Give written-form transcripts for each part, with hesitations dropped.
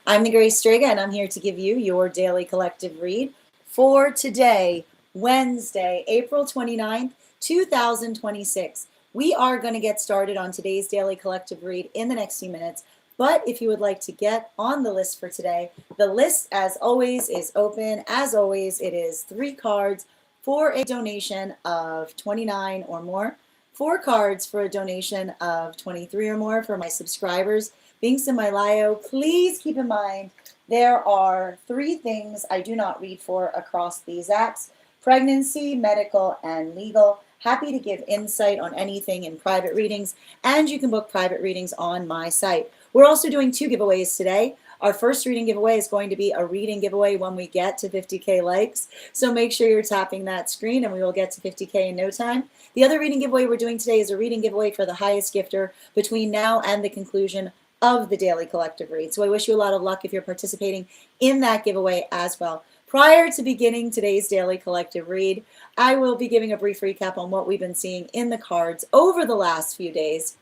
I'm the Grace Strega, and I'm here to give you your daily collective read for today, Wednesday, April 29th, 2026. We are going to get started on today's daily collective read in the next few minutes. But if you would like to get on the list for today, the list, as always, is open. As always, it is 3 cards for a donation of 29 or more, 4 cards for a donation of 23 or more for my subscribers. Links in my bio. Please keep in mind there are 3 things I do not read for across these apps: pregnancy, medical, and legal. Happy to give insight on anything in private readings, and you can book private readings on my site. We're also doing 2 giveaways today. Our first reading giveaway is going to be a reading giveaway when we get to 50K likes. So make sure you're tapping that screen and we will get to 50K in no time. The other reading giveaway we're doing today is a reading giveaway for the highest gifter between now and the conclusion of the daily collective read. So I wish you a lot of luck if you're participating in that giveaway as well. Prior to beginning today's daily collective read, I will be giving a brief recap on what we've been seeing in the cards over the last few days.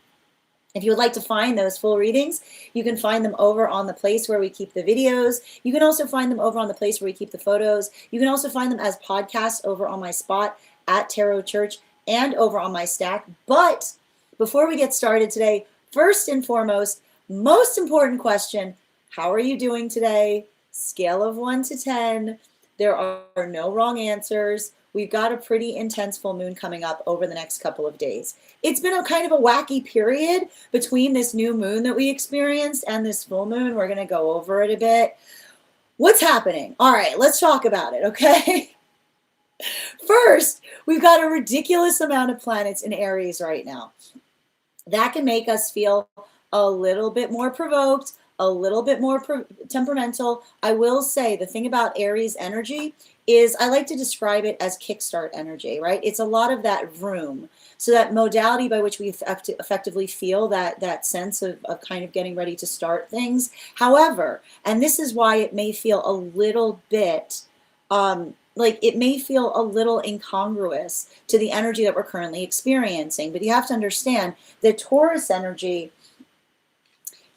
If you would like to find those full readings, you can find them over on the place where we keep the videos. You can also find them over on the place where we keep the photos. You can also find them as podcasts over on my spot at Tarot Church and over on my stack. But before we get started today, first and foremost, most important question: how are you doing today? Scale of 1 to 10. There are no wrong answers. We've got a pretty intense full moon coming up over the next couple of days. It's been a kind of a wacky period between this new moon that we experienced and this full moon. We're going to go over it a bit. What's happening? All right, let's talk about it, okay? First, we've got a ridiculous amount of planets in Aries right now. That can make us feel a little bit more provoked, a little bit more temperamental. I will say the thing about Aries energy is I like to describe it as kickstart energy, right? It's a lot of that vroom. So that modality by which we effectively feel that sense of kind of getting ready to start things. However, and this is why it may feel a little bit like it may feel a little incongruous to the energy that we're currently experiencing. But you have to understand that Taurus energy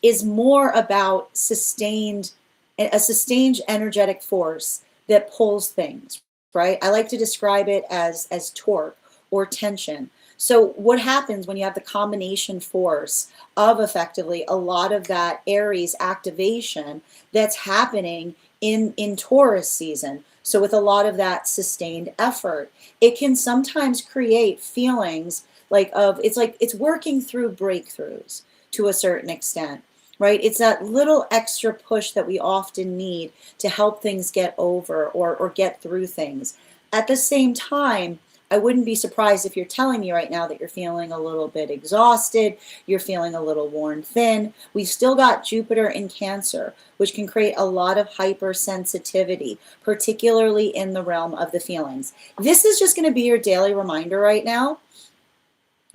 is more about a sustained energetic force that pulls things, right? I like to describe it as torque or tension. So what happens when you have the combination force of effectively a lot of that Aries activation that's happening in Taurus season? So with a lot of that sustained effort, it can sometimes create feelings it's working through breakthroughs to a certain extent, right? It's that little extra push that we often need to help things get over or get through things. At the same time, I wouldn't be surprised if you're telling me right now that you're feeling a little bit exhausted, you're feeling a little worn thin. We've still got Jupiter in Cancer, which can create a lot of hypersensitivity, particularly in the realm of the feelings. This is just going to be your daily reminder right now,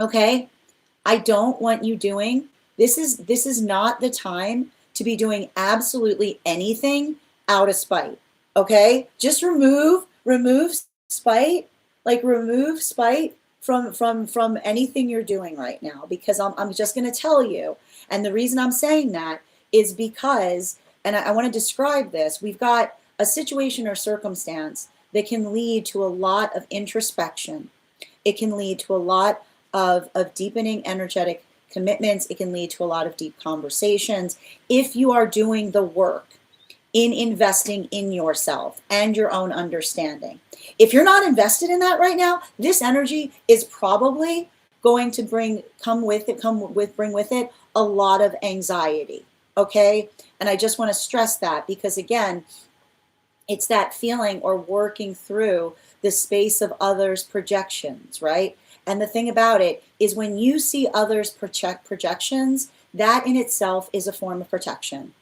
okay? I don't want you doing this is not the time to be doing absolutely anything out of spite, okay? Just remove spite, remove spite from anything you're doing right now, because I'm just going to tell you, and the reason I'm saying that is because, and I want to describe this, we've got a situation or circumstance that can lead to a lot of introspection. It can lead to a lot of deepening energetic commitments. It can lead to a lot of deep conversations if you are doing the work in investing in yourself and your own understanding. If you're not invested in that right now, this energy is probably going to bring with it a lot of anxiety, okay? And I just want to stress that because, again, it's that feeling or working through the space of others' projections, right? And the thing about it is when you see others' projections, that in itself is a form of protection.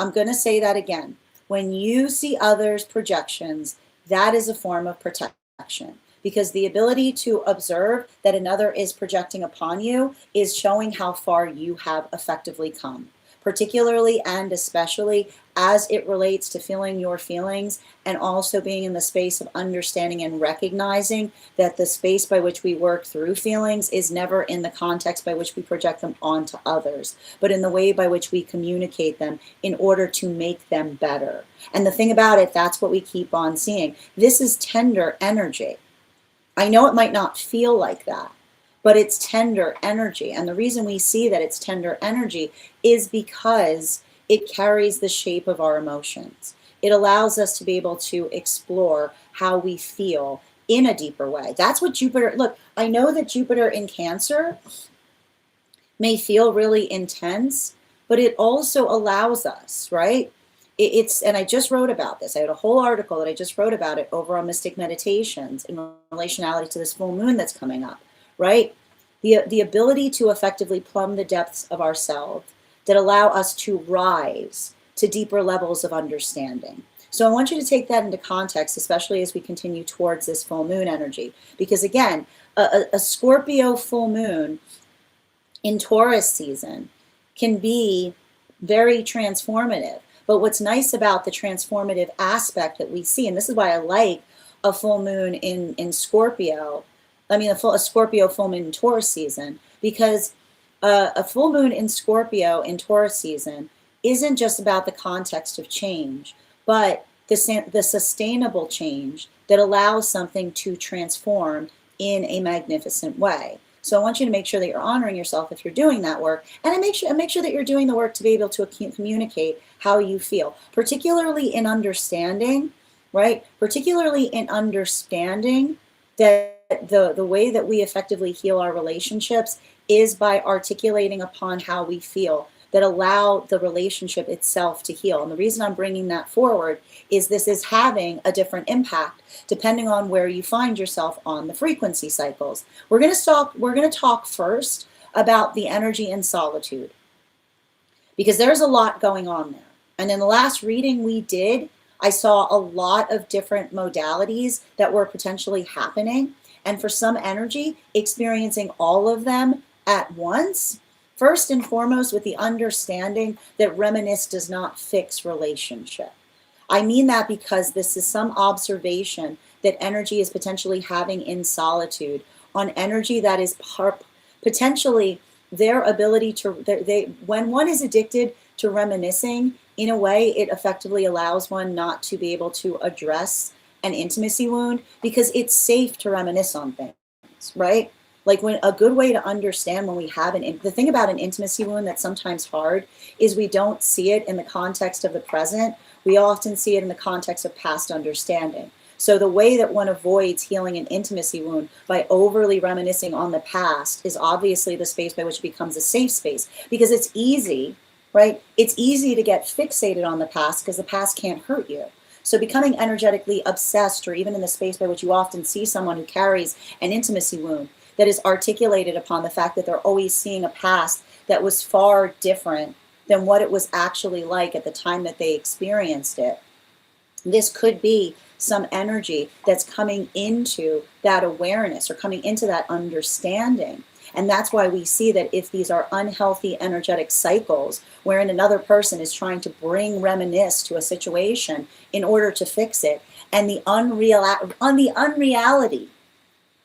I'm going to say that again. When you see others' projections, that is a form of protection, because the ability to observe that another is projecting upon you is showing how far you have effectively come. particularly and especially as it relates to feeling your feelings, and also being in the space of understanding and recognizing that the space by which we work through feelings is never in the context by which we project them onto others, but in the way by which we communicate them in order to make them better. And the thing about it, that's what we keep on seeing. This is tender energy. I know it might not feel like that, but it's tender energy. And the reason we see that it's tender energy is because it carries the shape of our emotions. It allows us to be able to explore how we feel in a deeper way. That's what Jupiter, look, I know that Jupiter in Cancer may feel really intense, but it also allows us, right? And I just wrote about this. I had a whole article that I just wrote about it over on Mystic Meditations in relationality to this full moon that's coming up, right? The ability to effectively plumb the depths of ourselves that allow us to rise to deeper levels of understanding. So I want you to take that into context, especially as we continue towards this full moon energy. Because again, a Scorpio full moon in Taurus season can be very transformative. But what's nice about the transformative aspect that we see, and this is why I like a full moon in Scorpio, a Scorpio full moon in Taurus season, because a full moon in Scorpio in Taurus season isn't just about the context of change, but the sustainable change that allows something to transform in a magnificent way. So I want you to make sure that you're honoring yourself if you're doing that work, and make sure that you're doing the work to be able to communicate how you feel, particularly in understanding, right? Particularly in understanding that the way that we effectively heal our relationships is by articulating upon how we feel that allow the relationship itself to heal. And the reason I'm bringing that forward is this is having a different impact depending on where you find yourself on the frequency cycles. We're going to talk first about the energy in solitude, because there's a lot going on there. And in the last reading we did, I saw a lot of different modalities that were potentially happening. And for some energy, experiencing all of them at once, first and foremost with the understanding that reminisce does not fix relationship. I mean that because this is some observation that energy is potentially having in solitude on energy that is potentially their ability to, when one is addicted to reminiscing, in a way, it effectively allows one not to be able to address an intimacy wound, because it's safe to reminisce on things, right? Like, when a good way to understand when we have the thing about an intimacy wound that's sometimes hard is we don't see it in the context of the present. We often see it in the context of past understanding. So the way that one avoids healing an intimacy wound by overly reminiscing on the past is obviously the space by which it becomes a safe space, because it's easy, right? It's easy to get fixated on the past because the past can't hurt you. So becoming energetically obsessed, or even in the space by which you often see someone who carries an intimacy wound that is articulated upon the fact that they're always seeing a past that was far different than what it was actually like at the time that they experienced it. This could be some energy that's coming into that awareness or coming into that understanding. And that's why we see that if these are unhealthy energetic cycles wherein another person is trying to bring reminisce to a situation in order to fix it, and the unreality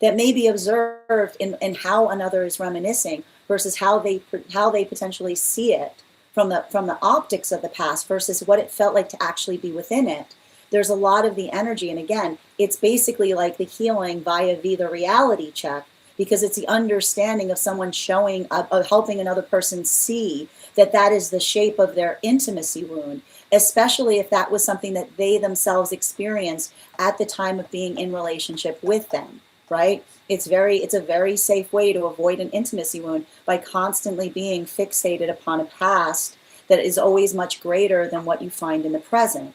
that may be observed in how another is reminiscing versus how they potentially see it from the optics of the past versus what it felt like to actually be within it. There's a lot of the energy, and again, it's basically like the healing via the reality check, because it's the understanding of someone of helping another person see that that is the shape of their intimacy wound, especially if that was something that they themselves experienced at the time of being in relationship with them, right? It's a very safe way to avoid an intimacy wound by constantly being fixated upon a past that is always much greater than what you find in the present.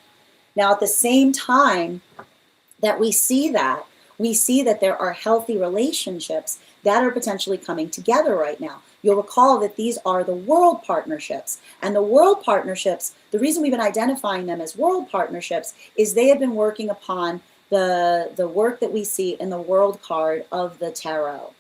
Now, at the same time that we see that there are healthy relationships that are potentially coming together right now. You'll recall that these are the world partnerships. And the world partnerships, the reason we've been identifying them as world partnerships is they have been working upon the work that we see in the world card of the tarot,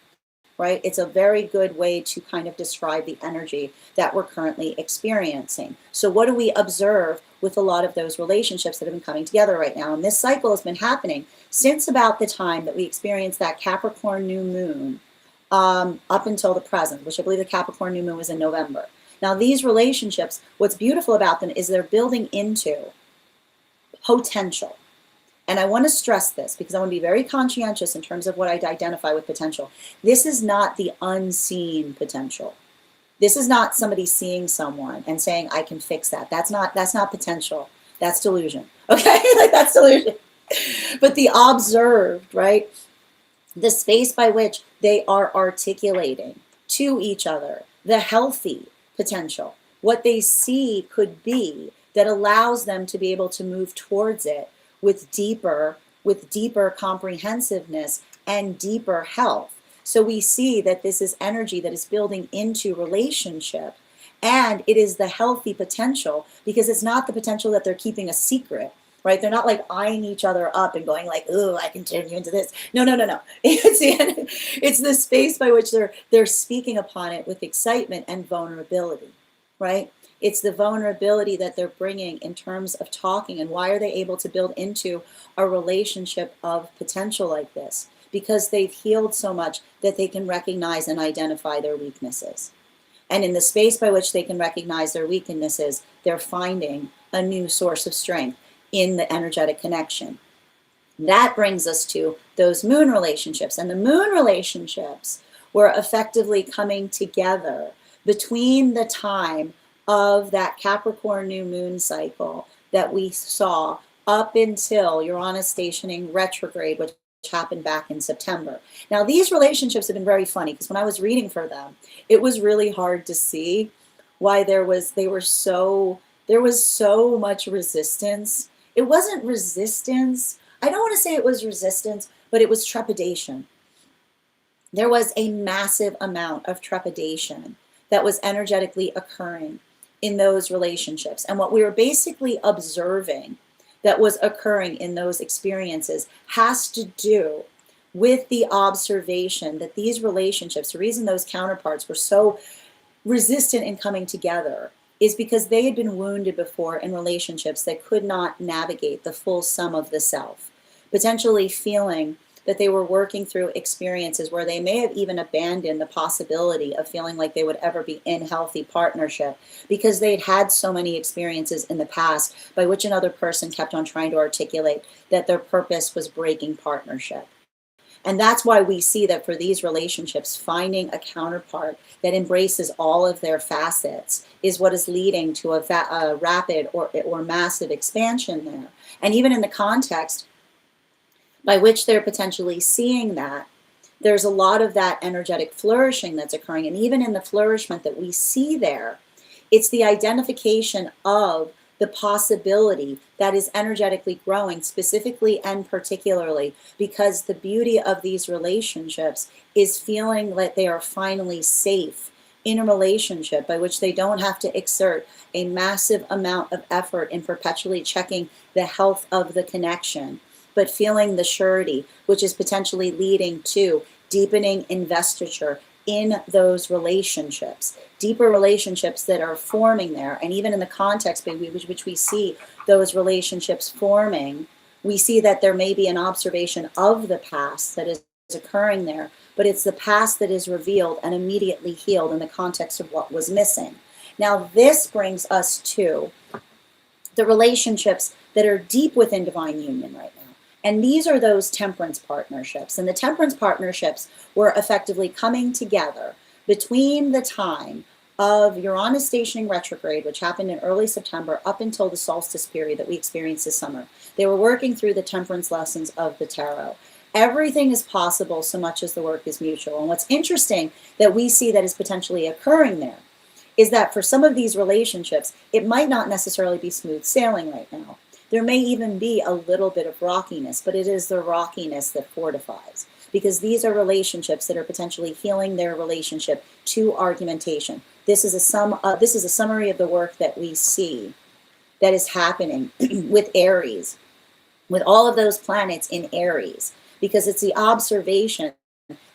right? It's a very good way to kind of describe the energy that we're currently experiencing. So what do we observe with a lot of those relationships that have been coming together right now? And this cycle has been happening since about the time that we experienced that Capricorn new moon up until the present, which I believe the Capricorn new moon was in November. Now, these relationships, what's beautiful about them is they're building into potential. And I want to stress this because I want to be very conscientious in terms of what I identify with potential. This is not the unseen potential. This is not somebody seeing someone and saying, I can fix that. That's not potential. That's delusion. Okay? Like, that's delusion. But the observed, right? The space by which they are articulating to each other the healthy potential, what they see could be that allows them to be able to move towards it with deeper comprehensiveness and deeper health. So we see that this is energy that is building into relationship, and it is the healthy potential because it's not the potential that they're keeping a secret, right? They're not like eyeing each other up and going like, "Oh, I can turn you into this." No. It's the space by which they're speaking upon it with excitement and vulnerability, right? It's the vulnerability that they're bringing in terms of talking. And why are they able to build into a relationship of potential like this? Because they've healed so much that they can recognize and identify their weaknesses. And in the space by which they can recognize their weaknesses, they're finding a new source of strength in the energetic connection. That brings us to those moon relationships. And the moon relationships were effectively coming together between the time of that Capricorn new moon cycle that we saw up until Uranus stationing retrograde, which happened back in September. Now, these relationships have been very funny because when I was reading for them, it was really hard to see why there was so much resistance. It wasn't resistance. I don't want to say it was resistance, but it was trepidation. There was a massive amount of trepidation that was energetically occurring in those relationships. And what we were basically observing that was occurring in those experiences has to do with the observation that these relationships, the reason those counterparts were so resistant in coming together is because they had been wounded before in relationships that could not navigate the full sum of the self, potentially feeling that they were working through experiences where they may have even abandoned the possibility of feeling like they would ever be in healthy partnership because they'd had so many experiences in the past by which another person kept on trying to articulate that their purpose was breaking partnership. And that's why we see that for these relationships, finding a counterpart that embraces all of their facets is what is leading to a rapid or massive expansion there. And even in the context by which they're potentially seeing that, there's a lot of that energetic flourishing that's occurring. And even in the flourishment that we see there, it's the identification of the possibility that is energetically growing specifically and particularly because the beauty of these relationships is feeling that they are finally safe in a relationship by which they don't have to exert a massive amount of effort in perpetually checking the health of the connection, but feeling the surety, which is potentially leading to deepening investiture in those relationships, deeper relationships that are forming there. And even in the context by which we see those relationships forming, we see that there may be an observation of the past that is occurring there, but it's the past that is revealed and immediately healed in the context of what was missing. Now, this brings us to the relationships that are deep within divine union right now. And these are those temperance partnerships. And the temperance partnerships were effectively coming together between the time of Uranus stationing retrograde, which happened in early September, up until the solstice period that we experienced this summer. They were working through the temperance lessons of the tarot. Everything is possible so much as the work is mutual. And what's interesting that we see that is potentially occurring there is that for some of these relationships, it might not necessarily be smooth sailing right now. There may even be a little bit of rockiness, but it is the rockiness that fortifies, because these are relationships that are potentially healing their relationship to argumentation. This is a summary of the work that we see that is happening with Aries, with all of those planets in Aries, because it's the observation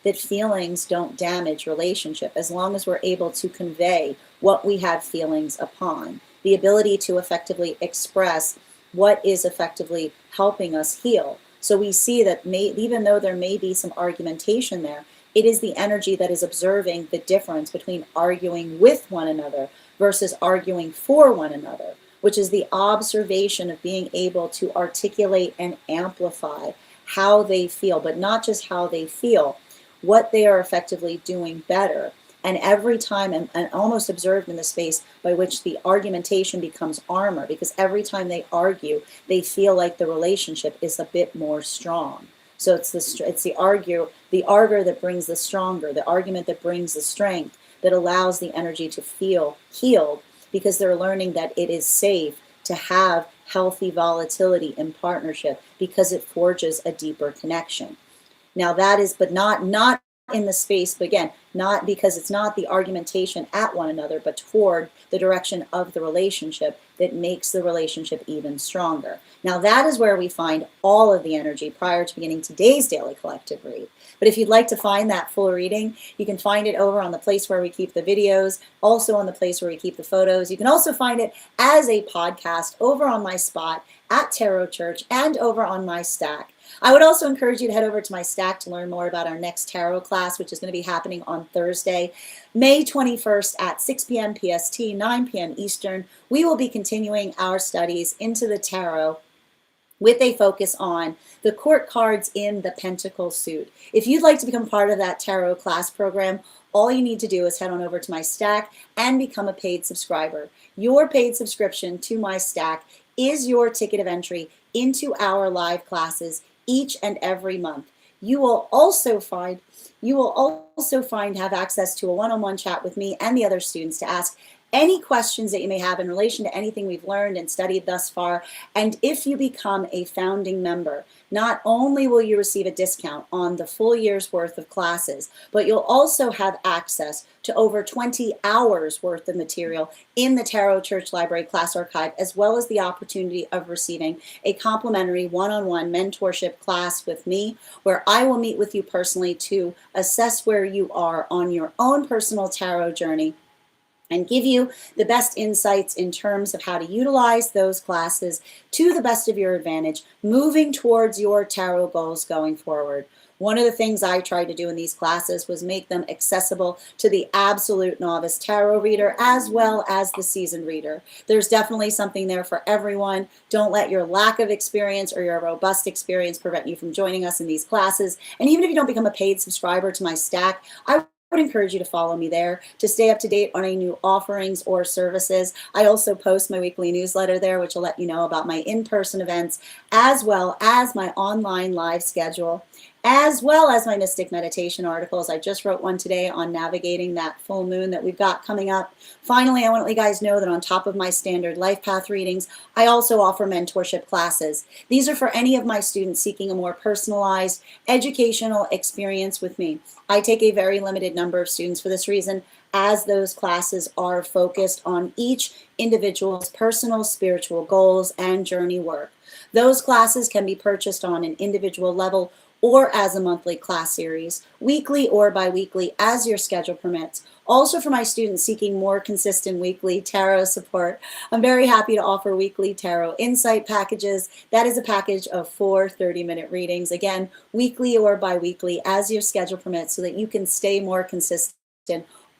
that feelings don't damage relationship as long as we're able to convey what we have feelings upon. The ability to effectively express what is effectively helping us heal. So we see that even though there may be some argumentation there, it is the energy that is observing the difference between arguing with one another versus arguing for one another, which is the observation of being able to articulate and amplify how they feel, but not just how they feel, what they are effectively doing better. And every time, and almost observed in the space by which the argumentation becomes armor, because every time they argue, they feel like the relationship is a bit more strong. So it's the arguer that brings the stronger, the argument that brings the strength, that allows the energy to feel healed, because they're learning that it is safe to have healthy volatility in partnership because it forges a deeper connection. Now that is, but not in the space, but again, not because it's not the argumentation at one another, but toward the direction of the relationship that makes the relationship even stronger. Now that is where we find all of the energy prior to beginning today's daily collective read. But if you'd like to find that full reading, you can find it over on the place where we keep the videos, also on the place where we keep the photos. You can also find it as a podcast over on my spot at Tarot Church and over on my Stack. I would also encourage you to head over to my Stack to learn more about our next tarot class, which is going to be happening on Thursday, May 21st at 6 p.m. PST, 9 p.m. Eastern. We will be continuing our studies into the tarot with a focus on the court cards in the Pentacle suit. If you'd like to become part of that tarot class program, all you need to do is head on over to my Stack and become a paid subscriber. Your paid subscription to my Stack is your ticket of entry into our live classes each and every month. You will also find have access to a one-on-one chat with me and the other students to ask any questions that you may have in relation to anything we've learned and studied thus far. And if you become a founding member, not only will you receive a discount on the full year's worth of classes, but you'll also have access to over 20 hours worth of material in the Tarot Church Library class archive, as well as the opportunity of receiving a complimentary one-on-one mentorship class with me, where I will meet with you personally to assess where you are on your own personal tarot journey and give you the best insights in terms of how to utilize those classes to the best of your advantage, moving towards your tarot goals going forward. One of the things I tried to do in these classes was make them accessible to the absolute novice tarot reader as well as the seasoned reader. There's definitely something there for everyone. Don't let your lack of experience or your robust experience prevent you from joining us in these classes. And even if you don't become a paid subscriber to my Stack, I would encourage you to follow me there to stay up to date on any new offerings or services. I also post my weekly newsletter there, which will let you know about my in-person events, as well as my online live schedule, as well as my mystic meditation articles. I just wrote one today on navigating that full moon that we've got coming up. Finally, I want to let you guys know that on top of my standard life path readings, I also offer mentorship classes. These are for any of my students seeking a more personalized educational experience with me. I take a very limited number of students for this reason, as those classes are focused on each individual's personal spiritual goals and journey work. Those classes can be purchased on an individual level or as a monthly class series, weekly or bi-weekly, as your schedule permits. Also for my students seeking more consistent weekly tarot support, I'm very happy to offer weekly tarot insight packages. That is a package of 4 30-minute readings, again, weekly or bi-weekly, as your schedule permits, so that you can stay more consistent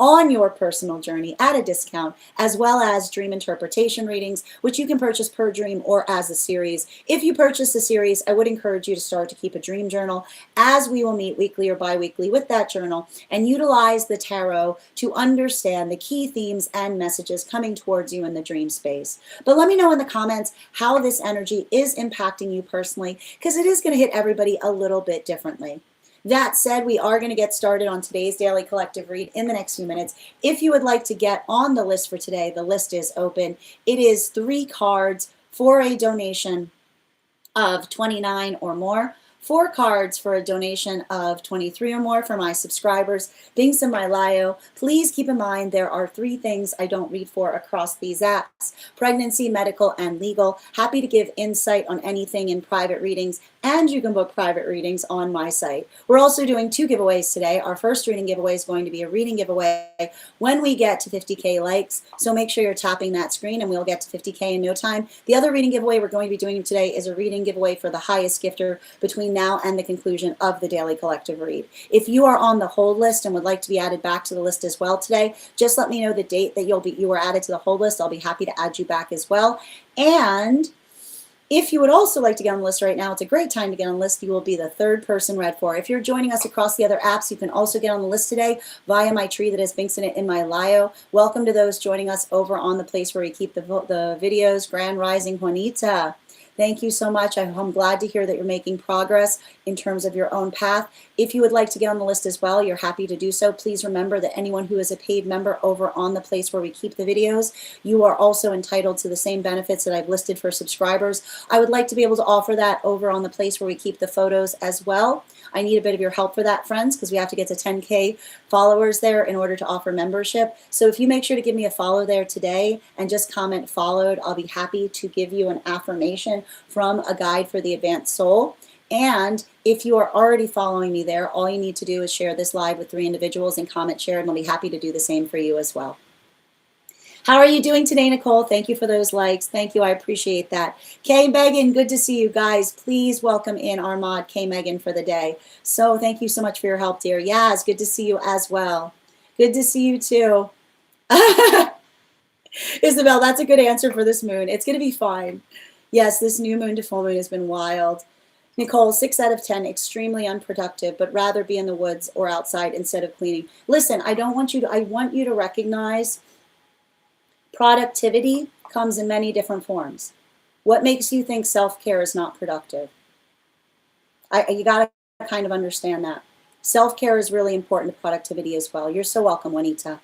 on your personal journey at a discount, as well as dream interpretation readings, which you can purchase per dream or as a series. If you purchase the series, I would encourage you to start to keep a dream journal, as we will meet weekly or bi-weekly with that journal and utilize the tarot to understand the key themes and messages coming towards you in the dream space. But let me know in the comments how this energy is impacting you personally, because it is going to hit everybody a little bit differently. That said, we are going to get started on today's daily collective read in the next few minutes. If you would like to get on the list for today, the list is open. It is 3 cards for a donation of $29 or more. 4 cards for a donation of $23 or more for my subscribers. Links in my bio. Please keep in mind there are 3 things I don't read for across these apps: pregnancy, medical, and legal. Happy to give insight on anything in private readings and you can book private readings on my site. We're also doing 2 giveaways today. Our first reading giveaway is going to be a reading giveaway when we get to 50K likes, so make sure you're tapping that screen and we'll get to 50K in no time. The other reading giveaway we're going to be doing today is a reading giveaway for the highest gifter between now and the conclusion of the Daily Collective Read. If you are on the hold list and would like to be added back to the list as well today, just let me know the date that you were added to the hold list. I'll be happy to add you back as well. And if you would also like to get on the list right now, it's a great time to get on the list. You will be the 3rd person read for. If you're joining us across the other apps, you can also get on the list today via my tree that has links in it in my bio. Welcome to those joining us over on the place where we keep the videos. Grand Rising Juanita. Thank you so much. I'm glad to hear that you're making progress in terms of your own path. If you would like to get on the list as well, you're happy to do so. Please remember that anyone who is a paid member over on the place where we keep the videos, you are also entitled to the same benefits that I've listed for subscribers. I would like to be able to offer that over on the place where we keep the photos as well. I need a bit of your help for that, friends, because we have to get to 10K followers there in order to offer membership. So if you make sure to give me a follow there today and just comment followed, I'll be happy to give you an affirmation from a guide for the advanced soul. And if you are already following me there, all you need to do is share this live with 3 individuals and comment share, and I'll be happy to do the same for you as well. How are you doing today, Nicole? Thank you for those likes. Thank you. I appreciate that. Kay Megan, good to see you guys. Please welcome in our mod, Kay Megan, for the day. So thank you so much for your help, dear. Yes, good to see you as well. Good to see you too. Isabel, that's a good answer for this moon. It's going to be fine. Yes, this new moon to full moon has been wild. Nicole, 6 out of 10, extremely unproductive, but rather be in the woods or outside instead of cleaning. Listen, I want you to recognize productivity comes in many different forms. What makes you think self-care is not productive? You got to kind of understand that. Self-care is really important to productivity as well. You're so welcome, Juanita.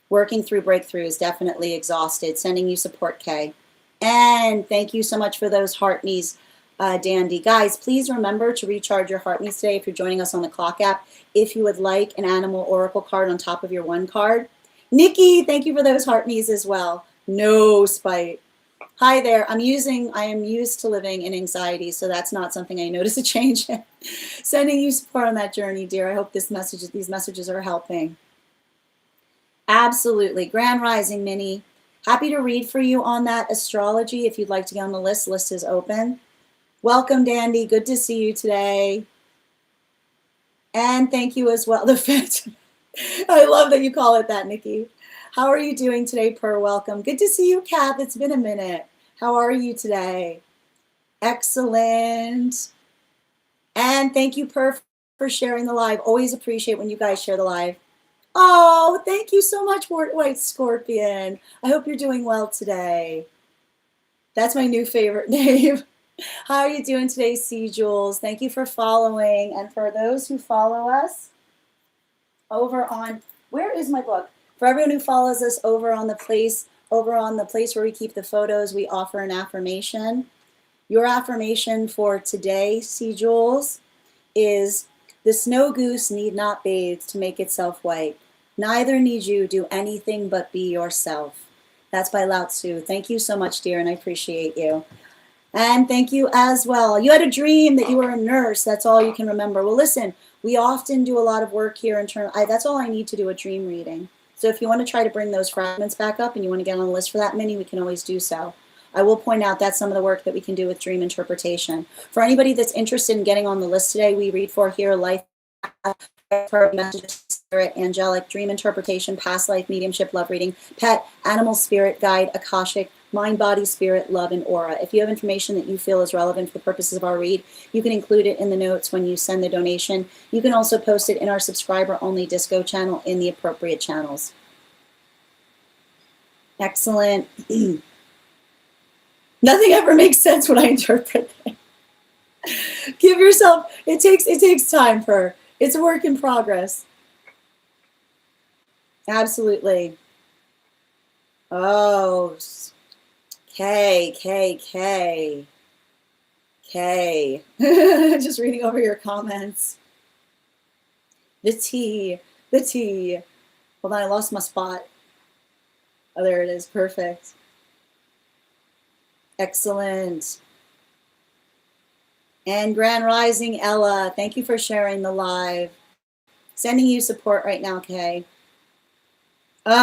Working through breakthrough is definitely exhausted. Sending you support, Kay. And thank you so much for those heart knees, Dandy. Guys, please remember to recharge your heart knees today if you're joining us on the clock app. If you would like an animal oracle card on top of your 1 card. Nikki, thank you for those heart knees as well. No spite. Hi there. I am used to living in anxiety, so that's not something I notice a change in. Sending you support on that journey, dear. I hope these messages are helping. Absolutely. Grand Rising, Minnie. Happy to read for you on that astrology. If you'd like to get on the list is open. Welcome, Dandy. Good to see you today. And thank you as well. The fit. I love that you call it that, Nikki. How are you doing today, Per? Welcome. Good to see you, Kath. It's been a minute. How are you today? Excellent. And thank you, Per, for sharing the live. Always appreciate when you guys share the live. Oh, thank you so much, White Scorpion. I hope you're doing well today. That's my new favorite name. How are you doing today, C. Jules? Thank you for following. And for those who follow us over on, where is my book? For everyone who follows us over on the place where we keep the photos, we offer an affirmation. Your affirmation for today, C. Jules, is the snow goose need not bathe to make itself white. Neither need you do anything but be yourself. That's by Lao Tzu. Thank you so much, dear, and I appreciate you. And thank you as well. You had a dream that you were a nurse. That's all you can remember. Well, listen, we often do a lot of work here in terms. That's all I need to do a dream reading. So if you want to try to bring those fragments back up and you want to get on the list for that many, we can always do so. I will point out that's some of the work that we can do with dream interpretation. For anybody that's interested in getting on the list today, we read for here life, message, spirit, angelic, dream interpretation, past life, mediumship, love reading, pet, animal, spirit, guide, akashic, mind, body, spirit, love, and aura. If you have information that you feel is relevant for the purposes of our read, you can include it in the notes when you send the donation. You can also post it in our subscriber-only disco channel in the appropriate channels. Excellent. Nothing ever makes sense when I interpret it. Give yourself, it takes time for, it's a work in progress. Absolutely. Oh, K. Just reading over your comments. The T. Hold on, I lost my spot. Oh, there it is. Perfect. Excellent. And Grand Rising Ella, thank you for sharing the live. Sending you support right now, Kay.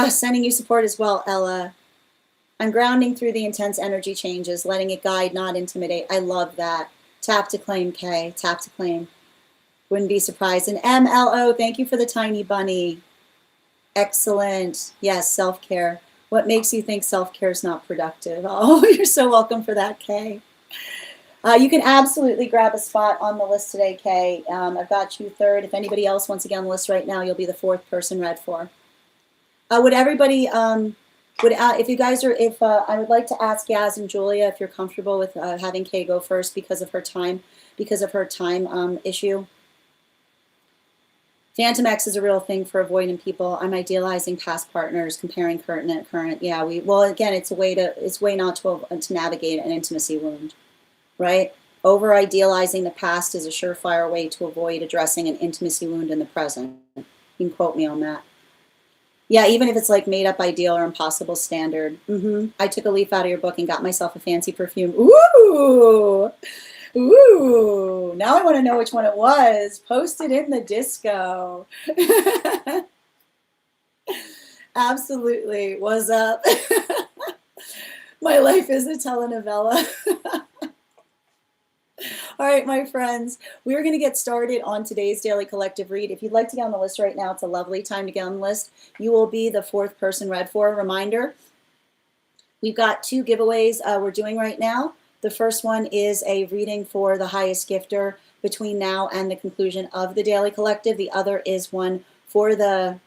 Sending you support as well, Ella. I'm grounding through the intense energy changes, letting it guide, not intimidate. I love that. Tap to claim, Kay. Tap to claim. Wouldn't be surprised. And MLO, thank you for the tiny bunny. Excellent. Yes, self-care. What makes you think self-care is not productive? Oh, you're so welcome for that, Kay. You can absolutely grab a spot on the list today, Kay. I've got you third. If anybody else wants to get on the list right now, you'll be the fourth person read for. Would everybody, if you guys are, I would like to ask Yaz and Julia if you're comfortable with having Kay go first because of her time issue. Phantom X is a real thing for avoiding people. I'm idealizing past partners, comparing current and current. Yeah, well, again, it's a way not to navigate an intimacy wound. Right? Over idealizing the past is a surefire way to avoid addressing an intimacy wound in the present. You can quote me on that. Yeah, even if it's like made up ideal or impossible standard. I took a leaf out of your book and got myself a fancy perfume. Ooh! Ooh! Now I want to know which one it was. Post it in the disco. Absolutely. What's up? My life is a telenovela. All right, my friends, we're going to get started on today's Daily Collective Read. If you'd like to get on the list right now, it's a lovely time to get on the list. You will be the fourth person read for. Reminder, we've got 2 giveaways we're doing right now. The first one is a reading for the highest gifter between now and the conclusion of the Daily Collective. The other is one for the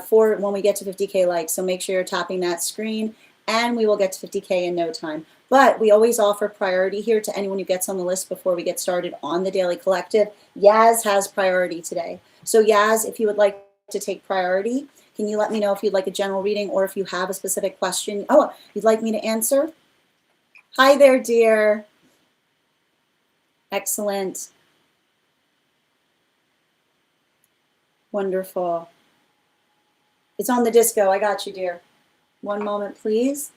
for when we get to 50K likes. So make sure you're tapping that screen, and we will get to 50K in no time. But we always offer priority here to anyone who gets on the list before we get started on the Daily Collective. Yaz has priority today. So Yaz, if you would like to take priority, can you let me know if you'd like a general reading or if you have a specific question? Oh, you'd like me to answer? Hi there, dear. Excellent. Wonderful. It's on the disco. I got you, dear. One moment, please.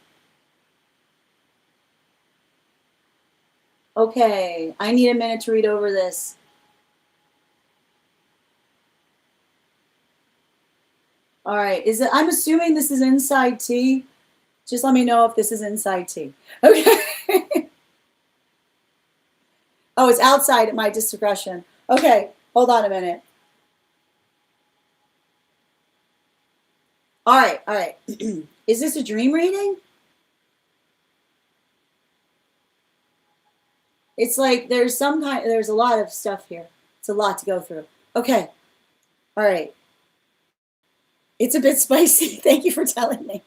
Okay, I need a minute to read over this. All right, I'm assuming this is inside tea. Just let me know if this is inside tea. Okay. Oh, it's outside at my discretion. Okay, hold on a minute. All right, all right. Is this a dream reading? It's like there's a lot of stuff here. It's a lot to go through. Okay. All right. It's a bit spicy. Thank you for telling me.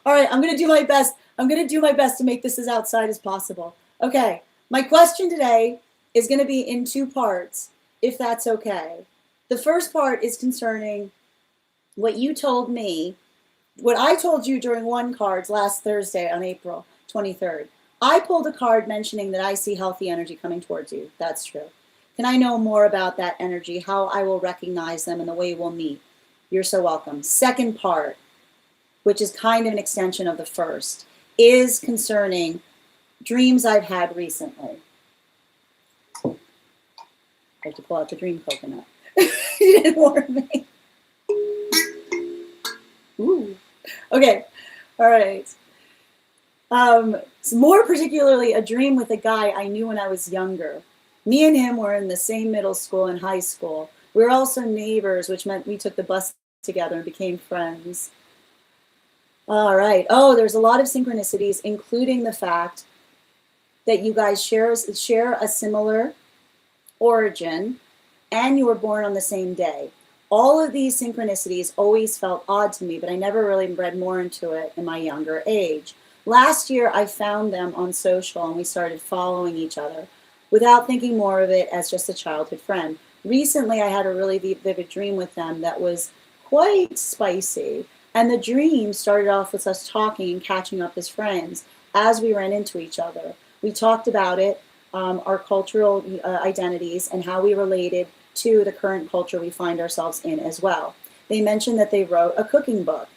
All right, I'm going to do my best. I'm going to do my best to make this as outside as possible. Okay. My question today is going to be in 2 parts, if that's okay. The first part is concerning what you told me, what I told you during one cards last Thursday on April 23rd. I pulled a card mentioning that I see healthy energy coming towards you. That's true. Can I know more about that energy, how I will recognize them, and the way we'll meet? You're so welcome. Second part, which is kind of an extension of the first, is concerning dreams I've had recently. I have to pull out the dream coconut. You didn't warn me. Ooh. Okay. All right. More particularly a dream with a guy I knew when I was younger. Me and him were in the same middle school and high school. We were also neighbors, which meant we took the bus together and became friends. All right. Oh, there's a lot of synchronicities, including the fact that you guys share a similar origin and you were born on the same day. All of these synchronicities always felt odd to me, but I never really read more into it in my younger age. Last year, I found them on social and we started following each other without thinking more of it as just a childhood friend. Recently, I had a really vivid dream with them that was quite spicy. And the dream started off with us talking and catching up as friends as we ran into each other. We talked about it, our cultural identities and how we related to the current culture we find ourselves in as well. They mentioned that they wrote a cooking book.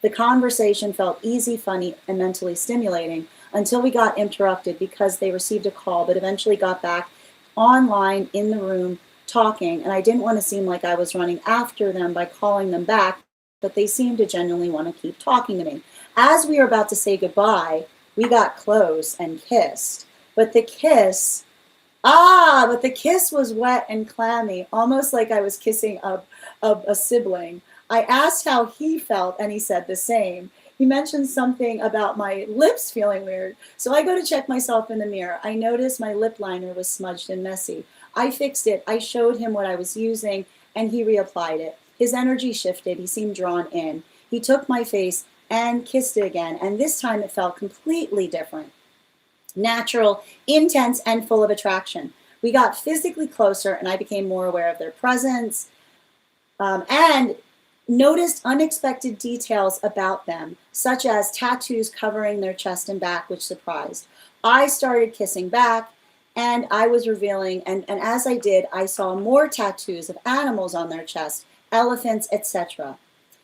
The conversation felt easy, funny, and mentally stimulating. until we got interrupted because they received a call, but eventually got back online in the room talking. And I didn't want to seem like I was running after them by calling them back, but they seemed to genuinely want to keep talking to me. As we were about to say goodbye, we got close and kissed. But the kiss was wet and clammy, almost like I was kissing a sibling. I asked how he felt, and he said the same. He mentioned something about my lips feeling weird. So I go to check myself in the mirror. I noticed my lip liner was smudged and messy. I fixed it. I showed him what I was using, and he reapplied it. His energy shifted. He seemed drawn in. He took my face and kissed it again, and this time it felt completely different. Natural, intense, and full of attraction. We got physically closer, and I became more aware of their presence and noticed unexpected details about them, such as tattoos covering their chest and back, which surprised. I started kissing back, and I was revealing, and as I did, I saw more tattoos of animals on their chest, elephants, etc.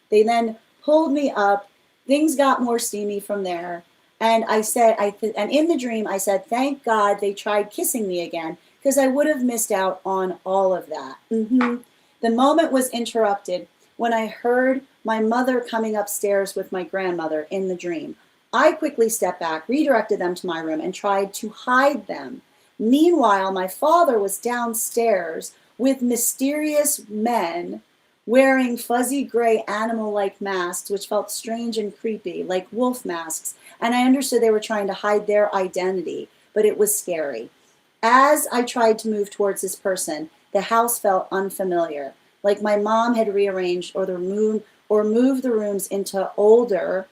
They then pulled me up. Things got more steamy from there. And I said, and in the dream, I said, thank God they tried kissing me again, because I would have missed out on all of that. The moment was interrupted when I heard my mother coming upstairs with my grandmother in the dream. I quickly stepped back, redirected them to my room, and tried to hide them. Meanwhile, my father was downstairs with mysterious men wearing fuzzy gray animal-like masks, which felt strange and creepy, like wolf masks. And I understood they were trying to hide their identity, but it was scary. As I tried to move towards this person, the house felt unfamiliar, like my mom had rearranged or moved the rooms into older,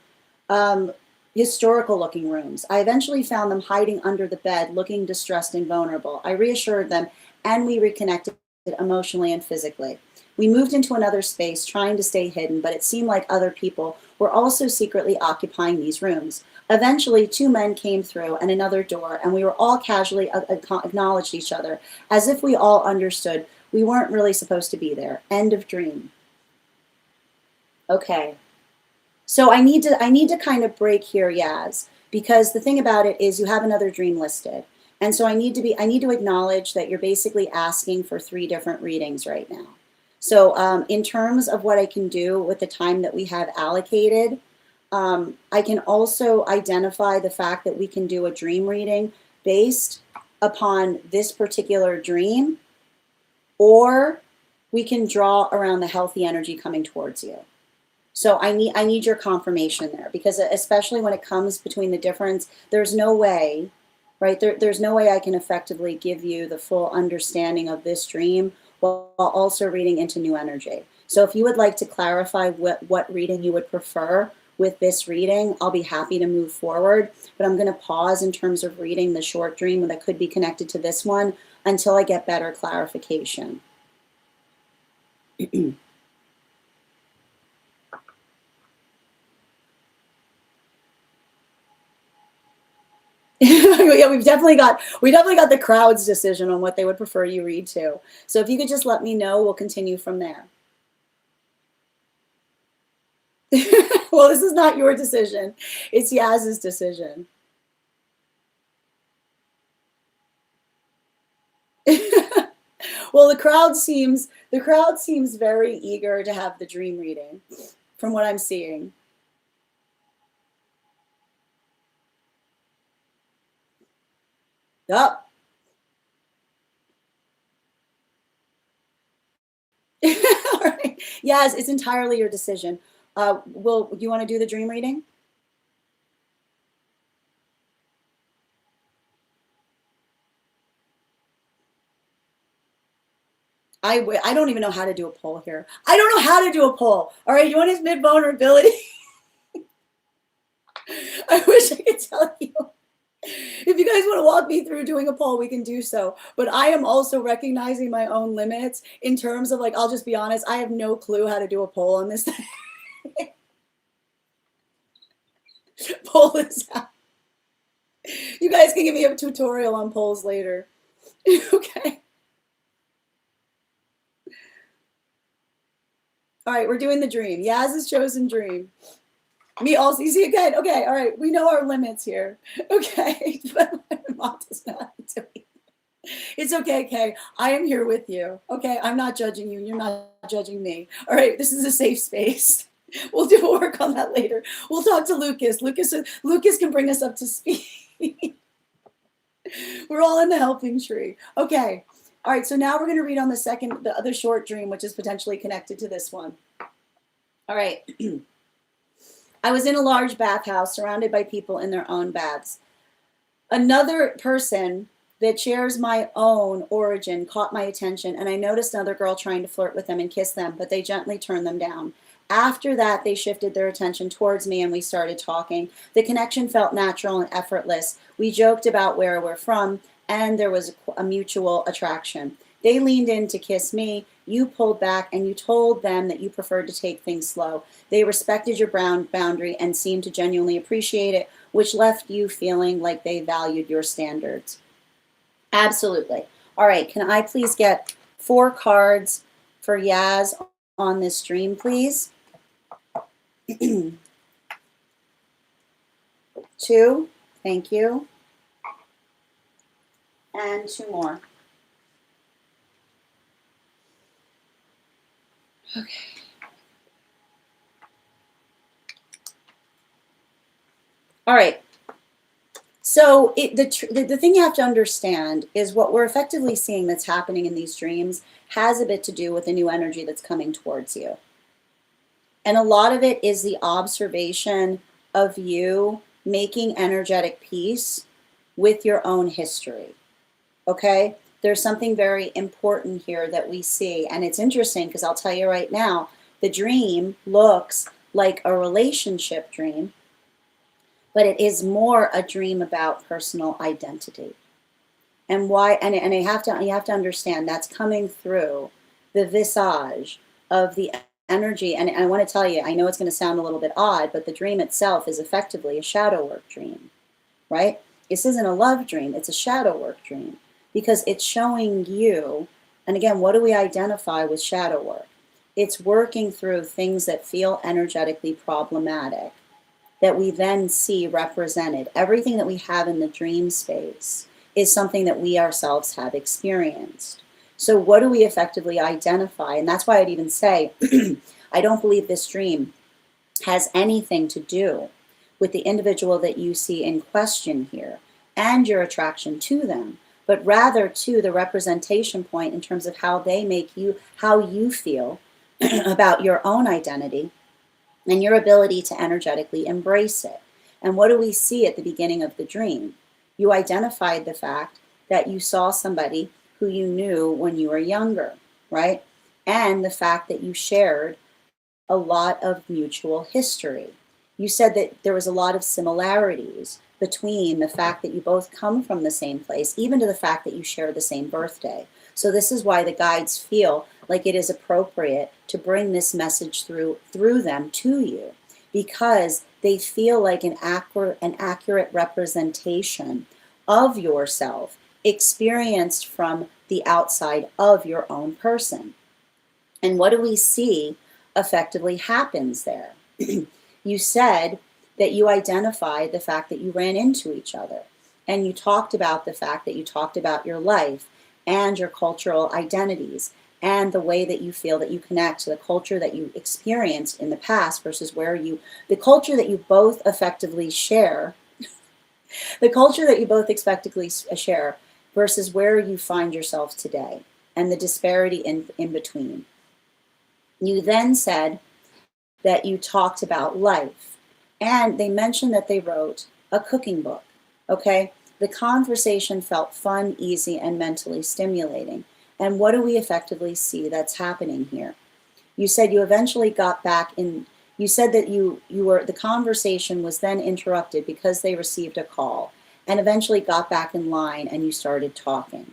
historical-looking rooms. I eventually found them hiding under the bed, looking distressed and vulnerable. I reassured them, and we reconnected emotionally and physically. We moved into another space, trying to stay hidden, but it seemed like other people were also secretly occupying these rooms. Eventually, 2 men came through and another door, and we were all casually acknowledged each other, as if we all understood we weren't really supposed to be there. End of dream. Okay. So I need to kind of break here, Yaz, because the thing about it is you have another dream listed. And so I need to acknowledge that you're basically asking for 3 different readings right now. So in terms of what I can do with the time that we have allocated, I can also identify the fact that we can do a dream reading based upon this particular dream, or we can draw around the healthy energy coming towards you. So I need your confirmation there, because especially when it comes between the difference, there's no way, right? There's no way I can effectively give you the full understanding of this dream while also reading into new energy. So if you would like to clarify what reading you would prefer with this reading, I'll be happy to move forward. But I'm going to pause in terms of reading the short dream that could be connected to this one until I get better clarification. Yeah, we definitely got the crowd's decision on what they would prefer you read to. So if you could just let me know, we'll continue from there. Well, this is not your decision. It's Yaz's decision. Well, the crowd seems very eager to have the dream reading, from what I'm seeing. Yup. All right. Yes, it's entirely your decision. Do you want to do the dream reading? I don't even know how to do a poll here. I don't know how to do a poll. All right, you want his mid-vulnerability? I wish I could tell you. If you guys want to walk me through doing a poll, we can do so. But I am also recognizing my own limits in terms of, like, I'll just be honest, I have no clue how to do a poll on this thing. Poll is out. You guys can give me a tutorial on polls later. Okay. All right, we're doing the dream. Yaz's chosen dream. Me also. You see again. Okay, all right. We know our limits here. Okay, but mom does not do it. It's okay, Kay. I am here with you. Okay, I'm not judging you. You're not judging me. All right, this is a safe space. We'll do work on that later. We'll talk to Lucas. Lucas can bring us up to speed. We're all in the helping tree. Okay. All right, so now we're going to read on the other short dream, which is potentially connected to this one. All right. I was in a large bathhouse surrounded by people in their own baths. Another person that shares my own origin caught my attention, and I noticed another girl trying to flirt with them and kiss them, but they gently turned them down. After that, they shifted their attention towards me and we started talking. The connection felt natural and effortless. We joked about where we're from, and there was a mutual attraction. They leaned in to kiss me. You pulled back and you told them that you preferred to take things slow. They respected your boundary and seemed to genuinely appreciate it, which left you feeling like they valued your standards. Absolutely. All right, can I please get 4 cards for Yaz on this dream, please? 2, thank you. And 2 more. Okay. All right. So the thing you have to understand is what we're effectively seeing that's happening in these dreams has a bit to do with the new energy that's coming towards you. And a lot of it is the observation of you making energetic peace with your own history. Okay? There's something very important here that we see. And it's interesting because I'll tell you right now, the dream looks like a relationship dream, but it is more a dream about personal identity. And why, and you have to understand that's coming through the visage of the energy. And I want to tell you, I know it's going to sound a little bit odd, but the dream itself is effectively a shadow work dream, right? This isn't a love dream, it's a shadow work dream because it's showing you, and again, what do we identify with shadow work? It's working through things that feel energetically problematic that we then see represented. Everything that we have in the dream space is something that we ourselves have experienced. So what do we effectively identify? And that's why I'd even say, I don't believe this dream has anything to do with the individual that you see in question here and your attraction to them, but rather to the representation point in terms of how they make you, how you feel about your own identity and your ability to energetically embrace it. And what do we see at the beginning of the dream? You identified the fact that you saw somebody who you knew when you were younger, right? And the fact that you shared a lot of mutual history. You said that there was a lot of similarities between the fact that you both come from the same place, even to the fact that you share the same birthday. So this is why the guides feel like it is appropriate to bring this message through them to you, because they feel like an accurate representation of yourself experienced from the outside of your own person. And what do we see effectively happens there? You said that you identified the fact that you ran into each other, and you talked about the fact that you talked about your life and your cultural identities and the way that you feel that you connect to the culture that you experienced in the past versus the culture that you both effectively share, the culture that you both effectively share versus where you find yourself today and the disparity in between. You then said that you talked about life, and they mentioned that they wrote a cooking book, okay? The conversation felt fun, easy, and mentally stimulating. And what do we effectively see that's happening here? You said you eventually got back in, you said that the conversation was then interrupted because they received a call and eventually got back in line and you started talking.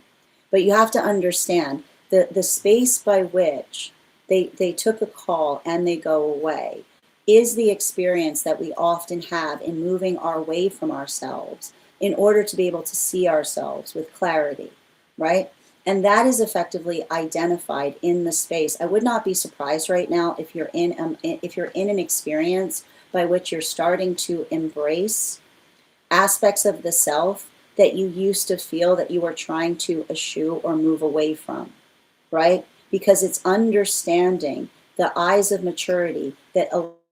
But you have to understand the space by which they took a call and they go away is the experience that we often have in moving our way from ourselves in order to be able to see ourselves with clarity, right? And that is effectively identified in the space. I would not be surprised right now if you're in an experience by which you're starting to embrace aspects of the self that you used to feel that you were trying to eschew or move away from, right? Because it's understanding the eyes of maturity that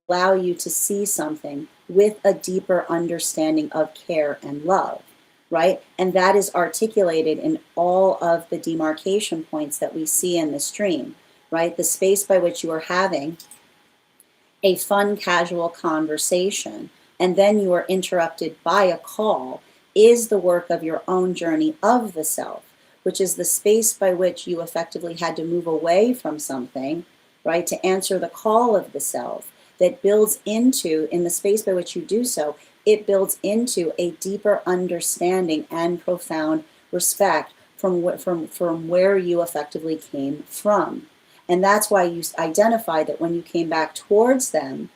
allow you to see something with a deeper understanding of care and love, right? And that is articulated in all of the demarcation points that we see in the stream, right? The space by which you are having a fun, casual conversation, and then you are interrupted by a call, is the work of your own journey of the self, which is the space by which you effectively had to move away from something, right, to answer the call of the self that builds into, in the space by which you do so, it builds into a deeper understanding and profound respect from where you effectively came from. And that's why you identify that when you came back towards them,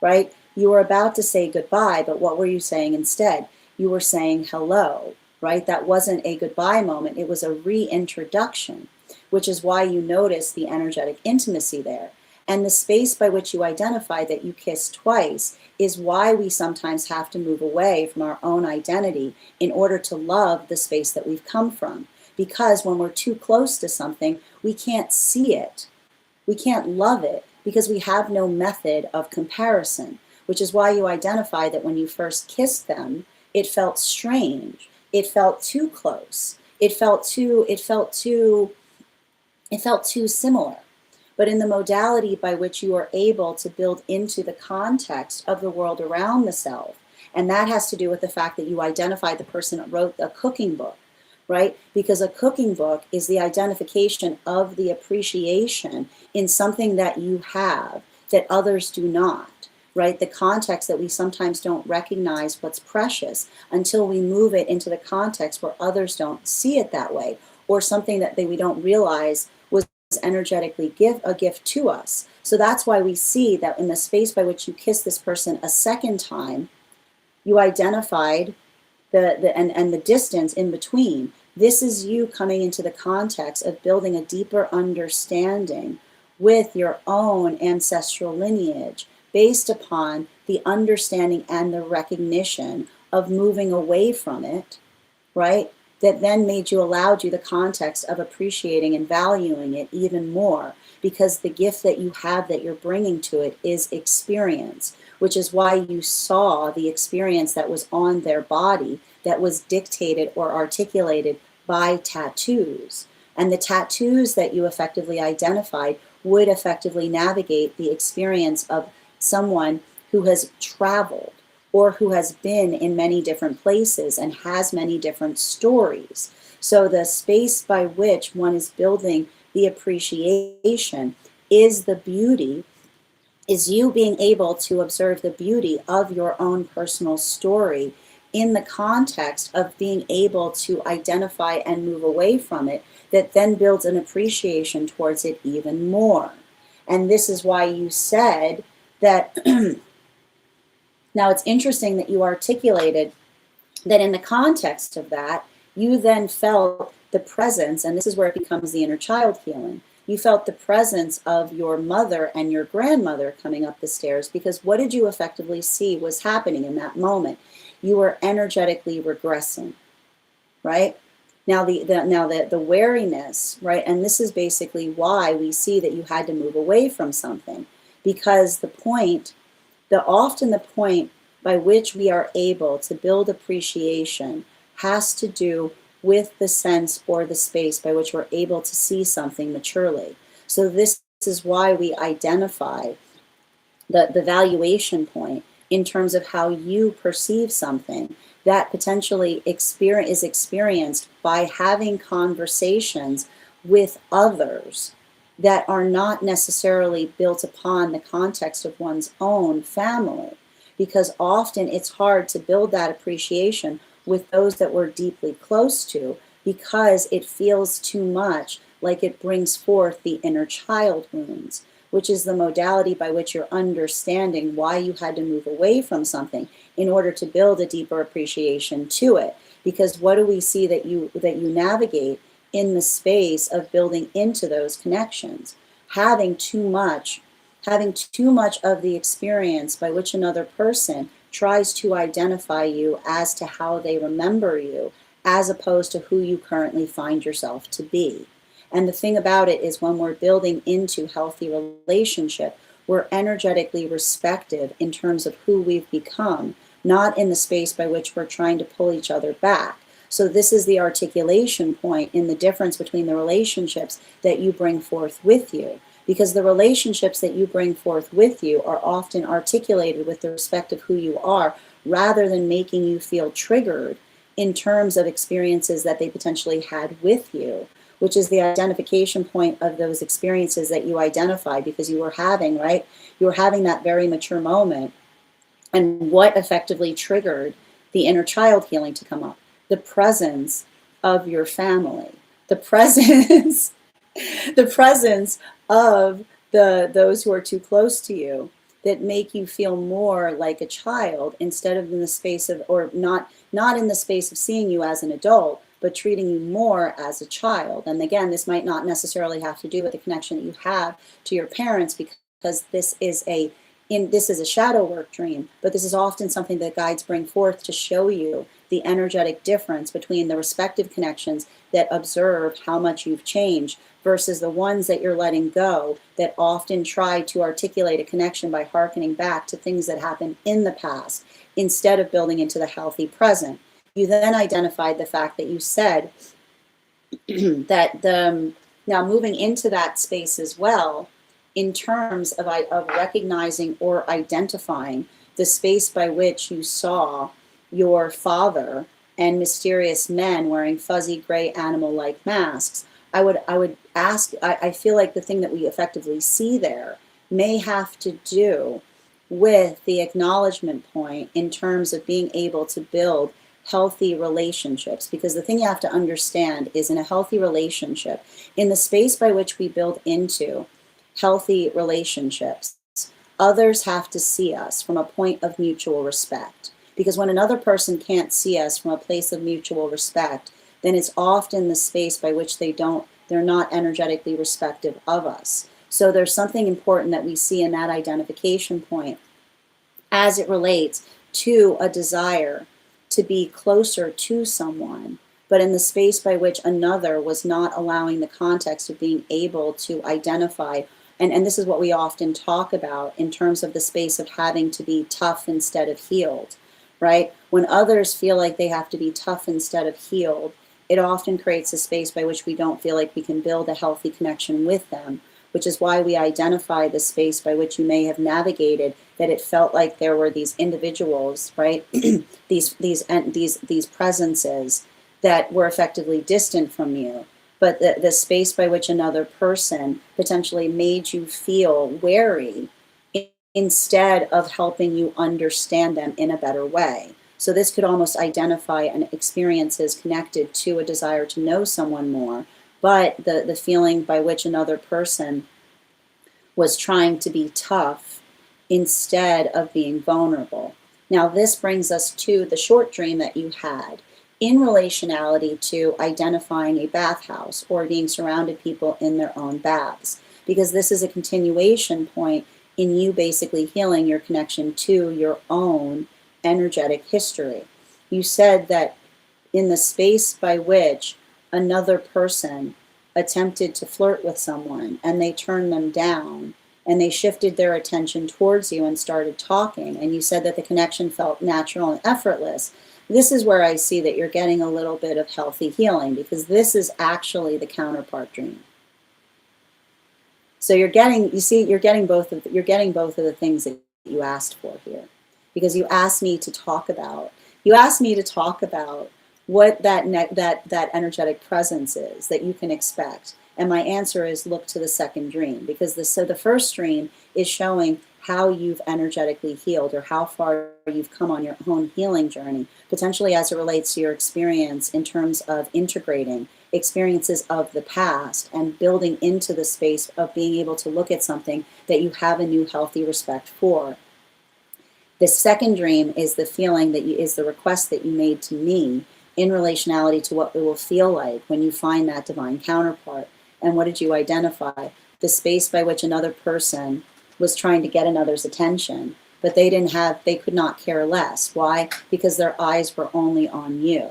right, you were about to say goodbye, but what were you saying instead? You were saying hello, right? That wasn't a goodbye moment. It was a reintroduction, which is why you notice the energetic intimacy there. And the space by which you identify that you kissed twice is why we sometimes have to move away from our own identity in order to love the space that we've come from. Because when we're too close to something, we can't see it. We can't love it because we have no method of comparison, which is why you identify that when you first kissed them, it felt strange. It felt too close. It felt too similar. But in the modality by which you are able to build into the context of the world around the self, and that has to do with the fact that you identify the person that wrote a cooking book, right? Because a cooking book is the identification of the appreciation in something that you have that others do not, right? The context that we sometimes don't recognize what's precious until we move it into the context where others don't see it that way, or something that we don't realize was energetically a gift to us. So that's why we see that in the space by which you kiss this person a second time, you identified the distance in between. This is you coming into the context of building a deeper understanding with your own ancestral lineage based upon the understanding and the recognition of moving away from it, right? That then allowed you the context of appreciating and valuing it even more, because the gift that you have that you're bringing to it is experience, which is why you saw the experience that was on their body that was dictated or articulated by tattoos. And the tattoos that you effectively identified would effectively navigate the experience of someone who has traveled or who has been in many different places and has many different stories. So the space by which one is building the appreciation is the beauty, is you being able to observe the beauty of your own personal story in the context of being able to identify and move away from it, that then builds an appreciation towards it even more. And this is why you said that now it's interesting that you articulated that in the context of that, you then felt the presence, and this is where it becomes the inner child healing. You felt the presence of your mother and your grandmother coming up the stairs, because what did you effectively see was happening in that moment? You were energetically regressing, right? Now the wariness, right? And this is basically why we see that you had to move away from something, because often the point by which we are able to build appreciation has to do with the sense or the space by which we're able to see something maturely. So this is why we identify the valuation point in terms of how you perceive something that potentially is experienced by having conversations with others that are not necessarily built upon the context of one's own family, because often it's hard to build that appreciation with those that we're deeply close to, because it feels too much like it brings forth the inner child wounds, which is the modality by which you're understanding why you had to move away from something in order to build a deeper appreciation to it. Because what do we see that you navigate in the space of building into those connections? Having too much having too much of the experience by which another person tries to identify you as to how they remember you, as opposed to who you currently find yourself to be. And the thing about it is, when we're building into healthy relationship, we're energetically respective in terms of who we've become, not in the space by which we're trying to pull each other back. So this is the articulation point in the difference between the relationships that you bring forth with you. Because the relationships that you bring forth with you are often articulated with the respect of who you are, rather than making you feel triggered in terms of experiences that they potentially had with you, which is the identification point of those experiences that you identify because you were having, right? You were having that very mature moment. And what effectively triggered the inner child healing to come up? The presence of your family, the presence, the presence of those who are too close to you, that make you feel more like a child, instead of in the space of, or not in the space of seeing you as an adult, but treating you more as a child. And again, this might not necessarily have to do with the connection that you have to your parents, because this is a shadow work dream, but this is often something that guides bring forth to show you the energetic difference between the respective connections that observe how much you've changed versus the ones that you're letting go, that often try to articulate a connection by hearkening back to things that happened in the past instead of building into the healthy present. You then identified the fact that you said that now moving into that space as well, in terms of recognizing or identifying the space by which you saw your father and mysterious men wearing fuzzy gray animal-like masks, I would ask, I feel like the thing that we effectively see there may have to do with the acknowledgement point in terms of being able to build healthy relationships. Because the thing you have to understand is, in a healthy relationship, in the space by which we build into healthy relationships, others have to see us from a point of mutual respect. Because when another person can't see us from a place of mutual respect, then it's often the space by which they're not energetically respective of us. So there's something important that we see in that identification point as it relates to a desire to be closer to someone, but in the space by which another was not allowing the context of being able to identify. And this is what we often talk about in terms of the space of having to be tough instead of healed, right? When others feel like they have to be tough instead of healed, it often creates a space by which we don't feel like we can build a healthy connection with them, which is why we identify the space by which you may have navigated, that it felt like there were these individuals, right? these presences that were effectively distant from you, but the space by which another person potentially made you feel wary instead of helping you understand them in a better way. So this could almost identify an experiences connected to a desire to know someone more, but the feeling by which another person was trying to be tough instead of being vulnerable. Now this brings us to the short dream that you had in relationality to identifying a bathhouse or being surrounded people in their own baths, because this is a continuation point in you basically healing your connection to your own energetic history. You said that in the space by which another person attempted to flirt with someone and they turned them down and they shifted their attention towards you and started talking, and you said that the connection felt natural and effortless. This is where I see that you're getting a little bit of healthy healing, because this is actually the counterpart dream. So you're getting both of the things that you asked for here, because you asked me to talk about what that energetic presence is that you can expect. And my answer is, look to the second dream, because the first dream is showing how you've energetically healed, or how far you've come on your own healing journey, potentially as it relates to your experience in terms of integrating experiences of the past and building into the space of being able to look at something that you have a new healthy respect for. The second dream is the feeling is the request that you made to me in relationality to what it will feel like when you find that divine counterpart. And what did you identify? The space by which another person was trying to get another's attention, but they could not care less. Why? Because their eyes were only on you,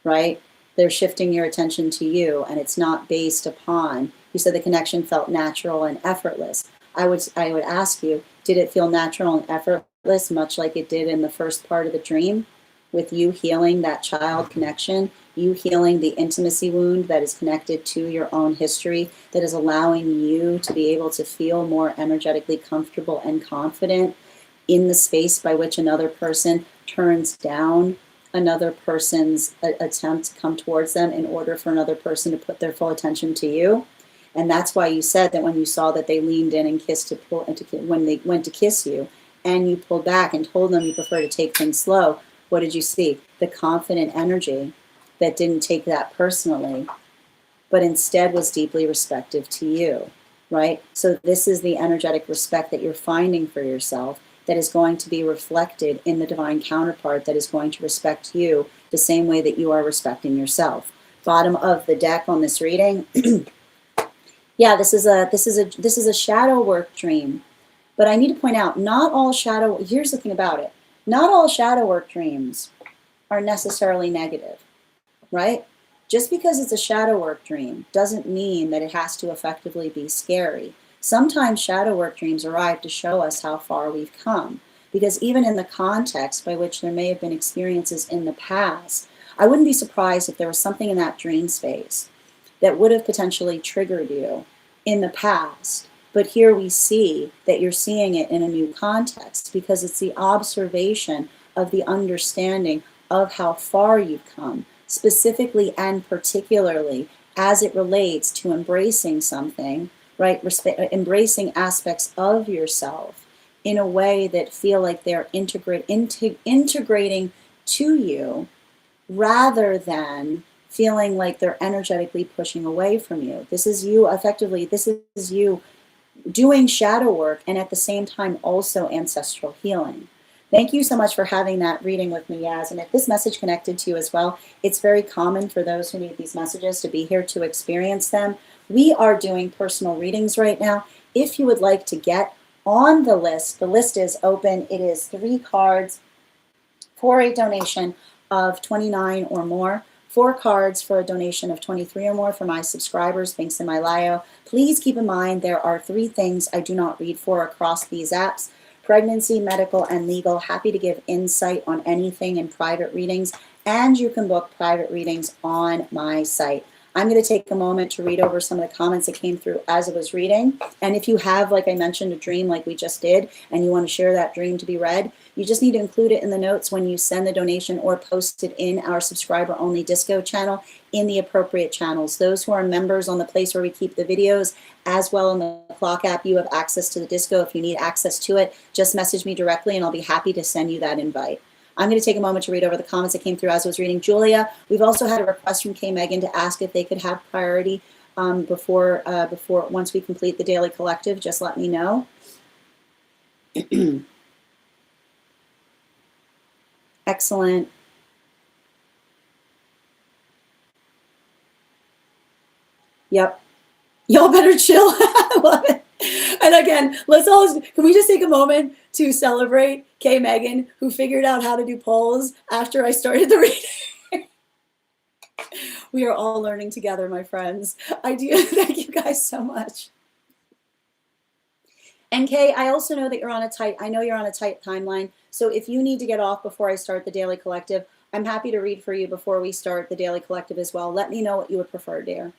right? They're shifting your attention to you, and it's not based upon, you said the connection felt natural and effortless. I would ask you, did it feel natural and effortless, much like it did in the first part of the dream, with you healing that child connection, you healing the intimacy wound that is connected to your own history, that is allowing you to be able to feel more energetically comfortable and confident in the space by which another person turns down another person's attempt to come towards them in order for another person to put their full attention to you. And that's why you said that when you saw that they leaned in and kissed when they went to kiss you, and you pulled back and told them you prefer to take things slow, what did you see? The confident energy that didn't take that personally, but instead was deeply respectful to you, right? So this is the energetic respect that you're finding for yourself, that is going to be reflected in the divine counterpart that is going to respect you the same way that you are respecting yourself. Bottom of the deck on this reading. Yeah, this is a shadow work dream. But I need to point out, not all shadow, here's the thing about it. Not all shadow work dreams are necessarily negative, right? Just because it's a shadow work dream doesn't mean that it has to effectively be scary. Sometimes shadow work dreams arrive to show us how far we've come, because even in the context by which there may have been experiences in the past, I wouldn't be surprised if there was something in that dream space that would have potentially triggered you in the past. But here we see that you're seeing it in a new context, because it's the observation of the understanding of how far you've come, specifically and particularly as it relates to embracing something, right? Embracing aspects of yourself in a way that feel like they're integrating to you, rather than feeling like they're energetically pushing away from you. This is you effectively, this is you doing shadow work and at the same time also ancestral healing. Thank you so much for having that reading with me, Yaz. And if this message connected to you as well, it's very common for those who need these messages to be here to experience them. We are doing personal readings right now. If you would like to get on the list is open. It is 3 cards for a donation of $29 or more. 4 cards for a donation of $23 or more for my subscribers. Links in my bio. Please keep in mind there are 3 things I do not read for across these apps: pregnancy, medical, and legal. Happy to give insight on anything in private readings, and you can book private readings on my site. I'm going to take a moment to read over some of the comments that came through as I was reading. And if you have, like I mentioned, a dream like we just did, and you want to share that dream to be read, you just need to include it in the notes when you send the donation, or post it in our subscriber-only Disco channel in the appropriate channels. Those who are members on the place where we keep the videos, as well in the Clock app, you have access to the Disco. If you need access to it, just message me directly and I'll be happy to send you that invite. I'm going to take a moment to read over the comments that came through as I was reading. Julia, we've also had a request from K. Megan to ask if they could have priority before once we complete the daily collective. Just let me know. Excellent. Yep. Y'all better chill. I love it. And again, can we just take a moment to celebrate K. Megan, who figured out how to do polls after I started the reading. We are all learning together, my friends. I do. Thank you guys so much. And Kay, I also know that you're on a tight timeline. So if you need to get off before I start the daily collective, I'm happy to read for you before we start the daily collective as well. Let me know what you would prefer, dear.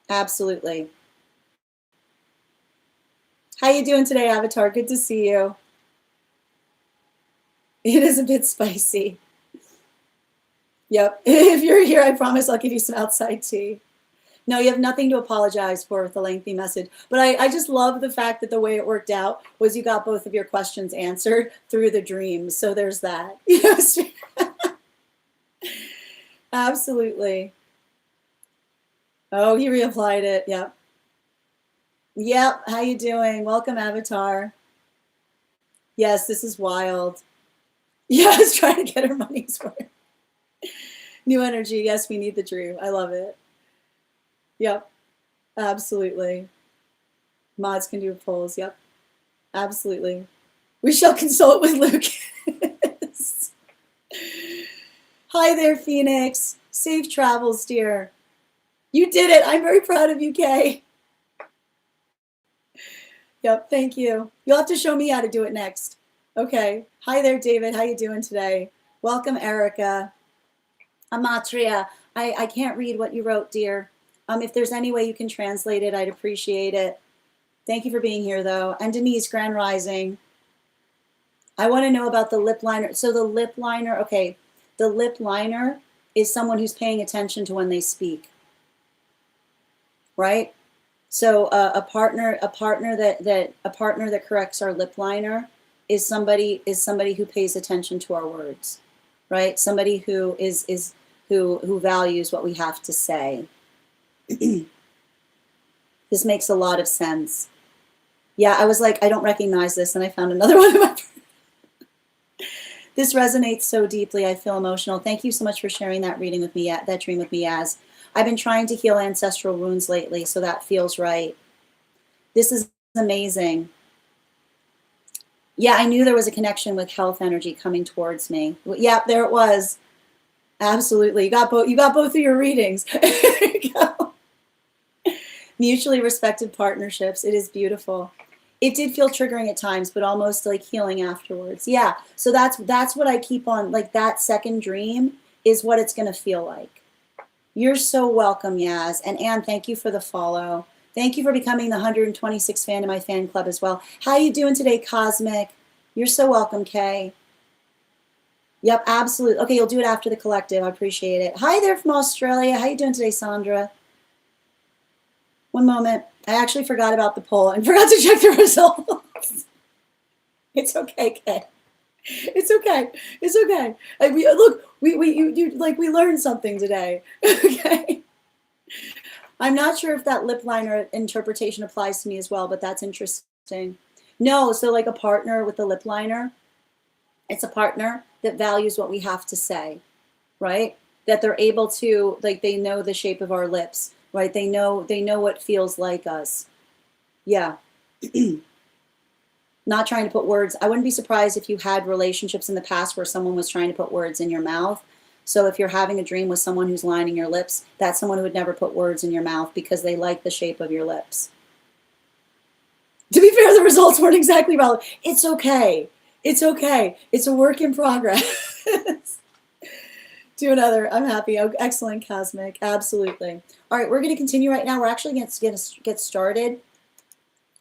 Absolutely. How you doing today, Avatar? Good to see you. It is a bit spicy. Yep. If you're here, I promise I'll give you some outside tea. No, you have nothing to apologize for with the lengthy message. But I just love the fact that the way it worked out was you got both of your questions answered through the dreams. So there's that. Yes. Absolutely. Oh, he reapplied it. Yep. Yep. How you doing? Welcome, Avatar. Yes, this is wild. Yeah, I was trying to get her money's worth. New energy. Yes, we need the dream. I love it. Yep. Absolutely. Mods can do polls. Yep, absolutely. We shall consult with Lucas. Hi there, Phoenix. Safe travels, dear. You did it. I'm very proud of you, Kay. Yep, thank you. You'll have to show me how to do it next. Okay. Hi there, David. How you doing today? Welcome, Erica. Amatria, I can't read what you wrote, dear. If there's any way you can translate it, I'd appreciate it. Thank you for being here, though. And Denise, Grand Rising. I want to know about the lip liner. So the lip liner, okay, the lip liner is someone who's paying attention to when they speak, right? So a partner that corrects our lip liner is somebody who pays attention to our words, right? Somebody who who values what we have to say. This makes a lot of sense. Yeah, I was like, I don't recognize this, and I found another one of my. This resonates so deeply. I feel emotional. Thank you so much for sharing that reading with me, that dream with me, Yaz. I've been trying to heal ancestral wounds lately, so that feels right. This is amazing. Yeah, I knew there was a connection with health energy coming towards me. Yeah, there it was. Absolutely. You got both of your readings. There you go. Mutually respected partnerships. It is beautiful. It did feel triggering at times, but almost like healing afterwards. Yeah. So that's what I keep on, like that second dream is what it's going to feel like. You're so welcome, Yaz. And Anne, thank you for the follow. Thank you for becoming the 126th fan in my fan club as well. How you doing today, Cosmic? You're so welcome, Kay. Yep, absolutely. Okay, you'll do it after the collective. I appreciate it. Hi there from Australia. How you doing today, Sandra? One moment. I actually forgot about the poll and forgot to check the results. It's okay, Kay. It's okay. It's okay. We learned something today. Okay. I'm not sure if that lip liner interpretation applies to me as well, but that's interesting. No, so like a partner with the lip liner, it's a partner that values what we have to say, right? That they're able to, like, they know the shape of our lips, right? They know what feels like us. Yeah. Not trying to put words. I wouldn't be surprised if you had relationships in the past where someone was trying to put words in your mouth. So if you're having a dream with someone who's lining your lips, that's someone who would never put words in your mouth because they like the shape of your lips. To be fair, the results weren't exactly relevant. It's okay. It's okay. It's a work in progress. Do another. I'm happy. Oh, excellent, Cosmic. Absolutely. All right, we're going to continue right now. We're actually going to get started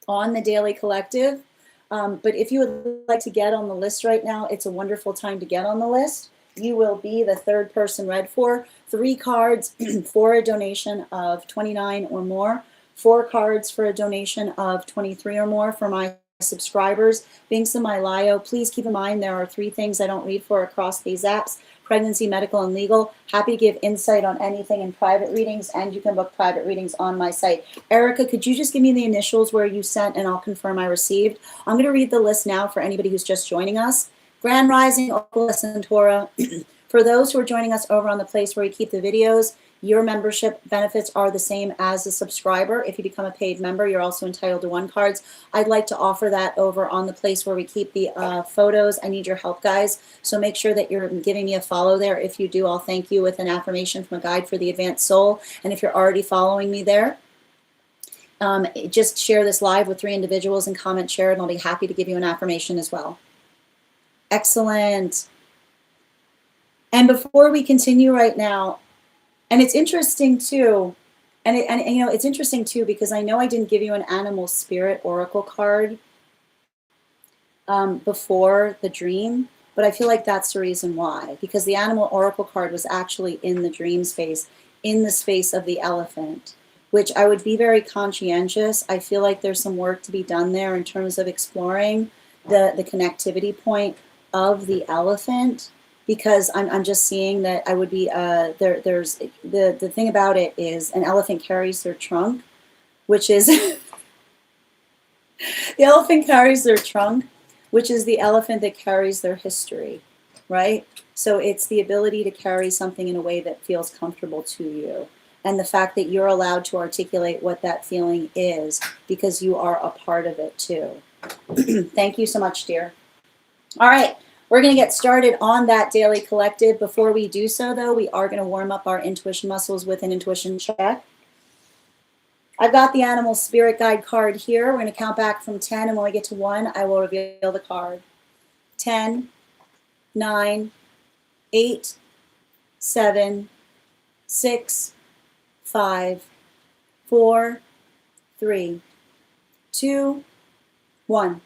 on the Daily Collective. But if you would like to get on the list right now, it's a wonderful time to get on the list. You will be the third person read for. 3 cards for a donation of $29 or more. 4 cards for a donation of $23 or more for my subscribers. Binks and my Lio. Please keep in mind there are 3 things I don't read for across these apps: pregnancy, medical, and legal. Happy to give insight on anything in private readings, and you can book private readings on my site. Erica, could you just give me the initials where you sent, and I'll confirm I received? I'm going to read the list now for anybody who's just joining us. Grand Rising, Oculus, and Torah. For those who are joining us over on the place where we keep the videos, your membership benefits are the same as a subscriber. If you become a paid member, you're also entitled to 1 cards. I'd like to offer that over on the place where we keep the photos. I need your help, guys. So make sure that you're giving me a follow there. If you do, I'll thank you with an affirmation from a guide for the advanced soul. And if you're already following me there, just share this live with 3 individuals and comment share, and I'll be happy to give you an affirmation as well. Excellent. And before we continue right now, and it's interesting too, and you know, it's interesting too, because I know I didn't give you an animal spirit oracle card before the dream, but I feel like that's the reason why, because the animal oracle card was actually in the dream space, in the space of the elephant, which I would be very conscientious. I feel like there's some work to be done there in terms of exploring the connectivity point of the elephant, because I'm just seeing that I would be there's the thing about it is an elephant carries their trunk, which is the elephant carries their trunk, which is the elephant that carries their history, right? So it's the ability to carry something in a way that feels comfortable to you. and the fact that you're allowed to articulate what that feeling is because you are a part of it too. Thank you so much, dear. All right, we're going to get started on that daily collective. Before we do so, though, we are going to warm up our intuition muscles with an intuition check. I've got the animal spirit guide card here. We're going to count back from 10, and when we get to 1, I will reveal the card. 10, 9, 8, 7, 6, 5, 4, 3, 2, 1.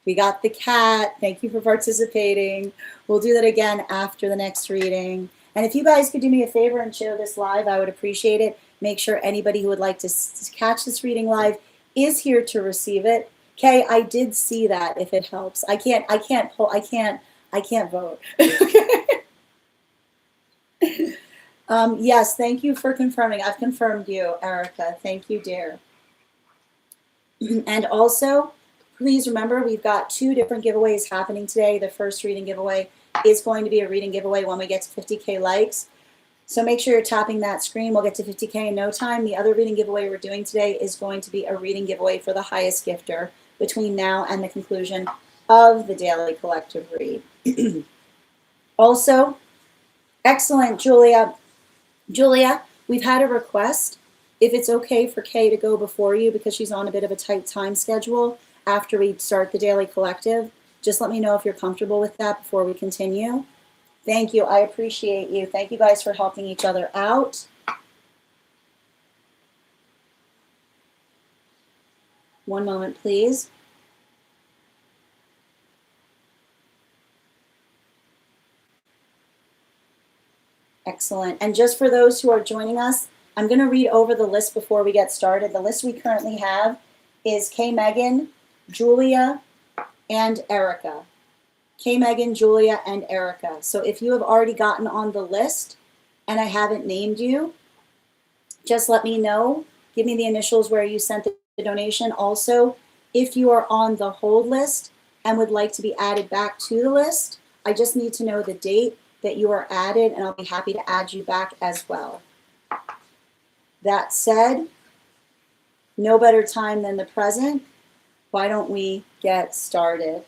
We got the cat. Thank you for participating. We'll do that again after the next reading. And if you guys could do me a favor and share this live, I would appreciate it. Make sure anybody who would like to catch this reading live is here to receive it. Kay, I did see that. If it helps, I can't vote. Yes, thank you for confirming. I've confirmed you, Erica. Thank you, dear. And also, please remember, we've got 2 different giveaways happening today. The first reading giveaway is going to be a reading giveaway when we get to 50K likes. So make sure you're tapping that screen. We'll get to 50K in no time. The other reading giveaway we're doing today is going to be a reading giveaway for the highest gifter between now and the conclusion of the daily collective read. Also, excellent, Julia. Julia, we've had a request. If it's okay for Kay to go before you because she's on a bit of a tight time schedule after we start the daily collective, just let me know if you're comfortable with that before we continue. Thank you. I appreciate you. Thank you guys for helping each other out. One moment, please. Excellent. And just for those who are joining us, I'm going to read over the list before we get started. The list we currently have is Kay, Megan, Julia, and Erica. Kay, Megan, Julia, and Erica. So if you have already gotten on the list and I haven't named you, just let me know. Give me the initials where you sent the donation. Also, if you are on the hold list and would like to be added back to the list, I just need to know the date that you are added, and I'll be happy to add you back as well. That said, no better time than the present. Why don't we get started?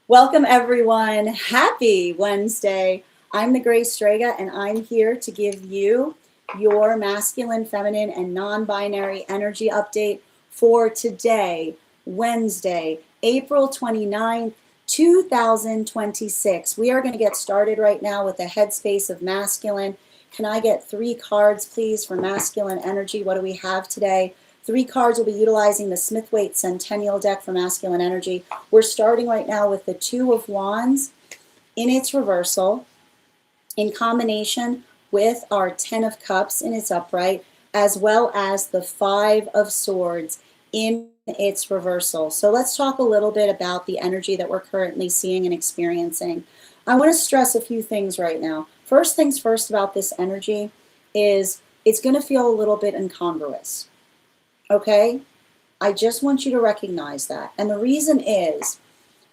Welcome, everyone. Happy Wednesday. I'm the Grace Strega, and I'm here to give you your masculine, feminine, and non-binary energy update for today, Wednesday, April 29th, 2026. We are going to get started right now with the headspace of masculine. Can I get 3 cards, please, for masculine energy? What do we have today? 3 cards will be utilizing the Smith-Waite Centennial deck for masculine energy. We're starting right now with the 2 of Wands in its reversal, in combination with our 10 of Cups in its upright, as well as the 5 of Swords in its reversal. So let's talk a little bit about the energy that we're currently seeing and experiencing. I want to stress a few things right now. First things first about this energy is it's going to feel a little bit incongruous. Okay? I just want you to recognize that. And the reason is,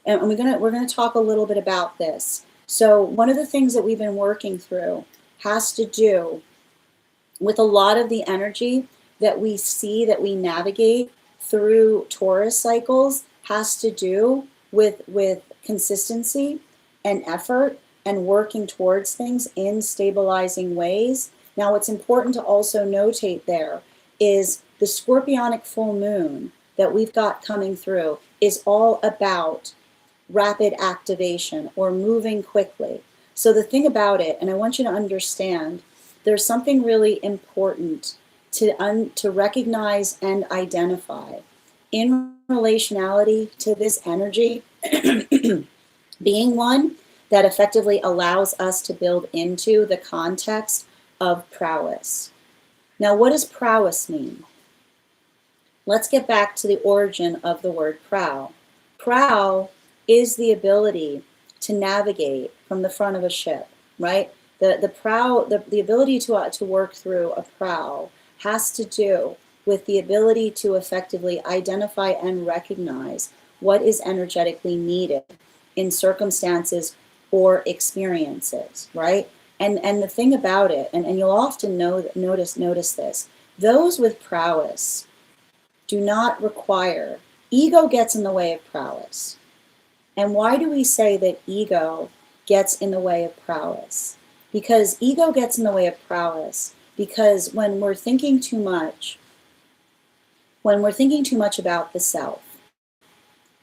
and we're going to talk a little bit about this. So one of the things that we've been working through has to do with a lot of the energy that we see, that we navigate through Taurus cycles, has to do with consistency and effort and working towards things in stabilizing ways. Now, what's important to also notate there is the Scorpionic full moon that we've got coming through is all about rapid activation or moving quickly. So the thing about it, and I want you to understand, there's something really important to recognize and identify in relationality to this energy being one that effectively allows us to build into the context of prowess. Now, what does prowess mean? Let's get back to the origin of the word prow. Prow is the ability to navigate from the front of a ship, right? The ability to work through a prow has to do with the ability to effectively identify and recognize what is energetically needed in circumstances or experiences, right? And the thing about it, and you'll often notice this, those with prowess do not require, ego gets in the way of prowess. And why do we say that ego gets in the way of prowess? Because ego gets in the way of prowess because when we're thinking too much about the self,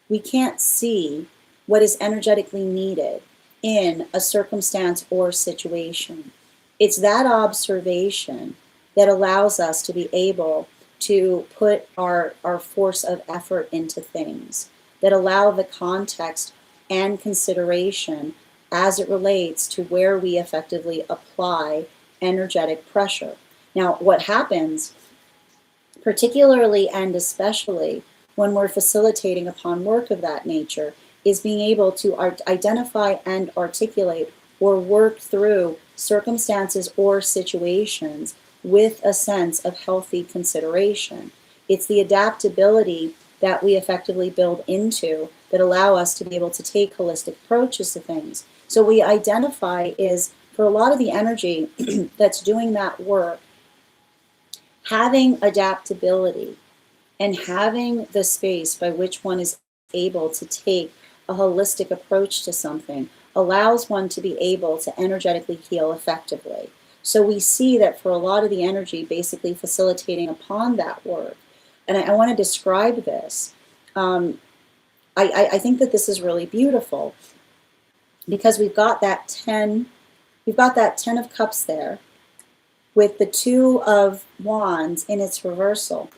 we can't see what is energetically needed in a circumstance or situation. It's that observation that allows us to be able to put our force of effort into things, that allow the context and consideration as it relates to where we effectively apply energetic pressure. Now, what happens, particularly and especially when we're facilitating upon work of that nature, is being able to identify and articulate or work through circumstances or situations with a sense of healthy consideration. It's the adaptability that we effectively build into that allow us to be able to take holistic approaches to things. So we identify is, for a lot of the energy that's doing that work, having adaptability and having the space by which one is able to take a holistic approach to something allows one to be able to energetically heal effectively. So we see that for a lot of the energy basically facilitating upon that work, and I want to describe this, I think that this is really beautiful because we've got that 10 of Cups there with the 2 of Wands in its reversal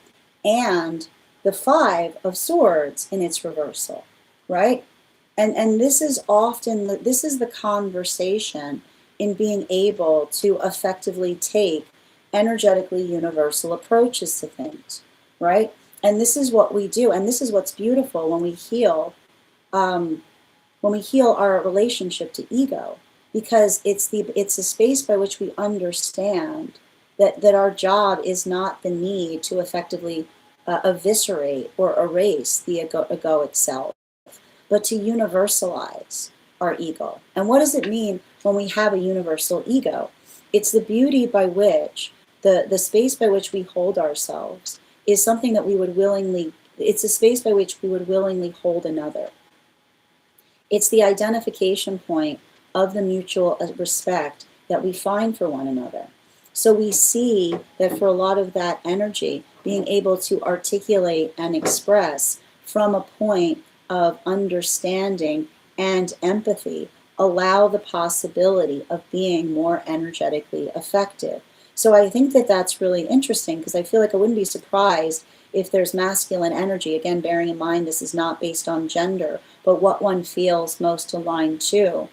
and the 5 of Swords in its reversal, right? And this is often, this is the conversation in being able to effectively take energetically universal approaches to things, right? And this is what we do, and this is what's beautiful when we heal our relationship to ego, because it's a space by which we understand that our job is not the need to effectively eviscerate or erase the egoic self, but to universalize our ego. And what does it mean when we have a universal ego? It's the beauty by which the space by which we hold ourselves is something that we would willingly, it's a space by which we would willingly hold another. It's the identification point of the mutual respect that we find for one another. So we see that for a lot of that energy, being able to articulate and express from a point of understanding and empathy allow the possibility of being more energetically effective. So I think that that's really interesting because I feel like I wouldn't be surprised if there's masculine energy, again, bearing in mind this is not based on gender, but what one feels most aligned to,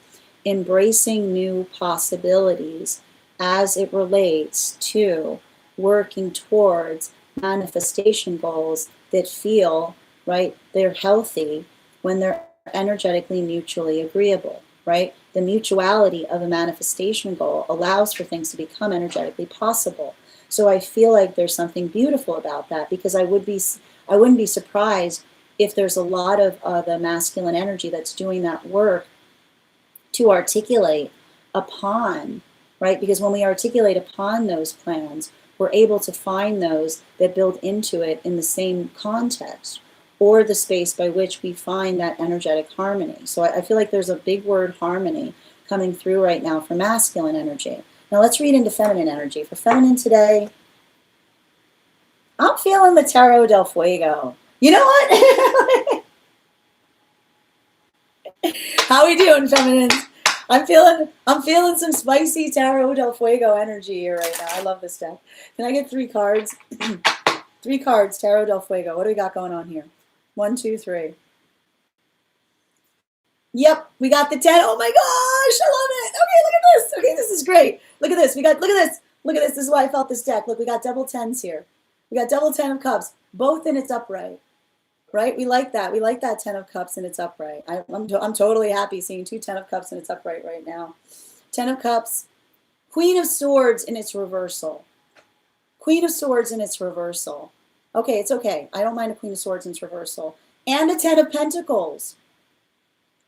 embracing new possibilities as it relates to working towards manifestation goals that feel, right, they're healthy when they're energetically mutually agreeable, right? The mutuality of a manifestation goal allows for things to become energetically possible. So I feel like there's something beautiful about that because I wouldn't be surprised if there's a lot of the masculine energy that's doing that work to articulate upon, right? Because when we articulate upon those plans, we're able to find those that build into it in the same context or the space by which we find that energetic harmony. So I feel like there's a big word harmony coming through right now for masculine energy. Now let's read into feminine energy. For feminine today, I'm feeling the Tarot del Fuego. You know what? How we doing, feminines? I'm feeling some spicy Tarot del Fuego energy here right now. I love this deck. Can I get 3 cards? 3 cards, Tarot del Fuego. What do we got going on here? 1, 2, 3. Yep, we got the 10. Oh my gosh, I love it. Okay, look at this. Okay, this is great. Look at this. Look at this. Look at this. This is why I felt this deck. Look, we got double 10s here. We got double 10 of Cups, both in its upright. Right? We like that. We like that 10 of Cups in its upright. I'm totally happy seeing 2 10 of Cups in its upright right now. 10 of Cups, Queen of Swords in its reversal. Queen of Swords in its reversal. Okay, it's okay. I don't mind a Queen of Swords in its reversal. And a 10 of Pentacles.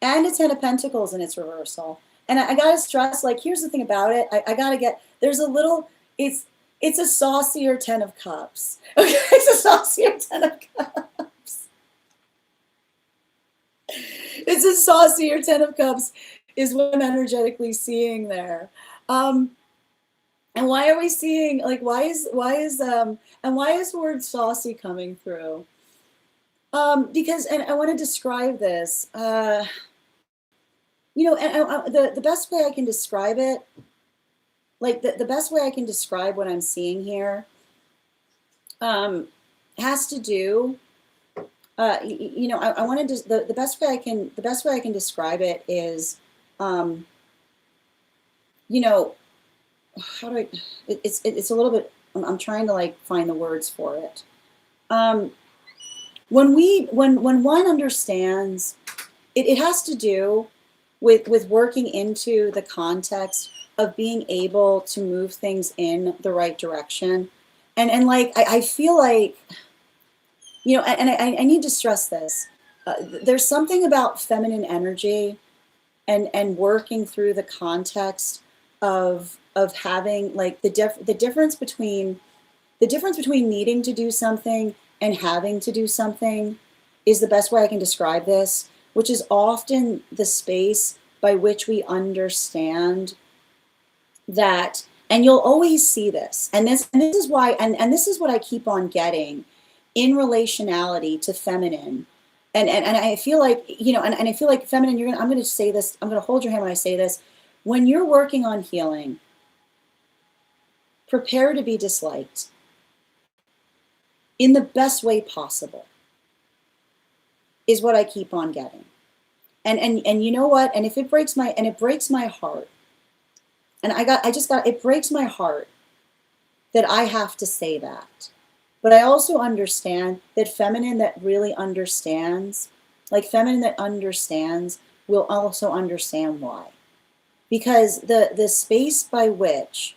And a 10 of Pentacles in its reversal. And I gotta stress, like, here's the thing about it. I gotta get, there's a little, it's a saucier 10 of cups. Okay, it's a saucier 10 of cups. It's a saucier 10 of cups is what I'm energetically seeing there. And why are we seeing, like, why is the word saucy coming through? Because, and I want to describe this, you know, and the best way I can describe it, like the best way I can describe what I'm seeing here, has to do, you know, I wanted to, the best way I can describe it is, you know, how do I, it's a little bit, I'm trying to like find the words for it. When one understands, it has to do with working into the context of being able to move things in the right direction. And like, I feel like, you know, and I need to stress this. There's something about feminine energy and working through the context of having like the difference between needing to do something and having to do something is the best way I can describe this, which is often the space by which we understand that, and you'll always see this, and this is why, and this is what I keep on getting in relationality to feminine. And I feel like, you know, and I feel like feminine, I'm gonna say this, I'm gonna hold your hand when I say this. When you're working on healing, prepare to be disliked in the best way possible is what I keep on getting. And you know what? And if it breaks my heart, and it breaks my heart that I have to say that. But I also understand that feminine that really understands, like feminine that understands will also understand why. Because the space by which,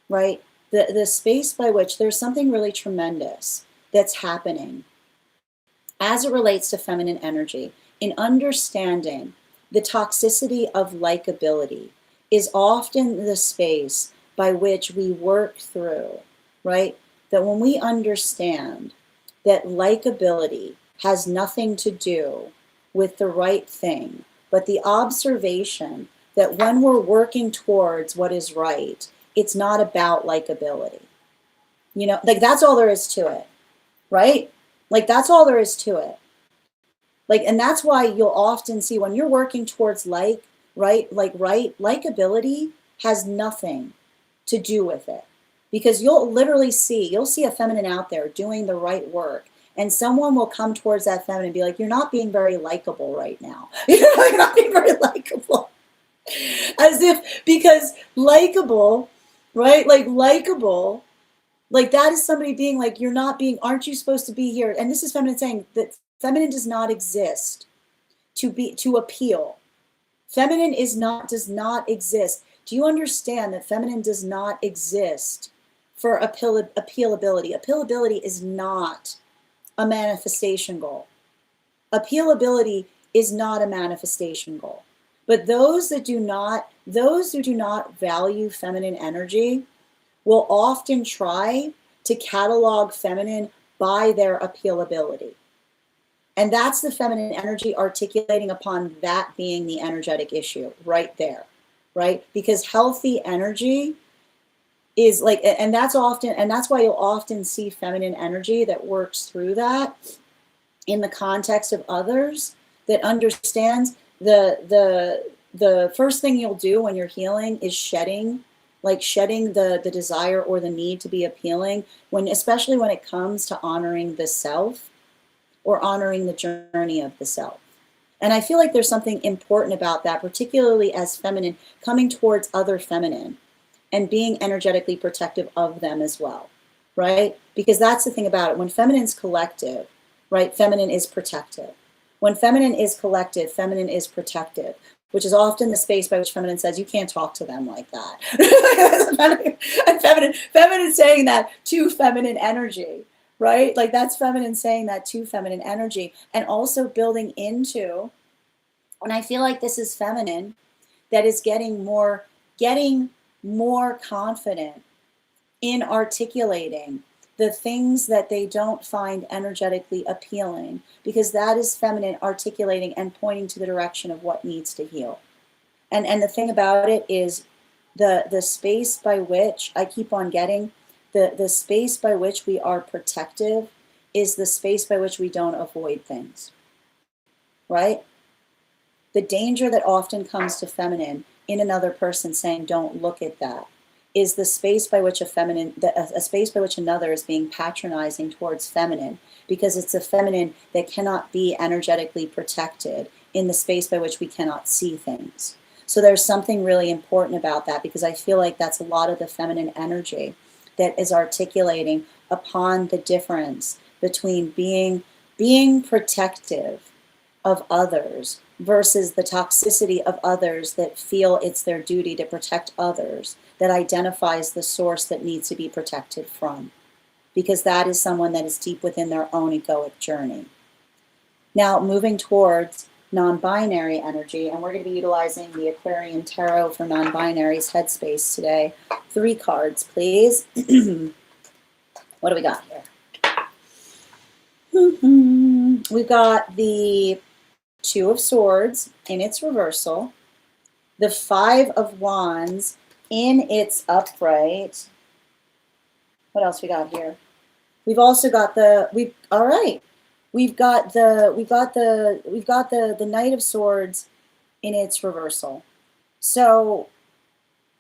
right, the space by which there's something really tremendous that's happening as it relates to feminine energy, in understanding the toxicity of likability is often the space by which we work through, right? That when we understand that likability has nothing to do with the right thing, but the observation that when we're working towards what is right, it's not about likability. You know, like that's all there is to it, right? Like that's all there is to it. Like, and that's why you'll often see when you're working towards likability has nothing to do with it. Because you'll see a feminine out there doing the right work, and someone will come towards that feminine and be like, you're not being very likable right now. You're not being very likable. As if, because likable, right? Like likable, like that is somebody being like, aren't you supposed to be here? And this is feminine saying that feminine does not exist to appeal. Feminine does not exist. Do you understand that feminine does not exist for appealability? Appealability is not a manifestation goal. Appealability is not a manifestation goal. But those who do not value feminine energy will often try to catalog feminine by their appealability. And that's the feminine energy articulating upon that being the energetic issue right there, right? Because healthy energy is like, and that's why you'll often see feminine energy that works through that in the context of others, that understands the first thing you'll do when you're healing is shedding the desire or the need to be appealing, especially when it comes to honoring the self or honoring the journey of the self. And I feel like there's something important about that, particularly as feminine, coming towards other feminine and being energetically protective of them as well, right? Because that's the thing about it. When feminine's collective, right, feminine is protective. When feminine is collective, feminine is protective, which is often the space by which feminine says, you can't talk to them like that. And feminine saying that to feminine energy, right? Like that's feminine saying that to feminine energy, and also building into, and I feel like this is feminine that is getting more confident in articulating the things that they don't find energetically appealing, because that is feminine articulating and pointing to the direction of what needs to heal. And the thing about it is the space by which I keep on getting, the space by which we are protective is the space by which we don't avoid things, right? The danger that often comes to feminine in another person saying, don't look at that, is the space by which a space by which another is being patronizing towards feminine, because it's a feminine that cannot be energetically protected in the space by which we cannot see things. So there's something really important about that, because I feel like that's a lot of the feminine energy that is articulating upon the difference between being protective of others versus the toxicity of others that feel it's their duty to protect others, that identifies the source that needs to be protected from, because that is someone that is deep within their own egoic journey. Now, moving towards non-binary energy, and we're going to be utilizing the Aquarian Tarot for non-binary's headspace today. 3 cards, please. What do we got here? We've got the 2 of Swords in its reversal, the 5 of Wands in its upright. What else we got here? We've also got the We've got the Knight of Swords in its reversal. So,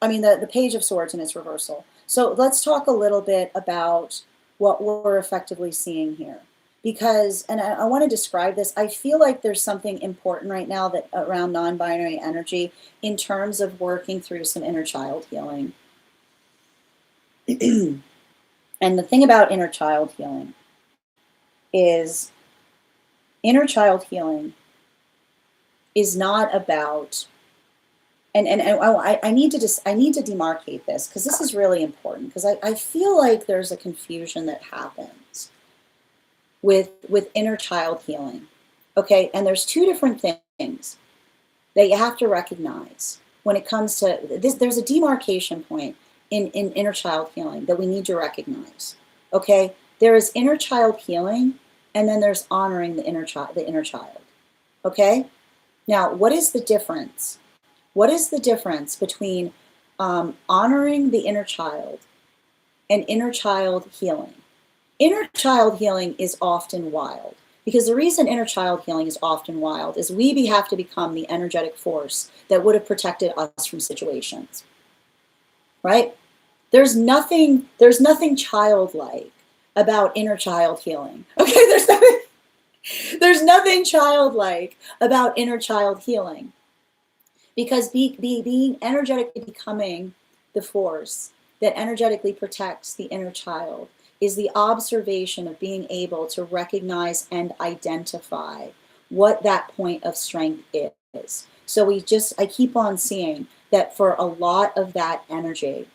I mean the Page of Swords in its reversal. So let's talk a little bit about what we're effectively seeing here. Because, and I want to describe this, I feel like there's something important right now that around non-binary energy in terms of working through some inner child healing. And the thing about inner child healing is not about, and I need to demarcate this, because this is really important, because I feel like there's a confusion that happens with inner child healing. Okay, and there's 2 different things that you have to recognize when it comes to this. There's a demarcation point in inner child healing that we need to recognize. Okay, there is inner child healing, and then there's honoring the inner child. Okay, now what is the difference? What is the difference between honoring the inner child and inner child healing? Inner child healing is often wild, because the reason inner child healing is often wild is we have to become the energetic force that would have protected us from situations, right? There's nothing childlike about inner child healing. Okay, there's nothing childlike about inner child healing, because being energetically becoming the force that energetically protects the inner child is the observation of being able to recognize and identify what that point of strength is. So I keep on seeing that for a lot of that energy,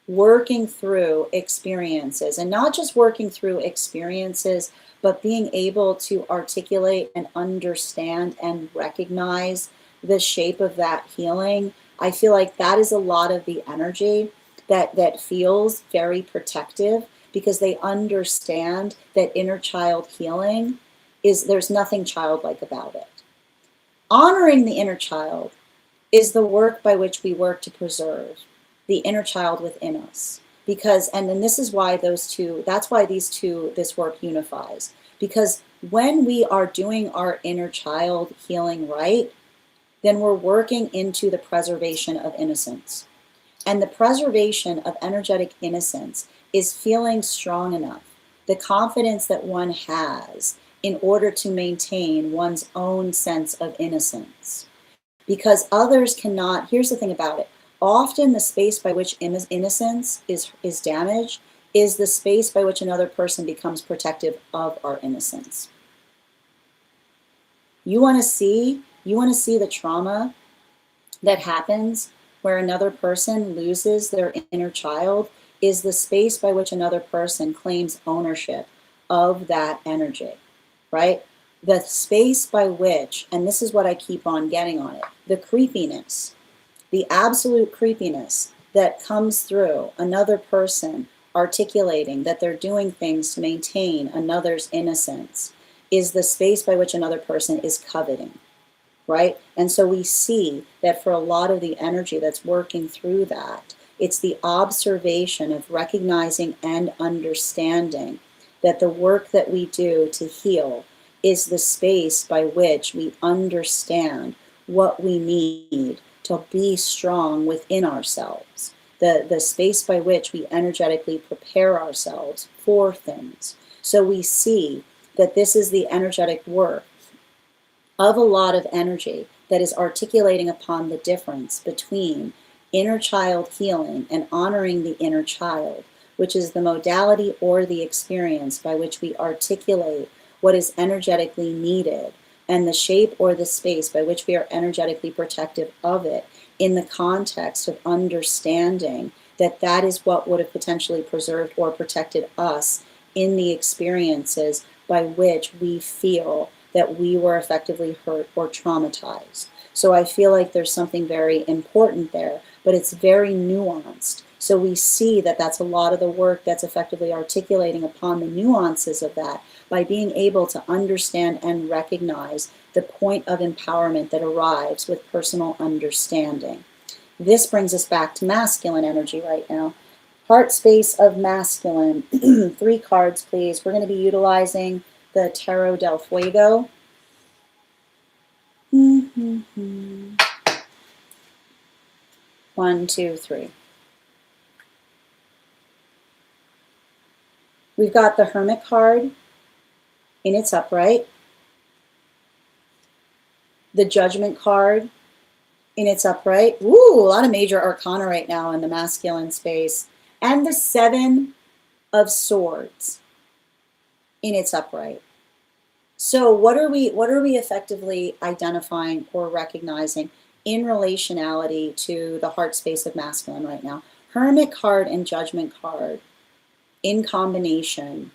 working through experiences, and not just working through experiences, but being able to articulate and understand and recognize the shape of that healing, I feel like that is a lot of the energy that feels very protective, because they understand that inner child healing there's nothing childlike about it. Honoring the inner child is the work by which we work to preserve the inner child within us. Because, and then this is why that's why this work unifies. Because when we are doing our inner child healing right, then we're working into the preservation of innocence. And the preservation of energetic innocence is feeling strong enough, the confidence that one has in order to maintain one's own sense of innocence. Because others cannot, here's the thing about it, often the space by which innocence is damaged is the space by which another person becomes protective of our innocence. You want to see the trauma that happens where another person loses their inner child, is the space by which another person claims ownership of that energy, right? The space by which, and this is what I keep on getting on it, the creepiness the absolute creepiness that comes through another person articulating that they're doing things to maintain another's innocence is the space by which another person is coveting, right? And so we see that for a lot of the energy that's working through that, it's the observation of recognizing and understanding that the work that we do to heal is the space by which we understand what we need to be strong within ourselves, the space by which we energetically prepare ourselves for things. So we see that this is the energetic work of a lot of energy that is articulating upon the difference between inner child healing and honoring the inner child, which is the modality or the experience by which we articulate what is energetically needed, and the shape or the space by which we are energetically protective of it in the context of understanding that that is what would have potentially preserved or protected us in the experiences by which we feel that we were effectively hurt or traumatized. So I feel like there's something very important there, but it's very nuanced. So we see that that's a lot of the work that's effectively articulating upon the nuances of that by being able to understand and recognize the point of empowerment that arrives with personal understanding. This brings us back to masculine energy right now. Heart space of masculine. 3 cards, please. We're going to be utilizing the Tarot del Fuego. 1, 2, 3. We've got the Hermit card in its upright, the Judgment card in its upright. Ooh, a lot of major arcana right now in the masculine space. And the 7 of Swords in its upright. So what are we effectively identifying or recognizing in relationality to the heart space of masculine right now? Hermit card and Judgment card in combination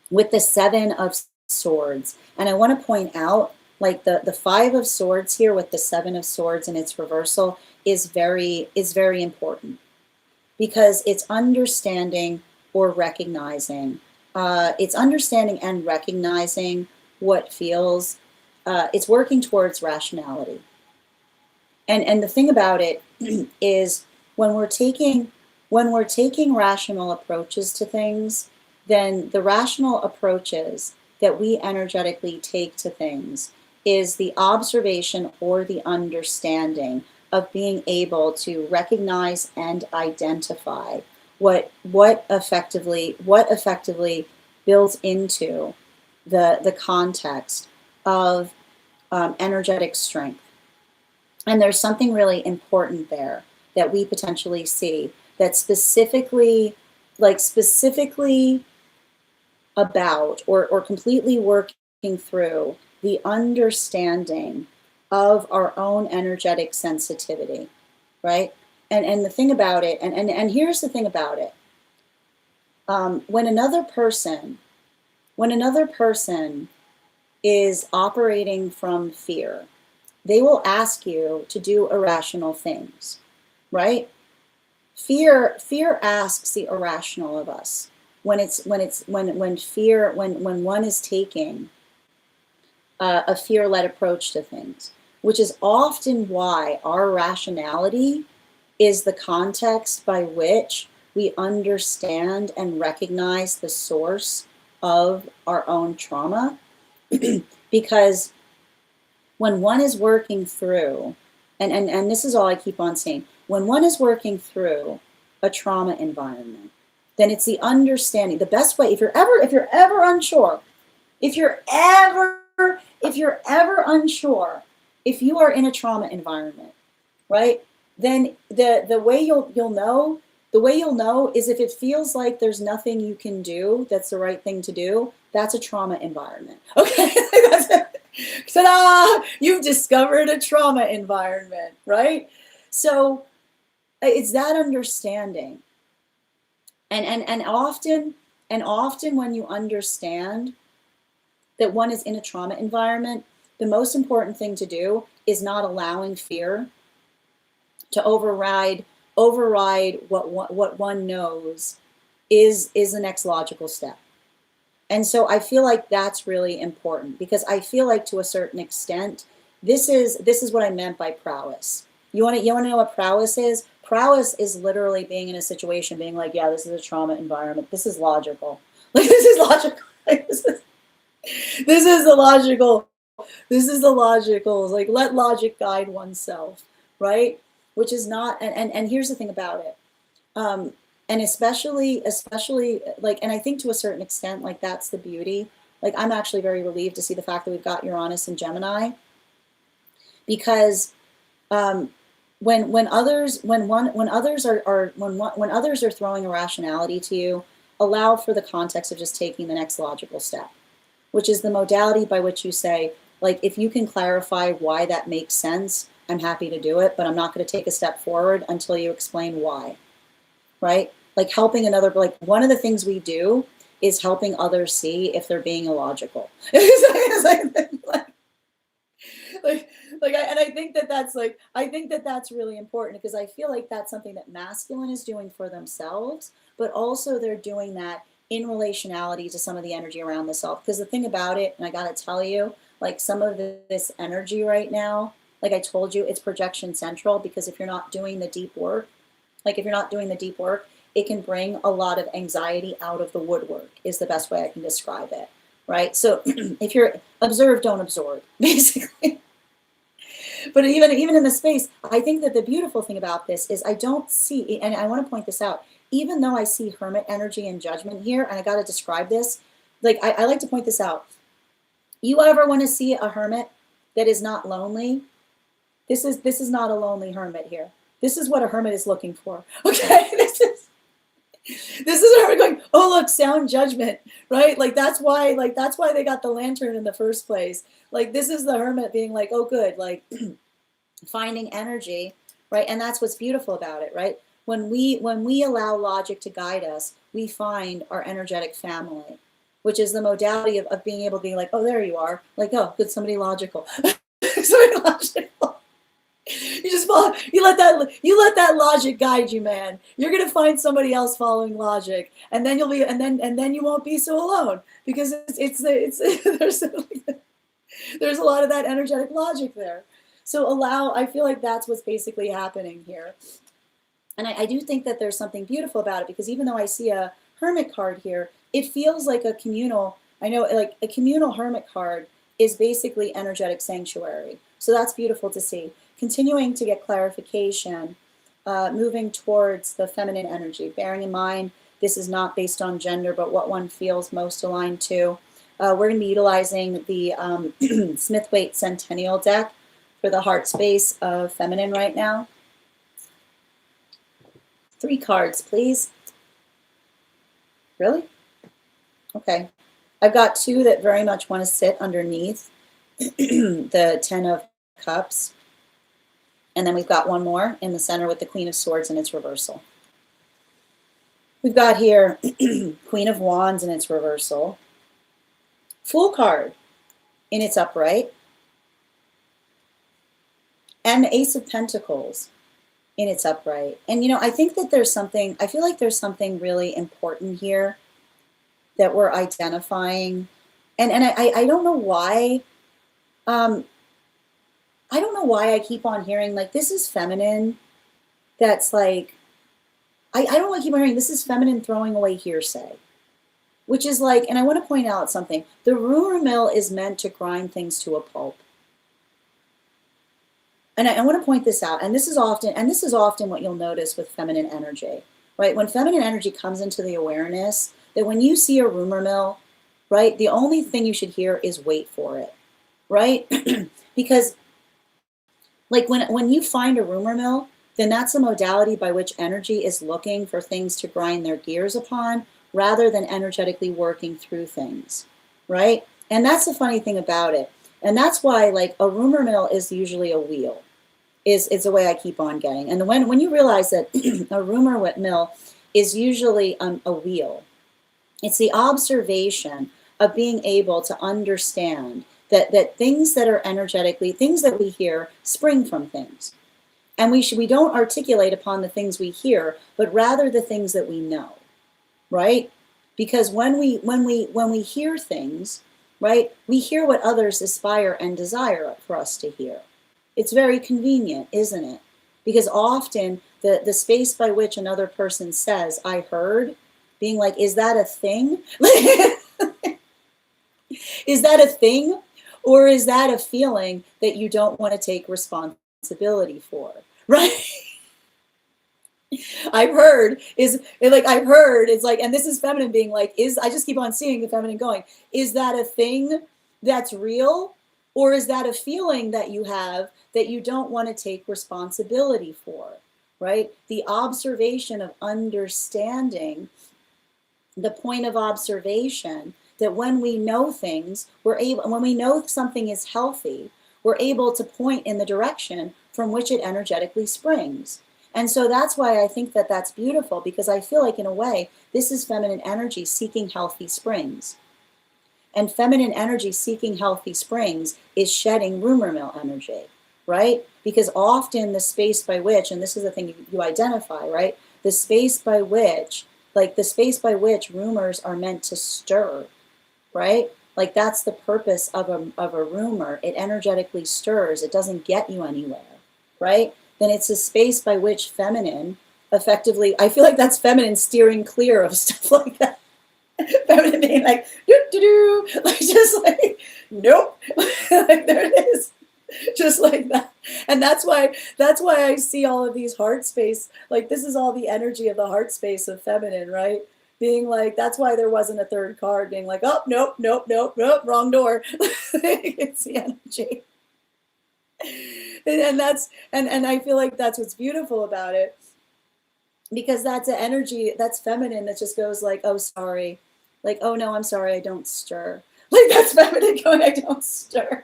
with the 7 of Swords. And I want to point out, like the 5 of Swords here with the 7 of Swords in its reversal is very important, because it's understanding or recognizing. It's understanding and recognizing what feels, it's working towards rationality. And the thing about it is when we're taking rational approaches to things, then the rational approaches that we energetically take to things is the observation or the understanding of being able to recognize and identify what effectively builds into the context of energetic strength. And there's something really important there that we potentially see that specifically about or completely working through the understanding of our own energetic sensitivity, right? And the thing about it, and here's the thing about it. When another person is operating from fear, they will ask you to do irrational things, right? Fear asks the irrational of us. When one is taking a fear-led approach to things, which is often why our rationality is the context by which we understand and recognize the source of our own trauma. Because when one is working through, and this is all I keep on saying, when one is working through a trauma environment, then it's the understanding. The best way, if you're ever unsure, if you're ever unsure, if you are in a trauma environment, right? Then the way you'll know is if it feels like there's nothing you can do that's the right thing to do, that's a trauma environment. Okay. Ta-da! You've discovered a trauma environment, right? So it's that understanding. And often when you understand that one is in a trauma environment, the most important thing to do is not allowing fear to override what one knows is the next logical step. And so I feel like that's really important, because I feel like to a certain extent, this is what I meant by prowess. You want to know what prowess is? Prowess is literally being in a situation, being like, yeah, this is a trauma environment. This is logical. Like, this is logical. Like, this is the logical. This is the logical. Like, let logic guide oneself, right? Which is not. And here's the thing about it. And especially like, and I think to a certain extent, like, that's the beauty. Like, I'm actually very relieved to see the fact that we've got Uranus and Gemini, because when others are throwing irrationality to you, allow for the context of just taking the next logical step, which is the modality by which you say, like, if you can clarify why that makes sense, I'm happy to do it, but I'm not going to take a step forward until you explain why, right? Like, helping another, like, one of the things we do is helping others see if they're being illogical. And I think that that's really important, because I feel like that's something that masculine is doing for themselves, but also they're doing that in relationality to some of the energy around the self. Because the thing about it, and I got to tell you, like, some of this energy right now, like I told you, it's projection central, because if you're not doing the deep work, it can bring a lot of anxiety out of the woodwork, is the best way I can describe it, right? So if you're observe, don't absorb, basically. But even in the space, I think that the beautiful thing about this is I don't see, and I want to point this out, even though I see hermit energy and judgment here, and I got to describe this, like, I like to point this out. You ever want to see a hermit that is not lonely? This is not a lonely hermit here. This is what a hermit is looking for. Okay, this is a hermit going, oh look, sound judgment, right? Like, that's why they got the lantern in the first place. Like, this is the hermit being like, oh good, like, finding energy, right? And that's what's beautiful about it, right? When we allow logic to guide us, we find our energetic family, which is the modality of being able to be like, oh, there you are. Like, oh, good, somebody logical. Somebody logical. You just follow, you let that logic guide you, man. You're gonna find somebody else following logic, and then you'll be, and then you won't be so alone, because it's there's a lot of that energetic logic there. So I feel like that's what's basically happening here. And I do think that there's something beautiful about it, because even though I see a hermit card here, it feels like a communal, I know, like, a communal hermit card is basically energetic sanctuary. So that's beautiful to see. Continuing to get clarification, moving towards the feminine energy, bearing in mind this is not based on gender, but what one feels most aligned to. We're going to be utilizing the Smith-Waite Centennial deck for the heart space of feminine right now. 3 cards, please. Really? Okay. I've got 2 that very much want to sit underneath the 10 of Cups. And then we've got 1 more in the center with the Queen of Swords in its reversal. We've got here Queen of Wands in its reversal. Fool card in its upright. And the Ace of Pentacles in its upright. And, you know, I think that I feel like there's something really important here that we're identifying. And I don't know why, I don't know why I keep on hearing, like, this is feminine. That's like, I don't want to keep on hearing, this is feminine throwing away hearsay. Which is like, and I want to point out something. The rumor mill is meant to grind things to a pulp. And I want to point this out. And this is often what you'll notice with feminine energy, right? When feminine energy comes into the awareness, that when you see a rumor mill, right, the only thing you should hear is wait for it, right? Because, like, when you find a rumor mill, then that's a modality by which energy is looking for things to grind their gears upon, rather than energetically working through things, right? And that's the funny thing about it. And that's why, like, a rumor mill is usually a wheel, is the way I keep on getting. And when you realize that a rumor mill is usually a wheel, it's the observation of being able to understand that things that are energetically, things that we hear spring from things. And we don't articulate upon the things we hear, but rather the things that we know, right? Because when we hear things, right, we hear what others aspire and desire for us to hear. It's very convenient, isn't it? Because often the space by which another person says, I heard, being like, is that a thing? Is that a thing? Or is that a feeling that you don't want to take responsibility for? Right? I've heard is like, I've heard it's like, and this is feminine being like, I just keep on seeing the feminine going, is that a thing that's real? Or is that a feeling that you have that you don't want to take responsibility for? Right? The observation of understanding, the point of observation, that when we know things, when we know something is healthy, we're able to point in the direction from which it energetically springs. And so that's why I think that that's beautiful, because I feel like in a way, this is feminine energy seeking healthy springs. And feminine energy seeking healthy springs is shedding rumor mill energy, right? Because often the space by which, and this is the thing you identify, right? The space by which, rumors are meant to stir, right? Like that's the purpose of a rumor. It energetically stirs. It doesn't get you anywhere, right? Then it's a space by which feminine effectively, I feel like that's feminine steering clear of stuff like that. Feminine being like, do, like just like, nope, like there it is, just like that. And that's why I see all of these heart space, like this is all the energy of the heart space of feminine, right? Being like, that's why there wasn't a third card, being like, oh, nope, wrong door. It's the energy. And that's, and I feel like that's what's beautiful about it, because that's an energy that's feminine that just goes like, oh, sorry. Like, oh no, I'm sorry, I don't stir. Like that's feminine going, I don't stir.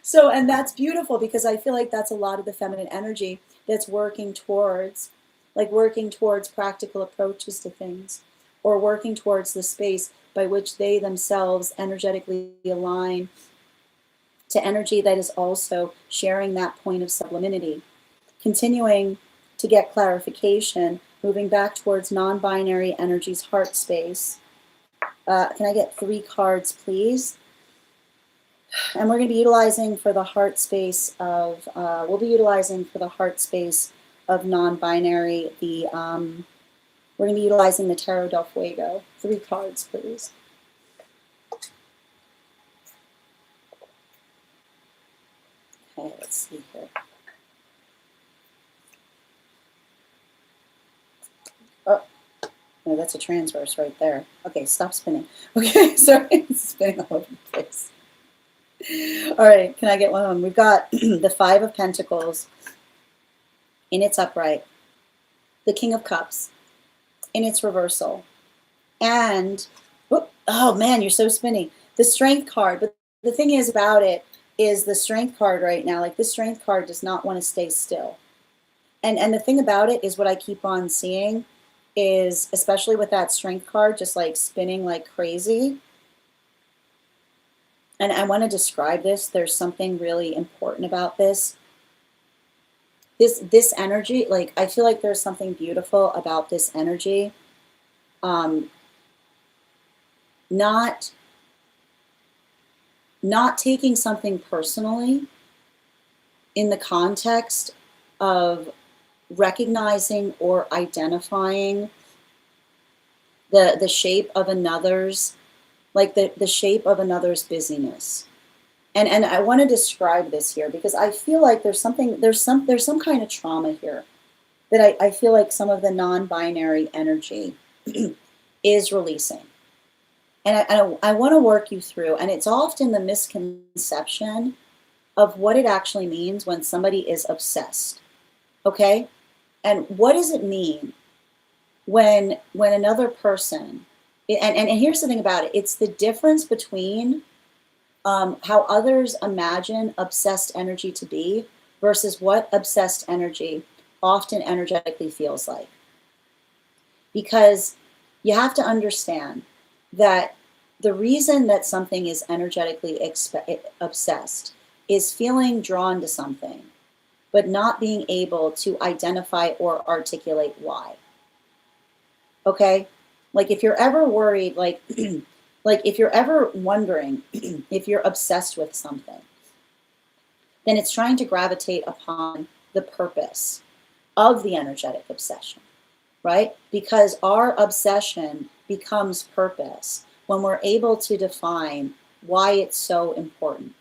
So, and that's beautiful, because I feel like that's a lot of the feminine energy that's working towards practical approaches to things, or working towards the space by which they themselves energetically align to energy that is also sharing that point of sublimity. Continuing to get clarification, moving back towards non-binary energy's heart space. Can I get 3 cards, please? And we're going to be utilizing for the heart space of, non-binary, we're going to be utilizing the Tarot del Fuego. 3 cards, please. Okay, let's see here. Oh, no, that's a transverse right there. Okay, stop spinning. Okay, sorry, it's spinning all over the place. All right, can I get one of them? We've got the 5 of Pentacles in its upright, the King of Cups in its reversal, and, oh man, you're so spinny, the Strength card. But the thing is about it is the Strength card right now, like the Strength card does not want to stay still. And the thing about it is what I keep on seeing is, especially with that Strength card, just like spinning like crazy. And I want to describe this. There's something really important about this. This energy, like I feel like there's something beautiful about this energy. Not taking something personally in the context of recognizing or identifying the shape of another's, like the shape of another's busyness. And I want to describe this here, because I feel like there's some kind of trauma here that I feel like some of the non-binary energy is releasing. And I want to work you through, and it's often the misconception of what it actually means when somebody is obsessed, okay? And what does it mean when another person, and here's the thing about it, it's the difference between how others imagine obsessed energy to be versus what obsessed energy often energetically feels like. Because you have to understand that the reason that something is energetically obsessed is feeling drawn to something, but not being able to identify or articulate why. Okay? Like if you're ever worried, like, like if you're ever wondering if you're obsessed with something, then it's trying to gravitate upon the purpose of the energetic obsession, right? Because our obsession becomes purpose when we're able to define why it's so important.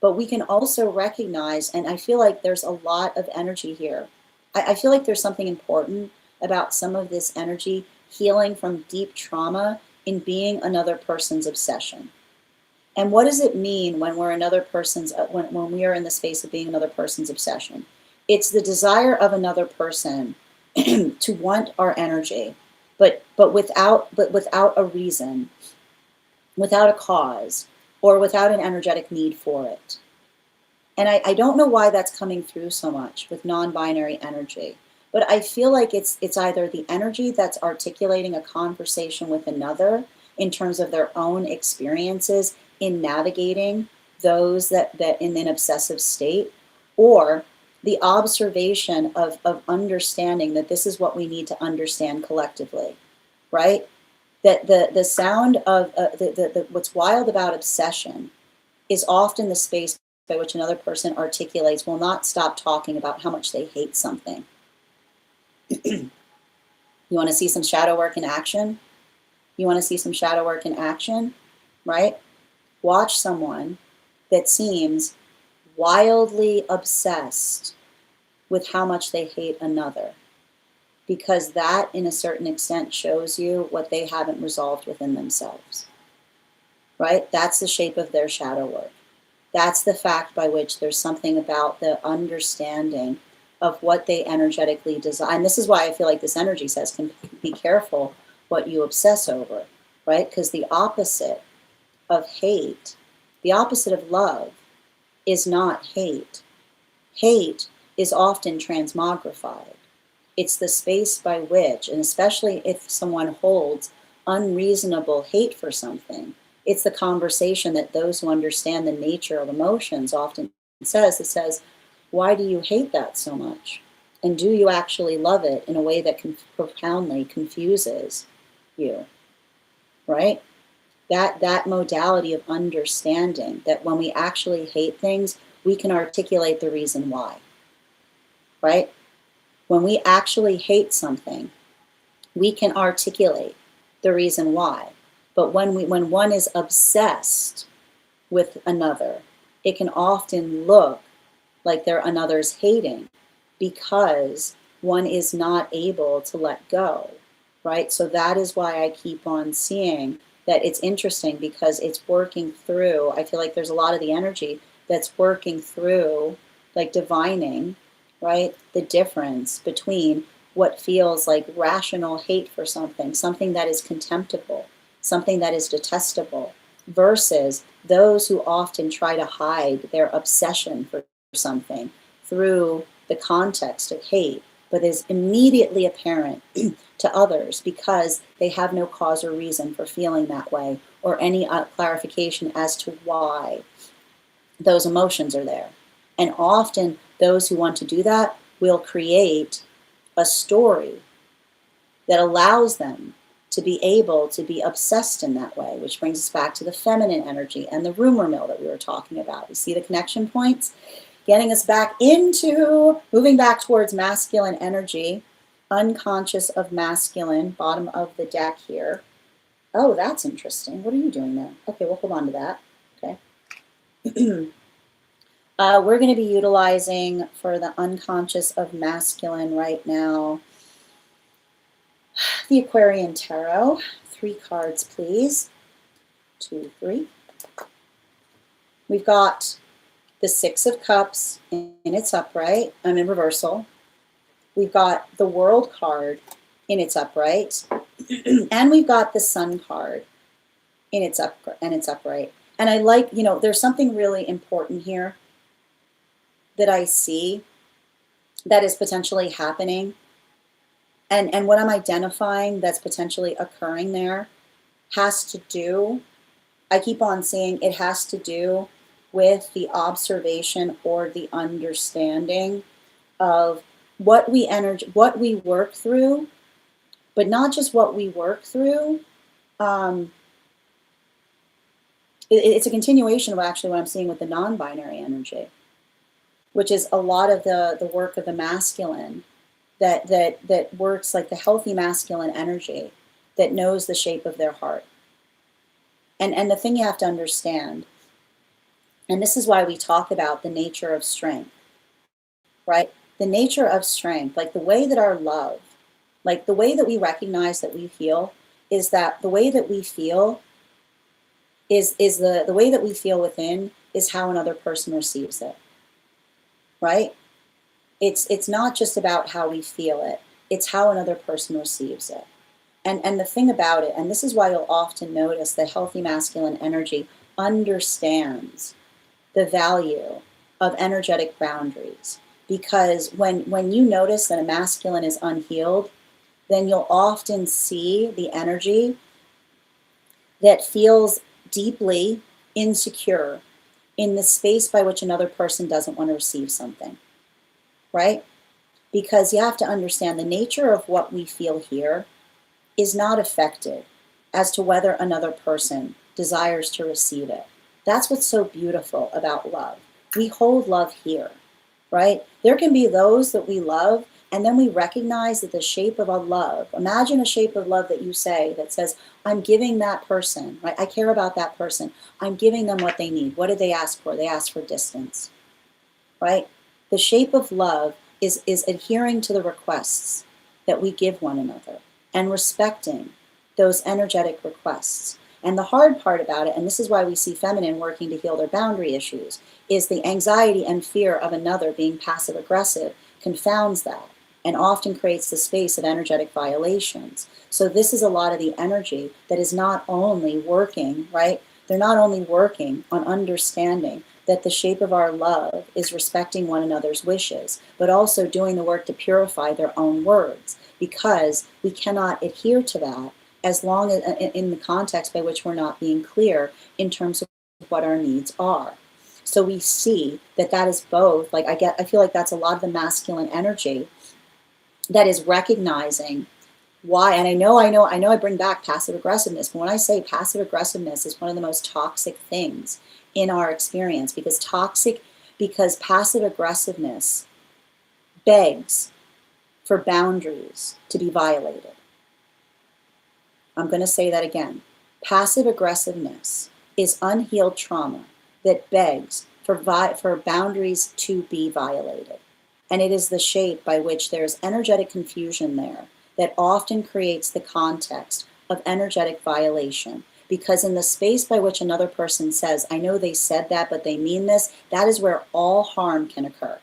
But we can also recognize, and I feel like there's a lot of energy here. I feel like there's something important about some of this energy healing from deep trauma in being another person's obsession. And what does it mean when we're another person's, when we are in the space of being another person's obsession? It's the desire of another person to want our energy, but without a reason, without a cause, or without an energetic need for it. And I don't know why that's coming through so much with non-binary energy, but I feel like it's either the energy that's articulating a conversation with another in terms of their own experiences in navigating those that in an obsessive state, or the observation of understanding that this is what we need to understand collectively, right? That the sound of what's wild about obsession is often the space by which another person articulates, will not stop talking about how much they hate something. You want to see some shadow work in action? You want to see some shadow work in action, right? Watch someone that seems wildly obsessed with how much they hate another, because that, in a certain extent, shows you what they haven't resolved within themselves, right? That's the shape of their shadow work. That's the fact by which there's something about the understanding of what they energetically desire. And this is why I feel like this energy says, can be careful what you obsess over, right? Because the opposite of hate, the opposite of love, is not hate. Hate is often transmogrified. It's the space by which, and especially if someone holds unreasonable hate for something, it's the conversation that those who understand the nature of emotions often says. It says, why do you hate that so much? And do you actually love it in a way that profoundly confuses you, right? That modality of understanding that when we actually hate things, we can articulate the reason why, right? When we actually hate something, we can articulate the reason why. But when one is obsessed with another, it can often look like they're another's hating because one is not able to let go, right? So that is why I keep on seeing that it's interesting, because it's working through, I feel like there's a lot of the energy that's working through, like divining, right? The difference between what feels like rational hate for something, something that is contemptible, something that is detestable, versus those who often try to hide their obsession for something through the context of hate, but is immediately apparent to others because they have no cause or reason for feeling that way, or any clarification as to why those emotions are there. And often those who want to do that will create a story that allows them to be able to be obsessed in that way, which brings us back to the feminine energy and the rumor mill that we were talking about. You see the connection points? Getting us back into, moving back towards masculine energy, unconscious of masculine, bottom of the deck here. Oh, that's interesting. What are you doing there? Okay, we'll hold on to that. Okay. We're going to be utilizing for the unconscious of masculine right now the Aquarian Tarot. 3 cards, please. 2, 3. We've got the 6 of Cups in its upright. I'm in reversal. We've got the World card in its upright. And we've got the Sun card in its upright. And I like, you know, there's something really important here that I see that is potentially happening. And what I'm identifying that's potentially occurring there has to do, I keep on saying it has to do with the observation or the understanding of what we work through, but not just what we work through. It's a continuation of actually what I'm seeing with the non-binary energy, which is a lot of the work of the masculine that works like the healthy masculine energy that knows the shape of their heart. And the thing you have to understand, and this is why we talk about the nature of strength, right? The nature of strength, like the way that our love, like the way that we recognize that we feel, is that the way that we feel is the way that we feel within is how another person receives it, right? It's not just about how we feel it, it's how another person receives it. And the thing about it, and this is why you'll often notice that healthy masculine energy understands the value of energetic boundaries. Because when you notice that a masculine is unhealed, then you'll often see the energy that feels deeply insecure in the space by which another person doesn't want to receive something, right? Because you have to understand the nature of what we feel here is not affected as to whether another person desires to receive it. That's what's so beautiful about love. We hold love here, right? There can be those that we love, and then we recognize that the shape of a love, imagine a shape of love that you say that says, I'm giving that person, right? I care about that person. I'm giving them what they need. What did they ask for? They asked for distance, right? The shape of love is adhering to the requests that we give one another and respecting those energetic requests. And the hard part about it, and this is why we see feminine working to heal their boundary issues, is the anxiety and fear of another being passive aggressive confounds that and often creates the space of energetic violations. So this is a lot of the energy that is not only working, right? They're not only working on understanding that the shape of our love is respecting one another's wishes, but also doing the work to purify their own words, because we cannot adhere to that as long as in the context by which we're not being clear in terms of what our needs are. So we see that that is both, like I feel like that's a lot of the masculine energy that is recognizing why, and I know I bring back passive aggressiveness, but when I say passive aggressiveness is one of the most toxic things in our experience, because passive aggressiveness begs for boundaries to be violated. I'm going to say that again. Passive aggressiveness is unhealed trauma that begs for boundaries to be violated. And it is the shape by which there's energetic confusion there that often creates the context of energetic violation. Because in the space by which another person says, I know they said that, but they mean this, that is where all harm can occur.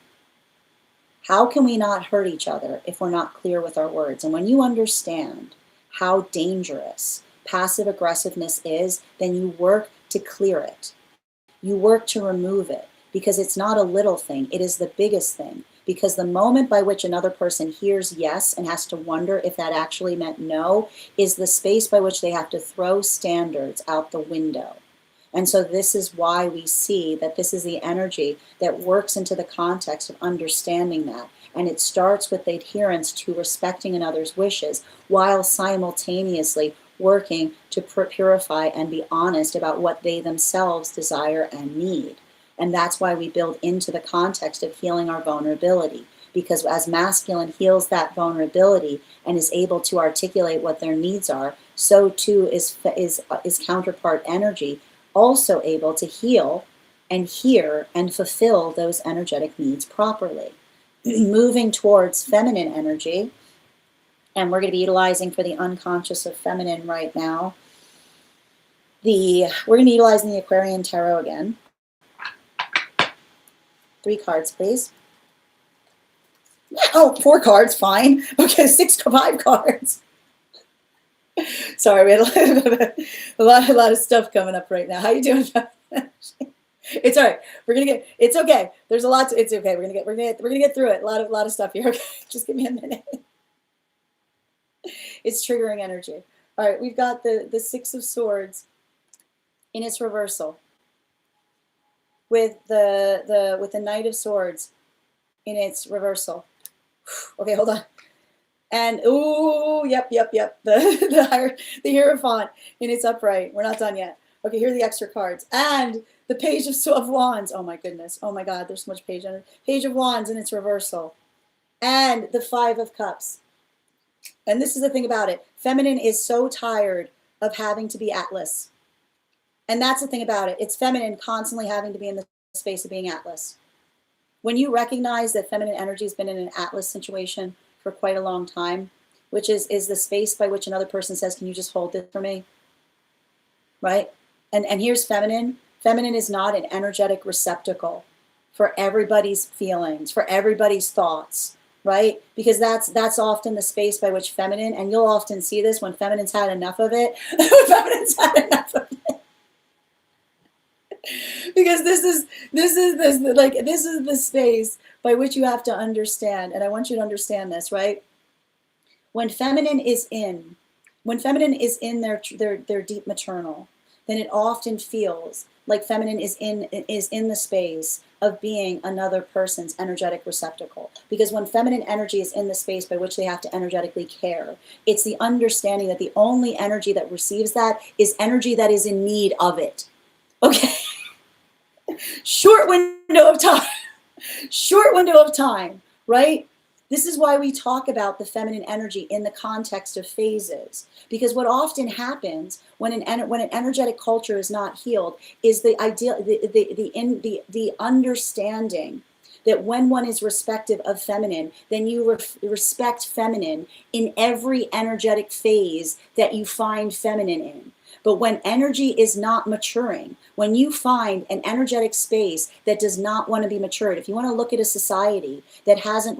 How can we not hurt each other if we're not clear with our words? And when you understand how dangerous passive aggressiveness is, then you work to clear it. You work to remove it, because it's not a little thing, it is the biggest thing. Because the moment by which another person hears yes and has to wonder if that actually meant no is the space by which they have to throw standards out the window. And so this is why we see that this is the energy that works into the context of understanding that. And it starts with the adherence to respecting another's wishes while simultaneously working to purify and be honest about what they themselves desire and need. And that's why we build into the context of healing our vulnerability. Because as masculine heals that vulnerability and is able to articulate what their needs are, so too is counterpart energy also able to heal and hear and fulfill those energetic needs properly. Moving towards feminine energy, and we're going to be utilizing for the unconscious of feminine right now. We're going to be utilizing the Aquarian Tarot again. 3 cards, please. Oh, 4 cards, fine. Okay, 5 cards. Sorry, we had a lot of stuff coming up right now. How you doing? It's all right. It's okay. There's a lot. It's okay. We're gonna get through it. A lot of stuff here. Okay, just give me a minute. It's triggering energy. All right, we've got the 6 of Swords in its reversal with the Knight of Swords in its reversal. Okay, hold on. And ooh, yep. The Hierophant in its upright. We're not done yet. Okay, here are the extra cards. And the Page of Wands. Oh my goodness. Oh my God, there's so much Page on it. Page of Wands in its reversal. And the Five of Cups. And this is the thing about it. Feminine is so tired of having to be Atlas. And that's the thing about it. It's feminine constantly having to be in the space of being Atlas. When you recognize that feminine energy has been in an Atlas situation for quite a long time, which is the space by which another person says, can you just hold this for me? Right? And here's feminine. Feminine is not an energetic receptacle for everybody's feelings, for everybody's thoughts, right? Because that's often the space by which feminine, and you'll often see this when feminine's had enough of it, feminine's had enough of it. Because this is the space by which you have to understand, and I want you to understand this, right? When feminine is in their deep maternal, then it often feels like feminine is in the space of being another person's energetic receptacle. Because when feminine energy is in the space by which they have to energetically care, it's the understanding that the only energy that receives that is energy that is in need of it. Okay? Short window of time, right? This is why we talk about the feminine energy in the context of phases, because what often happens when an energetic culture is not healed is the understanding that when one is respective of feminine, then you respect feminine in every energetic phase that you find feminine in. But when energy is not maturing, when you find an energetic space that does not want to be matured, if you want to look at a society that hasn't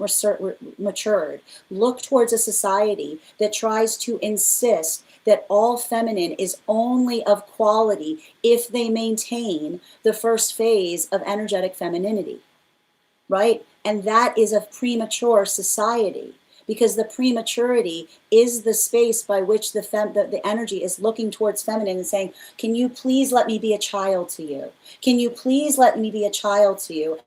matured, look towards a society that tries to insist that all feminine is only of quality if they maintain the first phase of energetic femininity, right? And that is a premature society. Because the prematurity is the space by which the energy is looking towards feminine and saying, can you please let me be a child to you? Can you please let me be a child to you?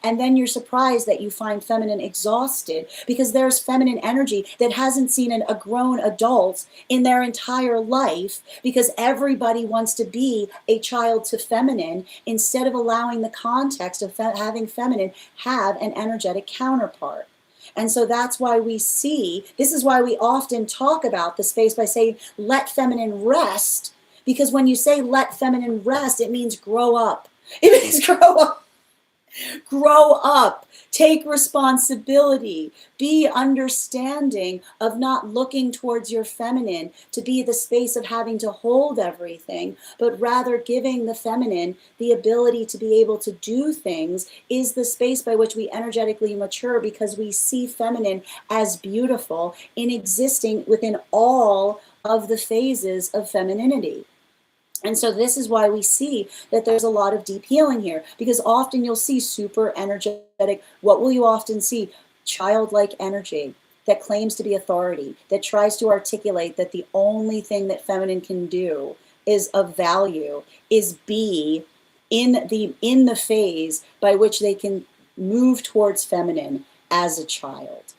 And then you're surprised that you find feminine exhausted because there's feminine energy that hasn't seen a grown adult in their entire life, because everybody wants to be a child to feminine instead of allowing the context of having feminine have an energetic counterpart. And so that's why this is why we often talk about the space by saying, let feminine rest. Because when you say let feminine rest, it means grow up. It means grow up. Grow up. Take responsibility. Be understanding of not looking towards your feminine to be the space of having to hold everything, but rather giving the feminine the ability to be able to do things is the space by which we energetically mature, because we see feminine as beautiful in existing within all of the phases of femininity. And so this is why we see that there's a lot of deep healing here, because often you'll see super energetic. What will you often see? Childlike energy that claims to be authority, that tries to articulate that the only thing that feminine can do is of value is be in the phase by which they can move towards feminine as a child,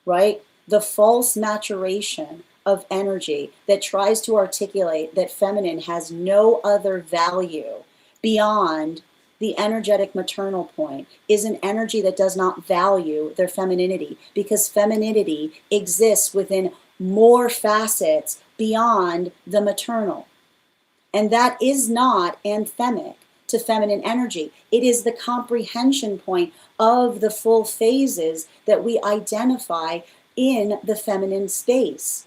right? The false maturation of energy that tries to articulate that feminine has no other value beyond the energetic maternal point is an energy that does not value their femininity, because femininity exists within more facets beyond the maternal. And that is not anthemic to feminine energy. It is the comprehension point of the full phases that we identify in the feminine space.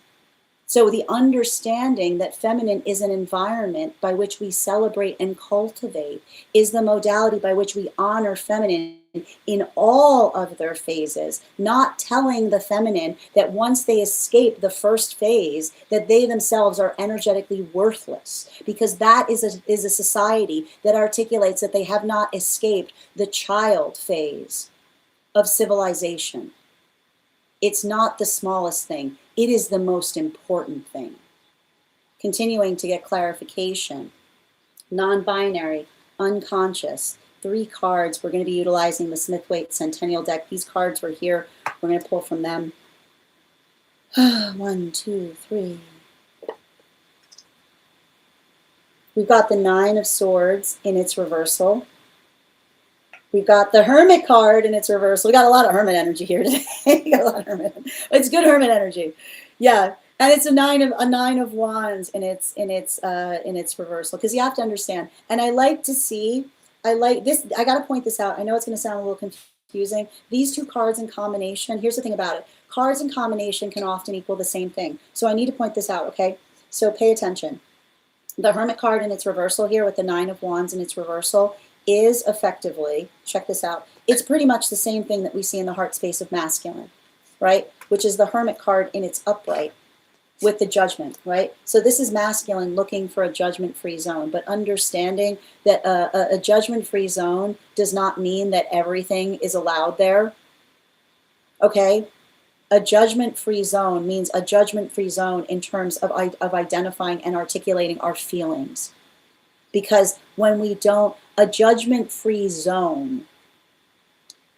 So the understanding that feminine is an environment by which we celebrate and cultivate is the modality by which we honor feminine in all of their phases, not telling the feminine that once they escape the first phase, that they themselves are energetically worthless, because that is a society that articulates that they have not escaped the child phase of civilization. It's not the smallest thing. It is the most important thing. Continuing to get clarification. Non-binary, unconscious, 3 cards. We're going to be utilizing the Smith-Waite Centennial deck. These cards were here. We're going to pull from them. 1, 2, 3. We've got the 9 of Swords in its reversal. We've got the Hermit card in its reversal. We got a lot of Hermit energy here today. We got a lot of Hermit. It's good Hermit energy. Yeah. And it's a nine of wands in its reversal, because you have to understand. And I like this. I got to point this out. I know it's going to sound a little confusing. These 2 cards in combination. Here's the thing about it. Cards in combination can often equal the same thing. So I need to point this out. Okay. So pay attention. The Hermit card in its reversal here with the 9 of wands in its reversal is effectively, check this out, it's pretty much the same thing that we see in the heart space of masculine, right? Which is the Hermit card in its upright with the Judgment, right? So this is masculine looking for a judgment-free zone, but understanding that a judgment-free zone does not mean that everything is allowed there, okay? A judgment-free zone means a judgment-free zone in terms of identifying and articulating our feelings. Because when we don't, a judgment-free zone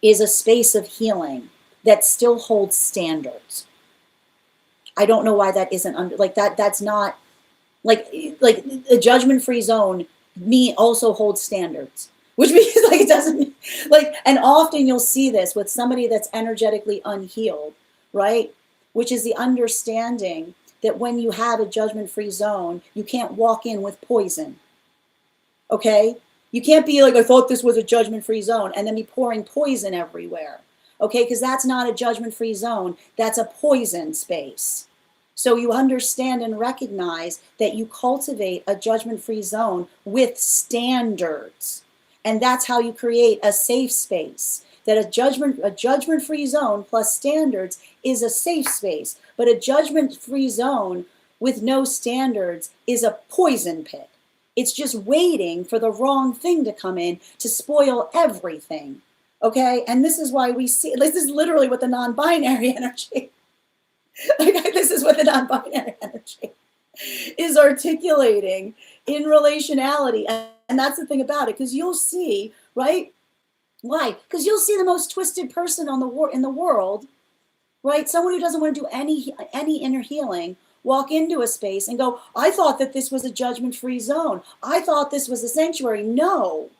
is a space of healing that still holds standards. I don't know why that isn't under, like that's not, like a judgment-free zone also holds standards. Which means like it doesn't, like, and often you'll see this with somebody that's energetically unhealed, right? Which is the understanding that when you have a judgment-free zone, you can't walk in with poison. Okay? You can't be like, I thought this was a judgment-free zone, and then be pouring poison everywhere. Okay? Because that's not a judgment-free zone. That's a poison space. So you understand and recognize that you cultivate a judgment-free zone with standards. And that's how you create a safe space. That a judgment-free zone plus standards is a safe space. But a judgment-free zone with no standards is a poison pit. It's just waiting for the wrong thing to come in to spoil everything. Okay? And this is why we see, this is literally what the non-binary energy, this is what the non-binary energy is articulating in relationality. And that's the thing about it, because you'll see, right? Why? Because you'll see the most twisted person in the world, right? Someone who doesn't want to do any inner healing, walk into a space and go, I thought that this was a judgment-free zone. I thought this was a sanctuary. No,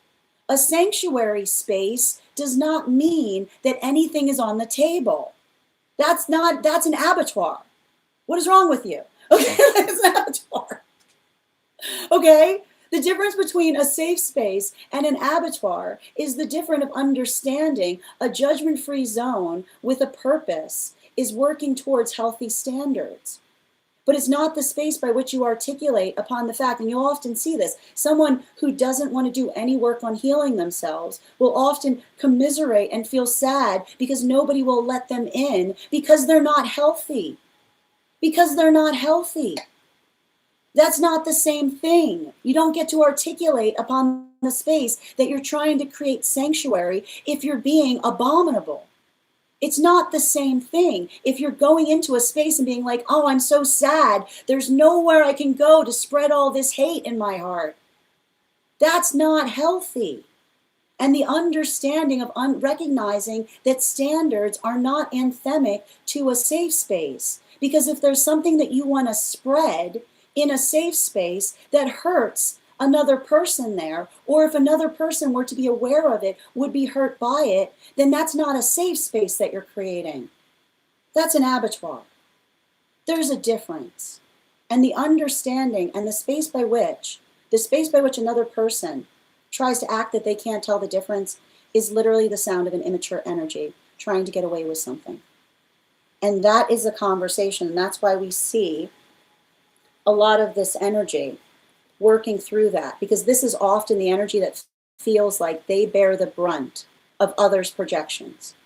a sanctuary space does not mean that anything is on the table. That's an abattoir. What is wrong with you? Okay, it's an abattoir. Okay? The difference between a safe space and an abattoir is the difference of understanding a judgment-free zone with a purpose is working towards healthy standards. But it's not the space by which you articulate upon the fact, and you'll often see this, someone who doesn't want to do any work on healing themselves will often commiserate and feel sad because nobody will let them in because they're not healthy. Because they're not healthy. That's not the same thing. You don't get to articulate upon the space that you're trying to create sanctuary if you're being abominable. It's not the same thing. If you're going into a space and being like, oh, I'm so sad, there's nowhere I can go to spread all this hate in my heart. That's not healthy. And the understanding of recognizing that standards are not anthemic to a safe space. Because if there's something that you want to spread in a safe space that hurts another person there, or if another person were to be aware of it, would be hurt by it, then that's not a safe space that you're creating. That's an abattoir. There's a difference. And the understanding and the space by which another person tries to act that they can't tell the difference is literally the sound of an immature energy trying to get away with something. And that is a conversation. And that's why we see a lot of this energy working through that, because this is often the energy that feels like they bear the brunt of others' projections,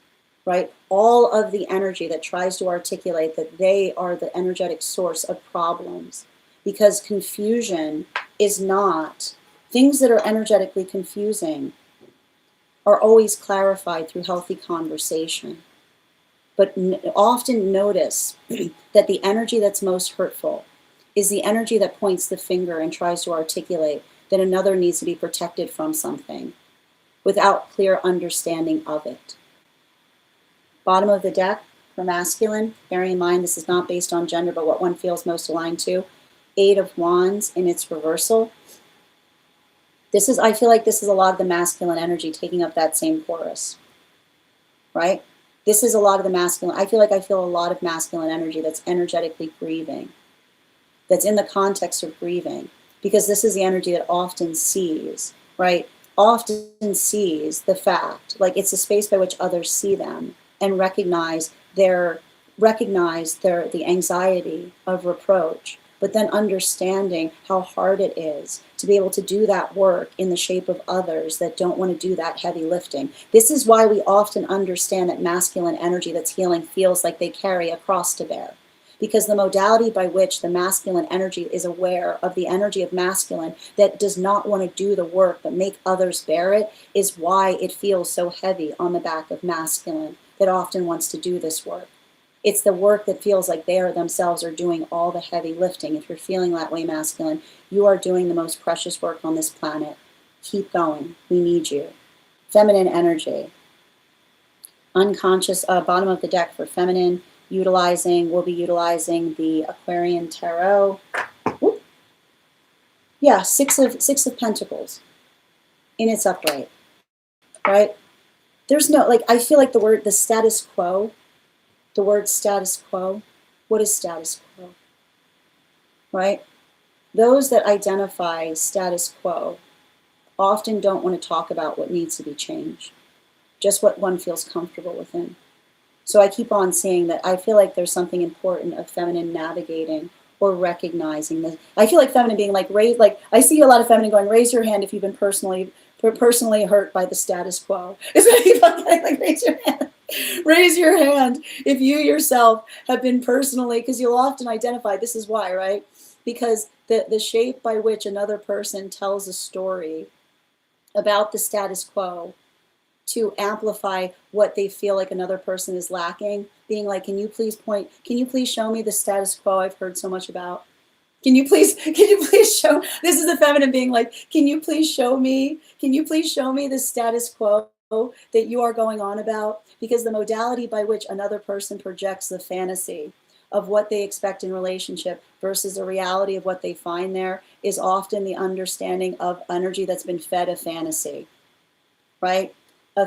right? All of the energy that tries to articulate that they are the energetic source of problems, because confusion is not, things that are energetically confusing are always clarified through healthy conversation. But often notice that the energy that's most hurtful is the energy that points the finger and tries to articulate that another needs to be protected from something. without clear understanding of it. Bottom of the deck for masculine, bearing in mind this is not based on gender, but what one feels most aligned to. 8 of Wands in its reversal. I feel like this is a lot of the masculine energy taking up that same chorus, right? This is a lot of the masculine. I feel a lot of masculine energy that's energetically grieving, that's in the context of grieving, because this is the energy that often sees, right? Often sees the fact, like it's a space by which others see them and recognize the anxiety of reproach, but then understanding how hard it is to be able to do that work in the shape of others that don't want to do that heavy lifting. This is why we often understand that masculine energy that's healing feels like they carry a cross to bear. Because the modality by which the masculine energy is aware of the energy of masculine that does not want to do the work but make others bear it is why it feels so heavy on the back of masculine that often wants to do this work. It's the work that feels like they themselves are doing all the heavy lifting. If you're feeling that way, masculine, you are doing the most precious work on this planet. Keep going. We need you. Feminine energy. Unconscious, bottom of the deck for feminine. We'll be utilizing the Aquarian Tarot. Whoop. Yeah, six of Pentacles in its upright, right? There's no, like, I feel like the word status quo, what is status quo, right? Those that identify status quo often don't want to talk about what needs to be changed, just what one feels comfortable within. So I keep on saying that I feel like there's something important of feminine navigating or recognizing this. I feel like feminine being like, I see a lot of feminine going, raise your hand if you've been personally hurt by the status quo. It's like raise your hand. Raise your hand if you yourself have been personally, because you'll often identify, this is why, right? Because the shape by which another person tells a story about the status quo to amplify what they feel like another person is lacking, being like, can you please show me the status quo I've heard so much about? Can you please show, this is the feminine being like, can you please show me the status quo that you are going on about? Because the modality by which another person projects the fantasy of what they expect in relationship versus the reality of what they find there is often the understanding of energy that's been fed a fantasy, right? A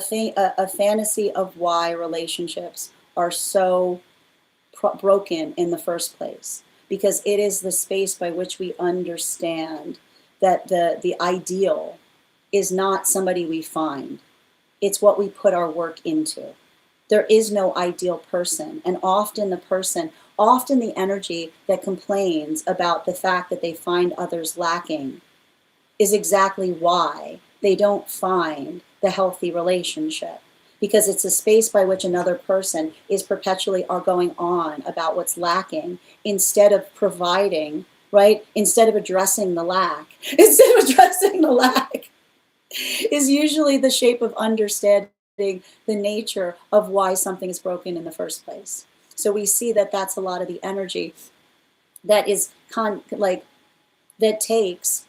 fantasy of why relationships are so broken in the first place. Because it is the space by which we understand that the ideal is not somebody we find. It's what we put our work into. There is no ideal person. And often the energy that complains about the fact that they find others lacking is exactly why they don't find the healthy relationship. Because it's a space by which another person is perpetually going on about what's lacking instead of providing, right? Instead of addressing the lack. Is usually the shape of understanding the nature of why something is broken in the first place. So we see that that's a lot of the energy that is that takes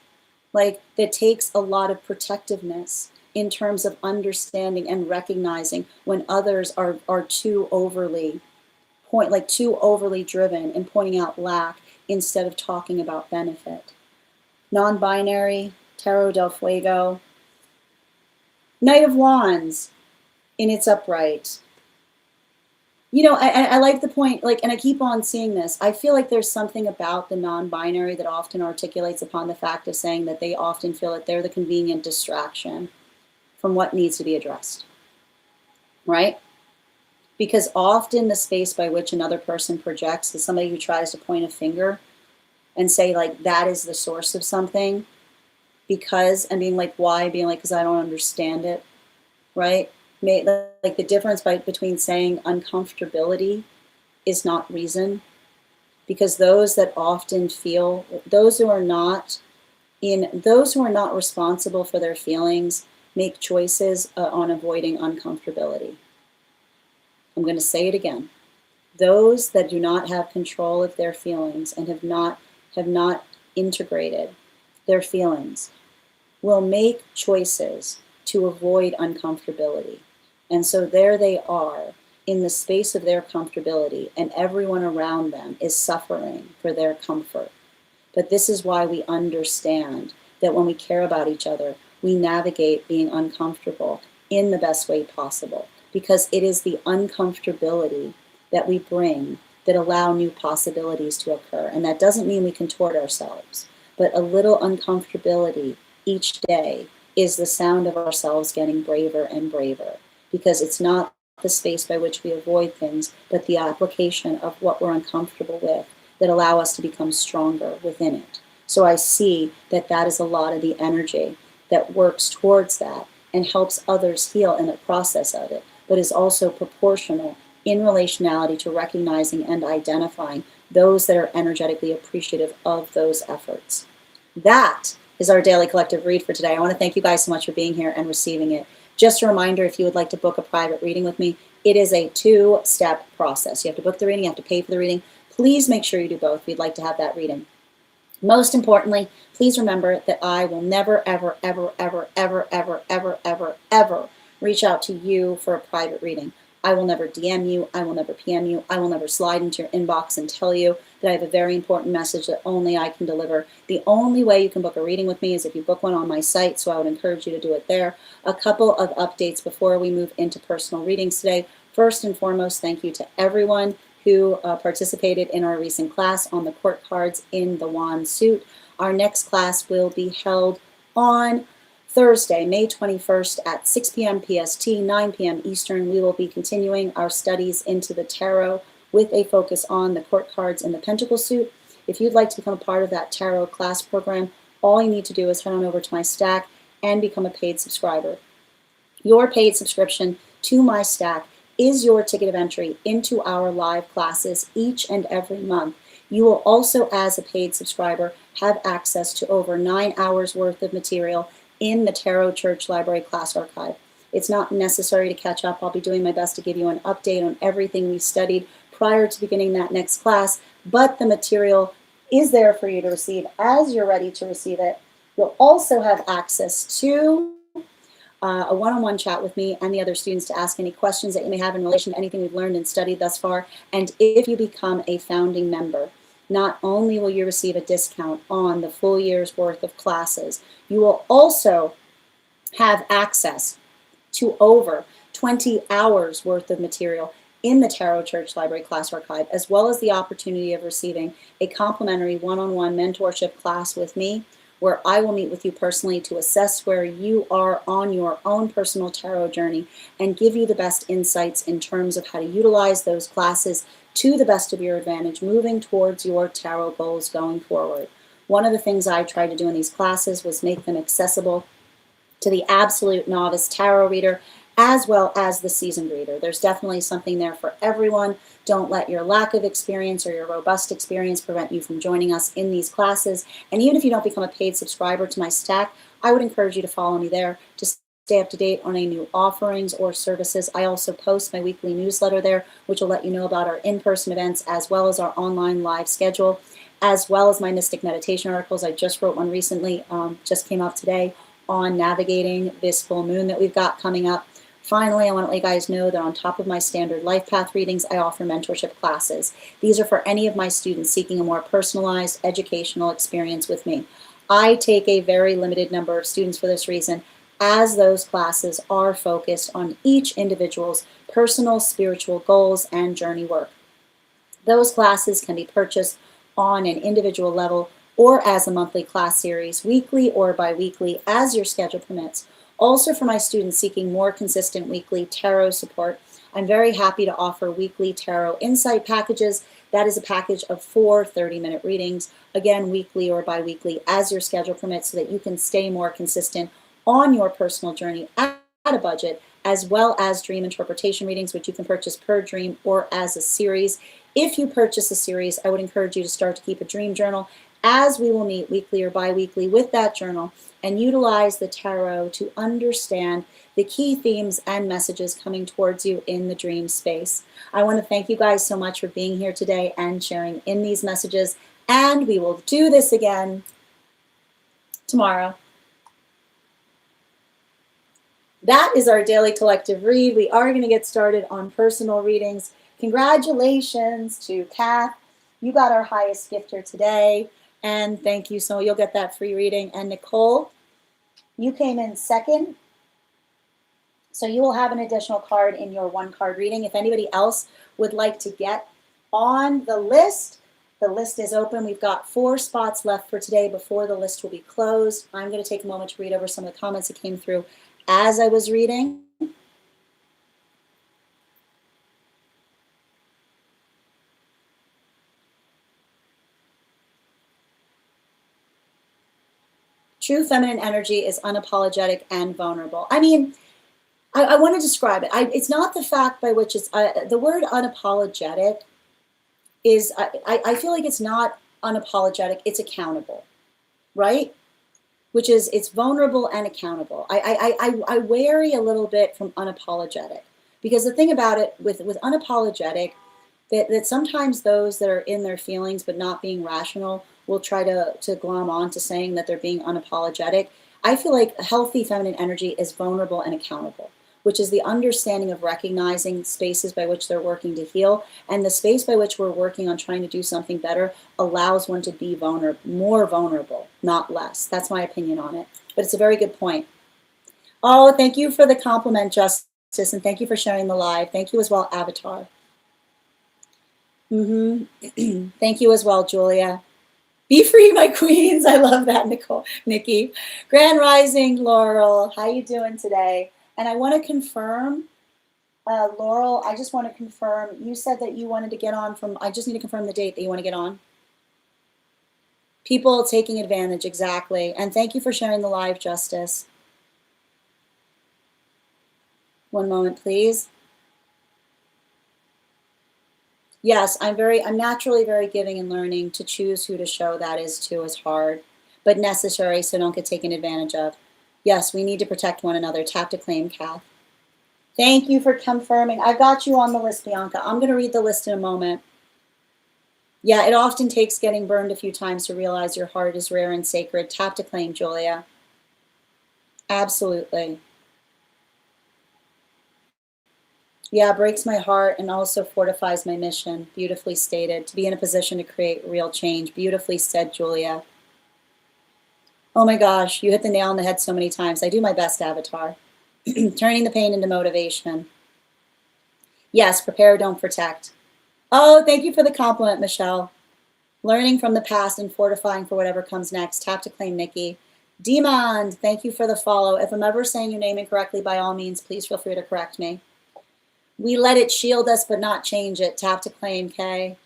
a lot of protectiveness in terms of understanding and recognizing when others are too overly driven and pointing out lack instead of talking about benefit. Non-binary, Tarot del Fuego, Knight of Wands in its upright. You know, I like the point, and I keep on seeing this. I feel like there's something about the non-binary that often articulates upon the fact of saying that they often feel that they're the convenient distraction from what needs to be addressed, right? Because often the space by which another person projects is somebody who tries to point a finger and say, like, that is the source of something, because, and being like, why? Being like, because I don't understand it, right? Like the difference between saying uncomfortability is not reason, because those that often feel, those who are not responsible for their feelings make choices on avoiding uncomfortability. I'm going to say it again. Those that do not have control of their feelings and have not integrated their feelings will make choices to avoid uncomfortability. And so there they are in the space of their comfortability, and everyone around them is suffering for their comfort. But this is why we understand that when we care about each other, we navigate being uncomfortable in the best way possible, because it is the uncomfortability that we bring that allow new possibilities to occur. And that doesn't mean we contort ourselves, but a little uncomfortability each day is the sound of ourselves getting braver and braver, because it's not the space by which we avoid things, but the application of what we're uncomfortable with that allow us to become stronger within it. So I see that that is a lot of the energy that works towards that and helps others heal in the process of it, but is also proportional in relationality to recognizing and identifying those that are energetically appreciative of those efforts. That is our daily collective read for today. I want to thank you guys so much for being here and receiving it. Just a reminder, if you would like to book a private reading with me, it is a two-step process. You have to book the reading, you have to pay for the reading. Please make sure you do both. We'd like to have that reading. Most importantly, please remember that I will never, ever, ever, ever, ever, ever, ever, ever, ever reach out to you for a private reading. I will never DM you. I will never PM you. I will never slide into your inbox and tell you that I have a very important message that only I can deliver. The only way you can book a reading with me is if you book one on my site, so I would encourage you to do it there. A couple of updates before we move into personal readings today. First and foremost, thank you to everyone who participated in our recent class on the court cards in the wand suit. Our next class will be held on Thursday, May 21st at 6 p.m. PST, 9 p.m. Eastern. We will be continuing our studies into the tarot with a focus on the court cards in the pentacle suit. If you'd like to become a part of that tarot class program, all you need to do is head on over to my stack and become a paid subscriber. Your paid subscription to my stack is your ticket of entry into our live classes each and every month. You will also, as a paid subscriber, have access to over 9 hours worth of material in the Tarot Church Library class archive. It's not necessary to catch up. I'll be doing my best to give you an update on everything we studied prior to beginning that next class, but the material is there for you to receive as you're ready to receive it. You'll also have access to a one-on-one chat with me and the other students to ask any questions that you may have in relation to anything we've learned and studied thus far. And if you become a founding member, not only will you receive a discount on the full year's worth of classes, you will also have access to over 20 hours worth of material in the Tarot Church Library class archive, as well as the opportunity of receiving a complimentary one-on-one mentorship class with me, where I will meet with you personally to assess where you are on your own personal tarot journey and give you the best insights in terms of how to utilize those classes to the best of your advantage, moving towards your tarot goals going forward. One of the things I tried to do in these classes was make them accessible to the absolute novice tarot reader as well as the seasoned reader. There's definitely something there for everyone. Don't let your lack of experience or your robust experience prevent you from joining us in these classes. And even if you don't become a paid subscriber to my stack, I would encourage you to follow me there to stay up to date on any new offerings or services. I also post my weekly newsletter there, which will let you know about our in-person events as well as our online live schedule, as well as my mystic meditation articles. I just wrote one recently, just came out today, on navigating this full moon that we've got coming up. Finally, I want to let you guys know that on top of my standard life path readings, I offer mentorship classes. These are for any of my students seeking a more personalized educational experience with me. I take a very limited number of students for this reason, as those classes are focused on each individual's personal spiritual goals and journey work. Those classes can be purchased on an individual level or as a monthly class series, weekly or bi-weekly, as your schedule permits. Also, for my students seeking more consistent weekly tarot support, I'm very happy to offer weekly tarot insight packages. That is a package of 4 30-minute readings, again, weekly or bi-weekly, as your schedule permits, so that you can stay more consistent on your personal journey at a budget, as well as dream interpretation readings, which you can purchase per dream or as a series. If you purchase a series, I would encourage you to start to keep a dream journal, as we will meet weekly or bi-weekly with that journal and utilize the tarot to understand the key themes and messages coming towards you in the dream space. I want to thank you guys so much for being here today and sharing in these messages, and we will do this again tomorrow. that is our daily collective read. We are going to get started on personal readings. Congratulations to Kath. You got our highest gifter today. And thank you. So you'll get that free reading. And Nicole, you came in second. So you will have an additional card in your one card reading. If anybody else would like to get on the list is open. We've got 4 spots left for today before the list will be closed. I'm going to take a moment to read over some of the comments that came through as I was reading. True feminine energy is unapologetic and vulnerable. I mean, I want to describe it. It's not the fact by which it's, the word unapologetic is, I feel like it's not unapologetic, it's accountable, right? Which is, it's vulnerable and accountable. I wary a little bit from unapologetic, because the thing about it with unapologetic, that sometimes those that are in their feelings but not being rational will try to glom on to saying that they're being unapologetic. I feel like healthy feminine energy is vulnerable and accountable, which is the understanding of recognizing spaces by which they're working to heal, and the space by which we're working on trying to do something better allows one to be more vulnerable, not less. That's my opinion on it, but it's a very good point. Oh, thank you for the compliment, Justice, and thank you for sharing the live. Thank you as well, Avatar. Thank you as well, Julia. Be free, my queens. I love that, Nikki. Grand Rising, Laurel. How you doing today? And I want to confirm, Laurel, I just want to confirm, you said that you wanted to get on from, I just need to confirm the date that you want to get on. People taking advantage, exactly. And thank you for sharing the live, Justice. One moment, please. Yes, I'm naturally very giving and learning. To choose who to show that is hard, but necessary, so don't get taken advantage of. Yes, we need to protect one another. Tap to claim, Kath. Thank you for confirming. I've got you on the list, Bianca. I'm going to read the list in a moment. Yeah, it often takes getting burned a few times to realize your heart is rare and sacred. Tap to claim, Julia. Absolutely. Yeah, breaks my heart and also fortifies my mission. Beautifully stated. To be in a position to create real change. Beautifully said, Julia. Oh my gosh, you hit the nail on the head so many times. I do my best, Avatar. Turning the pain into motivation. Yes, prepare, don't protect. Oh, thank you for the compliment, Michelle. Learning from the past and fortifying for whatever comes next. Tap to claim, Nikki. Demond, thank you for the follow. If I'm ever saying your name incorrectly, by all means, please feel free to correct me. We let it shield us, but not change it. Tap to claim, Kay.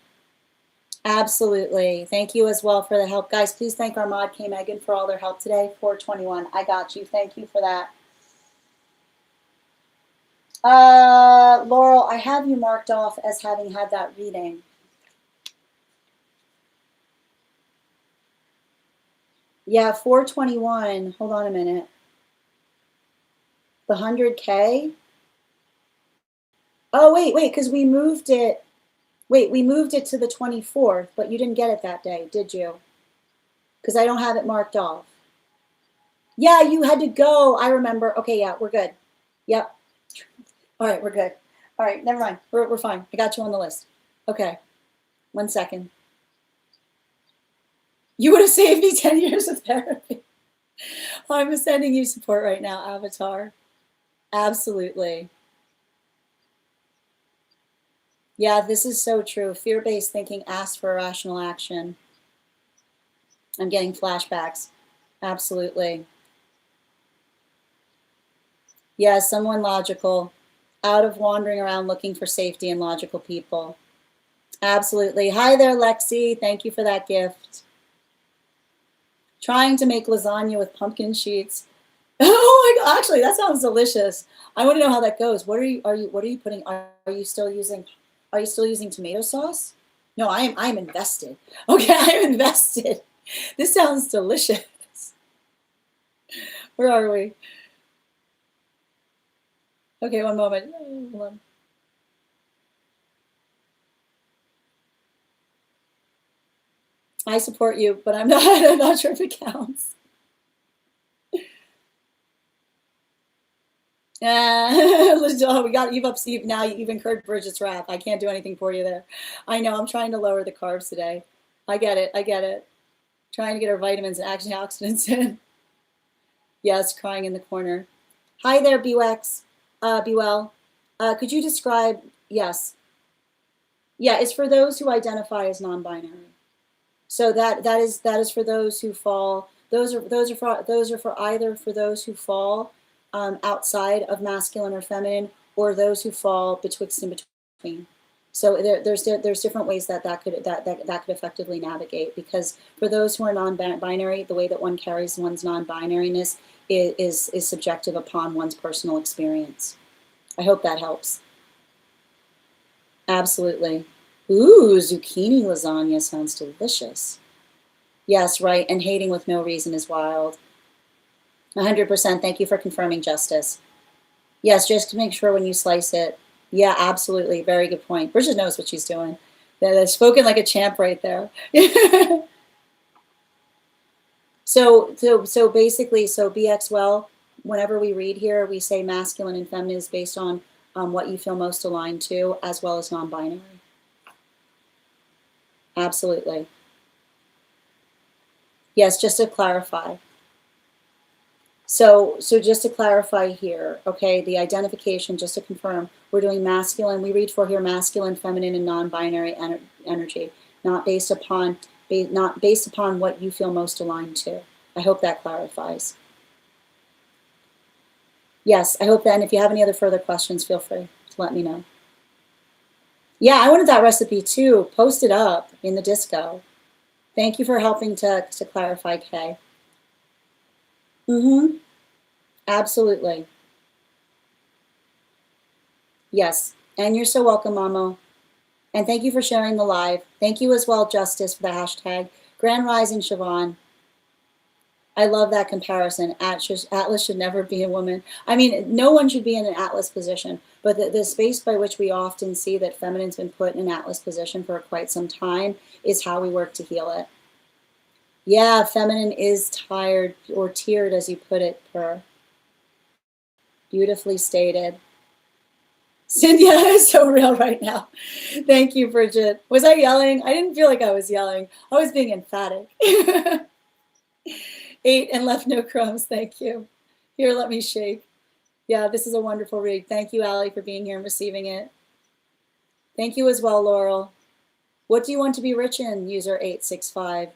Absolutely. Thank you as well for the help. Guys, please thank our mod, K. Megan, for all their help today. 421. I got you. Thank you for that. Laurel, I have you marked off as having had that reading. Yeah, 421. Hold on a minute. The 100K? Oh, wait, because we moved it. Wait, we moved it to the 24th, but you didn't get it that day, did you? Because I don't have it marked off. Yeah, you had to go. I remember. Okay, yeah, we're good. Yep. All right, we're good. All right, never mind. We're fine. I got you on the list. Okay. 1 second. You would have saved me 10 years of therapy. I'm sending you support right now, Avatar. Absolutely. Yeah, this is so true. Fear-based thinking asks for irrational action. I'm getting flashbacks. Absolutely. Yeah, someone logical, out of wandering around looking for safety and logical people. Absolutely. Hi there, Lexi. Thank you for that gift. Trying to make lasagna with pumpkin sheets. Oh my God, actually, that sounds delicious. I want to know how that goes. What are you putting? Are you still using tomato sauce? No, I'm invested. Okay, I'm invested. This sounds delicious. Where are we? Okay, one moment. Hold on. I support you, but I'm not, sure if it counts. You've incurred Bridget's wrath. I can't do anything for you there. I know, I'm trying to lower the carbs today. I get it. Trying to get our vitamins and antioxidants in. Yes, crying in the corner. Hi there, BWX. Be well. Could you describe, yes. Yeah, it's for those who identify as non-binary. So that is for those who fall. Those are for either for those who fall outside of masculine or feminine, or those who fall betwixt and between. So there's different ways that could effectively navigate, because for those who are non-binary, the way that one carries one's non-binariness is subjective upon one's personal experience. I hope that helps. Absolutely. Ooh, zucchini lasagna sounds delicious. Yes, right. And hating with no reason is wild. 100%. Thank you for confirming, Justice. Yes, just to make sure when you slice it. Yeah, absolutely. Very good point. Bridget knows what she's doing. That's spoken like a champ right there. So basically, BX, well, whenever we read here, we say masculine and feminine is based on what you feel most aligned to, as well as non-binary. Absolutely. Yes, just to clarify. So just to clarify here, okay, the identification, just to confirm, we're doing masculine. We read for here masculine, feminine, and non-binary energy, not based upon what you feel most aligned to. I hope that clarifies. Yes, I hope that. And if you have any other further questions, feel free to let me know. Yeah, I wanted that recipe too. Post it up in the disco. Thank you for helping to clarify, Kay. Mm-hmm. Absolutely. Yes. And you're so welcome, Mamo. And thank you for sharing the live. Thank you as well, Justice, for the hashtag. Grand Rising, Siobhan. I love that comparison. Atlas should never be a woman. I mean, no one should be in an Atlas position, but the space by which we often see that feminine's been put in an Atlas position for quite some time is how we work to heal it. Yeah, feminine is tired or tiered, as you put it, Per. Beautifully stated. Cynthia is so real right now. Thank you, Bridget. Was I yelling? I didn't feel like I was yelling. I was being emphatic. 8 and left no crumbs. Thank you. Here, let me shake. Yeah, this is a wonderful read. Thank you, Allie, for being here and receiving it. Thank you as well, Laurel. What do you want to be rich in, user 865?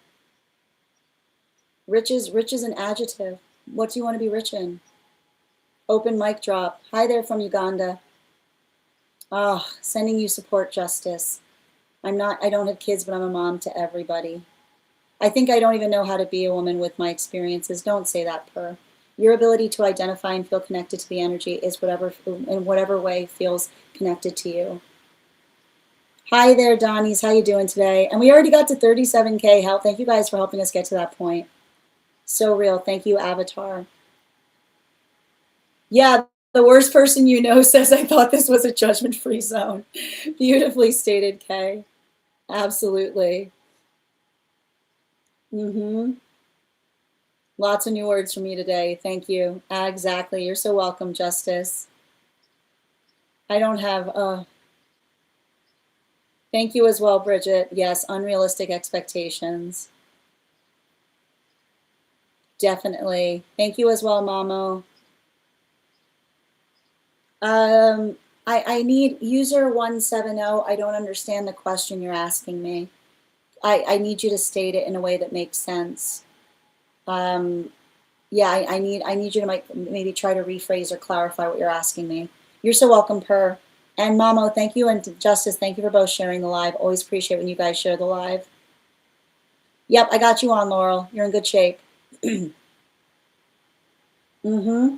Rich is an adjective. What do you want to be rich in? Open mic drop. Hi there from Uganda. Oh, sending you support, Justice. I don't have kids, but I'm a mom to everybody. I think I don't even know how to be a woman with my experiences. Don't say that, Per. Your ability to identify and feel connected to the energy is in whatever way feels connected to you. Hi there, Donnies. How you doing today? And we already got to 37K help. Thank you guys for helping us get to that point. So real. Thank you, Avatar. Yeah, the worst person you know says, I thought this was a judgment-free zone. Beautifully stated, Kay. Absolutely. Mm-hmm. Lots of new words from me today. Thank you. Exactly. You're so welcome, Justice. I don't have... Thank you as well, Bridget. Yes, unrealistic expectations. Definitely. Thank you as well, Mamo. I need user 170. I don't understand the question you're asking me. I need you to state it in a way that makes sense. Yeah, I need you to maybe try to rephrase or clarify what you're asking me. You're so welcome, Per. And Mamo, thank you, and Justice, thank you for both sharing the live. Always appreciate when you guys share the live. Yep, I got you on, Laurel. You're in good shape. Mm-hmm.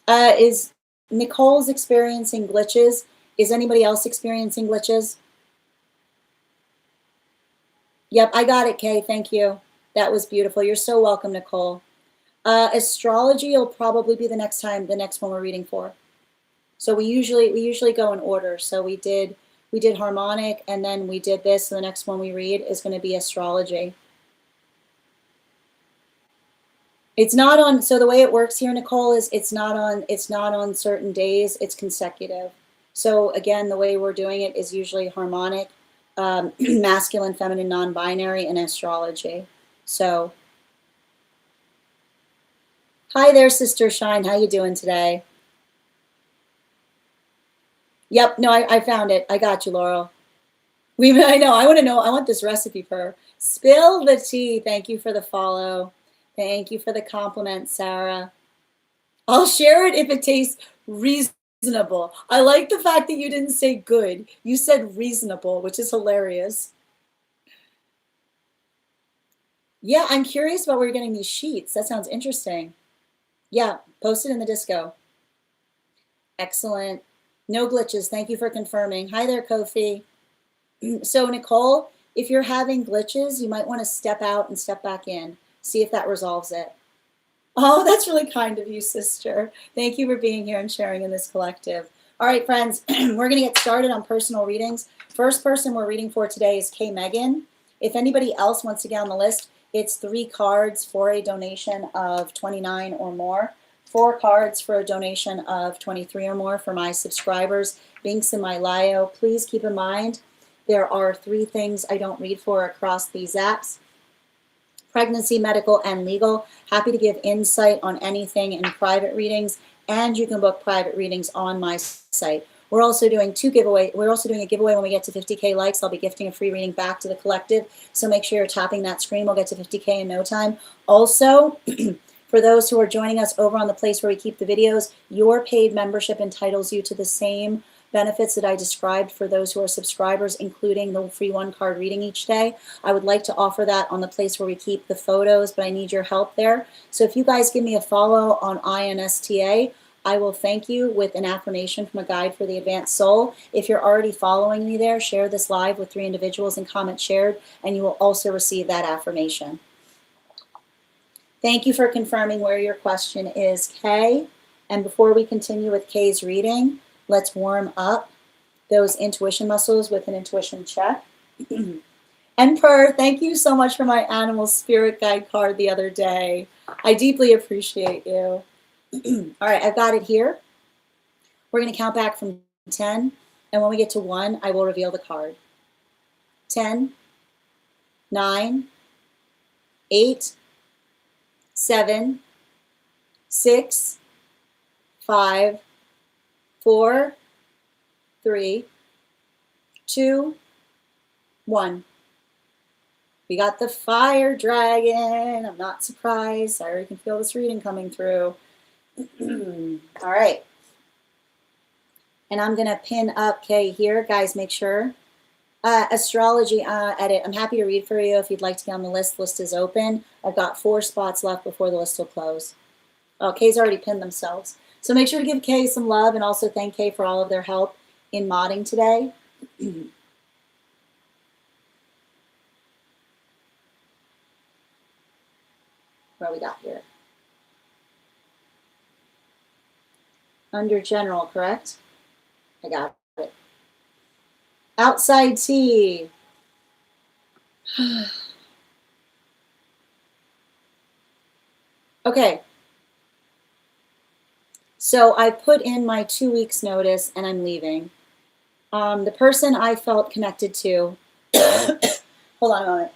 Is Nicole's experiencing glitches? Is anybody else experiencing glitches? Yep, I got it, Kay. Thank you. That was beautiful. You're so welcome, Nicole. Astrology will probably be the next one we're reading for. So we usually go in order. So we did harmonic, and then we did this. So the next one we read is going to be astrology. It's not on, so the way it works here, Nicole, is it's not on certain days, it's consecutive. So again, the way we're doing it is usually harmonic, masculine, feminine, non-binary, and astrology. So, hi there, Sister Shine. How you doing today? Yep, no, I found it. I got you, Laurel. I know, I want this recipe for her. Spill the tea. Thank you for the follow. Thank you for the compliment, Sarah. I'll share it if it tastes reasonable. I like the fact that you didn't say good. You said reasonable, which is hilarious. Yeah, I'm curious about where you're getting these sheets. That sounds interesting. Yeah, post it in the disco. Excellent. No glitches. Thank you for confirming. Hi there, Kofi. So Nicole, if you're having glitches, you might want to step out and step back in. See if that resolves it. Oh, that's really kind of you, sister. Thank you for being here and sharing in this collective. All right, friends, we're going to get started on personal readings. First person we're reading for today is K. Megan. If anybody else wants to get on the list, it's 3 cards for a donation of $29 or more. 4 cards for a donation of $23 or more for my subscribers. Binks in my Lio. Please keep in mind, there are 3 things I don't read for across these apps: pregnancy, medical, and legal. Happy to give insight on anything in private readings, and you can book private readings on my site. We're also doing a giveaway when we get to 50K likes. I'll be gifting a free reading back to the collective, so make sure you're tapping that screen. We'll get to 50K in no time. Also, for those who are joining us over on the place where we keep the videos, your paid membership entitles you to the same benefits that I described for those who are subscribers, including the free 1-card reading each day. I would like to offer that on the place where we keep the photos, but I need your help there. So if you guys give me a follow on INSTA, I will thank you with an affirmation from a guide for the advanced soul. If you're already following me there, share this live with 3 individuals and comment shared, and you will also receive that affirmation. Thank you for confirming where your question is, Kay. And before we continue with Kay's reading, let's warm up those intuition muscles with an intuition check. Emperor, thank you so much for my animal spirit guide card the other day. I deeply appreciate you. All right, I've got it here. We're going to count back from 10, and when we get to 1, I will reveal the card. 10, 9, 8, 7, 6, 5, 4, 3, 2, 1. We got the fire dragon. I'm not surprised. I already can feel this reading coming through. All right. And I'm going to pin up Kay here. Guys, make sure. Astrology edit. I'm happy to read for you if you'd like to get on the list. The list is open. I've got 4 spots left before the list will close. Oh, Kay's already pinned themselves. So make sure to give Kay some love and also thank Kay for all of their help in modding today. What we got here? Under general, correct? I got it. Outside tea. Okay. So I put in my 2 weeks notice and I'm leaving. The person I felt connected to, hold on a moment.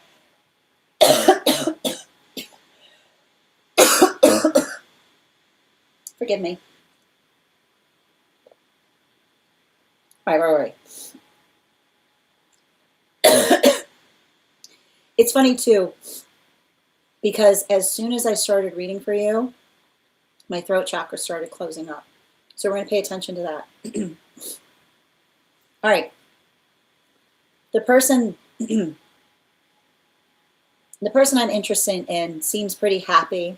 Forgive me. All right. It's funny too, because as soon as I started reading for you, my throat chakra started closing up. So we're going to pay attention to that. All right. The person I'm interested in seems pretty happy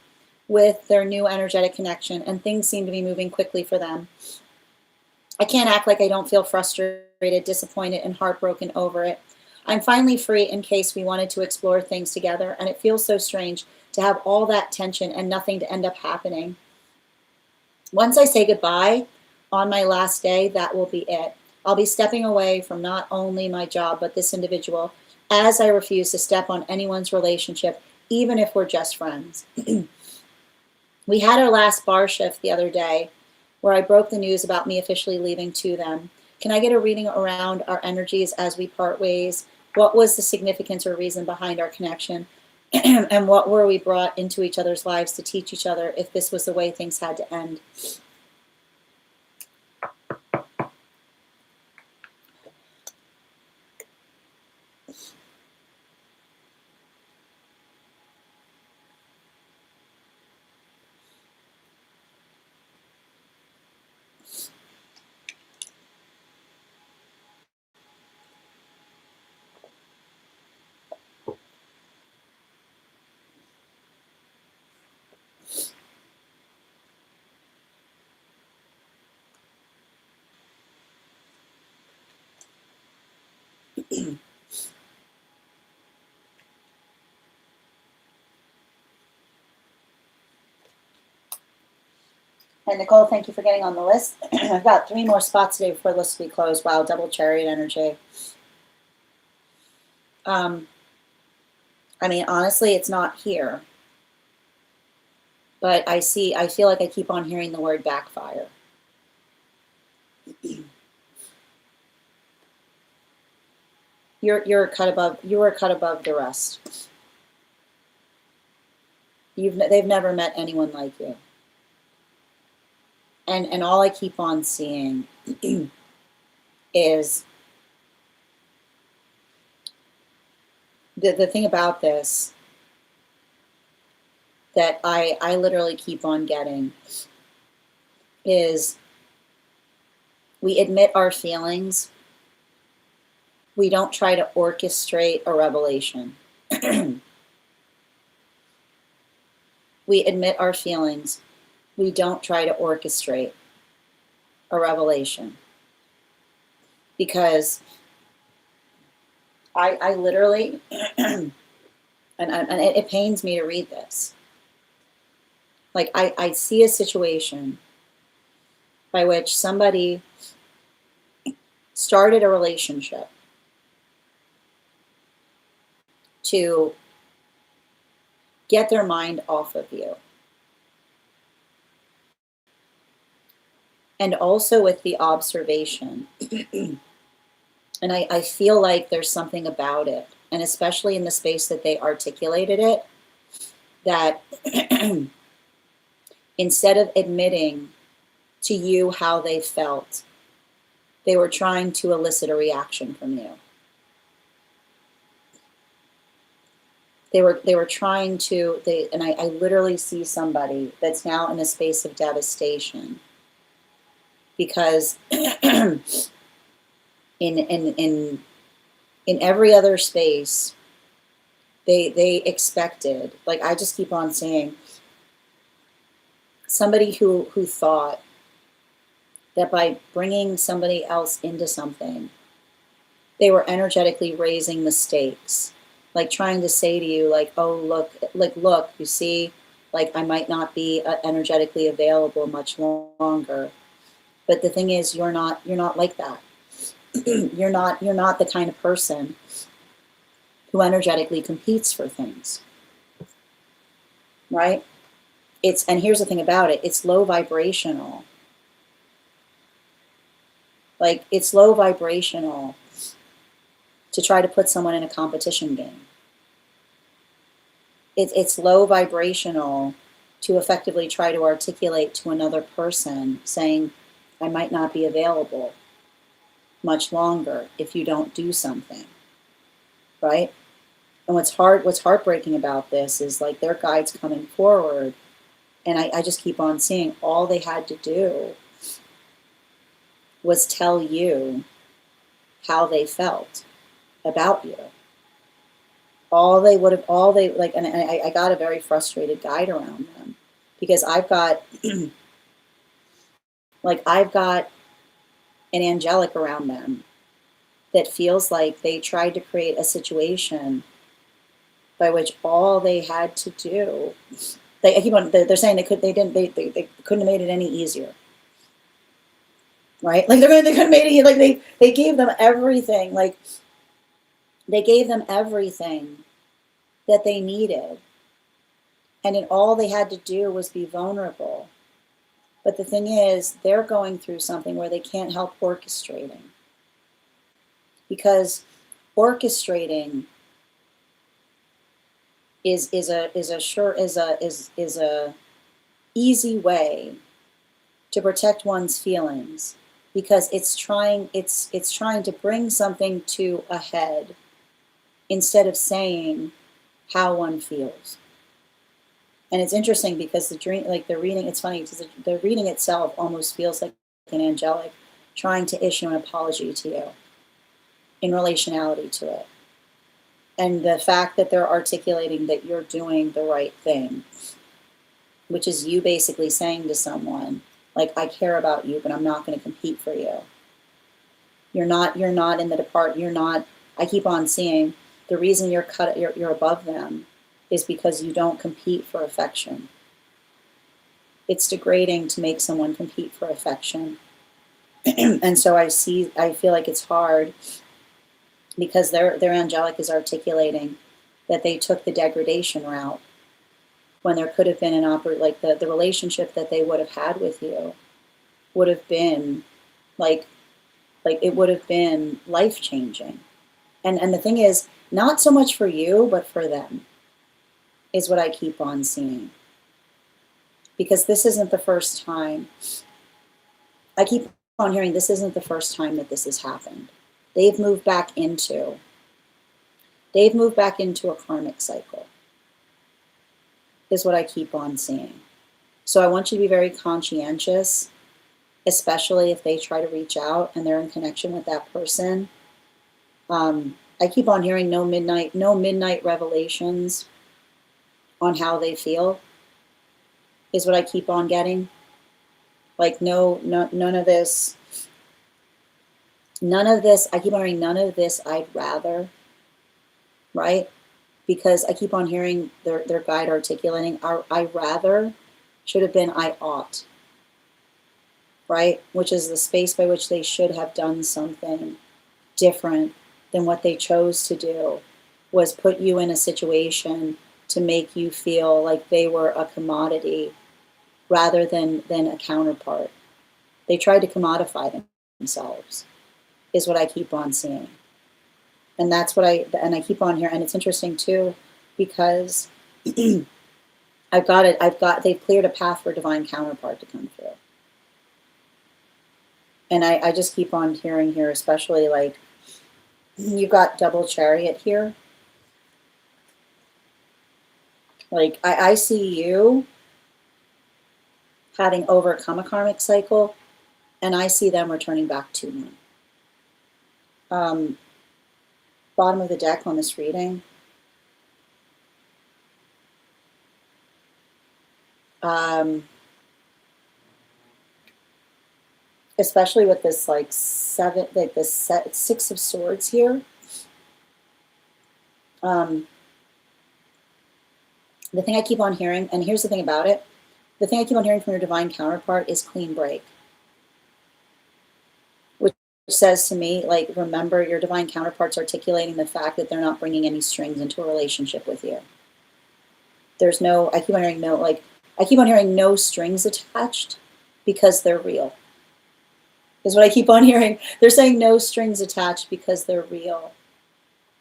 with their new energetic connection, and things seem to be moving quickly for them. I can't act like I don't feel frustrated, disappointed, and heartbroken over it. I'm finally free in case we wanted to explore things together, and it feels so strange to have all that tension and nothing to end up happening. Once I say goodbye on my last day, that will be it. I'll be stepping away from not only my job, but this individual, as I refuse to step on anyone's relationship, even if we're just friends. We had our last bar shift the other day where I broke the news about me officially leaving to them. Can I get a reading around our energies as we part ways? What was the significance or reason behind our connection? And what were we brought into each other's lives to teach each other if this was the way things had to end? And Nicole, thank you for getting on the list. I've got 3 more spots today before the list will be closed. Wow, double chariot energy. I mean, honestly, it's not here. But I feel like I keep on hearing the word backfire. You're a cut above the rest. They've never met anyone like you. And all I keep on seeing is the thing about this that I literally keep on getting is we admit our feelings. We don't try to orchestrate a revelation. We admit our feelings. We don't try to orchestrate a revelation. Because I literally, and it pains me to read this. Like I see a situation by which somebody started a relationship to get their mind off of you. And also with the observation. And I feel like there's something about it, and especially in the space that they articulated it, that instead of admitting to you how they felt, they were trying to elicit a reaction from you. They were trying to, and I literally see somebody that's now in a space of devastation because in every other space, they expected, like I just keep on saying, somebody who thought that by bringing somebody else into something, they were energetically raising the stakes, like trying to say to you, like, oh, look, you see, like I might not be energetically available much longer. But the thing is, you're not like that. you're not the kind of person who energetically competes for things. Right? And here's the thing about it, it's low vibrational. Like it's low vibrational to try to put someone in a competition game. It's low vibrational to effectively try to articulate to another person saying, I might not be available much longer if you don't do something, right? And what's heartbreaking about this is like their guide's coming forward, and I just keep on seeing all they had to do was tell you how they felt about you. And I got a very frustrated guide around them because I've got an angelic around them that feels like they tried to create a situation by which all they had to do, they're saying they couldn't have made it any easier. Right? Like they couldn't have made it, like they gave them everything, like they gave them everything that they needed. And all they had to do was be vulnerable. But the thing is, they're going through something where they can't help orchestrating. Because orchestrating is a easy way to protect one's feelings, because it's trying to bring something to a head instead of saying how one feels. And it's interesting because the reading, it's funny because the reading itself almost feels like an angelic trying to issue an apology to you in relationality to it. And the fact that they're articulating that you're doing the right thing, which is you basically saying to someone, like, I care about you, but I'm not going to compete for you. You're not in the department, I keep on seeing the reason you're above them is because you don't compete for affection. It's degrading to make someone compete for affection. And so I feel like it's hard because their angelic is articulating that they took the degradation route when there could have been the relationship that they would have had with you would have been it would have been life-changing. And the thing is, not so much for you, but for them, is what I keep on seeing. Because this isn't the first time. I keep on hearing this isn't the first time that this has happened. They've moved back into a karmic cycle, is what I keep on seeing. So I want you to be very conscientious, especially if they try to reach out and they're in connection with that person. I keep on hearing no midnight revelations on how they feel, is what I keep on getting. Like none of this. I keep on hearing none of this. I'd rather, right? Because I keep on hearing their guide articulating, I rather should have been I ought, right? Which is the space by which they should have done something different than what they chose to do, was put you in a situation to make you feel like they were a commodity rather than a counterpart. They tried to commodify themselves, is what I keep on seeing. And that's what I keep on here. And it's interesting too, because they've cleared a path for divine counterpart to come through. And I just keep on hearing here, especially like you've got double chariot here. Like I see you having overcome a karmic cycle, and I see them returning back to one. Bottom of the deck on this reading. Especially with this Six of Swords here. The thing I keep on hearing, and here's the thing about it, the thing I keep on hearing from your divine counterpart is clean break. Which says to me, like, remember, your divine counterpart's articulating the fact that they're not bringing any strings into a relationship with you. There's no, I keep on hearing no strings attached because they're real. Is what I keep on hearing. They're saying no strings attached because they're real.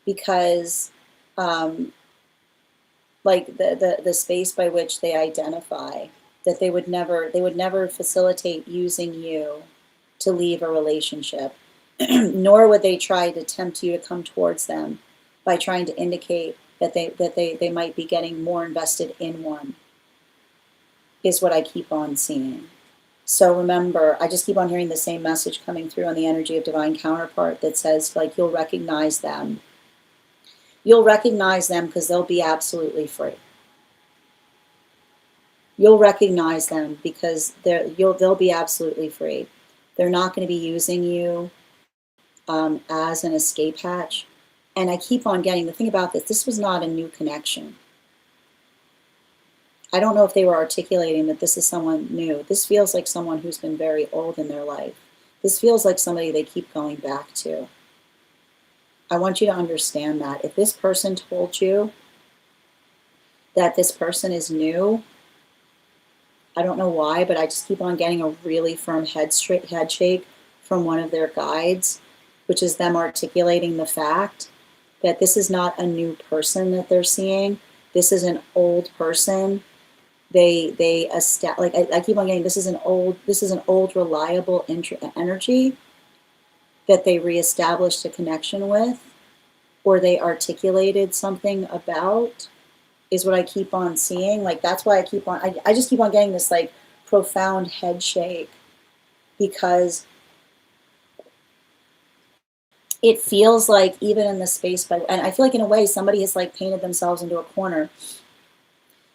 Because like the space by which they identify that they would never facilitate using you to leave a relationship, nor would they try to tempt you to come towards them by trying to indicate that they might be getting more invested in one, is what I keep on seeing. So remember, I just keep on hearing the same message coming through on the energy of divine counterpart that says, like, you'll recognize them. You'll recognize them because they'll be absolutely free. You'll recognize them because they'll be absolutely free. They're not going to be using you as an escape hatch. And I keep on getting, the thing about this was not a new connection. I don't know if they were articulating that this is someone new. This feels like someone who's been very old in their life. This feels like somebody they keep going back to. I want you to understand that. If this person told you that this person is new. I don't know why, but I just keep on getting a really firm head shake from one of their guides, which is them articulating the fact that this is not a new person that they're seeing. This is an old person. I keep on getting this is an old reliable energy that they reestablished a connection with, or they articulated something about, is what I keep on seeing. Like, that's why I just keep on getting this like profound head shake, because it feels like even in the space, and I feel like in a way somebody has like painted themselves into a corner,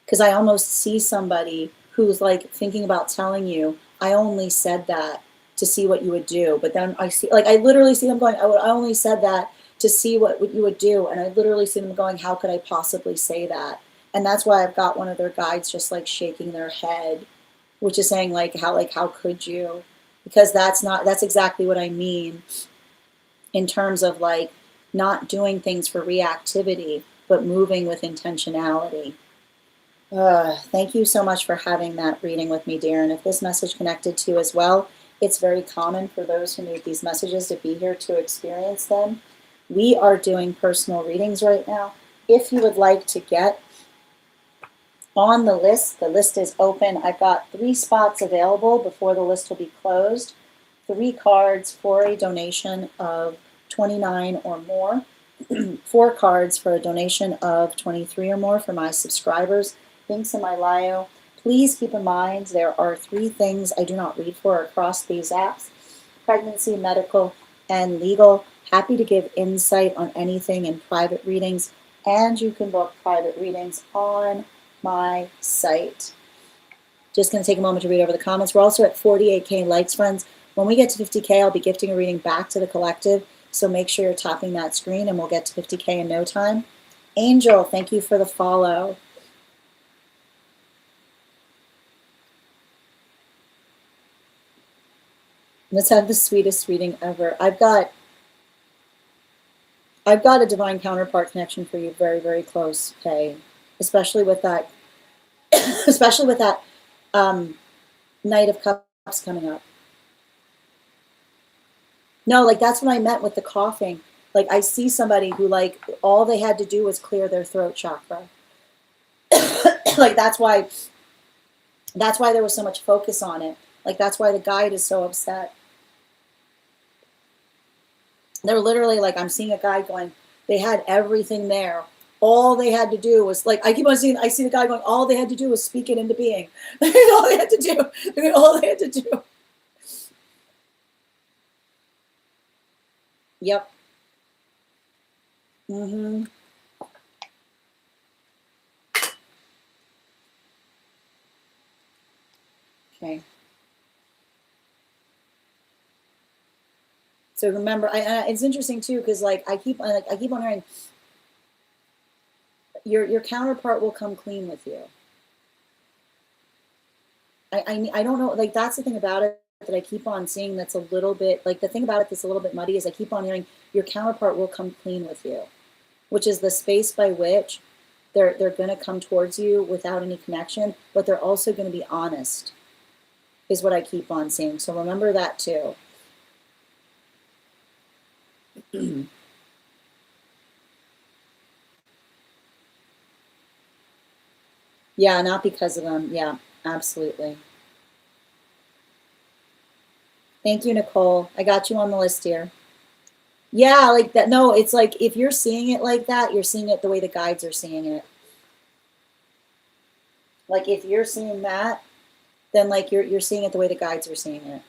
because I almost see somebody who's like thinking about telling you, I only said that to see what you would do. But then I literally see them going, I only said that to see what you would do. And I literally see them going, how could I possibly say that? And that's why I've got one of their guides just like shaking their head, which is saying how could you? Because that's exactly what I mean in terms of like not doing things for reactivity, but moving with intentionality. Thank you so much for having that reading with me, Darren. If this message connected to you as well, it's very common for those who need these messages to be here to experience them. We are doing personal readings right now. If you would like to get on the list is open. I've got 3 spots available before the list will be closed. 3 cards for a donation of $29 or more. 4 cards for a donation of $23 or more for my subscribers. Links in my bio. Please keep in mind there are 3 things I do not read for across these apps: pregnancy, medical, and legal. Happy to give insight on anything in private readings, and you can book private readings on my site. Just going to take a moment to read over the comments. We're also at 48K likes, friends. When we get to 50K, I'll be gifting a reading back to the collective, so make sure you're tapping that screen and we'll get to 50K in no time. Angel, thank you for the follow. Let's have the sweetest reading ever. I've got a divine counterpart connection for you, very, very close, okay? Especially with that, Knight of Cups coming up. No, like that's what I meant with the coughing. Like I see somebody who like all they had to do was clear their throat chakra. Like that's why there was so much focus on it. Like that's why the guide is so upset. They're literally like, I'm seeing a guy going, they had everything there. All they had to do was like, I see the guy going, all they had to do was speak it into being. All they had to do. All they had to do. Yep. Mm-hmm. Okay. So remember, it's interesting too, because like I keep on hearing your counterpart will come clean with you. I don't know, like that's the thing about it that I keep on seeing that's a little bit, like the thing about it that's a little bit muddy is I keep on hearing your counterpart will come clean with you, which is the space by which they're going to come towards you without any connection, but they're also going to be honest, is what I keep on seeing. So remember that too. Yeah, not because of them. Yeah, absolutely. Thank you, Nicole. I got you on the list here. Yeah, like that. No, it's like if you're seeing it like that, you're seeing it the way the guides are seeing it. Like if you're seeing that, then like you're seeing it the way the guides are seeing it.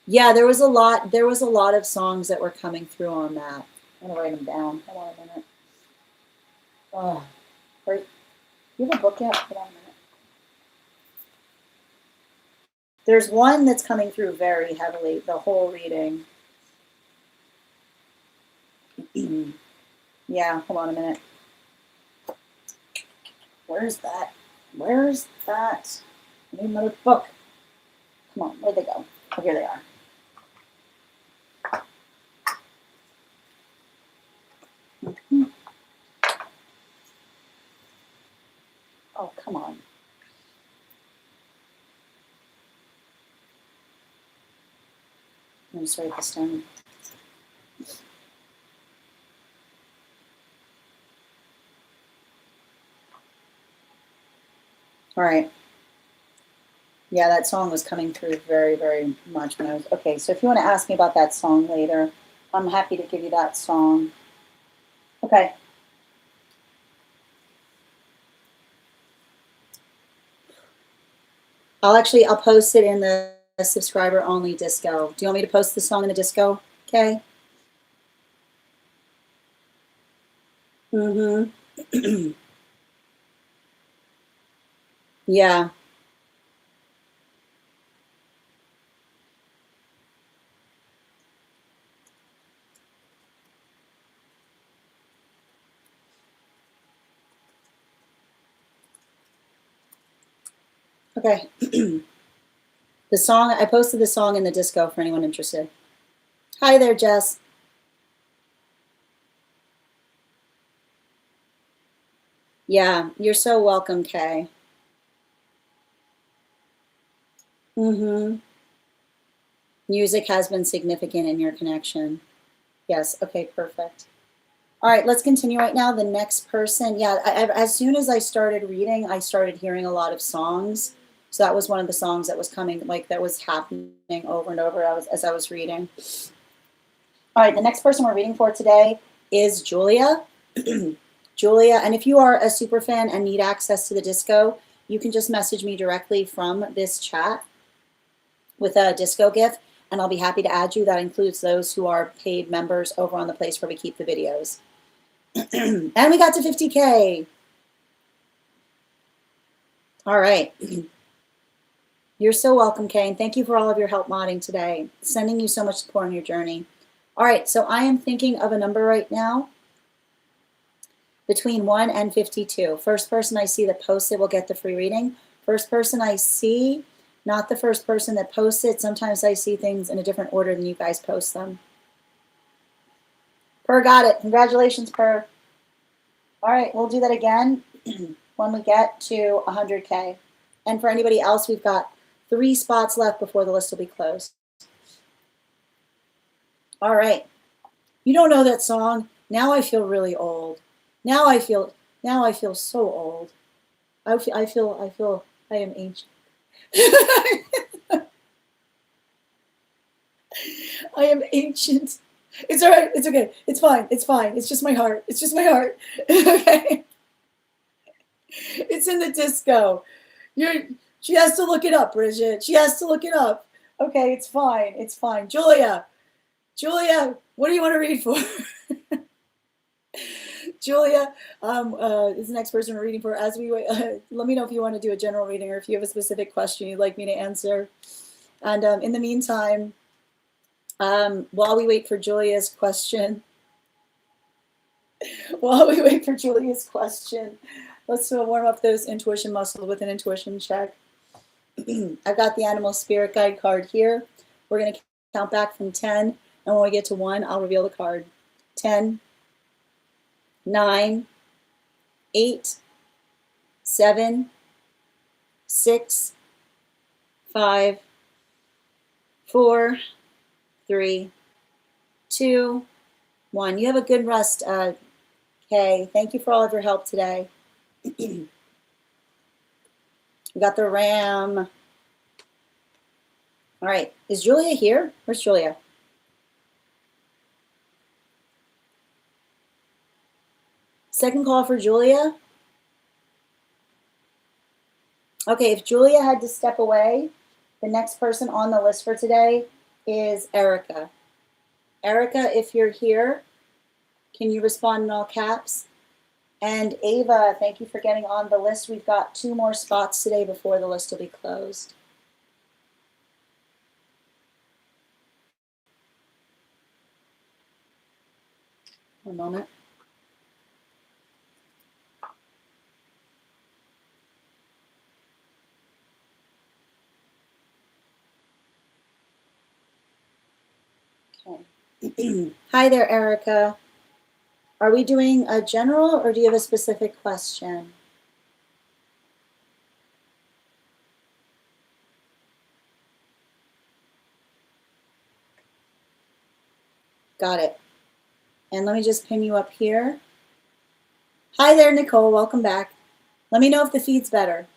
Yeah, there was a lot of songs that were coming through on that. I'm gonna write them down. Hold on a minute. Oh, you have a book yet? Hold on a minute. There's one that's coming through very heavily, the whole reading. Yeah, hold on a minute. Where's that? Where's that? I need another book. Come on, where'd they go? Oh, here they are. Oh, come on. Let me just write this down. All right. Yeah, that song was coming through very, very much when I was, okay, so if you want to ask me about that song later, I'm happy to give you that song. Okay. I'll post it in the subscriber only disco. Do you want me to post the song in the disco? Okay. Mm-hmm. Yeah. Okay. The song, I posted the song in the disco for anyone interested. Hi there, Jess. Yeah, you're so welcome, Kay. Mm-hmm. Music has been significant in your connection. Yes, okay, perfect. All right, let's continue right now. The next person, yeah, as soon as I started reading, I started hearing a lot of songs. So that was one of the songs that was coming, like that was happening over and over as I was reading. All right, the next person we're reading for today is Julia. Julia, and if you are a super fan and need access to the disco, you can just message me directly from this chat with a disco gift, and I'll be happy to add you. That includes those who are paid members over on the place where we keep the videos. And we got to 50K. All right. You're so welcome, Kay, and thank you for all of your help modding today. Sending you so much support on your journey. All right, so I am thinking of a number right now between 1 and 52. First person I see that posts it will get the free reading. First person I see, not the first person that posts it. Sometimes I see things in a different order than you guys post them. Per got it. Congratulations, Per. All right, we'll do that again when we get to 100K. And for anybody else, we've got 3 spots left before the list will be closed. All right. You don't know that song? Now I feel really old. Now I feel so old. I am ancient. I am ancient. It's all right. It's okay. It's fine. It's fine. It's just my heart. It's just my heart. Okay. It's in the disco. She has to look it up, Bridget. She has to look it up. Okay, it's fine. It's fine. Julia, what do you want to read for? Julia is the next person we're reading for. As we wait, let me know if you want to do a general reading or if you have a specific question you'd like me to answer. And in the meantime, while we wait for Julia's question, let's warm up those intuition muscles with an intuition check. I've got the animal spirit guide card here. We're going to count back from 10, and when we get to 1, I'll reveal the card. 10, 9, 8, 7, 6, 5, 4, 3, 2, 1. You have a good rest, Kay. Thank you for all of your help today. We got the ram. All right. Is Julia here? Where's Julia? Second call for Julia. Okay, if Julia had to step away, the next person on the list for today is Erica. Erica, if you're here, can you respond in all caps? And Ava, thank you for getting on the list. We've got 2 more spots today before the list will be closed. One moment. Okay. Hi there, Erica. Are we doing a general or do you have a specific question? Got it. And let me just pin you up here. Hi there, Nicole. Welcome back. Let me know if the feed's better.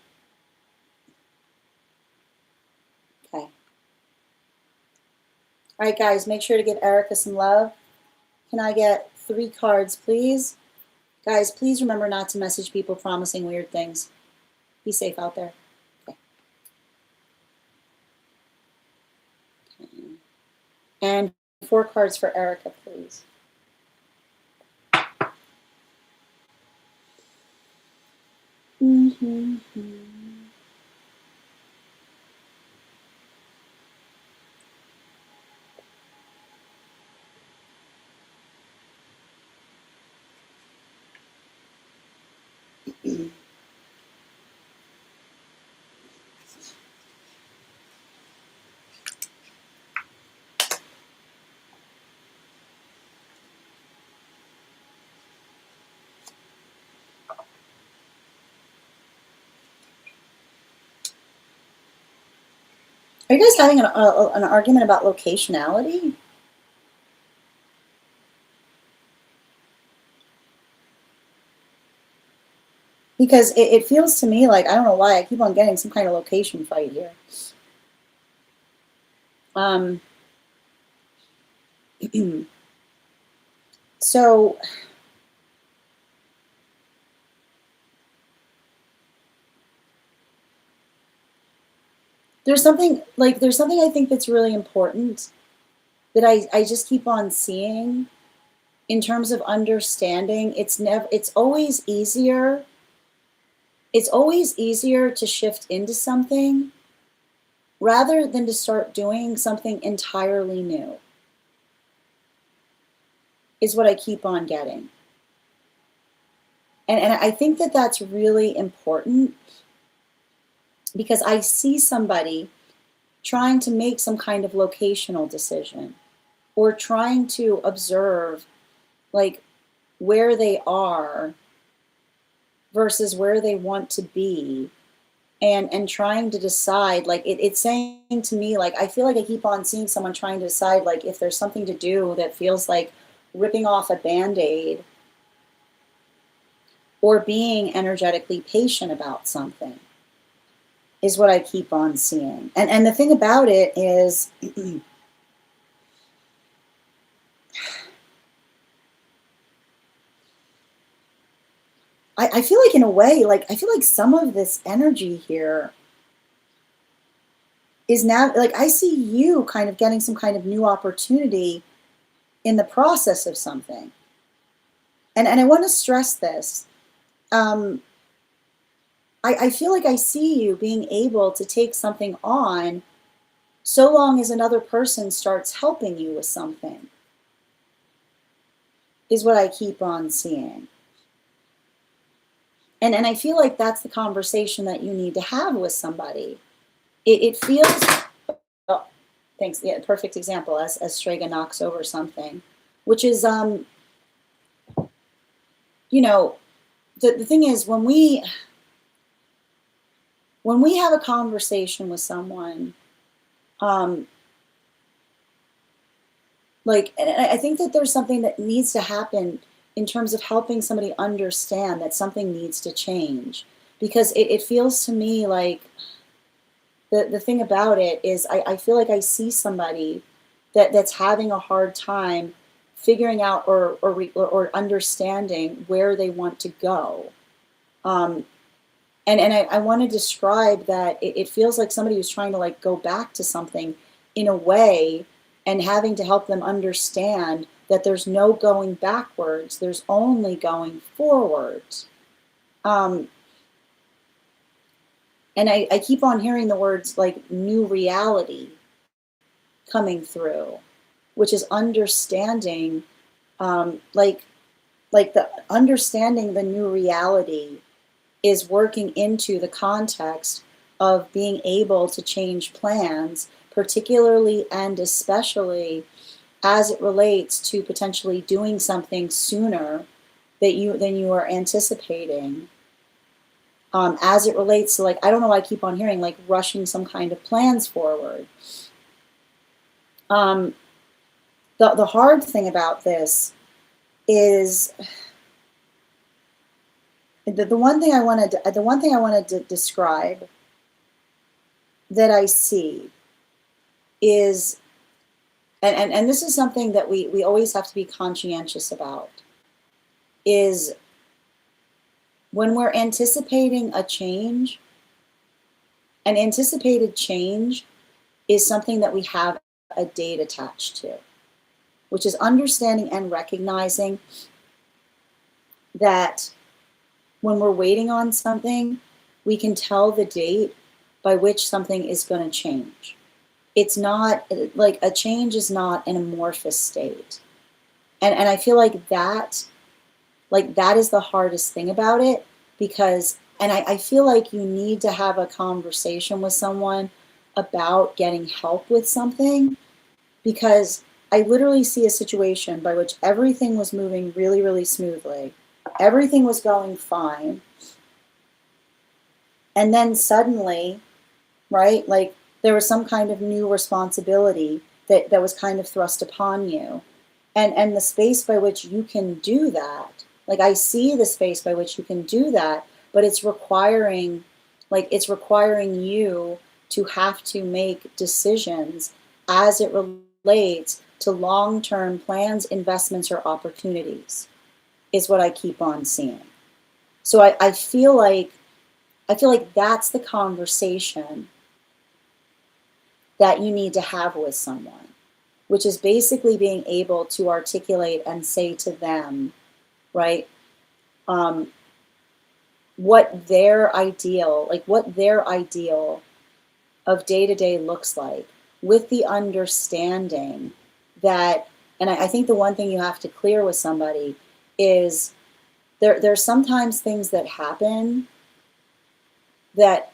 Okay. All right, guys, make sure to give Erica some love. Can I get 3 cards, please? Guys, please remember not to message people promising weird things. Be safe out there. Okay. And 4 cards for Erica, please. Are you guys having an argument about locationality? Because it feels to me like, I don't know why, I keep on getting some kind of location fight here. So there's something I think that's really important that I just keep on seeing in terms of understanding. It's always easier to shift into something rather than to start doing something entirely new, is what I keep on getting. And I think that that's really important, because I see somebody trying to make some kind of locational decision or trying to observe like where they are versus where they want to be, and trying to decide, like it's saying to me, like I feel like I keep on seeing someone trying to decide like if there's something to do that feels like ripping off a band-aid or being energetically patient about something, is what I keep on seeing. And the thing about it is I feel like, in a way, like I feel like some of this energy here is now, like I see you kind of getting some kind of new opportunity in the process of something. And I want to stress this. I feel like I see you being able to take something on so long as another person starts helping you with something, is what I keep on seeing. And I feel like that's the conversation that you need to have with somebody. It feels, oh, thanks, yeah, perfect example, as Strega knocks over something, which is, you know, the thing is, when we have a conversation with someone, like, and I think that there's something that needs to happen in terms of helping somebody understand that something needs to change. Because it feels to me like the thing about it is I feel like I see somebody that's having a hard time figuring out or understanding where they want to go. And I want to describe that it feels like somebody who's trying to like go back to something in a way, and having to help them understand that there's no going backwards, there's only going forwards. And I keep on hearing the words like new reality coming through, which is understanding, like the understanding the new reality is working into the context of being able to change plans, particularly and especially as it relates to potentially doing something sooner than you are anticipating. As it relates to, like, I don't know why I keep on hearing like rushing some kind of plans forward. the hard thing about this is the one thing I wanted to describe that I see is, and this is something that we always have to be conscientious about, is when we're anticipating a change, an anticipated change is something that we have a date attached to, which is understanding and recognizing that when we're waiting on something, we can tell the date by which something is going to change. It's not like a change is not an amorphous state. And I feel like that is the hardest thing about it, because, and I feel like you need to have a conversation with someone about getting help with something, because I literally see a situation by which everything was moving really, really smoothly. Everything was going fine. And then suddenly, right, like there was some kind of new responsibility that was kind of thrust upon you. And the space by which you can do that, like I see the space by which you can do that, but it's requiring you to have to make decisions as it relates to long-term plans, investments, or opportunities, is what I keep on seeing. So I feel like that's the conversation that you need to have with someone, which is basically being able to articulate and say to them, right, what their ideal of day-to-day looks like, with the understanding that, and I think the one thing you have to clear with somebody is there's sometimes things that happen that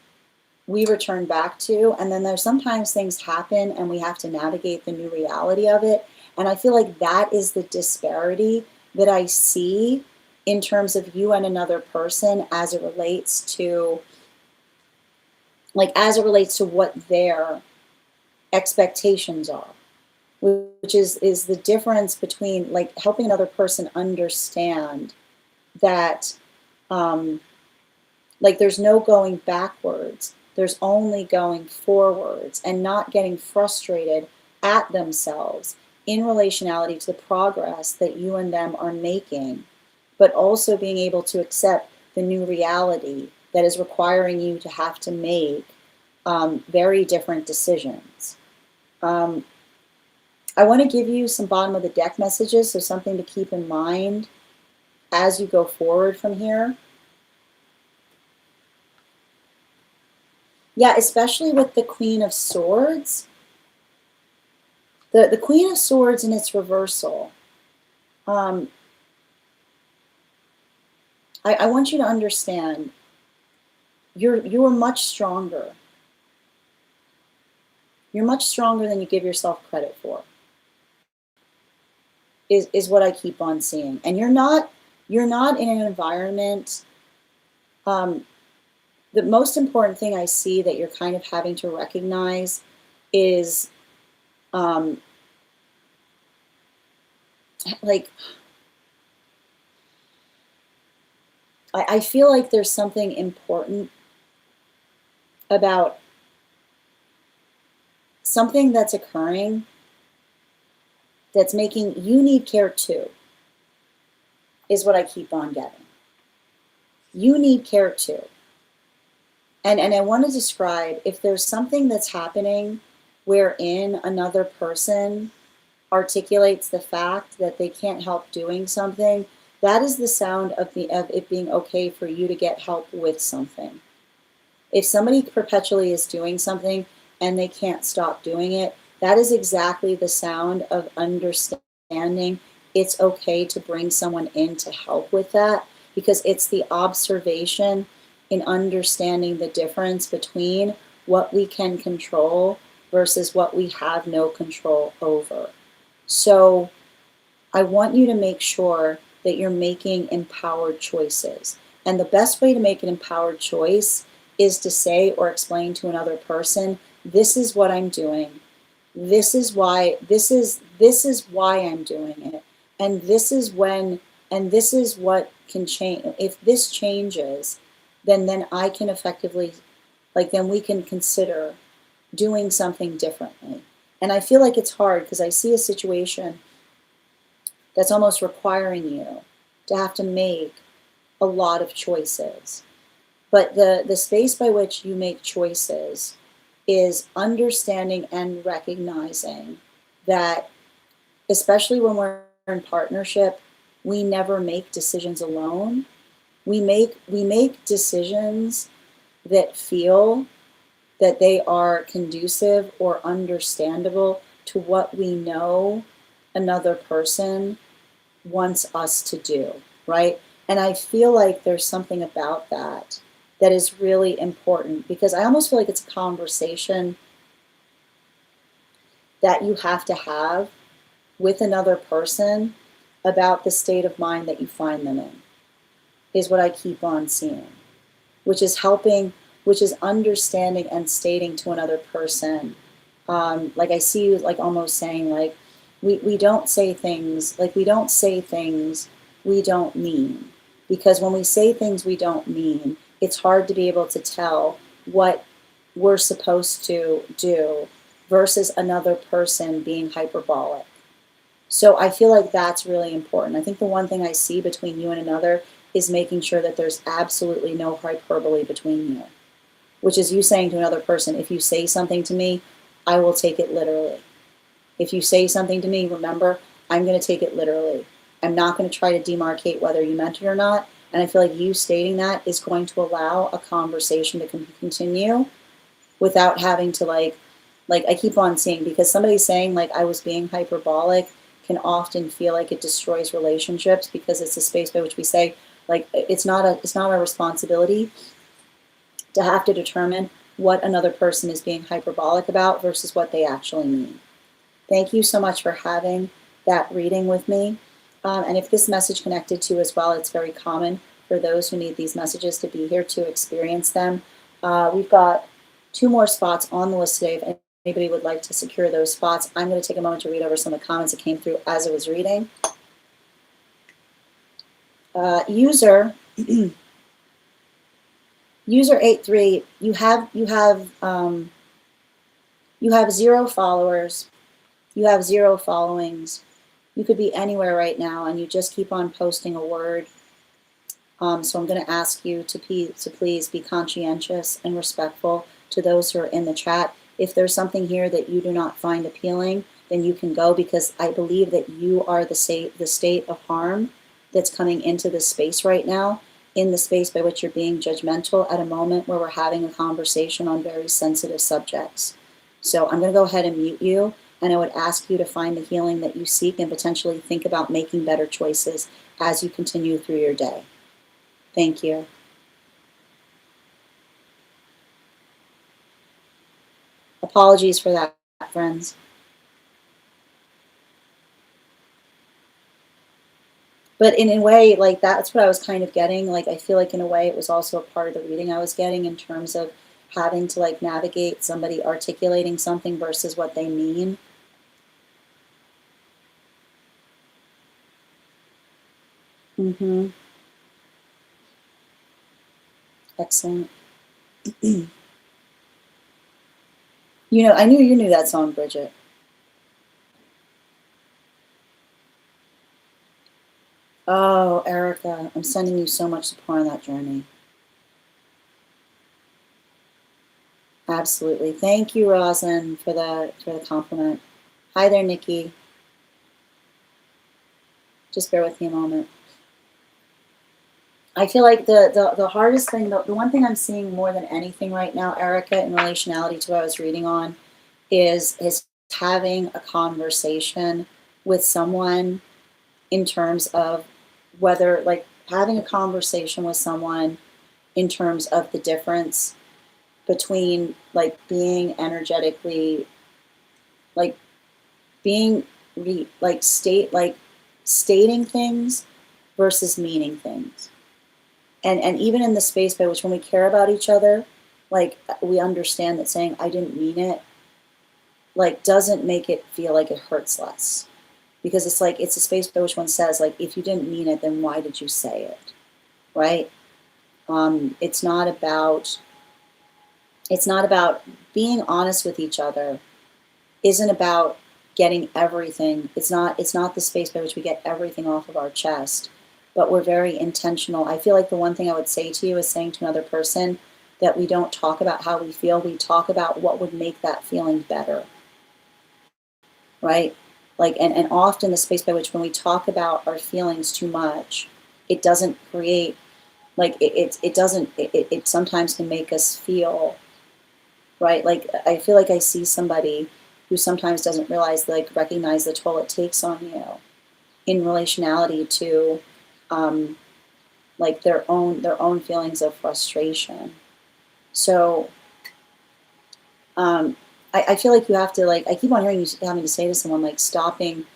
we return back to, and then there's sometimes things happen and we have to navigate the new reality of it. And I feel like that is the disparity that I see in terms of you and another person as it relates to what their expectations are, which is the difference between like helping another person understand that like there's no going backwards, there's only going forwards, and not getting frustrated at themselves in relationality to the progress that you and them are making, but also being able to accept the new reality that is requiring you to have to make very different decisions. I want to give you some bottom of the deck messages, so something to keep in mind as you go forward from here. Yeah, especially with the Queen of Swords. The Queen of Swords in its reversal. I want you to understand you're much stronger. You're much stronger than you give yourself credit for, is what I keep on seeing. And you're not in an environment, the most important thing I see that you're kind of having to recognize is like, I feel like there's something important about something that's occurring that's making you need care too, is what I keep on getting. You need care too. And I want to describe, if there's something that's happening wherein another person articulates the fact that they can't help doing something, that is the sound of it being okay for you to get help with something. If somebody perpetually is doing something and they can't stop doing it, that is exactly the sound of understanding it's okay to bring someone in to help with that, because it's the observation in understanding the difference between what we can control versus what we have no control over. So I want you to make sure that you're making empowered choices. And the best way to make an empowered choice is to say or explain to another person, this is what I'm doing. This is why, this is this is why I'm doing it. And this is when, and this is what can change. If this changes, then I can effectively, like, then we can consider doing something differently. And I feel like it's hard because I see a situation that's almost requiring you to have to make a lot of choices. But the space by which you make choices is understanding and recognizing that, especially when we're in partnership, we never make decisions alone. We make decisions that feel that they are conducive or understandable to what we know another person wants us to do, right? And I feel like there's something about that that is really important, because I almost feel like it's a conversation that you have to have with another person about the state of mind that you find them in, is what I keep on seeing, which is helping, which is understanding and stating to another person. Like I see you like almost saying like, we don't say things, like we don't say things we don't mean. Because when we say things we don't mean, it's hard to be able to tell what we're supposed to do versus another person being hyperbolic. So I feel like that's really important. I think the one thing I see between you and another is making sure that there's absolutely no hyperbole between you, which is you saying to another person, if you say something to me, I will take it literally. If you say something to me, remember, I'm going to take it literally. I'm not going to try to demarcate whether you meant it or not. And I feel like you stating that is going to allow a conversation to continue without having to like I keep on seeing, because somebody saying like I was being hyperbolic can often feel like it destroys relationships, because it's a space by which we say like it's not our responsibility to have to determine what another person is being hyperbolic about versus what they actually mean. Thank you so much for having that reading with me. And if this message connected to you as well, it's very common for those who need these messages to be here to experience them. We've got 2 more spots on the list today. If anybody would like to secure those spots, I'm going to take a moment to read over some of the comments that came through as I was reading. User 83, you have 0 followers, you have 0 followings. You could be anywhere right now, and you just keep on posting a word. So I'm going to ask you to please be conscientious and respectful to those who are in the chat. If there's something here that you do not find appealing, then you can go, because I believe that you are the state of harm that's coming into this space right now, in the space by which you're being judgmental at a moment where we're having a conversation on very sensitive subjects. So I'm going to go ahead and mute you, and I would ask you to find the healing that you seek and potentially think about making better choices as you continue through your day. Thank you. Apologies for that, friends. But in a way, like that's what I was kind of getting. Like I feel like in a way it was also a part of the reading I was getting, in terms of having to like navigate somebody articulating something versus what they mean. Mm-hmm. Excellent. You know, I knew you knew that song, Bridget. Oh, Erica, I'm sending you so much support on that journey. Absolutely. Thank you, Rosin, for the compliment. Hi there, Nikki. Just bear with me a moment. I feel like the hardest thing, the one thing I'm seeing more than anything right now, Erica, in relationality to what I was reading on, is having a conversation with someone in terms of whether, like, having a conversation with someone in terms of the difference between, like, being energetically, like, being, stating things versus meaning things. And even in the space by which when we care about each other, like, we understand that saying, I didn't mean it, like doesn't make it feel like it hurts less. Because it's like, it's a space by which one says, like, if you didn't mean it, then why did you say it? Right? It's not about being honest with each other. Isn't about getting everything. It's not the space by which we get everything off of our chest, but we're very intentional. I feel like the one thing I would say to you is saying to another person that we don't talk about how we feel, we talk about what would make that feeling better. Right? Like, and often the space by which when we talk about our feelings too much, it doesn't create, like, it sometimes can make us feel, right? Like, I feel like I see somebody who sometimes doesn't recognize the toll it takes on you in relationality to, like, their own feelings of frustration. So, I feel like you have to, like, I keep on hearing you having to say to someone, like, stopping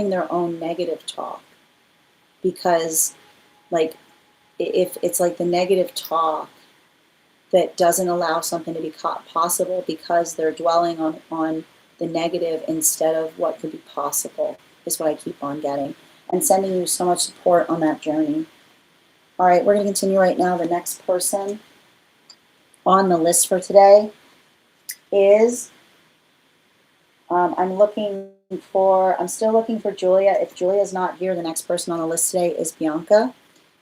their own negative talk, because, like, if it's like the negative talk that doesn't allow something to be possible because they're dwelling on the negative instead of what could be possible, is what I keep on getting, and sending you so much support on that journey. All right, we're going to continue right now. The next person on the list for today is, I'm still looking for Julia. If Julia's not here, the next person on the list today is Bianca.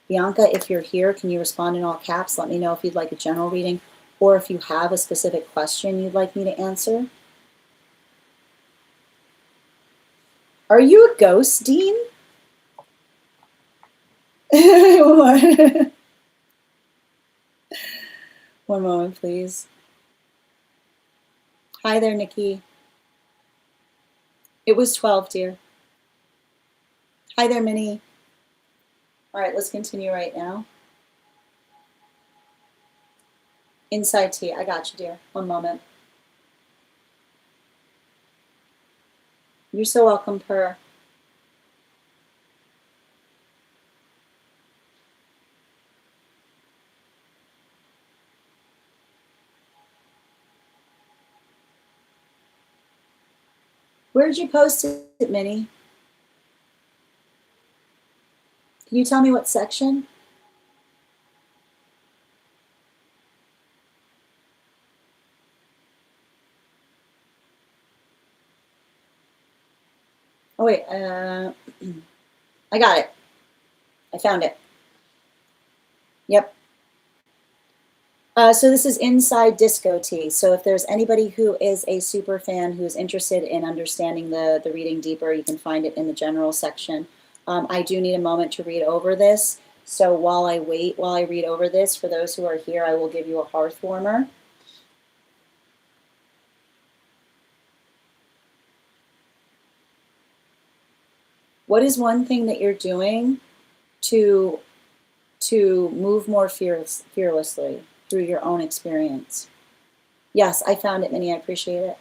Bianca, if you're here, can you respond in all caps? Let me know if you'd like a general reading or if you have a specific question you'd like me to answer. Are you a ghost, Dean? One moment, please. Hi there, Nikki. It was 12, dear. Hi there, Minnie. All right, let's continue right now. Inside tea. I got you, dear. One moment. You're so welcome, Per. Where did you post it, Minnie? Can you tell me what section? Oh, wait. I got it. I found it. Yep. So this is Inside Disco Tea. So if there's anybody who is a super fan who is interested in understanding the reading deeper, you can find it in the general section. I do need a moment to read over this. So while I read over this, for those who are here, I will give you a hearth warmer. What is one thing that you're doing to move more fearlessly through your own experience? Yes, I found it, Minnie. I appreciate it.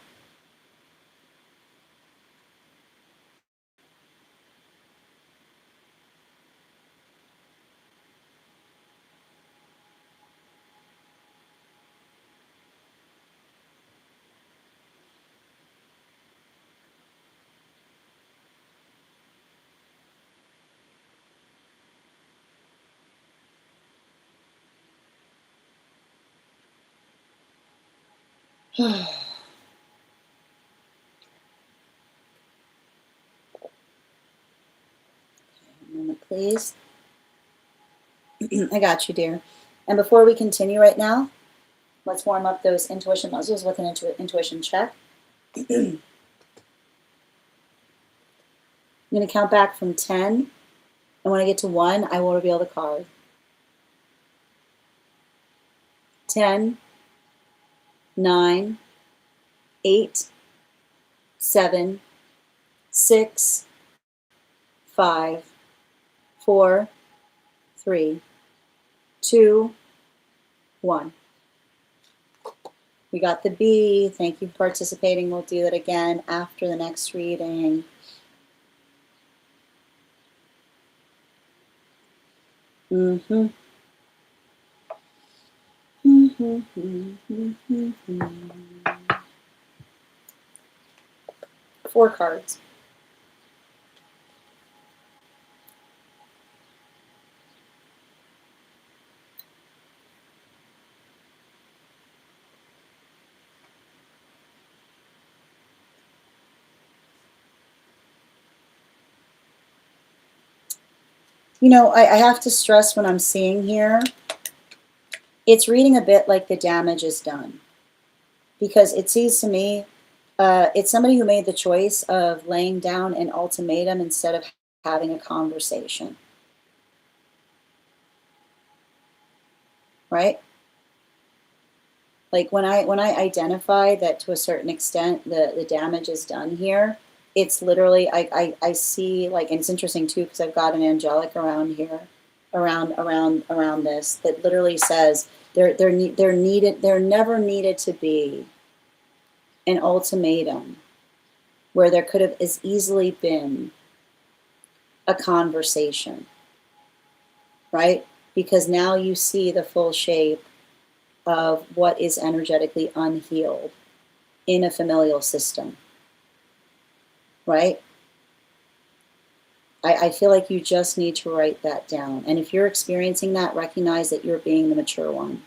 A moment, please. I got you, dear. And before we continue right now, let's warm up those intuition muscles with an intuition check. I'm going to count back from 10. And when I get to 1, I will reveal the card. 10, 9, 8, 7, 6, 5, 4, 3, 2, 1. We got the B. Thank you for participating. We'll do that again after the next reading. Mm-hmm. 4 cards. You know, I have to stress when I'm seeing here, it's reading a bit like the damage is done. Because it seems to me, it's somebody who made the choice of laying down an ultimatum instead of having a conversation. Right? Like when I identify that to a certain extent the damage is done here, it's literally I see, like, and it's interesting too because I've got an angelic around here, around this, that literally says there never needed to be an ultimatum where there could have as easily been a conversation, right? Because now you see the full shape of what is energetically unhealed in a familial system, right? I feel like you just need to write that down. And if you're experiencing that, recognize that you're being the mature one,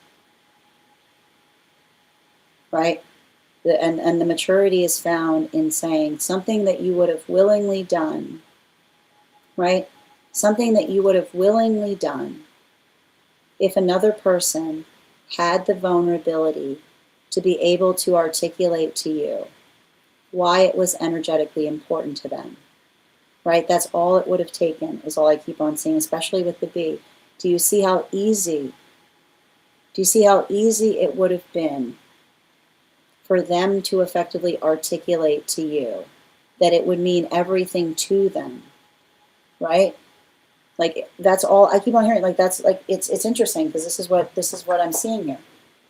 right? And the maturity is found in saying something that you would have willingly done, right? Something that you would have willingly done if another person had the vulnerability to be able to articulate to you why it was energetically important to them, right? That's all it would have taken, is all I keep on seeing, especially with the B. Do you see how easy it would have been for them to effectively articulate to you that it would mean everything to them, right? Like, that's all I keep on hearing. Like, that's like, it's interesting because this is what I'm seeing here.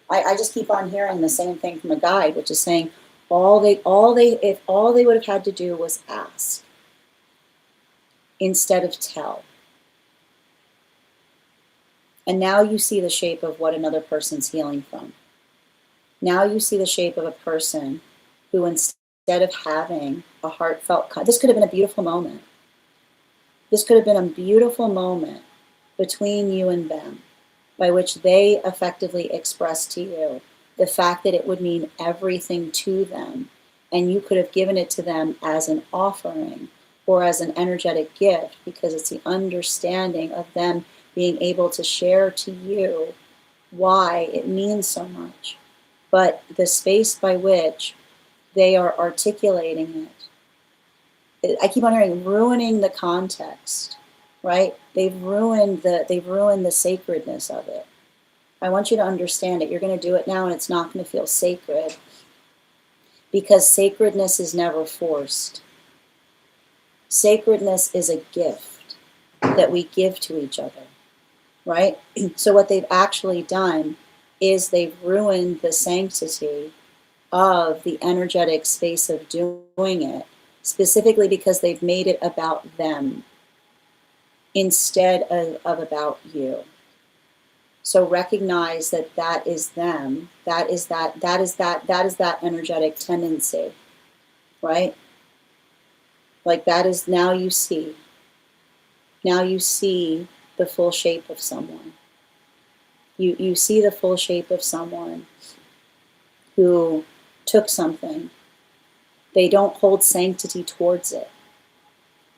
I just keep on hearing the same thing from a guide, which is saying if all they would have had to do was ask instead of tell. And now you see the shape of what another person's healing from. Now you see the shape of a person who, instead of having a heartfelt, this could have been a beautiful moment. This could have been a beautiful moment between you and them, by which they effectively expressed to you the fact that it would mean everything to them, and you could have given it to them as an offering or as an energetic gift, because it's the understanding of them being able to share to you why it means so much. But the space by which they are articulating it, I keep on hearing ruining the context, right? They've ruined the sacredness of it. I want you to understand it. You're going to do it now, and it's not going to feel sacred, because sacredness is never forced. Sacredness is a gift that we give to each other, right? So what they've actually done is they've ruined the sanctity of the energetic space of doing it, specifically because they've made it about them instead of about you. So recognize that that is them. That is that energetic tendency, right? Like, that is, now you see the full shape of someone. You see the full shape of someone who took something. They don't hold sanctity towards it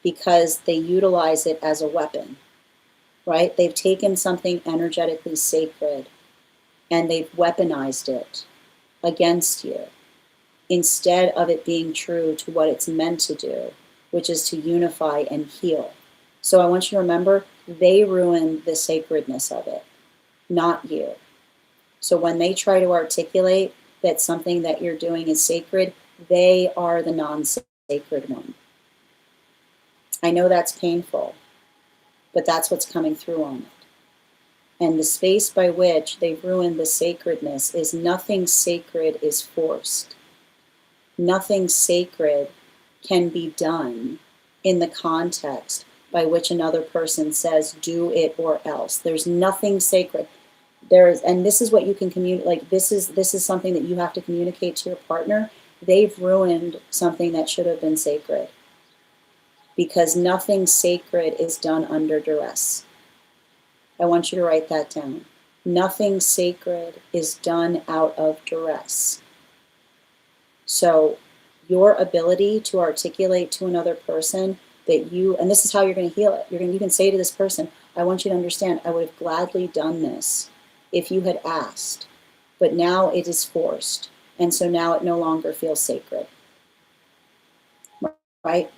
because they utilize it as a weapon, right? They've taken something energetically sacred and they've weaponized it against you instead of it being true to what it's meant to do, which is to unify and heal. So I want you to remember, they ruined the sacredness of it, not you. So when they try to articulate that something that you're doing is sacred, they are the non-sacred one. I know that's painful, but that's what's coming through on it. And the space by which they've ruined the sacredness is nothing sacred is forced. Nothing sacred can be done in the context by which another person says, do it or else. There's nothing sacred. And this is what you can communicate. Like, this is something that you have to communicate to your partner, they've ruined something that should have been sacred, because nothing sacred is done under duress. I want you to write that down. Nothing sacred is done out of duress. So your ability to articulate to another person that you, and this is how you're going to heal it. You can say to this person, I want you to understand, I would have gladly done this if you had asked, but now it is forced. And so now it no longer feels sacred, right?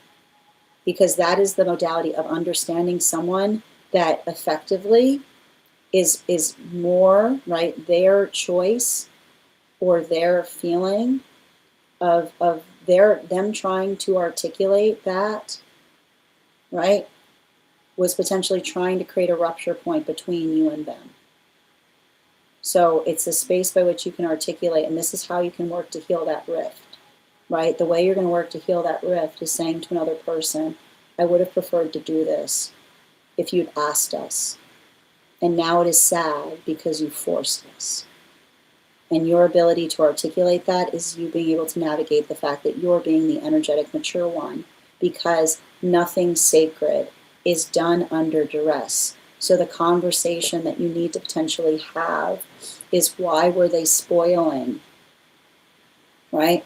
Because that is the modality of understanding someone that effectively is more, right, their choice or their feeling of them trying to articulate that, right, was potentially trying to create a rupture point between you and them. So it's a space by which you can articulate, and this is how you can work to heal that rift, right? The way you're going to work to heal that rift is saying to another person, I would have preferred to do this if you'd asked us. And now it is sad because you forced us. And your ability to articulate that is you being able to navigate the fact that you're being the energetic mature one, because nothing sacred is done under duress. So the conversation that you need to potentially have is, why were they spoiling, right?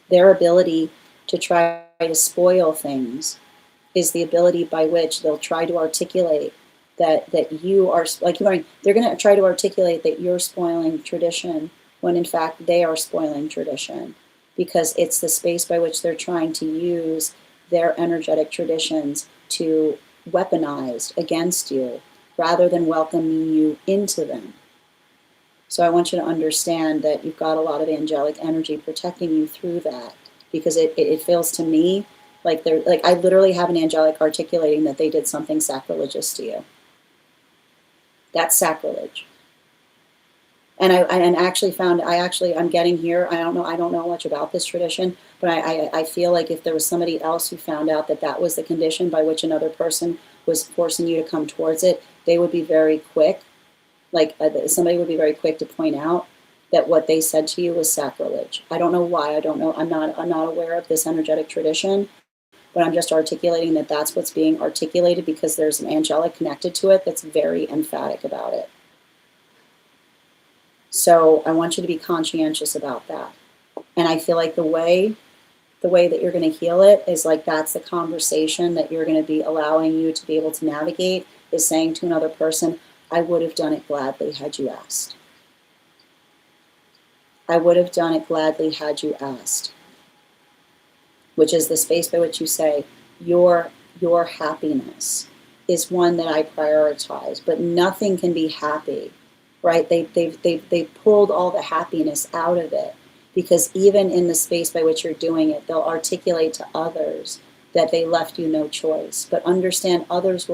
Their ability to try to spoil things is the ability by which they'll try to articulate that you are, like you're going, they're going to try to articulate that you're spoiling tradition when in fact they are spoiling tradition, because it's the space by which they're trying to use their energetic traditions to weaponize against you rather than welcoming you into them. So I want you to understand that you've got a lot of angelic energy protecting you through that, because it feels to me like they're, like, I literally have an angelic articulating that they did something sacrilegious to you. That's sacrilege. And I'm getting here, I don't know much about this tradition, but I feel like if there was somebody else who found out that that was the condition by which another person was forcing you to come towards it, they would be very quick, somebody would be very quick to point out that what they said to you was sacrilege. I don't know why, I'm not aware of this energetic tradition, but I'm just articulating that that's what's being articulated, because there's an angelic connected to it that's very emphatic about it. So I want you to be conscientious about that. And I feel like the way that you're going to heal it is like, that's the conversation that you're going to be allowing you to be able to navigate, is saying to another person, I would have done it gladly had you asked. I would have done it gladly had you asked. Which is the space by which you say, your happiness is one that I prioritize, but nothing can be happy, right? They've pulled all the happiness out of it, because even in the space by which you're doing it, they'll articulate to others that they left you no choice. But understand, others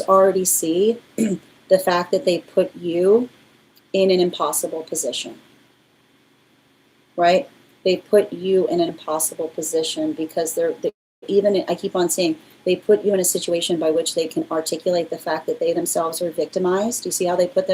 already see the fact that they put you in an impossible position, right? They put you in an impossible position because I keep on saying, they put you in a situation by which they can articulate the fact that they themselves are victimized. Do you see how they put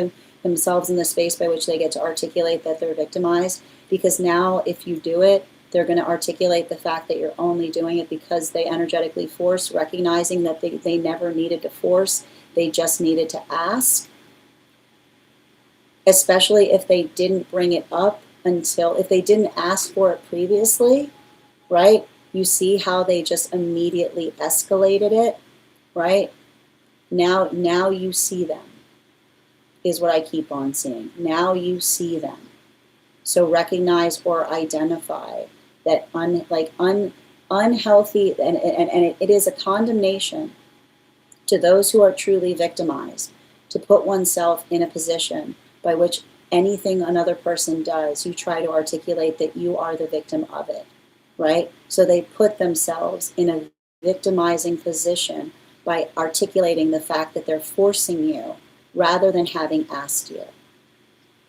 themselves in the space by which they get to articulate that they're victimized? Because now if you do it, they're going to articulate the fact that you're only doing it because they energetically force, recognizing that they never needed to force, they just needed to ask. Especially if they didn't bring it up if they didn't ask for it previously, right? You see how they just immediately escalated it, right? Now you see them, is what I keep on seeing. Now you see them. So recognize or identify that unhealthy, and it is a condemnation to those who are truly victimized to put oneself in a position by which anything another person does, you try to articulate that you are the victim of it, right? So they put themselves in a victimizing position by articulating the fact that they're forcing you rather than having asked you.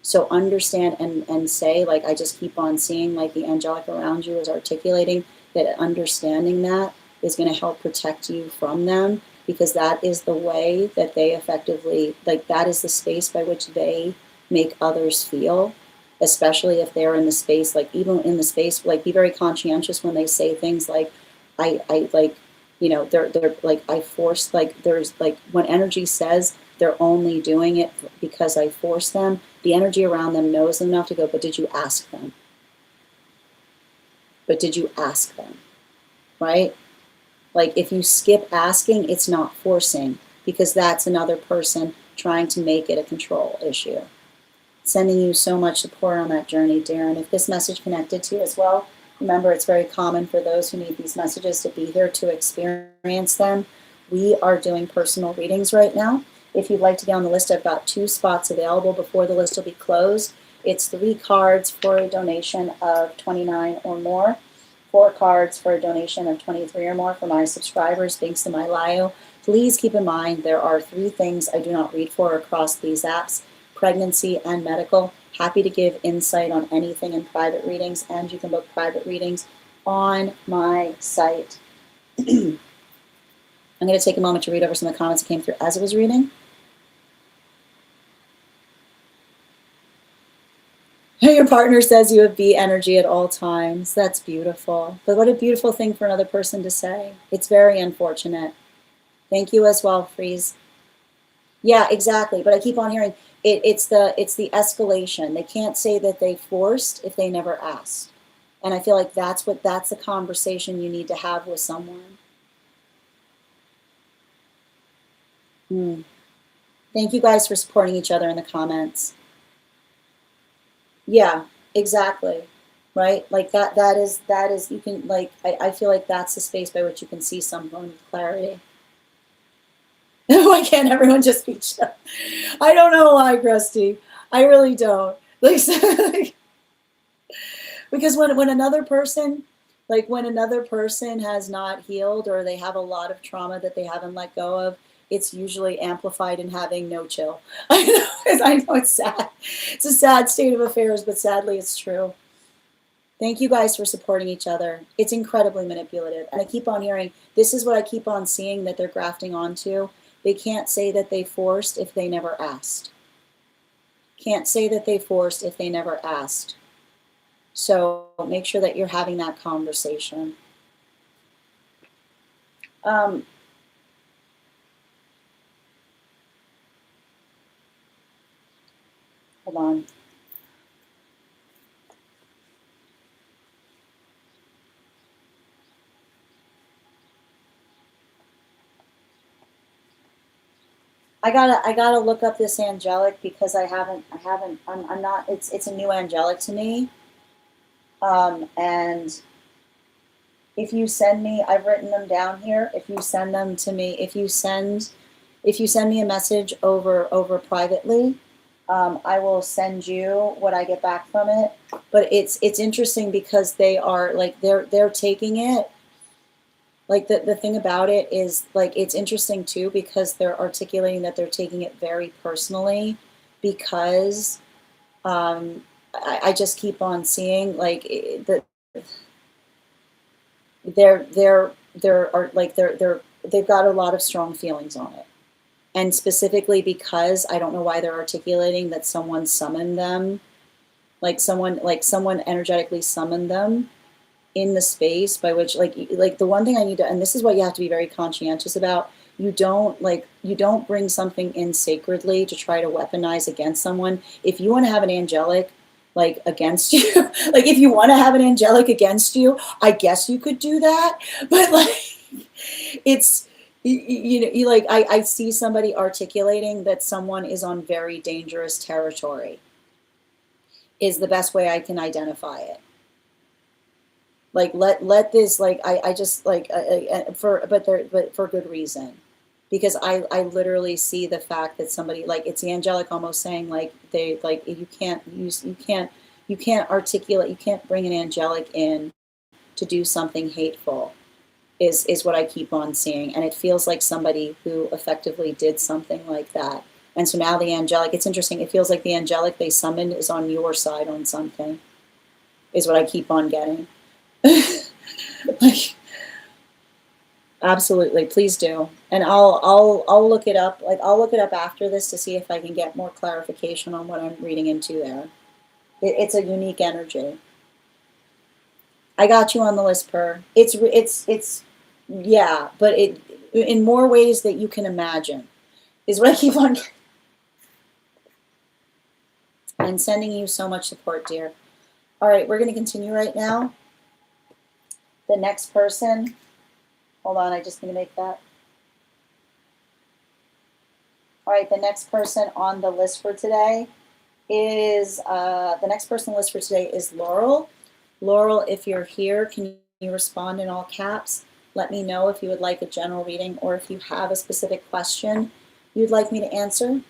So understand and say, like I just keep on seeing, like the angelic around you is articulating that understanding that is going to help protect you from them, because that is the way that they effectively, like that is the space by which they make others feel, especially if they're in the space, like even in the space, like be very conscientious when they say things like, I like, you know, they're like, I force, like there's like when energy says they're only doing it because I force them, the energy around them knows enough to go, but did you ask them? But did you ask them? Right? Like if you skip asking, it's not forcing, because that's another person trying to make it a control issue. Sending you so much support on that journey, Darren. If this message connected to you as well, remember it's very common for those who need these messages to be here to experience them. We are doing personal readings right now. If you'd like to get on the list, I've got 2 spots available before the list will be closed. It's 3 cards for a donation of $29 or more. 4 cards for a donation of $23 or more for my subscribers, thanks to my Lio. Please keep in mind there are 3 things I do not read for across these apps: pregnancy and medical. Happy to give insight on anything in private readings, and you can book private readings on my site. I'm going to take a moment to read over some of the comments that came through as I was reading. Your partner says you have B energy at all times. That's beautiful. But what a beautiful thing for another person to say. It's very unfortunate. Thank you as well, Freeze. Yeah, exactly. But I keep on hearing it's the escalation. They can't say that they forced if they never asked. And I feel like that's the conversation you need to have with someone. Thank you guys for supporting each other in the comments. Yeah, exactly. Right? Like that is, you can, like, I feel like that's the space by which you can see someone with clarity. Why can't everyone just be chill? I don't know why, Krusty. I really don't. Like, because when another person, like when another person has not healed, or they have a lot of trauma that they haven't let go of, it's usually amplified in having no chill. I know it's sad. It's a sad state of affairs, but sadly it's true. Thank you guys for supporting each other. It's incredibly manipulative. And I keep on hearing, this is what I keep on seeing that they're grafting onto. They can't say that they forced if they never asked. Can't say that they forced if they never asked. So make sure that you're having that conversation. Hold on. I gotta look up this angelic, because I'm not, it's a new angelic to me. And if you send me, I've written them down here. If you send them to me, if you send me a message over privately, I will send you what I get back from it. But it's interesting because they are like, they're taking it. Like the thing about it is, like, it's interesting too, because they're articulating that they're taking it very personally, because I just keep on seeing, like, they've got a lot of strong feelings on it. And specifically because I don't know why they're articulating that someone summoned them, like someone energetically summoned them in the space by which, like the one thing I need to, and this is what you have to be very conscientious about, you don't bring something in sacredly to try to weaponize against someone. If you want to have an angelic, like, against you, like, if you want to have an angelic against you, I guess you could do that. But, like, it's, you like, I see somebody articulating that someone is on very dangerous territory, is the best way I can identify it. Like, let this, like, I just, like, but for good reason, because I literally see the fact that somebody, like, it's the angelic almost saying, like, they, like, you can't articulate, you can't bring an angelic in to do something hateful, is what I keep on seeing. And it feels like somebody who effectively did something like that. And so now the angelic, it's interesting, it feels like the angelic they summoned is on your side on something, is what I keep on getting. Like, absolutely, please do. And I'll look it up. Like, I'll look it up after this to see if I can get more clarification on what I'm reading into there. It's a unique energy. I got you on the list, Per. Yeah, but it in more ways that you can imagine is what I keep on. I'm sending you so much support, dear. All right, we're going to continue right now. The next person, hold on, I just need to make that. All right, the next person on the list for today is, Laurel. Laurel, if you're here, can you respond in all caps? Let me know if you would like a general reading or if you have a specific question you'd like me to answer.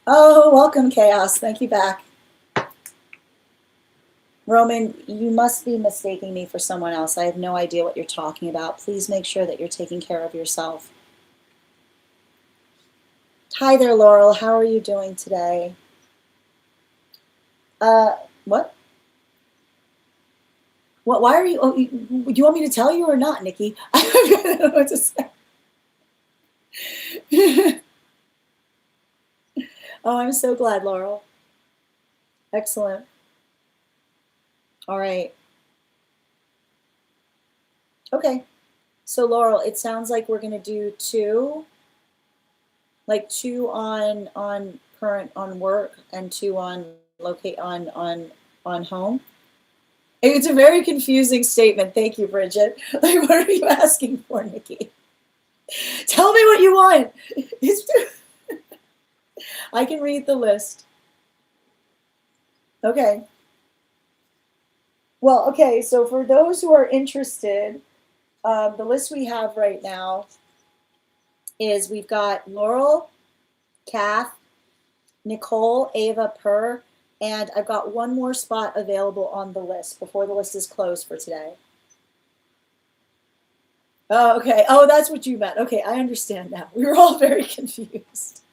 Oh, welcome, Chaos. Thank you back. Roman, you must be mistaking me for someone else. I have no idea what you're talking about. Please make sure that you're taking care of yourself. Hi there, Laurel. How are you doing today? What? What? Why are you? Oh, do you want me to tell you or not, Nikki? I don't know what to say. Oh, I'm so glad, Laurel. Excellent. All right. Okay. So, Laurel, it sounds like we're going to do two on current on work and two on locate on home. It's a very confusing statement. Thank you, Bridget. Like, what are you asking for, Nikki? Tell me what you want. I can read the list. Okay. Well, okay, so for those who are interested, the list we have right now is we've got Laurel, Kath, Nicole, Ava, Per, and I've got one more spot available on the list before the list is closed for today. Oh, okay. Oh, that's what you meant. Okay, I understand now. We were all very confused.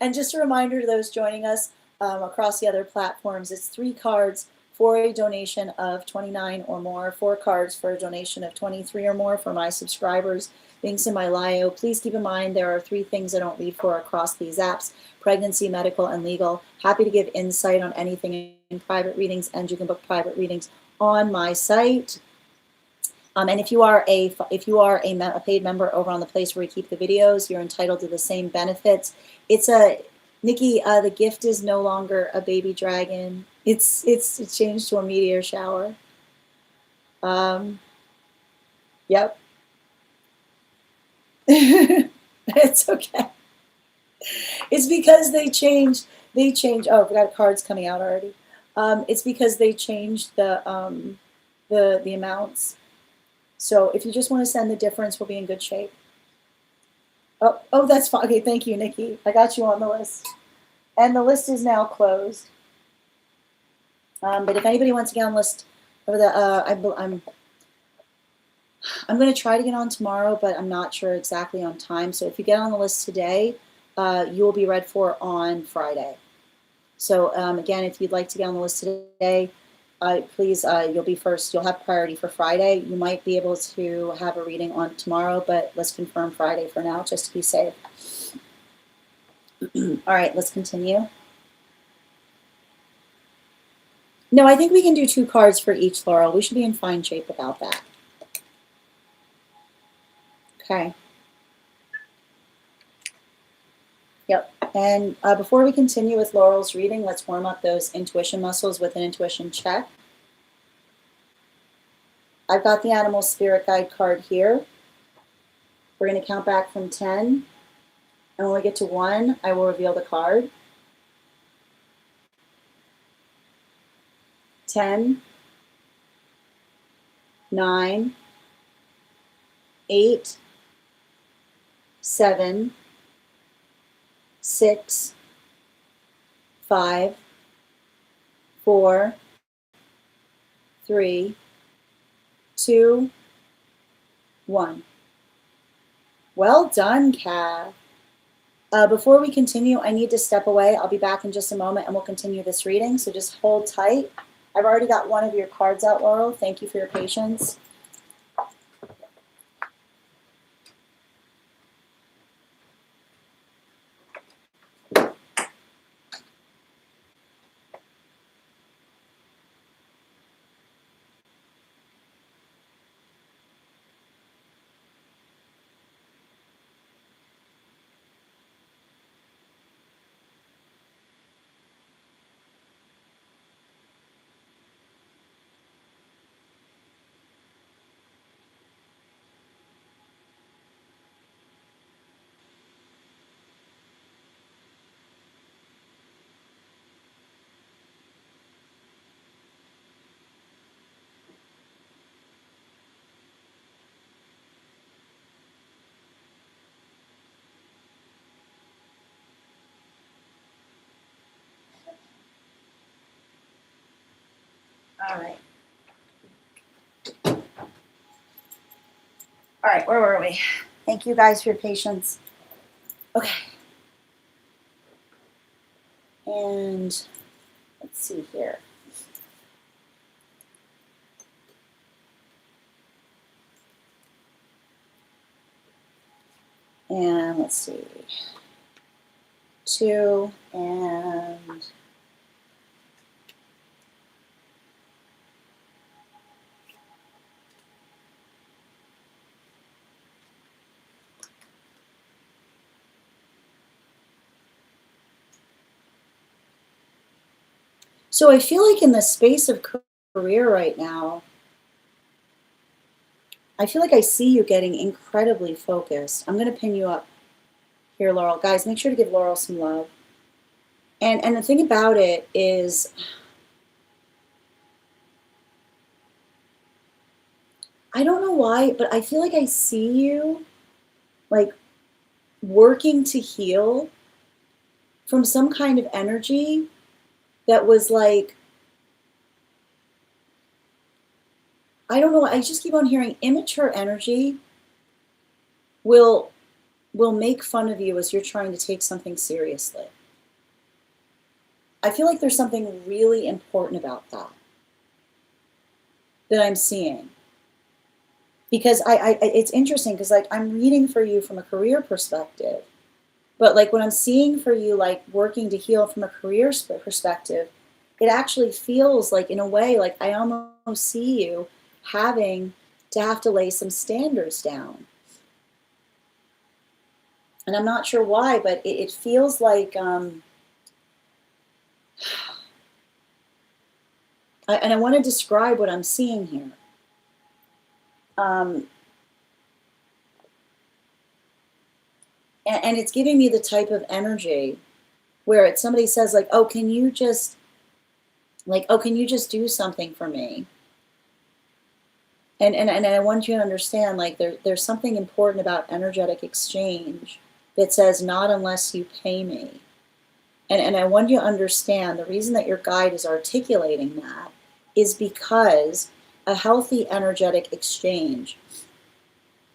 And just a reminder to those joining us across the other platforms, it's 3 cards for a donation of $29 or more, 4 cards for a donation of $23 or more for my subscribers. Links in my bio. Please keep in mind there are 3 things I don't read for across these apps: pregnancy, medical, and legal. Happy to give insight on anything in private readings, and you can book private readings on my site. And if you are a paid member over on the place where we keep the videos, you're entitled to the same benefits. It's Nikki, the gift is no longer a baby dragon. It's changed to a meteor shower. Yep. It's okay. It's because they changed. Oh, we got cards coming out already. It's because they changed the amounts. So if you just want to send the difference, we'll be in good shape. Oh, that's fine. Okay, thank you, Nikki. I got you on the list. And the list is now closed. But if anybody wants to get on the list, or I'm going to try to get on tomorrow, but I'm not sure exactly on time. So if you get on the list today, you will be read for on Friday. So again, if you'd like to get on the list today, please, you'll be first. You'll have priority for Friday. You might be able to have a reading on tomorrow, but let's confirm Friday for now, just to be safe. All right, let's continue. No, I think we can do 2 cards for each, Laurel. We should be in fine shape about that. Okay. Yep. And before we continue with Laurel's reading, let's warm up those intuition muscles with an intuition check. I've got the animal spirit guide card here. We're going to count back from 10. And when we get to 1, I will reveal the card. 10, 9, 8, 7, 6, 5, 4, 3, 2, 1. Well done, Kath. Before we continue, I need to step away. I'll be back in just a moment and we'll continue this reading, so just hold tight. I've already got one of your cards out, Laurel. Thank you for your patience. All right. All right, where were we? Thank you guys for your patience. Okay. And let's see here. And let's see. 2 and so I feel like in the space of career right now, I feel like I see you getting incredibly focused. I'm going to pin you up here, Laurel. Guys, make sure to give Laurel some love. And the thing about it is, I don't know why, but I feel like I see you like working to heal from some kind of energy that was like, I don't know, I just keep on hearing immature energy will make fun of you as you're trying to take something seriously. I feel like there's something really important about that I'm seeing. Because it's interesting because like I'm reading for you from a career perspective, but like when I'm seeing for you like working to heal from a career perspective, it actually feels like in a way like I almost see you having to have to lay some standards down. And I'm not sure why, but it feels like, and I want to describe what I'm seeing here. And it's giving me the type of energy where it's somebody says like, oh, can you just do something for me? And I want you to understand like there's something important about energetic exchange that says not unless you pay me. And I want you to understand the reason that your guide is articulating that is because a healthy energetic exchange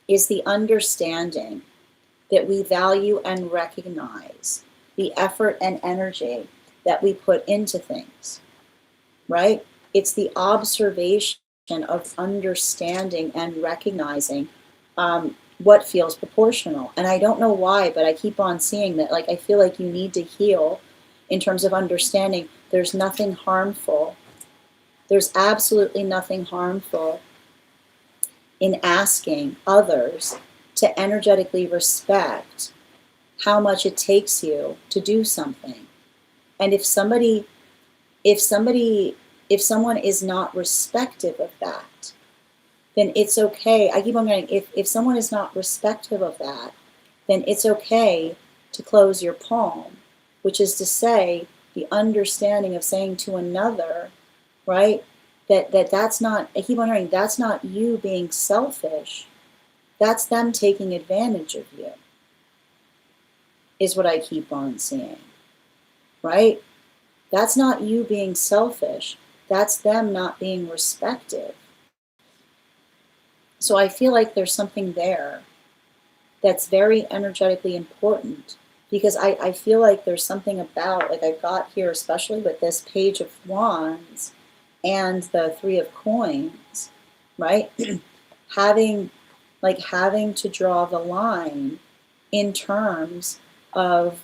is the understanding that we value and recognize the effort and energy that we put into things, right? It's the observation of understanding and recognizing what feels proportional. And I don't know why, but I keep on seeing that, like, I feel like you need to heal in terms of understanding there's nothing harmful. There's absolutely nothing harmful in asking others to energetically respect how much it takes you to do something. And if someone is not respective of that, then it's okay. I keep on going, if someone is not respectful of that, then it's okay to close your palm, which is to say the understanding of saying to another, right, that's not, I keep on hearing, that's not you being selfish, that's them taking advantage of you, is what I keep on seeing, right? That's not you being selfish, that's them not being respected. So I feel like there's something there that's very energetically important because I feel like there's something about, like I've got here, especially with this Page of Wands and the Three of Coins, right? having to draw the line in terms of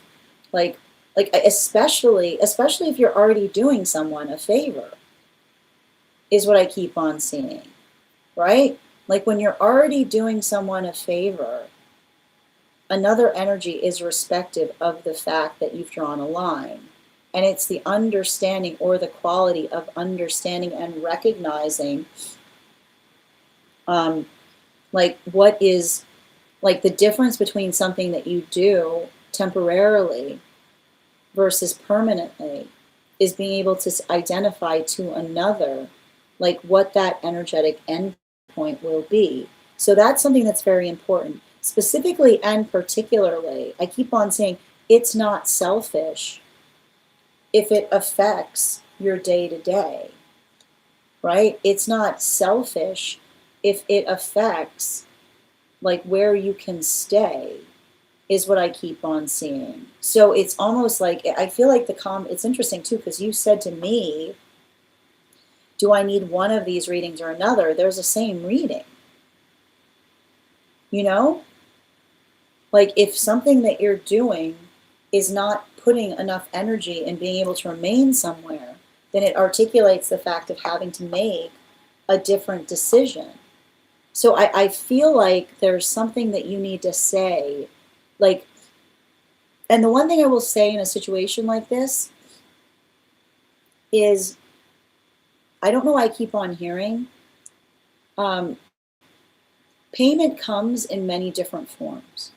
like especially if you're already doing someone a favor, is what I keep on seeing, right? Like when you're already doing someone a favor, another energy is respective of the fact that you've drawn a line. And it's the understanding or the quality of understanding and recognizing like what is like the difference between something that you do temporarily versus permanently is being able to identify to another like what that energetic endpoint will be. So that's something that's very important. Specifically and particularly, I keep on saying it's not selfish if it affects your day-to-day, right? It's not selfish if it affects like where you can stay, is what I keep on seeing. So it's almost like, I feel like it's interesting too, because you said to me, do I need one of these readings or another? There's the same reading. You know? Like if something that you're doing is not putting enough energy in being able to remain somewhere, then it articulates the fact of having to make a different decision. So I feel like there's something that you need to say, like, and the one thing I will say in a situation like this is, I don't know why I keep on hearing, payment comes in many different forms.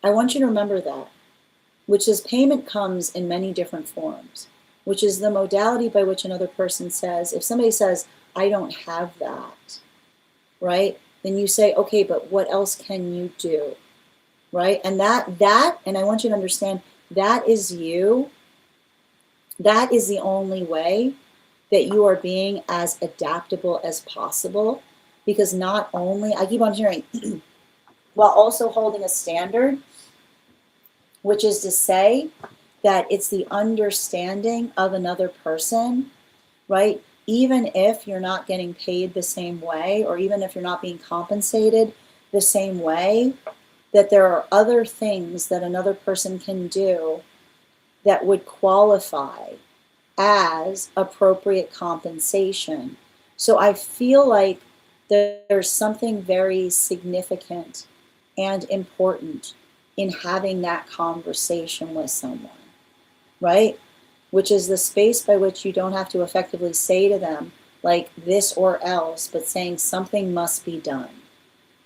I want you to remember that, which is payment comes in many different forms, which is the modality by which another person says, if somebody says, I don't have that, right? Then you say, okay, but what else can you do? Right? And and I want you to understand, that is you. That is the only way that you are being as adaptable as possible. Because not only, I keep on hearing, while also holding a standard, which is to say that it's the understanding of another person, right? Even if you're not getting paid the same way, or even if you're not being compensated the same way, that there are other things that another person can do that would qualify as appropriate compensation. So I feel like there's something very significant and important in having that conversation with someone, right? Which is the space by which you don't have to effectively say to them, like this or else, but saying something must be done.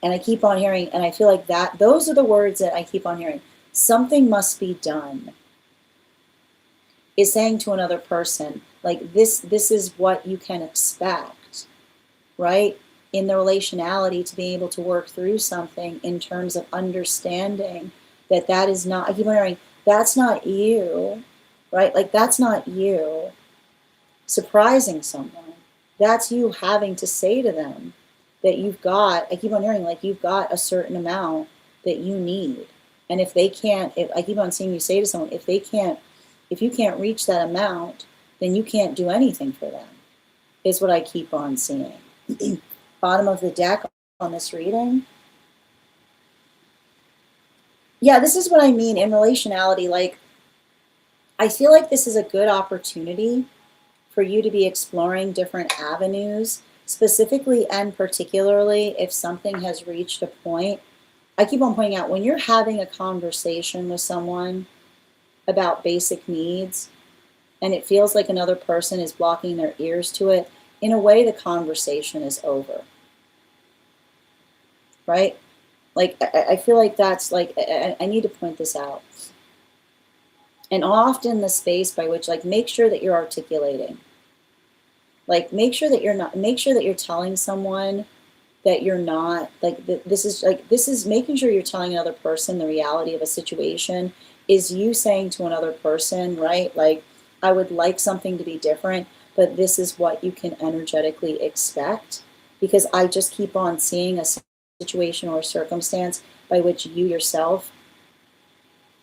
And I keep on hearing, and I feel like those are the words that I keep on hearing. Something must be done is saying to another person, like this is what you can expect, right? In the relationality, to be able to work through something in terms of understanding that is not, I keep on hearing, that's not you, right? Like that's not you surprising someone. That's you having to say to them that you've got, I keep on hearing, like you've got a certain amount that you need. And if they can't, I keep on seeing you say to someone, if you can't reach that amount, then you can't do anything for them, is what I keep on seeing. Bottom of the deck on this reading. Yeah, this is what I mean in relationality. Like, I feel like this is a good opportunity for you to be exploring different avenues, specifically and particularly if something has reached a point. I keep on pointing out, when you're having a conversation with someone about basic needs and it feels like another person is blocking their ears to it, in a way the conversation is over, right? Like, I feel like that's like, I need to point this out. And often the space by which, like, make sure that you're articulating. Like, make sure that you're telling someone that you're not, like, this is making sure you're telling another person the reality of a situation is you saying to another person, right? Like, I would like something to be different, but this is what you can energetically expect. Because I just keep on seeing a situation or circumstance by which you yourself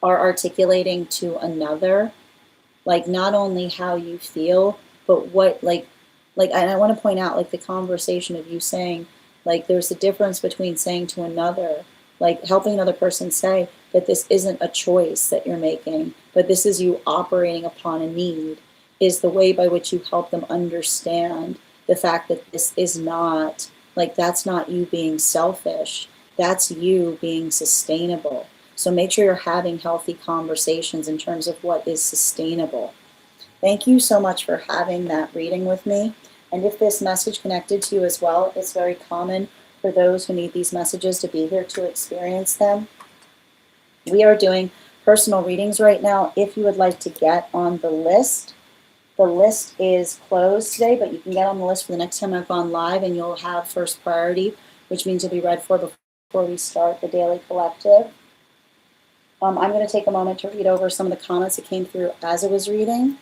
are articulating to another, like not only how you feel, but what, like, and I want to point out, like, the conversation of you saying, like, there's a difference between saying to another, like, helping another person say that this isn't a choice that you're making, but this is you operating upon a need, is the way by which you help them understand the fact that this is not, like, that's not you being selfish, that's you being sustainable. So make sure you're having healthy conversations in terms of what is sustainable. Thank you so much for having that reading with me. And if this message connected to you as well, it's very common for those who need these messages to be here to experience them. We are doing personal readings right now. If you would like to get on the list is closed today, but you can get on the list for the next time I've gone live, and you'll have first priority, which means you'll be read for before we start the Daily Collective. I'm going to take a moment to read over some of the comments that came through as I was reading.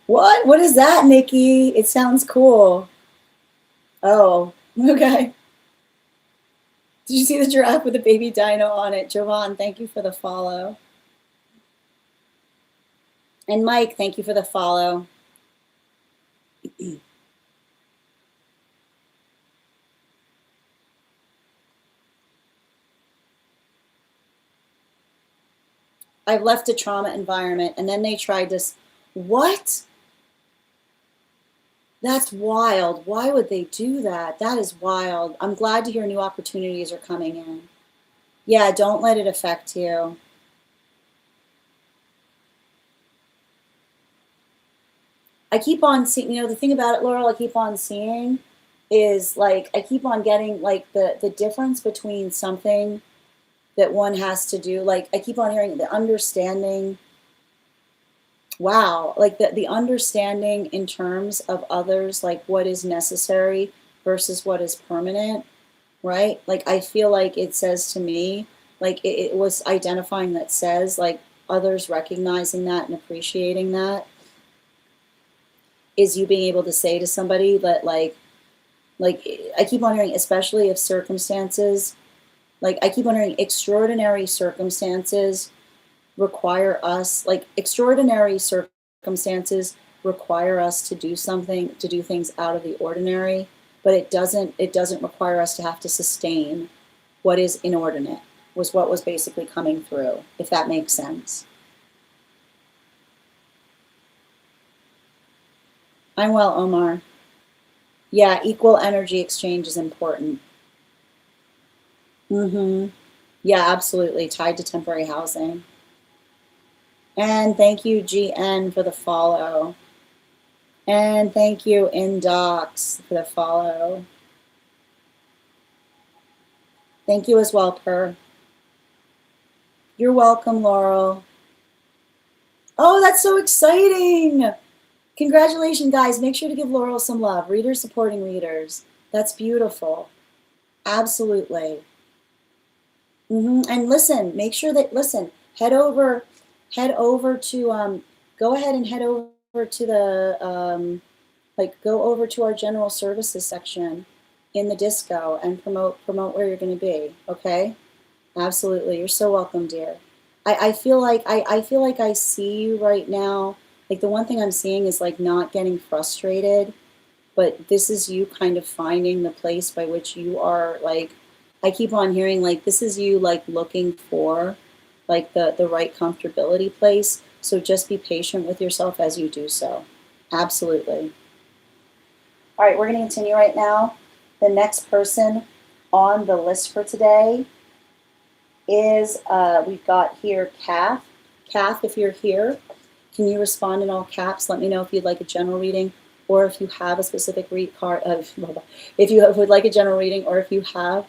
What? What is that, Nikki? It sounds cool. Oh, okay. Did you see the giraffe with the baby dino on it? Jovan, thank you for the follow. And Mike, thank you for the follow. I've left a trauma environment, and then they tried this. What? That's wild. Why would they do that? That is wild. I'm glad to hear new opportunities are coming in. Yeah, don't let it affect you. I keep on seeing, the thing about it, Laurel, I keep on seeing is like, I keep on getting like the difference between something that one has to do. Like I keep on hearing the understanding. Wow. Like the understanding in terms of others, like what is necessary versus what is permanent, right? Like I feel like it says to me, like it was identifying that says like others recognizing that and appreciating that is you being able to say to somebody that like I keep on hearing, especially if circumstances, like I keep on hearing extraordinary circumstances require us, like extraordinary circumstances require us to do something, to do things out of the ordinary, but it doesn't require us to have to sustain what is inordinate, was what was basically coming through, if that makes sense. I'm well, Omar. Yeah, equal energy exchange is important. Mm-hmm. Yeah, absolutely. Tied to temporary housing. And thank you, GN, for the follow. And thank you, Indocs, for the follow. Thank you as well, Per. You're welcome, Laurel. Oh, that's so exciting. Congratulations, guys. Make sure to give Laurel some love. Readers supporting readers. That's beautiful. Absolutely. And listen, make sure that, head over to, go ahead and head over to the, go over to our general services section in the disco and promote where you're going to be. Okay. Absolutely. You're so welcome, dear. I feel like I feel like I see you right now. Like the one thing I'm seeing is like not getting frustrated, but this is you kind of finding the place by which you are like, I keep on hearing like this is you like looking for like the right comfortability place. So just be patient with yourself as you do so. Absolutely. All right, we're going to continue right now. The next person on the list for today is, we've got here Kath. Kath, if you're here, can you respond in all caps? Let me know if you'd like a general reading or if you have a specific if you would like a general reading or if you have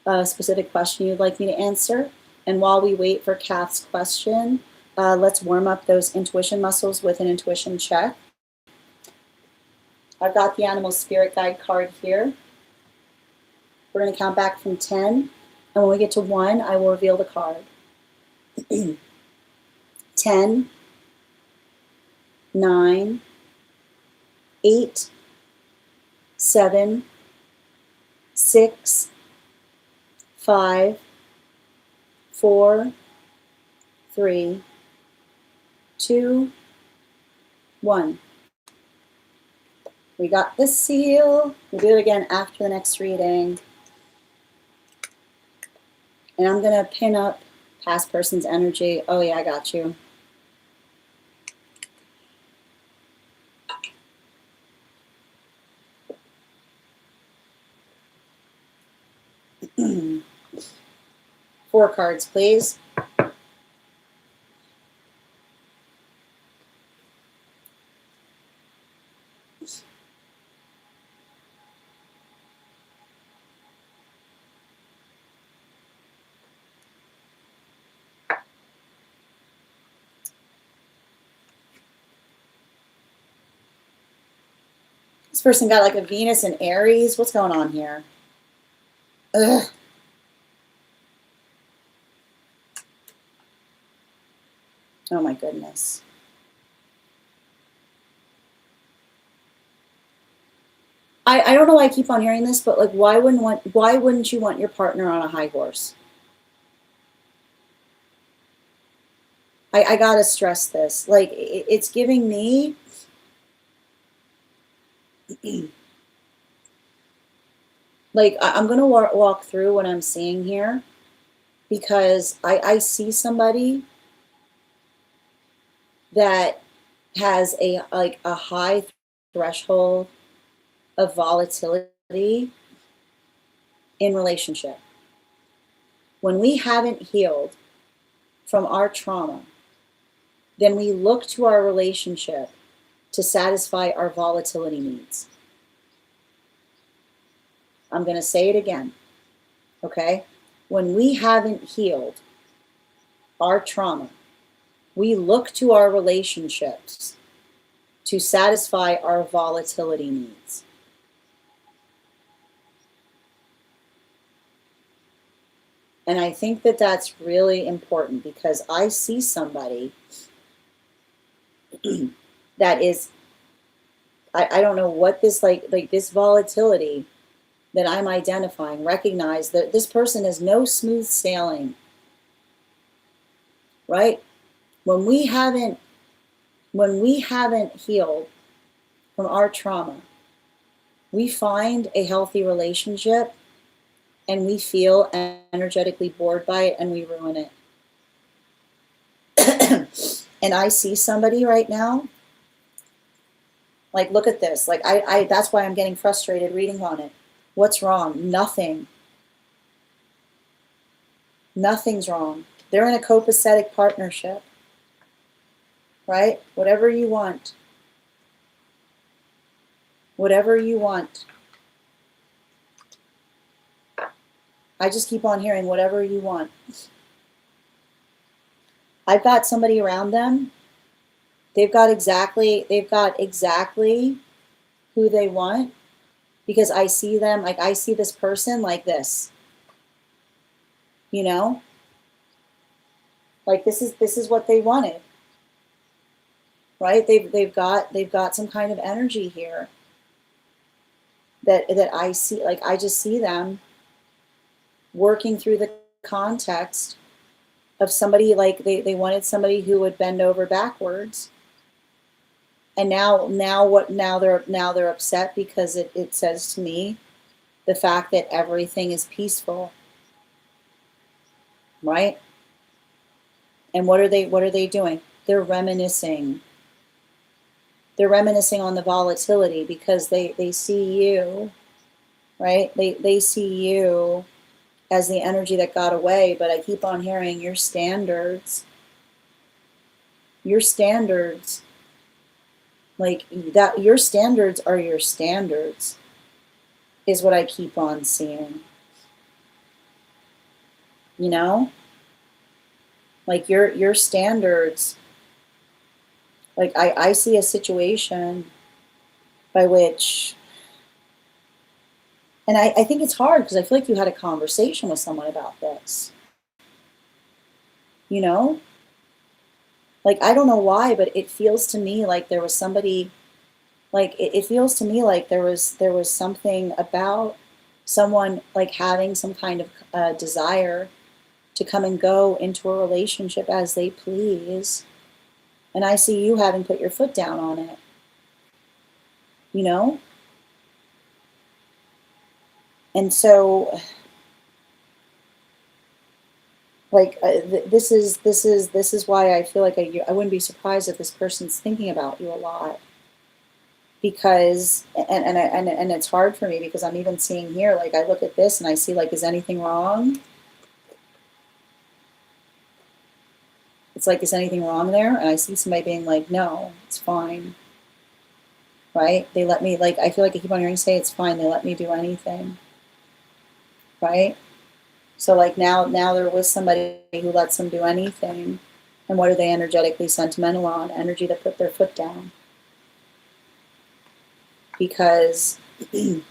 a specific question you'd like me to answer. And while we wait for Kath's question, let's warm up those intuition muscles with an intuition check. I've got the animal spirit guide card here. We're going to count back from 10. And when we get to 1, I will reveal the card. 10, 9, 8, 7, 6, 5, 4, 3, 2, 1. We got the seal. We'll do it again after the next reading. And I'm going to pin up past person's energy. Oh, yeah, I got you. Four cards, please. This person got like a Venus and Aries. What's going on here? Ugh. Oh my goodness. I don't know why I keep on hearing this, but like, why wouldn't you want your partner on a high horse? I gotta stress this. Like, it's giving me like, I'm gonna walk through what I'm seeing here, because I see somebody that has a high threshold of volatility in relationship. When we haven't healed from our trauma, then we look to our relationship to satisfy our volatility needs. I'm going to say it again, okay? When we haven't healed our trauma, we look to our relationships to satisfy our volatility needs. And I think that that's really important, because I see somebody that is, I don't know what this, like this volatility that I'm identifying, recognize that this person is no smooth sailing, right? When we haven't healed from our trauma, we find a healthy relationship and we feel energetically bored by it and we ruin it. And I see somebody right now, like, look at this. Like, I that's why I'm getting frustrated reading on it. What's wrong? Nothing. Nothing's wrong. They're in a copacetic partnership, right? Whatever you want. Whatever you want. I just keep on hearing whatever you want. I've got somebody around them. They've got exactly who they want, because I see them, like, I see this person like this. You know? Like, this is what they wanted. Right? They've got some kind of energy here that I see. Like, I just see them working through the context of somebody, like they wanted somebody who would bend over backwards. And now they're upset because it says to me the fact that everything is peaceful. Right? And what are they doing? They're reminiscing. They're reminiscing on the volatility, because they see you, right? They see you as the energy that got away. But I keep on hearing your standards, like that, your standards are your standards, is what I keep on seeing. You know? Like, your standards, like, I see a situation by which, and I think it's hard, because I feel like you had a conversation with someone about this. You know? Like, I don't know why, but it feels to me like there was somebody, like, it feels to me like there was something about someone, like, having some kind of desire to come and go into a relationship as they please. And I see you having put your foot down on it. You know? And so, like, this is why I feel like I wouldn't be surprised if this person's thinking about you a lot. Because, and it's hard for me, because I'm even seeing here, like, I look at this and I see, like, is anything wrong? It's like, is anything wrong there? And I see somebody being like, no, it's fine. Right? They let me, like, I feel like I keep on hearing say it's fine. They let me do anything. Right? So, like, now they're with somebody who lets them do anything. And what are they energetically sentimental on? Energy to put their foot down. Because I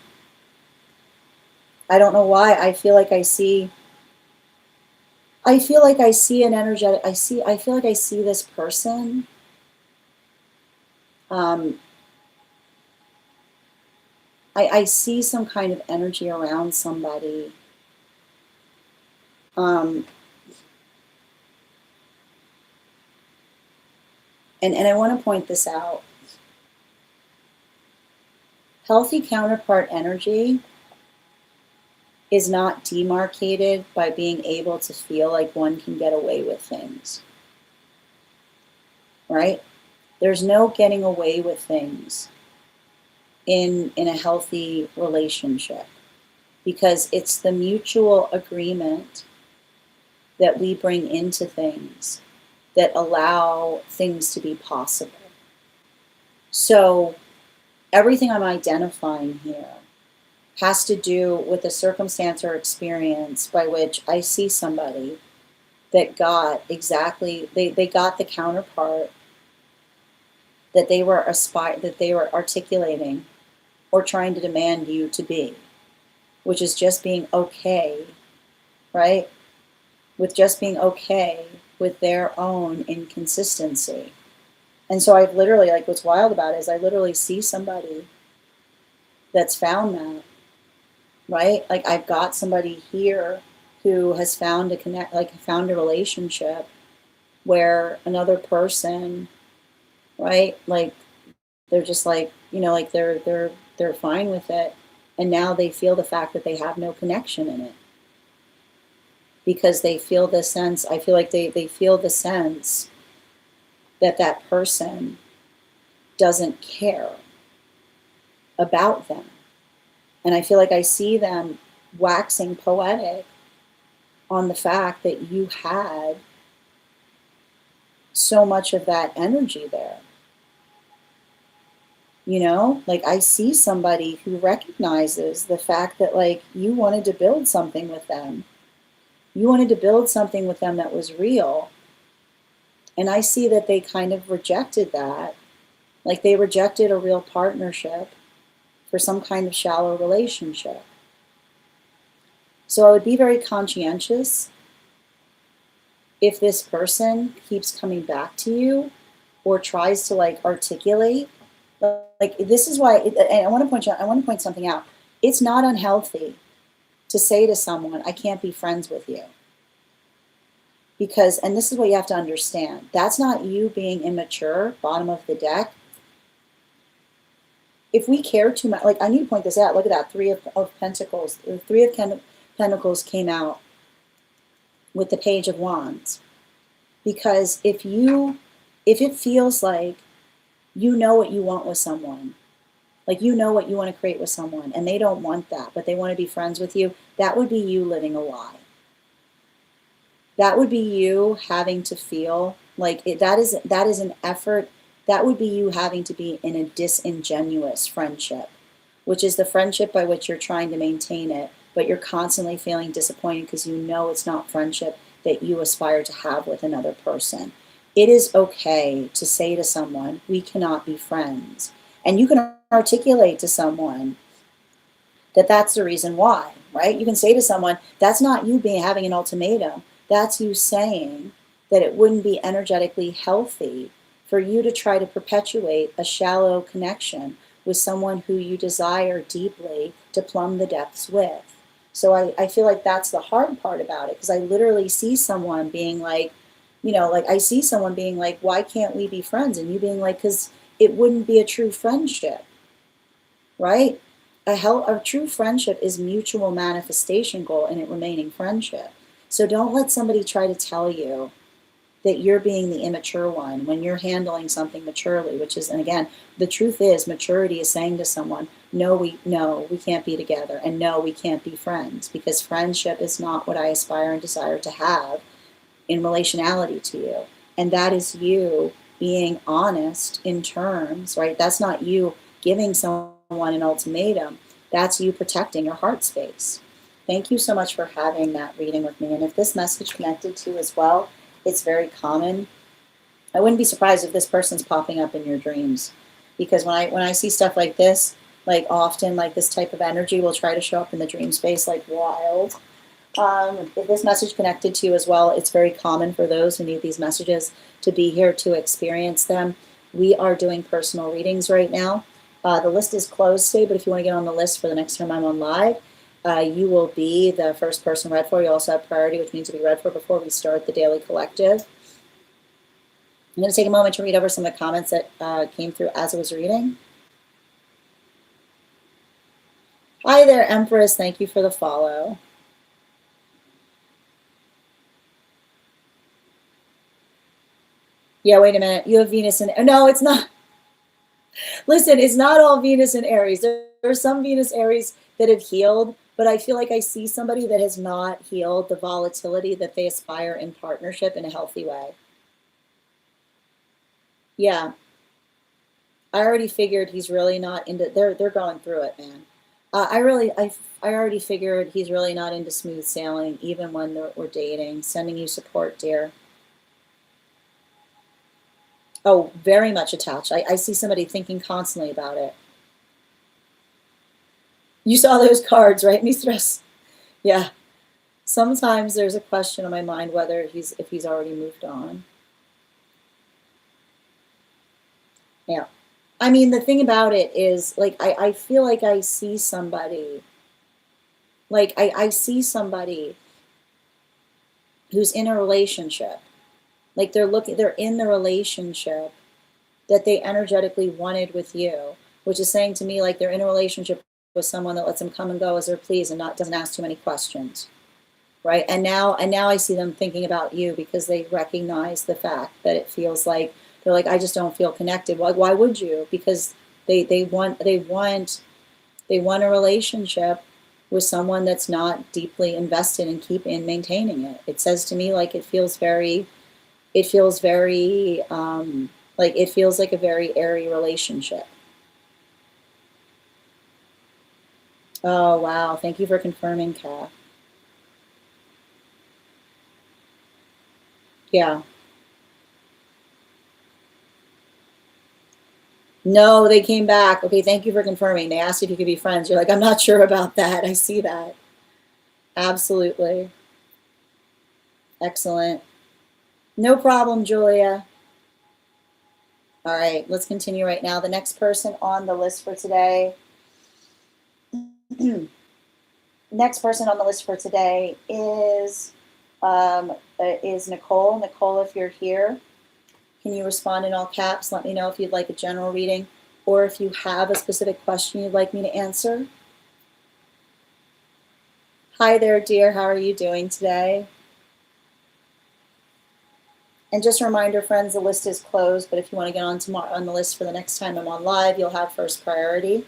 don't know why, I feel like I see an energetic, I feel like I see this person I see some kind of energy around somebody. And I want to point this out. Healthy counterpart energy is not demarcated by being able to feel like one can get away with things. Right? There's no getting away with things in a healthy relationship, because it's the mutual agreement that we bring into things that allow things to be possible. So everything I'm identifying here has to do with a circumstance or experience by which I see somebody that got exactly, they got the counterpart that they were articulating or trying to demand you to be, which is just being okay, right? With just being okay with their own inconsistency. And so I've literally, like, what's wild about it is I literally see somebody that's found that, right? Like, I've got somebody here who has found found a relationship where another person, right? Like, they're just like, like they're fine with it. And now they feel the fact that they have no connection in it. Because they feel the sense, I feel like they feel the sense that that person doesn't care about them. And I feel like I see them waxing poetic on the fact that you had so much of that energy there. Like, I see somebody who recognizes the fact that, like, you wanted to build something with them. You wanted to build something with them that was real. And I see that they kind of rejected that. Like, they rejected a real partnership for some kind of shallow relationship. So I would be very conscientious if this person keeps coming back to you or tries to, like, articulate. Like, this is why, and I want to point something out. It's not unhealthy to say to someone, I can't be friends with you. Because, and this is what you have to understand, that's not you being immature, bottom of the deck. If we care too much, like, I need to point this out. Look at that, Three of Pentacles. The Three of Pentacles came out with the Page of Wands. Because if it feels like you know what you want with someone, like, you know what you want to create with someone, and they don't want that, but they want to be friends with you, that would be you living a lie. That would be you having to feel like that is an effort. That would be you having to be in a disingenuous friendship, which is the friendship by which you're trying to maintain it, but you're constantly feeling disappointed because you know it's not friendship that you aspire to have with another person. It is okay to say to someone, we cannot be friends. And you can articulate to someone that that's the reason why, right? You can say to someone, that's not you having an ultimatum. That's you saying that it wouldn't be energetically healthy for you to try to perpetuate a shallow connection with someone who you desire deeply to plumb the depths with. So I feel like that's the hard part about it, because I literally see someone being like, like, I see someone being like, why can't we be friends? And you being like, because it wouldn't be a true friendship, right? A true friendship is mutual manifestation goal and it remaining friendship. So don't let somebody try to tell you that you're being the immature one when you're handling something maturely, which is, and again, the truth is, maturity is saying to someone, no, we can't be together, and no, we can't be friends, because friendship is not what I aspire and desire to have in relationality to you. And that is you being honest in terms, right? That's not you giving someone an ultimatum. That's you protecting your heart space. Thank you so much for having that reading with me. And if this message connected to you as well, it's very common. I wouldn't be surprised if this person's popping up in your dreams, because when I see stuff like this, like, often, like, this type of energy will try to show up in the dream space like wild. If this message connected to you as well, it's very common for those who need these messages to be here to experience them. We are doing personal readings right now. The list is closed today, but if you want to get on the list for the next time I'm on live, you will be the first person read for. You also have priority, which means you'll be read for before we start the daily collective. I'm going to take a moment to read over some of the comments that came through as I was reading. Hi there, Empress. Thank you for the follow. Yeah, wait a minute. You have Venus in... No, it's not. Listen, it's not all Venus and Aries. There are some Venus Aries that have healed, but I feel like I see somebody that has not healed the volatility that they aspire in partnership in a healthy way. Yeah. I already figured he's really not into... They're going through it, man. I already figured he's really not into smooth sailing, even when we're dating. Sending you support, dear. Oh, very much attached. I see somebody thinking constantly about it. You saw those cards, right, Mistress? Yeah. Sometimes there's a question on my mind whether if he's already moved on. Yeah. I mean, the thing about it is, like, I feel like I see somebody. Like, I see somebody who's in a relationship. Like, they're in the relationship that they energetically wanted with you, which is saying to me, like, they're in a relationship with someone that lets them come and go as they're pleased and doesn't ask too many questions, right? And now I see them thinking about you because they recognize the fact that it feels like they're like, I just don't feel connected. Why would you? Because they want a relationship with someone that's not deeply invested in maintaining it. It says to me like it feels like a very airy relationship. Oh, wow. Thank you for confirming, Kat. Yeah. No, they came back. Okay, thank you for confirming. They asked if you could be friends. You're like, I'm not sure about that. I see that. Absolutely. Excellent. No problem, Julia. All right, let's continue right now. The next person on the list for today. Next person on the list for today is Nicole. Nicole, if you're here, can you respond in all caps? Let me know if you'd like a general reading or if you have a specific question you'd like me to answer. Hi there, dear. How are you doing today? And just a reminder, friends, the list is closed, but if you want to get on the list for the next time I'm on live, you'll have first priority.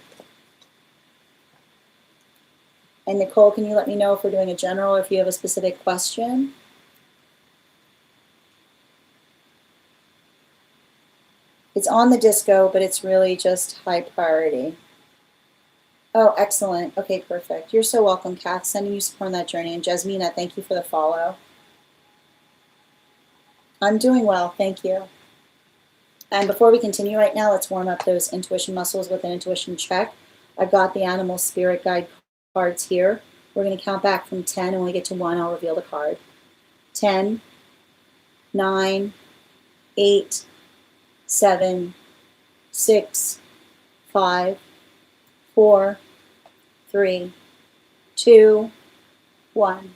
And Nicole, can you let me know if we're doing a general or if you have a specific question? It's on the disco, but it's really just high priority. Oh, excellent. Okay, perfect. You're so welcome, Kath. Sending you support on that journey. And Jasmina, thank you for the follow. I'm doing well, thank you. And before we continue right now, let's warm up those intuition muscles with an intuition check. I've got the animal spirit guide cards here. We're going to count back from 10, and when we get to 1, I'll reveal the card. 10, 9, 8, 7, 6, 5, 4, 3, 2, 1.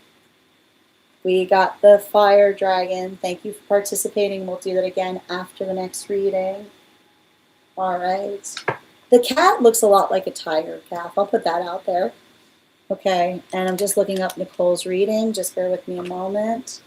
We got the fire dragon. Thank you for participating. We'll do that again after the next reading. All right. The cat looks a lot like a tiger, Kath. I'll put that out there. Okay, and I'm just looking up Nicole's reading. Just bear with me a moment.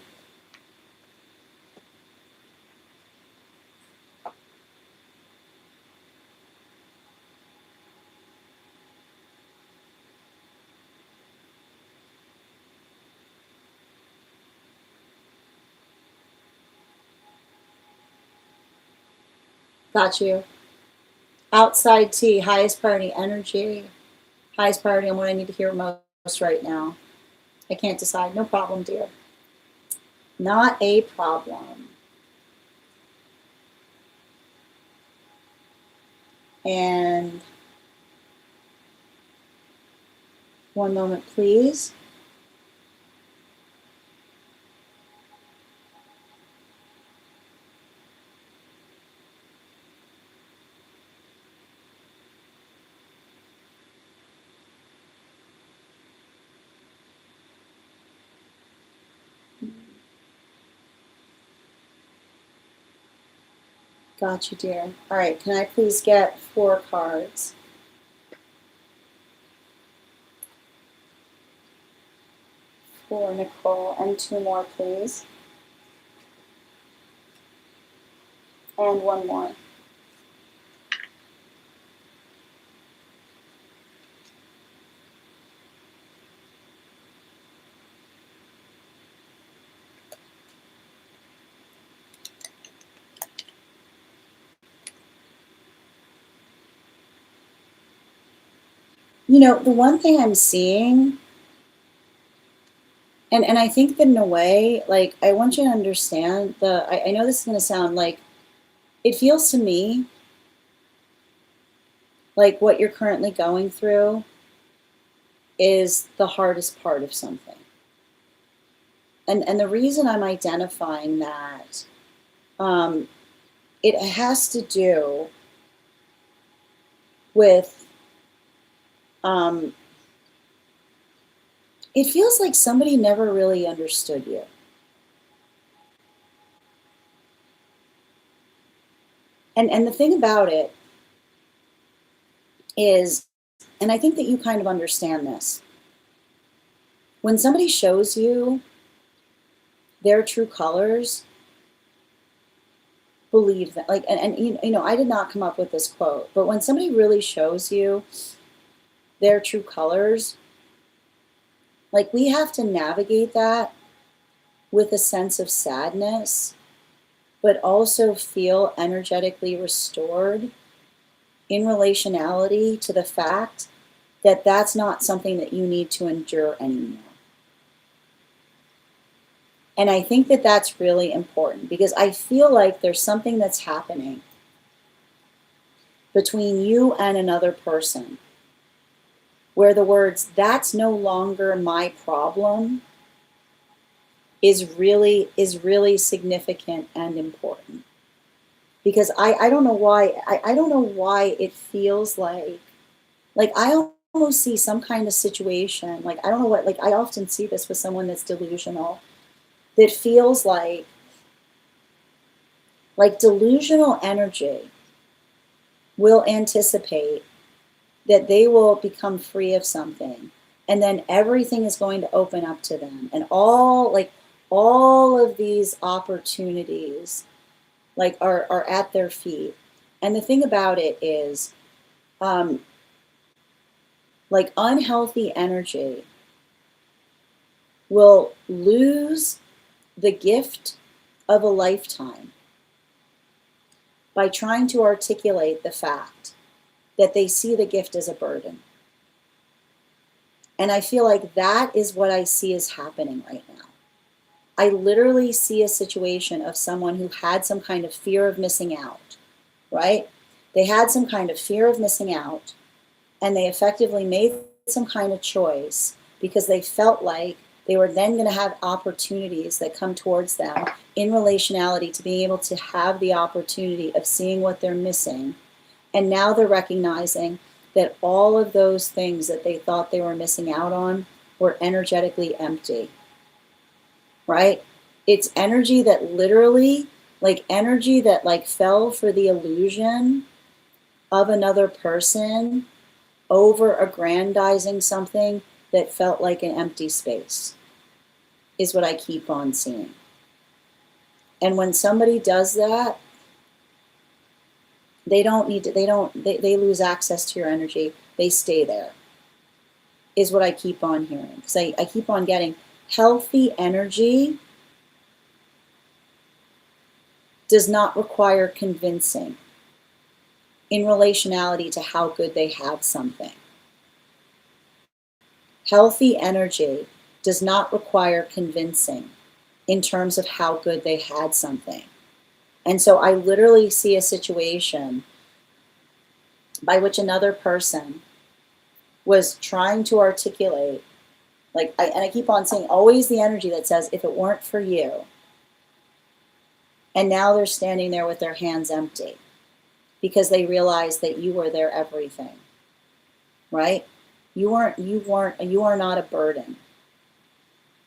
Got you. Outside tea, highest priority energy. Highest priority on what I need to hear most right now. I can't decide. No problem, dear. Not a problem. And one moment, please. Got you, dear. All right, can I please get 4 cards? For Nicole, and 2 more, please. And 1 more. You know, the one thing I'm seeing, and I think that in a way, like, I want you to understand I know this is going to sound like, it feels to me like what you're currently going through is the hardest part of something. And the reason I'm identifying that, it has to do with, it feels like somebody never really understood you. And the thing about it is, and I think that you kind of understand this, when somebody shows you their true colors, believe that. Like, and you know, I did not come up with this quote, but when somebody really shows you their true colors, like, we have to navigate that with a sense of sadness, but also feel energetically restored in relationality to the fact that that's not something that you need to endure anymore. And I think that that's really important, because I feel like there's something that's happening between you and another person where the words, "that's no longer my problem," is really significant and important. Because I don't know why, I don't know why it feels like I almost see some kind of situation, like, I don't know what, like, I often see this with someone that's delusional, that feels like delusional energy will anticipate that they will become free of something, and then everything is going to open up to them, and all of these opportunities are at their feet. And the thing about it is, unhealthy energy will lose the gift of a lifetime by trying to articulate the fact that they see the gift as a burden. And I feel like that is what I see is happening right now. I literally see a situation of someone who had some kind of fear of missing out, right? They had some kind of fear of missing out, and they effectively made some kind of choice because they felt like they were then going to have opportunities that come towards them in relationality to being able to have the opportunity of seeing what they're missing. And now they're recognizing that all of those things that they thought they were missing out on were energetically empty, right? It's energy that literally, energy that fell for the illusion of another person over aggrandizing something that felt like an empty space, is what I keep on seeing. And when somebody does that, they lose access to your energy. They stay there, is what I keep on hearing. Because I keep on getting healthy energy does not require convincing in relationality to how good they have something. Healthy energy does not require convincing in terms of how good they had something. And so I literally see a situation by which another person was trying to articulate, and I keep on saying, always the energy that says, if it weren't for you. And now they're standing there with their hands empty because they realize that you were their everything, right? You are not a burden.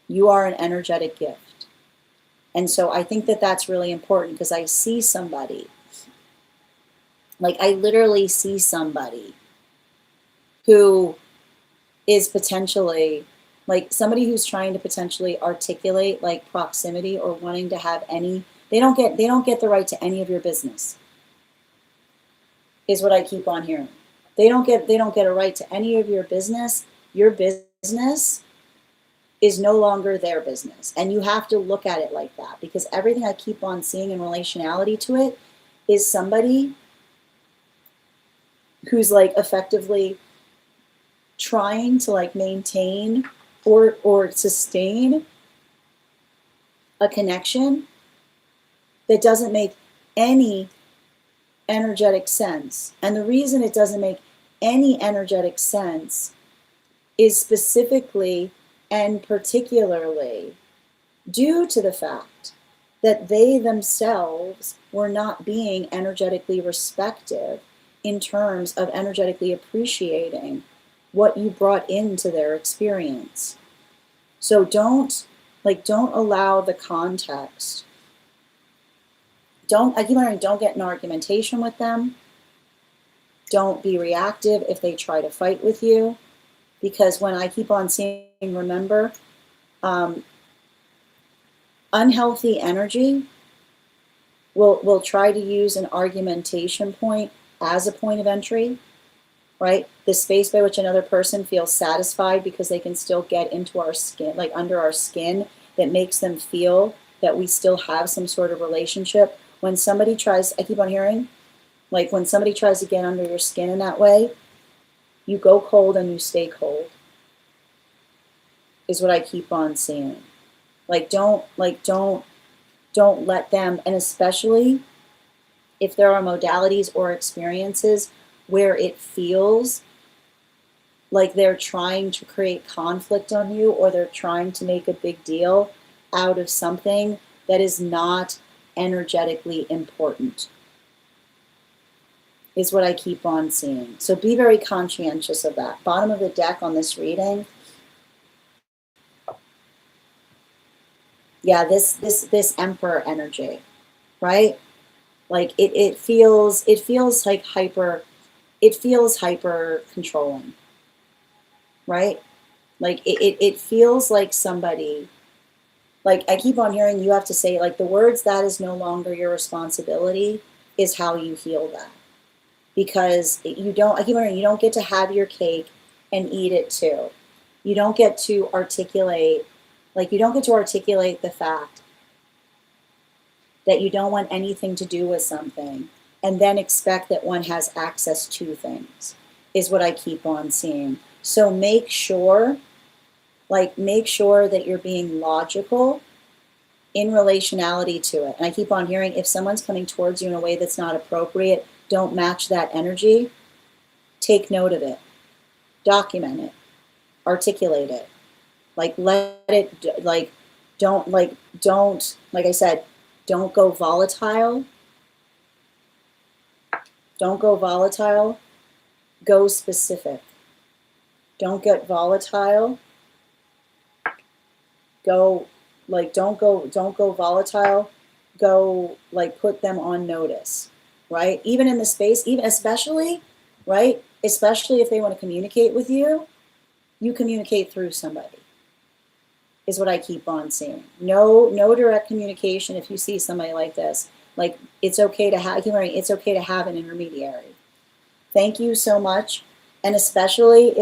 You are an energetic gift. And so I think that that's really important, because I see somebody Like I literally see somebody who is potentially like somebody who's trying to potentially articulate like proximity or wanting to have any, they don't get the right to any of your business, is what I keep on hearing. They don't get a right to any of your business. Your business is no longer their business. And you have to look at it like that, because everything I keep on seeing in relationality to it is somebody who's like effectively trying to like maintain or sustain a connection that doesn't make any energetic sense. And the reason it doesn't make any energetic sense is specifically and particularly due to the fact that they themselves were not being energetically respective in terms of energetically appreciating what you brought into their experience. So don't allow the context. I keep learning, don't get in argumentation with them. Don't be reactive if they try to fight with you. Because when I keep on seeing, remember, unhealthy energy will try to use an argumentation point as a point of entry, right? The space by which another person feels satisfied because they can still get into our skin, like under our skin, that makes them feel that we still have some sort of relationship. When somebody tries, I keep on hearing, like when somebody tries to get under your skin in that way, you go cold and you stay cold, is what I keep on seeing. Don't let them, and especially if there are modalities or experiences where it feels like they're trying to create conflict on you, or they're trying to make a big deal out of something that is not energetically important, is what I keep on seeing. So be very conscientious of that. Bottom of the deck on this reading. Yeah, this Emperor energy, right? Like it feels like it feels hyper controlling, right? Like it feels like somebody, like I keep on hearing you have to say, like, the words, "that is no longer your responsibility," is how you heal that. Because you don't, I keep on hearing, you don't get to have your cake and eat it too. You don't get to articulate, you don't get to articulate the fact that you don't want anything to do with something and then expect that one has access to things, is what I keep on seeing. So make sure that you're being logical in relationality to it. And I keep on hearing, if someone's coming towards you in a way that's not appropriate, don't match that energy. Take note of it. Document it. Articulate it. Let it, don't, like I said, don't go volatile. Don't go volatile. Go specific. Don't get volatile. Go, don't go volatile. Go, put them on notice, right? Even in the space, even especially, right? Especially if they want to communicate with you, you communicate through somebody, is what I keep on seeing. No direct communication if you see somebody like this. It's okay to have, it's okay to have an intermediary. Thank you so much. And especially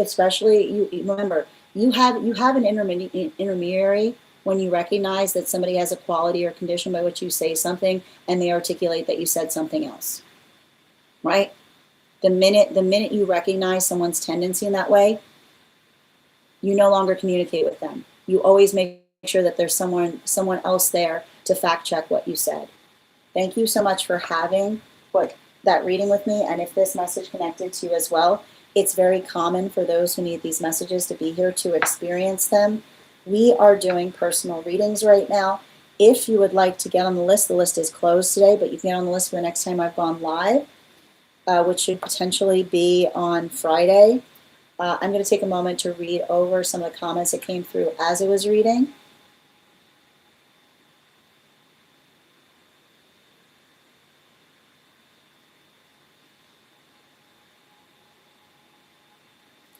you remember, you have an intermediary when you recognize that somebody has a quality or condition by which you say something and they articulate that you said something else, right? The minute you recognize someone's tendency in that way, you no longer communicate with them. You always make sure that there's someone else there to fact check what you said. Thank you so much for having that reading with me. And if this message connected to you as well, it's very common for those who need these messages to be here to experience them. We are doing personal readings right now. If you would like to get on the list is closed today, but you can get on the list for the next time I've gone live, which should potentially be on Friday. I'm going to take a moment to read over some of the comments that came through as I was reading.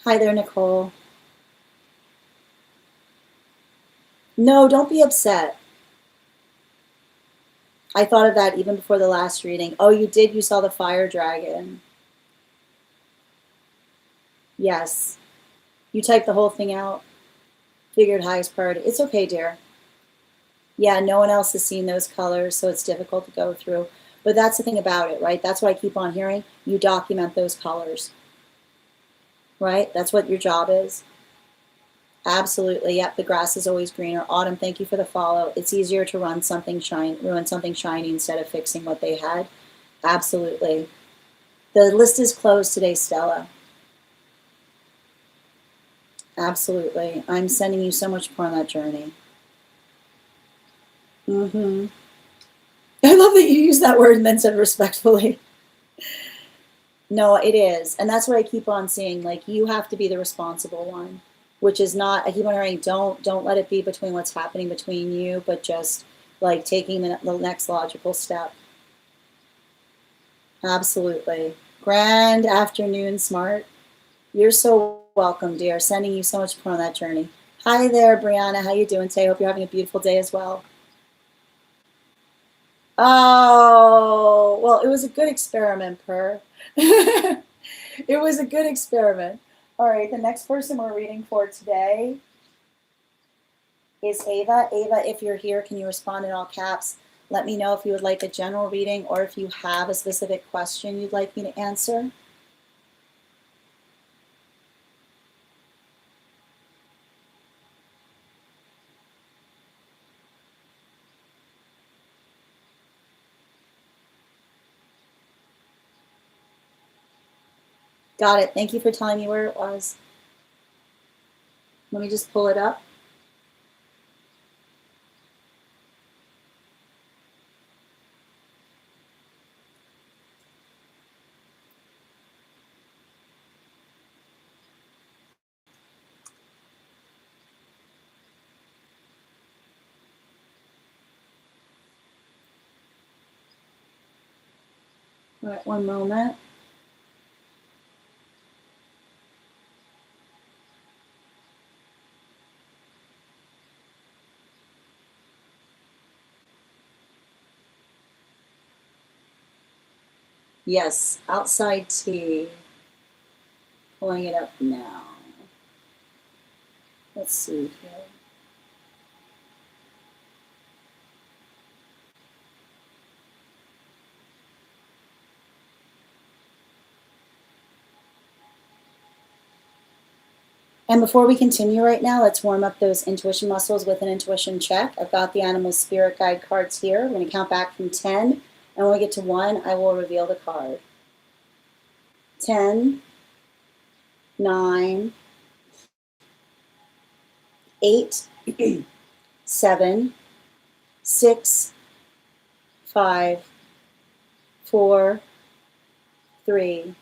Hi there, Nicole. No, don't be upset. I thought of that even before the last reading. Oh, you did? You saw the fire dragon. Yes. You typed the whole thing out. Figured highest priority. It's okay, dear. Yeah, no one else has seen those colors, so it's difficult to go through. But that's the thing about it, right? That's what I keep on hearing. You document those colors, right? That's what your job is. Absolutely. Yep, the grass is always greener. Autumn, thank you for the follow. It's easier to ruin something shiny instead of fixing what they had. Absolutely. The list is closed today, Stella. Absolutely. I'm sending you so much more on that journey. Mm-hmm. I love that you use that word and then said respectfully. No, it is. And that's what I keep on seeing. Like, you have to be the responsible one, which is not, I keep on hearing, don't let it be between what's happening between you, but just like taking the next logical step. Absolutely. Grand afternoon, Smart. You're so welcome, dear. Sending you so much more on that journey. Hi there, Brianna. How you doing today? Hope you're having a beautiful day as well. Oh, well, it was a good experiment, Per. It was a good experiment. All right, the next person we're reading for today is Ava. Ava, if you're here, can you respond in all caps? Let me know if you would like a general reading or if you have a specific question you'd like me to answer. Got it. Thank you for telling me where it was. Let me just pull it up. All right, one moment. Yes, outside tea. Pulling it up now. Let's see here. And before we continue right now, let's warm up those intuition muscles with an intuition check. I've got the animal spirit guide cards here. We're going to count back from 10. And when we get to 1, I will reveal the card. 10, 9, 8, 7, 6, 5, 4, 3,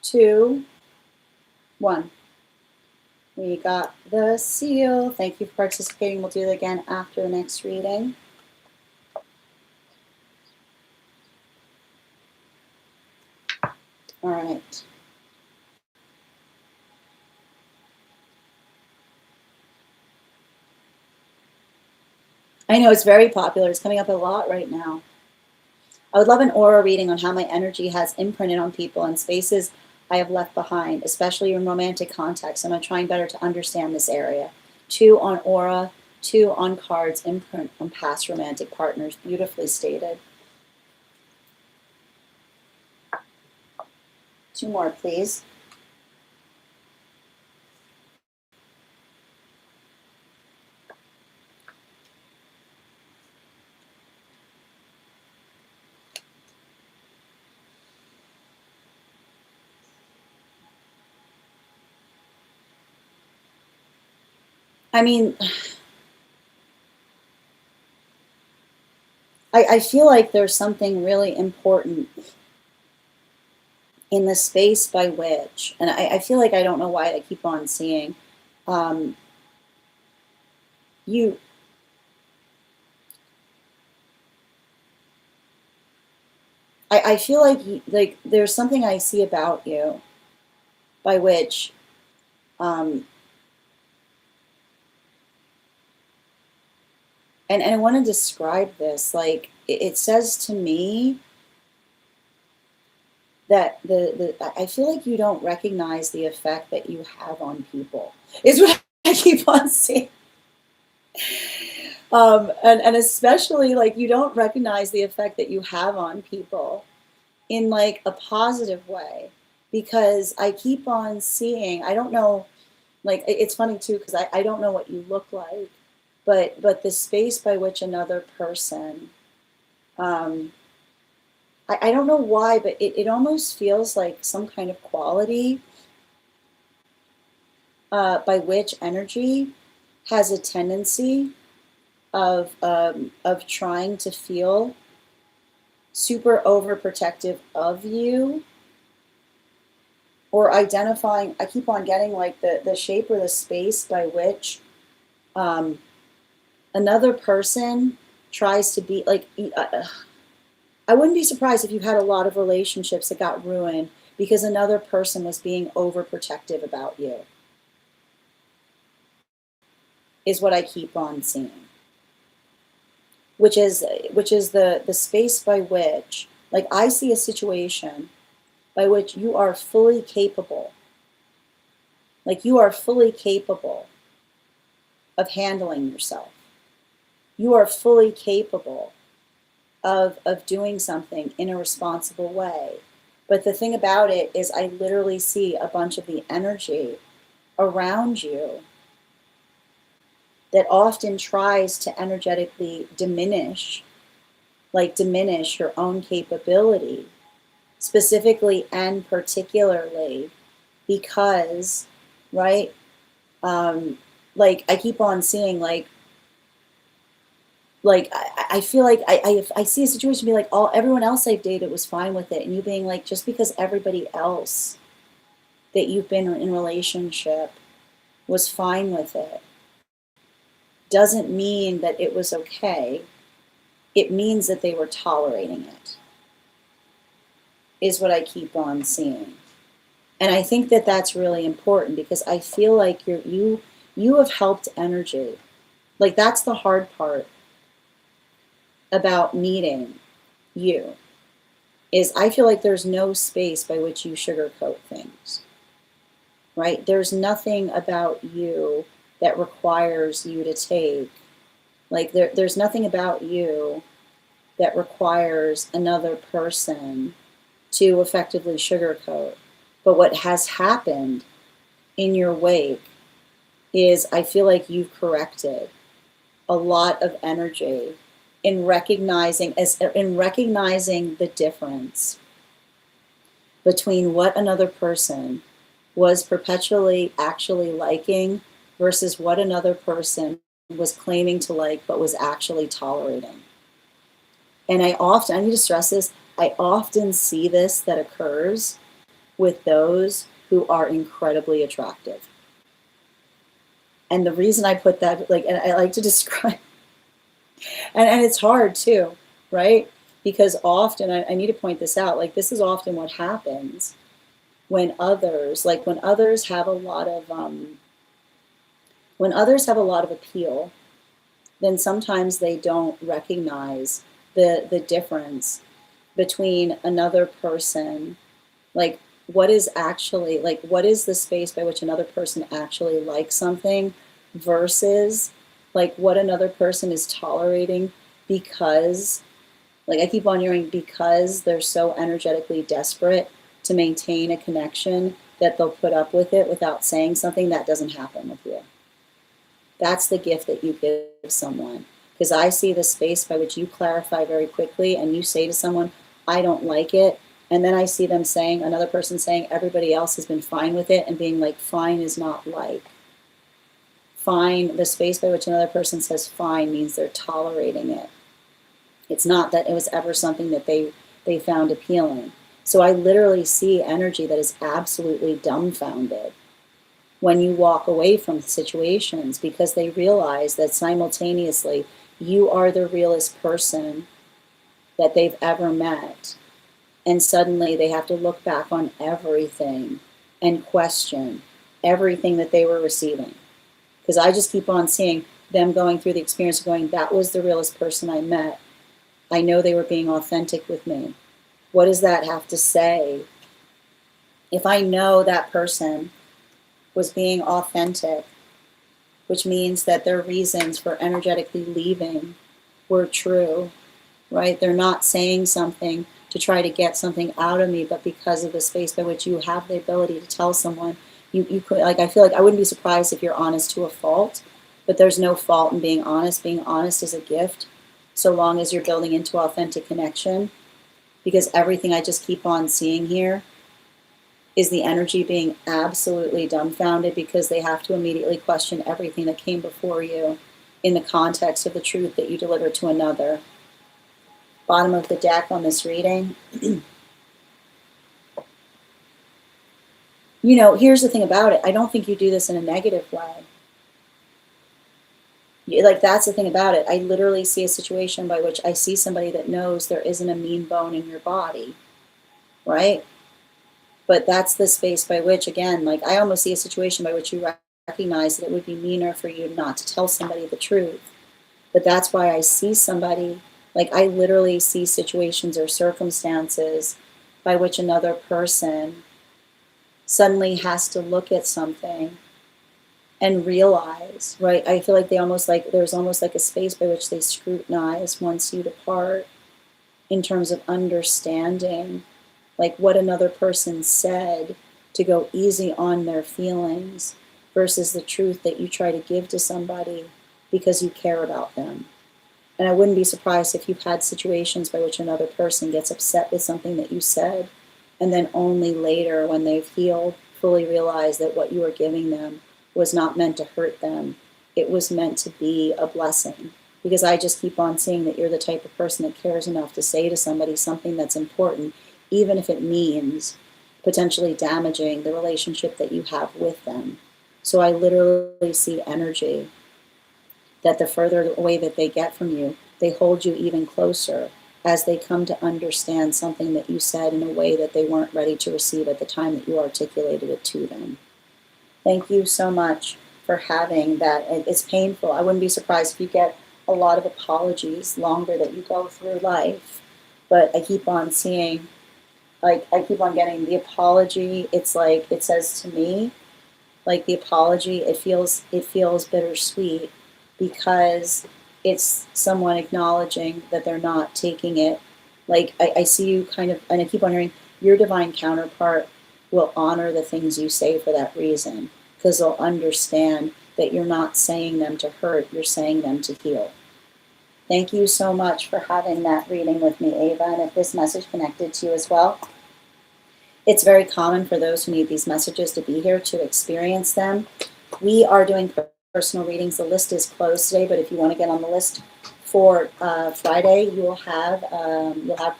2, 1. We got the seal. Thank you for participating. We'll do it again after the next reading. All right. I know it's very popular. It's coming up a lot right now. I would love an aura reading on how my energy has imprinted on people and spaces I have left behind, especially in romantic contexts. I'm trying better to understand this area. 2 on aura, 2 on cards, imprint on past romantic partners. Beautifully stated. 2 more, please. I mean, I feel like there's something really important in the space by which, and I feel like I don't know why I keep on seeing, um, you, I feel like there's something I see about you by which and I want to describe this, like it says to me that I feel like you don't recognize the effect that you have on people, is what I keep on seeing. And especially like you don't recognize the effect that you have on people in like a positive way, because I keep on seeing, I don't know, like it's funny too, because I don't know what you look like, but the space by which another person, um, I don't know why, but it almost feels like some kind of quality by which energy has a tendency of trying to feel super overprotective of you, or identifying, I keep on getting like the shape or the space by which another person tries to be like, I wouldn't be surprised if you had a lot of relationships that got ruined because another person was being overprotective about you, is what I keep on seeing. Which is the space by which, like, I see a situation by which you are fully capable, like you are fully capable of handling yourself. You are fully capable of doing something in a responsible way. But the thing about it is I literally see a bunch of the energy around you that often tries to energetically diminish your own capability, specifically and particularly because, right, like I keep on seeing like I feel like I see a situation be like, everyone else I've dated was fine with it, and you being like, just because everybody else that you've been in relationship was fine with it doesn't mean that it was okay. It means that they were tolerating it, is what I keep on seeing. And I think that that's really important, because I feel like you have helped energy. Like, that's the hard part about meeting you, is I feel like there's no space by which you sugarcoat things, right? There's nothing about you that requires you to take, like there's nothing about you that requires another person to effectively sugarcoat. But what has happened in your wake is I feel like you've corrected a lot of energy in recognizing the difference between what another person was perpetually actually liking versus what another person was claiming to like but was actually tolerating. And I need to stress this, I often see this that occurs with those who are incredibly attractive. And the reason I put that, like, and I like to describe, and it's hard too, right? Because often, I need to point this out, like, this is often what happens when others have a lot of, appeal, then sometimes they don't recognize the difference between another person, like, what is the space by which another person actually likes something versus like what another person is tolerating, because, like, I keep on hearing, because they're so energetically desperate to maintain a connection that they'll put up with it without saying something. That doesn't happen with you. That's the gift that you give someone. Because I see the space by which you clarify very quickly and you say to someone, I don't like it. And then I see them saying, another person saying, everybody else has been fine with it, and being like, fine is not like. Fine, the space by which another person says fine means they're tolerating it. It's not that it was ever something that they found appealing. So I literally see energy that is absolutely dumbfounded when you walk away from situations, because they realize that simultaneously you are the realest person that they've ever met. And suddenly they have to look back on everything and question everything that they were receiving. Because I just keep on seeing them going through the experience of going, that was the realest person I met. I know they were being authentic with me. What does that have to say? If I know that person was being authentic, which means that their reasons for energetically leaving were true, right? They're not saying something to try to get something out of me, but because of the space by which you have the ability to tell someone, you could, like, I feel like I wouldn't be surprised if you're honest to a fault, but there's no fault in being honest. Being honest is a gift, so long as you're building into authentic connection, because everything I just keep on seeing here is the energy being absolutely dumbfounded because they have to immediately question everything that came before you in the context of the truth that you delivered to another. Bottom of the deck on this reading. You know, here's the thing about it. I don't think you do this in a negative way. Like, that's the thing about it. I literally see a situation by which I see somebody that knows there isn't a mean bone in your body, right? But that's the space by which, again, like, I almost see a situation by which you recognize that it would be meaner for you not to tell somebody the truth. But that's why I see somebody, like, I literally see situations or circumstances by which another person suddenly has to look at something and realize, right? I feel like they almost like, there's almost like a space by which they scrutinize once you depart in terms of understanding, like, what another person said to go easy on their feelings versus the truth that you try to give to somebody because you care about them. And I wouldn't be surprised if you've had situations by which another person gets upset with something that you said, and then only later, when they've healed, fully realize that what you were giving them was not meant to hurt them. It was meant to be a blessing. Because I just keep on seeing that you're the type of person that cares enough to say to somebody something that's important, even if it means potentially damaging the relationship that you have with them. So I literally see energy that the further away that they get from you, they hold you even closer as they come to understand something that you said in a way that they weren't ready to receive at the time that you articulated it to them. Thank you so much for having that. It's painful. I wouldn't be surprised if you get a lot of apologies longer that you go through life. But I keep on seeing, like, I keep on getting the apology. It's like, it says to me, like, the apology, it feels bittersweet because it's someone acknowledging that they're not taking it. Like, I see you kind of, and I keep on hearing, your divine counterpart will honor the things you say for that reason, because they'll understand that you're not saying them to hurt, you're saying them to heal. Thank you so much for having that reading with me, Ava, and if this message connected to you as well, it's very common for those who need these messages to be here to experience them. We are doing personal readings. The list is closed today, but if you want to get on the list for Friday, you'll have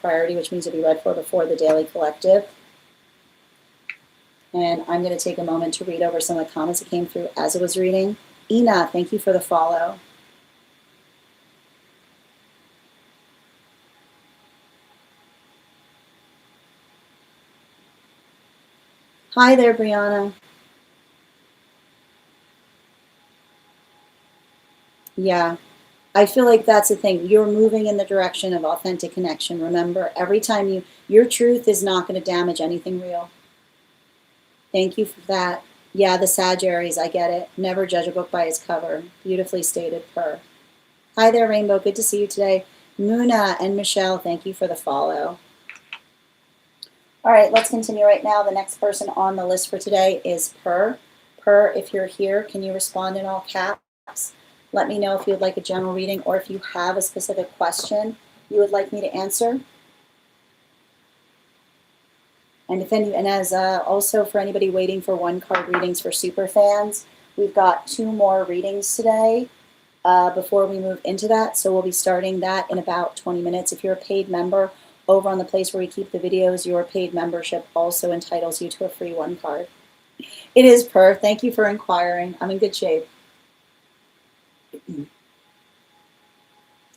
priority, which means you'll be read for before the Daily Collective. And I'm going to take a moment to read over some of the comments that came through as I was reading. Ina, thank you for the follow. Hi there, Brianna. Yeah, I feel like that's the thing. You're moving in the direction of authentic connection. Remember, every time your truth is not going to damage anything real. Thank you for that. Yeah, the Sag Aries, I get it. Never judge a book by its cover. Beautifully stated, Per. Hi there, Rainbow. Good to see you today. Muna and Michelle, thank you for the follow. All right, let's continue right now. The next person on the list for today is Per. Per, if you're here, can you respond in all caps? Let me know if you'd like a general reading or if you have a specific question you would like me to answer. And as also for anybody waiting for one-card readings for super fans, we've got 2 more readings today before we move into that. So we'll be starting that in about 20 minutes. If you're a paid member, over on the place where we keep the videos, your paid membership also entitles you to a free 1 card. It is, Per. Thank you for inquiring. I'm in good shape.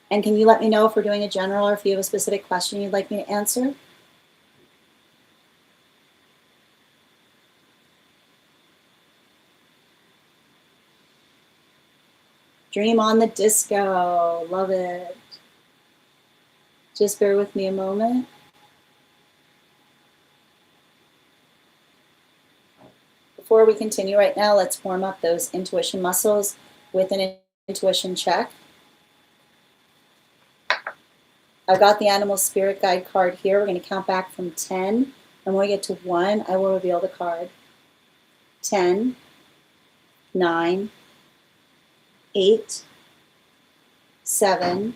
And can you let me know if we're doing a general or if you have a specific question you'd like me to answer? Dream on the disco. Love it. Just bear with me a moment. Before we continue right now, let's warm up those intuition muscles with an intuition check. I've got the animal spirit guide card here. We're going to count back from 10. And when we get to 1, I will reveal the card. 10, 9, 8, 7,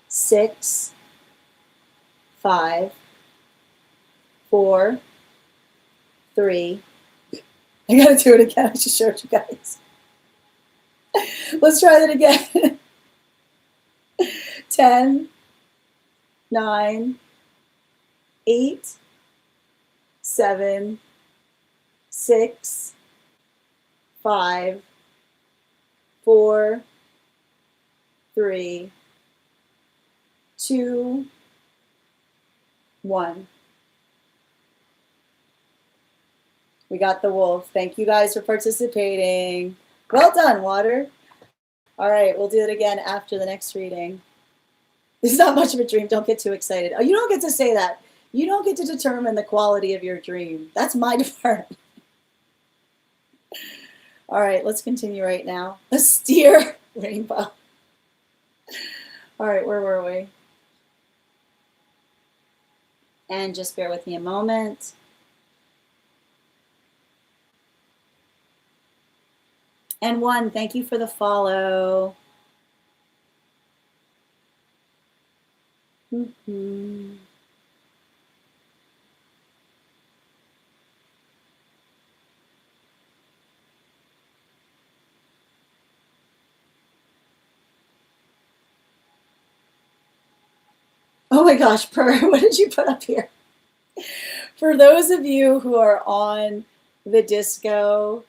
6, 5, 4, 3. I gotta do it again. I just showed you guys. Let's try that again. 10, 9, 8, 7, 6, 5, 4, 3, 2, 1. We got the wolf. Thank you guys for participating. Well done, water. All right, we'll do it again after the next reading. This is not much of a dream. Don't get too excited. Oh, you don't get to say that. You don't get to determine the quality of your dream. That's my department. All right, let's continue right now. A steer rainbow. All right, where were we? And just bear with me a moment. And 1, thank you for the follow. Oh my gosh, Per, what did you put up here? For those of you who are on the disco,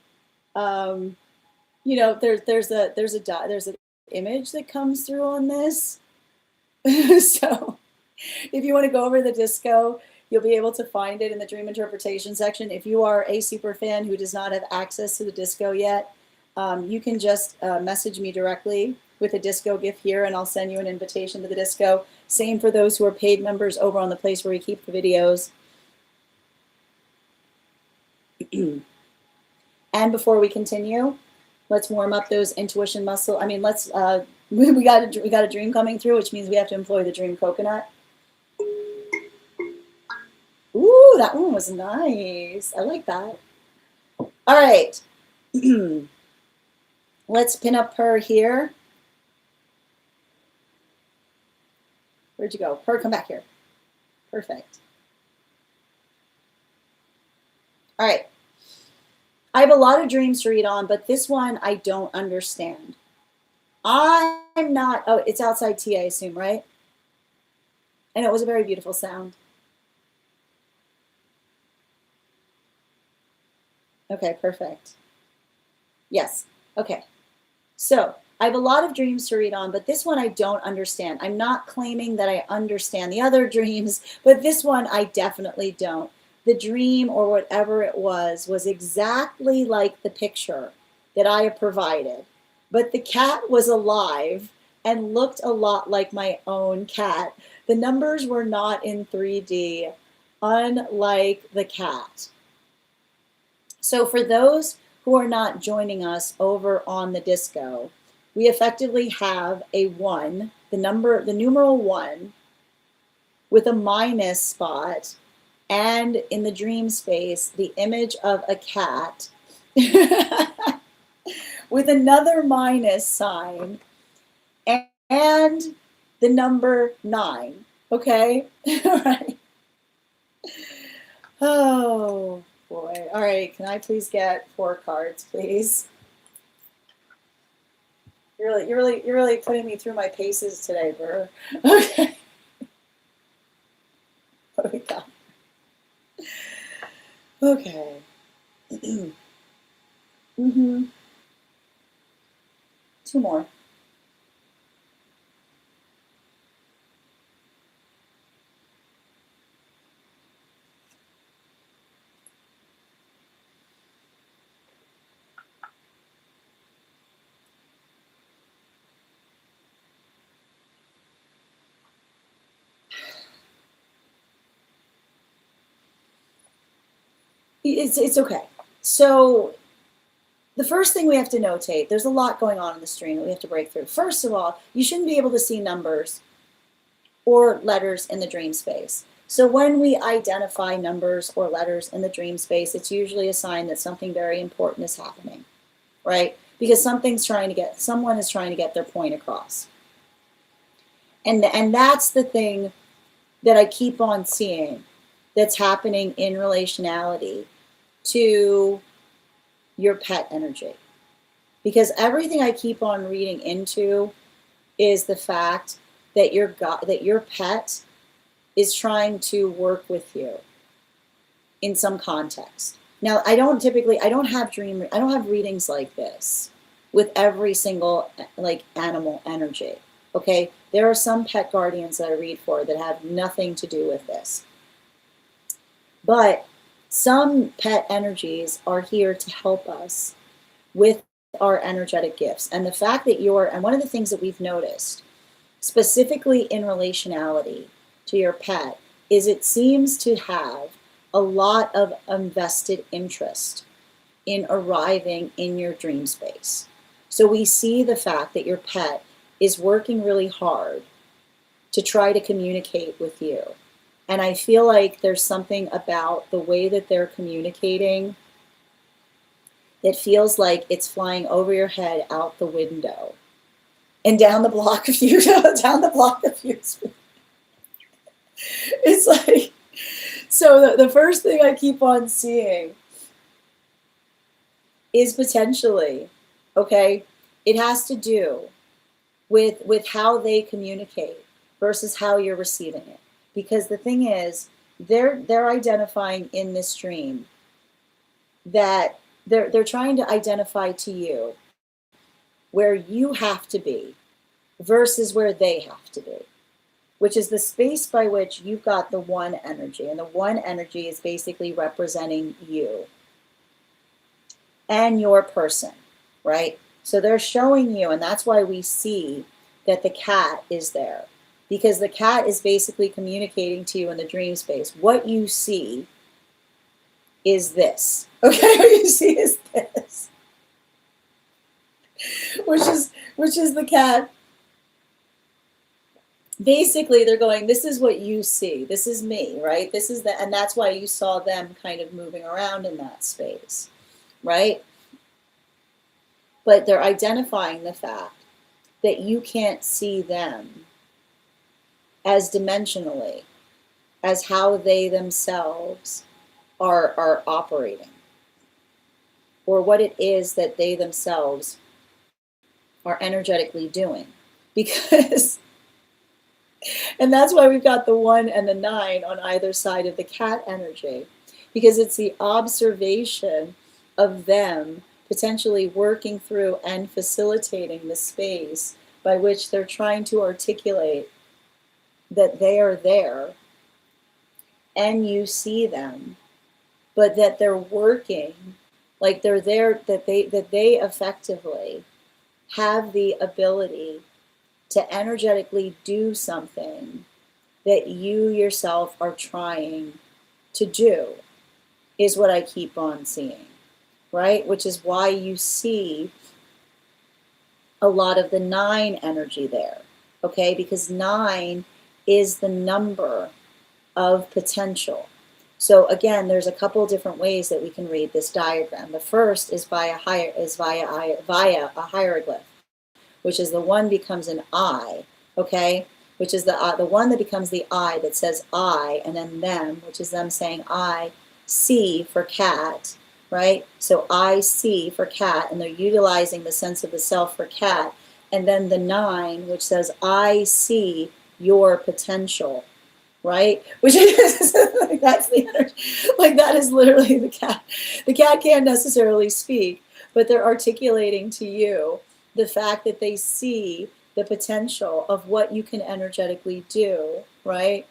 you know, there's an image that comes through on this. So if you want to go over the disco, you'll be able to find it in the dream interpretation section. If you are a super fan who does not have access to the disco yet, you can just message me directly with a disco GIF here, and I'll send you an invitation to the disco. Same for those who are paid members over on the place where we keep the videos. And before we continue, let's warm up those intuition muscle. I mean, let's we got a dream coming through, which means we have to employ the dream coconut. Ooh, that one was nice. I like that. All right. Let's pin up her here. Where'd you go? Per, come back here. Perfect. All right. I have a lot of dreams to read on, but this one I don't understand. I'm not, oh, it's outside tea, I assume, right? And it was a very beautiful sound. Okay, perfect. Yes, okay. So I have a lot of dreams to read on, but this one I don't understand. I'm not claiming that I understand the other dreams, but this one I definitely don't. The dream or whatever it was exactly like the picture that I have provided, but the cat was alive and looked a lot like my own cat. The numbers were not in 3D, unlike the cat. So for those who are not joining us over on the disco, we effectively have a 1, the numeral 1, with a minus spot, and in the dream space, the image of a cat with another minus sign, and the number 9. Okay? All right. Oh boy. All right. Can I please get 4 cards, please? You're really putting me through my paces today, Burr. Okay. What do we got? Okay. Mm-hmm. 2 more. It's okay. So the first thing we have to notate, there's a lot going on in the stream that we have to break through. First of all, you shouldn't be able to see numbers or letters in the dream space. So when we identify numbers or letters in the dream space, it's usually a sign that something very important is happening, right? Because someone is trying to get their point across. And that's the thing that I keep on seeing that's happening in relationality to your pet energy. Because everything I keep on reading into is the fact that your pet is trying to work with you in some context. Now, I don't have readings like this with every single like animal energy. Okay, there are some pet guardians that I read for that have nothing to do with this. But some pet energies are here to help us with our energetic gifts. And the fact that and one of the things that we've noticed, specifically in relationality to your pet, is it seems to have a lot of invested interest in arriving in your dream space. So we see the fact that your pet is working really hard to try to communicate with you. And I feel like there's something about the way that they're communicating that feels like it's flying over your head out the window and down the block of you, down the block of you. It's like, so the first thing I keep on seeing is potentially, okay, it has to do with how they communicate versus how you're receiving it. Because the thing is, they're identifying in this dream that they're trying to identify to you where you have to be versus where they have to be, which is the space by which you've got the one energy. And the one energy is basically representing you and your person, right? So they're showing you, and that's why we see that the cat is there, because the cat is basically communicating to you in the dream space. What you see is this, okay? What you see is this, which is the cat. Basically, they're going, this is what you see. This is me, right? This is and that's why you saw them kind of moving around in that space, right? But they're identifying the fact that you can't see them as dimensionally as how they themselves are operating, or what it is that they themselves are energetically doing. Because, and that's why we've got the 1 and the 9 on either side of the cat energy, because it's the observation of them potentially working through and facilitating the space by which they're trying to articulate that they are there and you see them, but that they're working, like they're there, that they effectively have the ability to energetically do something that you yourself are trying to do, is what I keep on seeing, right? Which is why you see a lot of the 9 energy there, okay? Because 9 is the number of potential. So again, there's a couple different ways that we can read this diagram. The first is via a hieroglyph, which is the 1 becomes an I, okay? Which is the 1 that becomes the I that says I, and then them, which is them saying I see for cat, right? So I see for cat, and they're utilizing the sense of the self for cat. And then the 9, which says I see your potential, right? Which is, like, that's the energy. Like, that is literally the cat. The cat can't necessarily speak, but they're articulating to you the fact that they see the potential of what you can energetically do, right?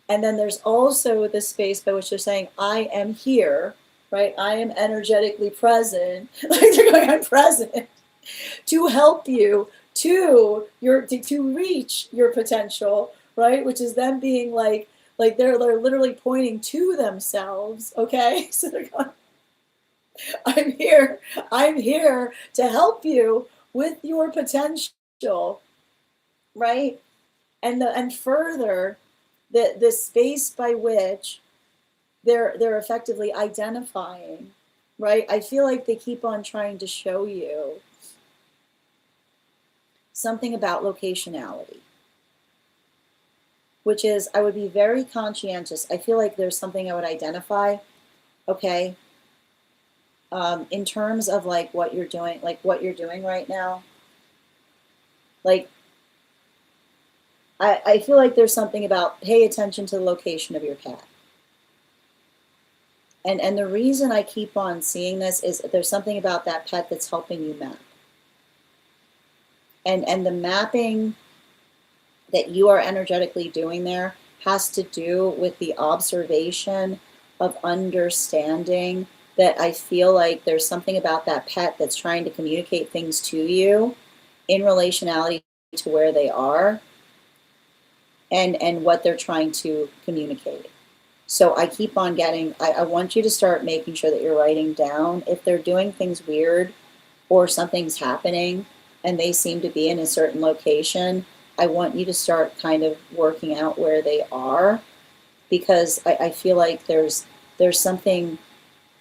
And then there's also the space by which they're saying, I am here, right? I am energetically present. Like, they're going, I'm present to help you to reach your potential, right? Which is them being like they're literally pointing to themselves, okay? So they're going, I'm here to help you with your potential, right? And further, the space by which they're effectively identifying, right? I feel like they keep on trying to show you something about locationality, which is I would be very conscientious. I feel like there's something I would identify, okay, in terms of like what you're doing right now. Like, I feel like there's something about pay attention to the location of your cat. And the reason I keep on seeing this is there's something about that pet that's helping you map. And the mapping that you are energetically doing there has to do with the observation of understanding that I feel like there's something about that pet that's trying to communicate things to you in relationality to where they are and what they're trying to communicate. So I keep on getting, I want you to start making sure that you're writing down if they're doing things weird or something's happening and they seem to be in a certain location. I want you to start kind of working out where they are, because I feel like there's something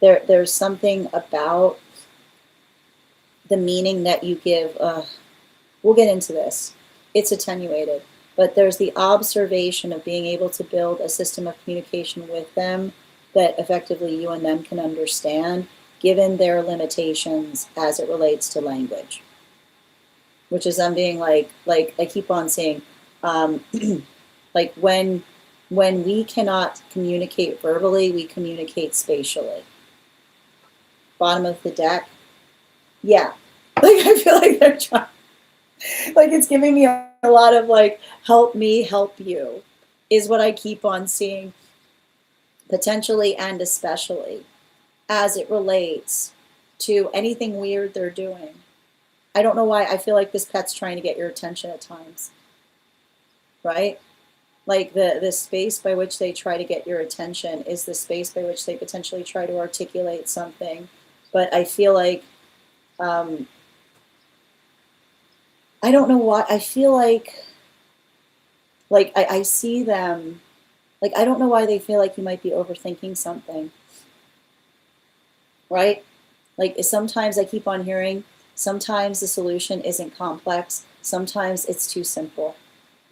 there's something about the meaning that you give. We'll get into this. It's attenuated, but there's the observation of being able to build a system of communication with them that effectively you and them can understand, given their limitations as it relates to language. Which is I'm being like I keep on saying, like when we cannot communicate verbally, we communicate spatially. Bottom of the deck, yeah. Like I feel like they're trying, like it's giving me a lot of like help me help you, is what I keep on seeing, potentially and especially as it relates to anything weird they're doing. I don't know why I feel like this pet's trying to get your attention at times, right? Like the space by which they try to get your attention is the space by which they potentially try to articulate something. But I feel like, I don't know why, I feel like I see them, like I don't know why they feel like you might be overthinking something, right? Like sometimes I keep on hearing, sometimes the solution isn't complex. Sometimes it's too simple.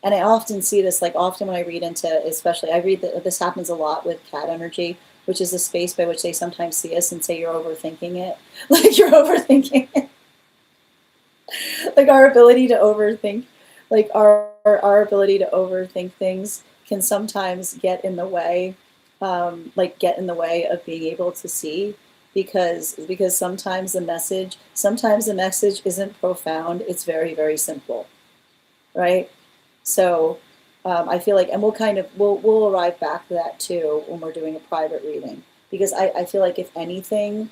And I often see this, like often when I read into, especially, I read that this happens a lot with cat energy, which is the space by which they sometimes see us and say, you're overthinking it. Like you're overthinking it. Like our ability to overthink, like our ability to overthink things can sometimes get in the way, like get in the way of being able to see, because sometimes the message isn't profound. It's very, very simple, right? So I feel like, and we'll arrive back to that too when we're doing a private reading, because I feel like if anything,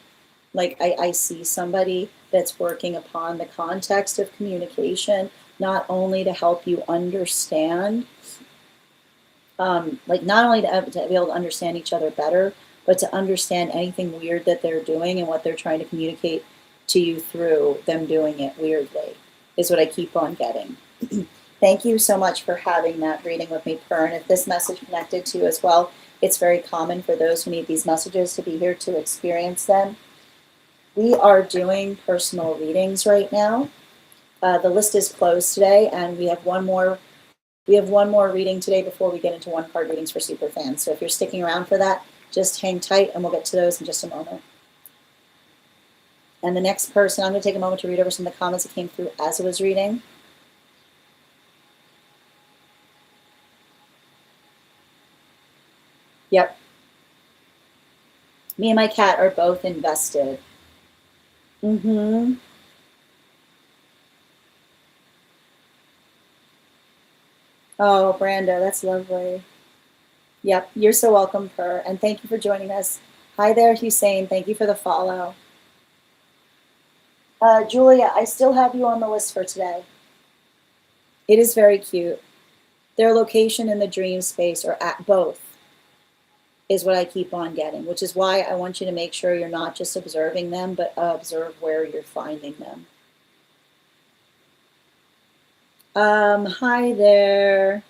like I see somebody that's working upon the context of communication, not only to help you understand, like not only to be able to understand each other better, but to understand anything weird that they're doing and what they're trying to communicate to you through them doing it weirdly, is what I keep on getting. Thank you so much for having that reading with me, Per. And if this message connected to you as well, it's very common for those who need these messages to be here to experience them. We are doing personal readings right now. The list is closed today, and we have one more reading today before we get into one-card readings for super fans. So if you're sticking around for that, just hang tight, and we'll get to those in just a moment. And the next person, I'm going to take a moment to read over some of the comments that came through as I was reading. Yep. Me and my cat are both invested. Mm-hmm. Oh, Brando, that's lovely. Yep, you're so welcome, Per, and thank you for joining us. Hi there, Hussein. Thank you for the follow. Julia, I still have you on the list for today. It is very cute. Their location in the dream space, or at both. is what I keep on getting, which is why I want you to make sure you're not just observing them, but observe where you're finding them. Hi there,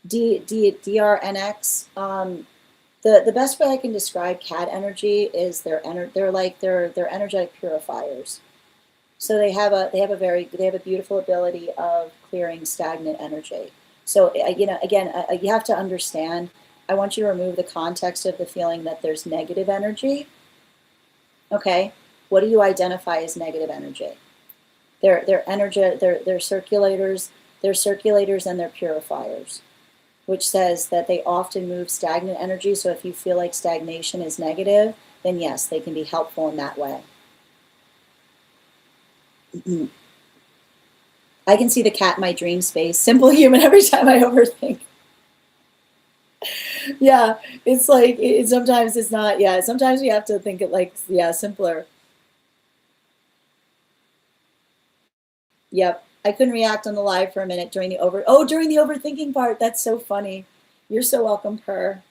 DRNX. The best way I can describe cat energy is they're energetic purifiers. So they have a beautiful ability of clearing stagnant energy. So again, you have to understand. I want you to remove the context of the feeling that there's negative energy. Okay, what do you identify as negative energy? They're circulators. They're circulators and they're purifiers, which says that they often move stagnant energy. So if you feel like stagnation is negative, then yes, they can be helpful in that way. I can see the cat in my dream space. Simple human every time I overthink. Yeah, it's like, sometimes it's not, yeah, sometimes you have to think it like, yeah, simpler. Yep. I couldn't react on the live for a minute during the overthinking part. That's so funny. You're so welcome, Per.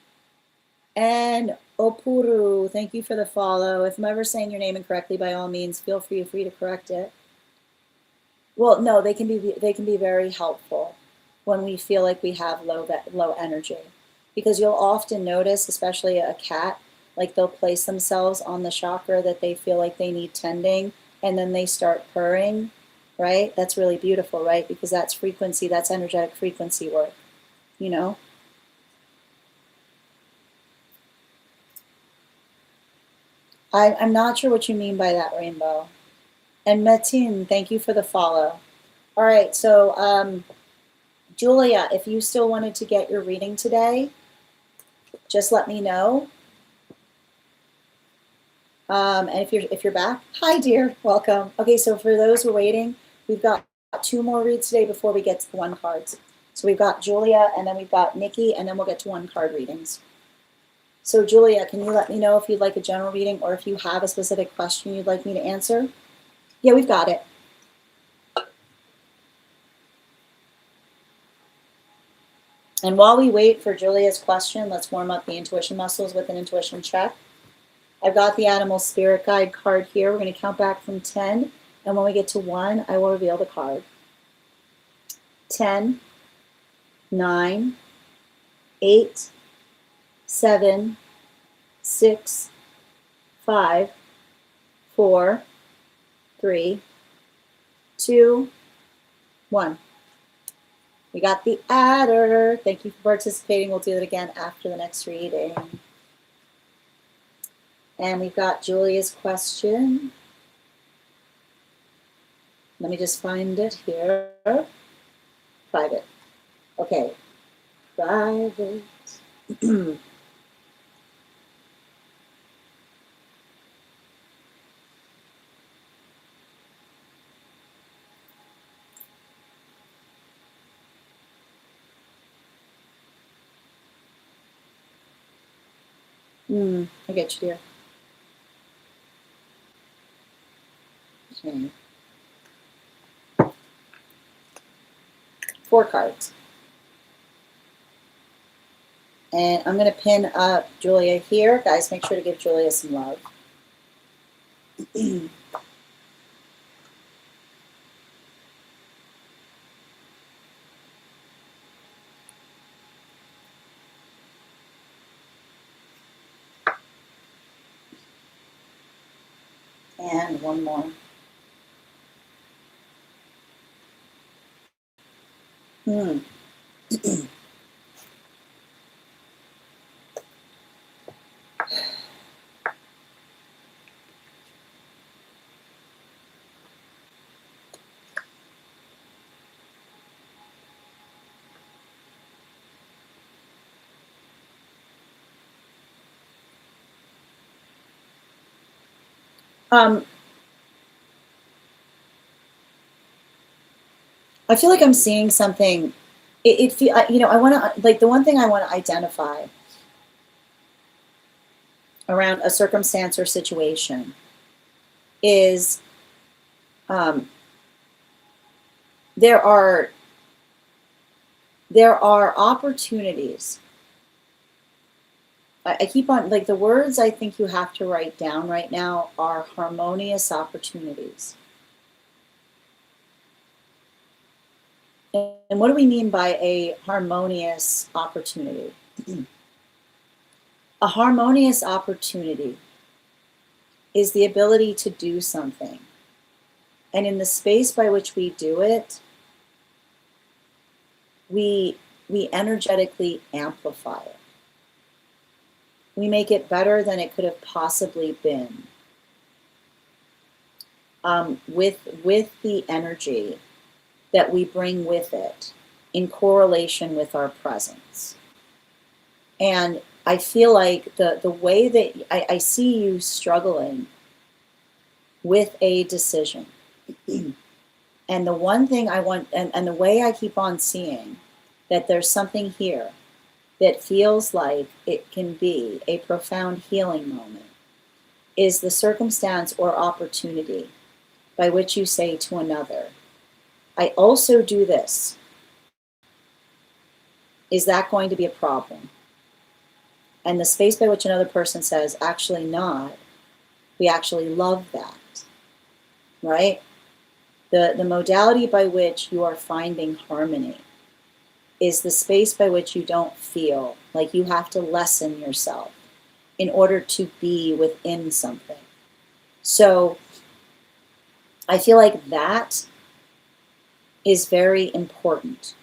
And Opuru, thank you for the follow. If I'm ever saying your name incorrectly, by all means, feel free to correct it. Well, no, they can be very helpful when we feel like we have low energy, because you'll often notice, especially a cat, like they'll place themselves on the chakra that they feel like they need tending, and then they start purring, right? That's really beautiful, right? Because that's frequency, that's energetic frequency work, you know? I'm not sure what you mean by that, Rainbow. And Metin, thank you for the follow. All right, so Julia, if you still wanted to get your reading today, just let me know. And if you're back, hi dear, welcome. Okay, so for those who are waiting, we've got 2 more reads today before we get to the 1 cards. So we've got Julia, and then we've got Nikki, and then we'll get to 1 card readings. So Julia, can you let me know if you'd like a general reading or if you have a specific question you'd like me to answer? Yeah, we've got it. And while we wait for Julia's question, let's warm up the intuition muscles with an intuition check. I've got the animal spirit guide card here. We're going to count back from 10. And when we get to 1, I will reveal the card. 10, 9, 8, 7, 6, 5, 4, 3, 2, 1. We got the adder. Thank you for participating. We'll do it again after the next reading. And we've got Julia's question. Let me just find it here. Private. Okay. Private. I get you, dear. Okay. 4 cards. And I'm going to pin up Julia here. Guys, make sure to give Julia some love. And 1 more. I feel like I'm seeing something. I want to, like, the one thing I want to identify around a circumstance or situation is there are opportunities I keep on, like, the words I think you have to write down right now are harmonious opportunities. And what do we mean by a harmonious opportunity? A harmonious opportunity is the ability to do something. And in the space by which we do it, we energetically amplify it. We make it better than it could have possibly been. With the energy that we bring with it in correlation with our presence. And I feel like the way that I see you struggling with a decision. And the one thing I want, and the way I keep on seeing that there's something here that feels like it can be a profound healing moment, is the circumstance or opportunity by which you say to another, I also do this. Is that going to be a problem? And the space by which another person says, actually not, we actually love that, right? The modality by which you are finding harmony is the space by which you don't feel like you have to lessen yourself in order to be within something. So I feel like that is very important,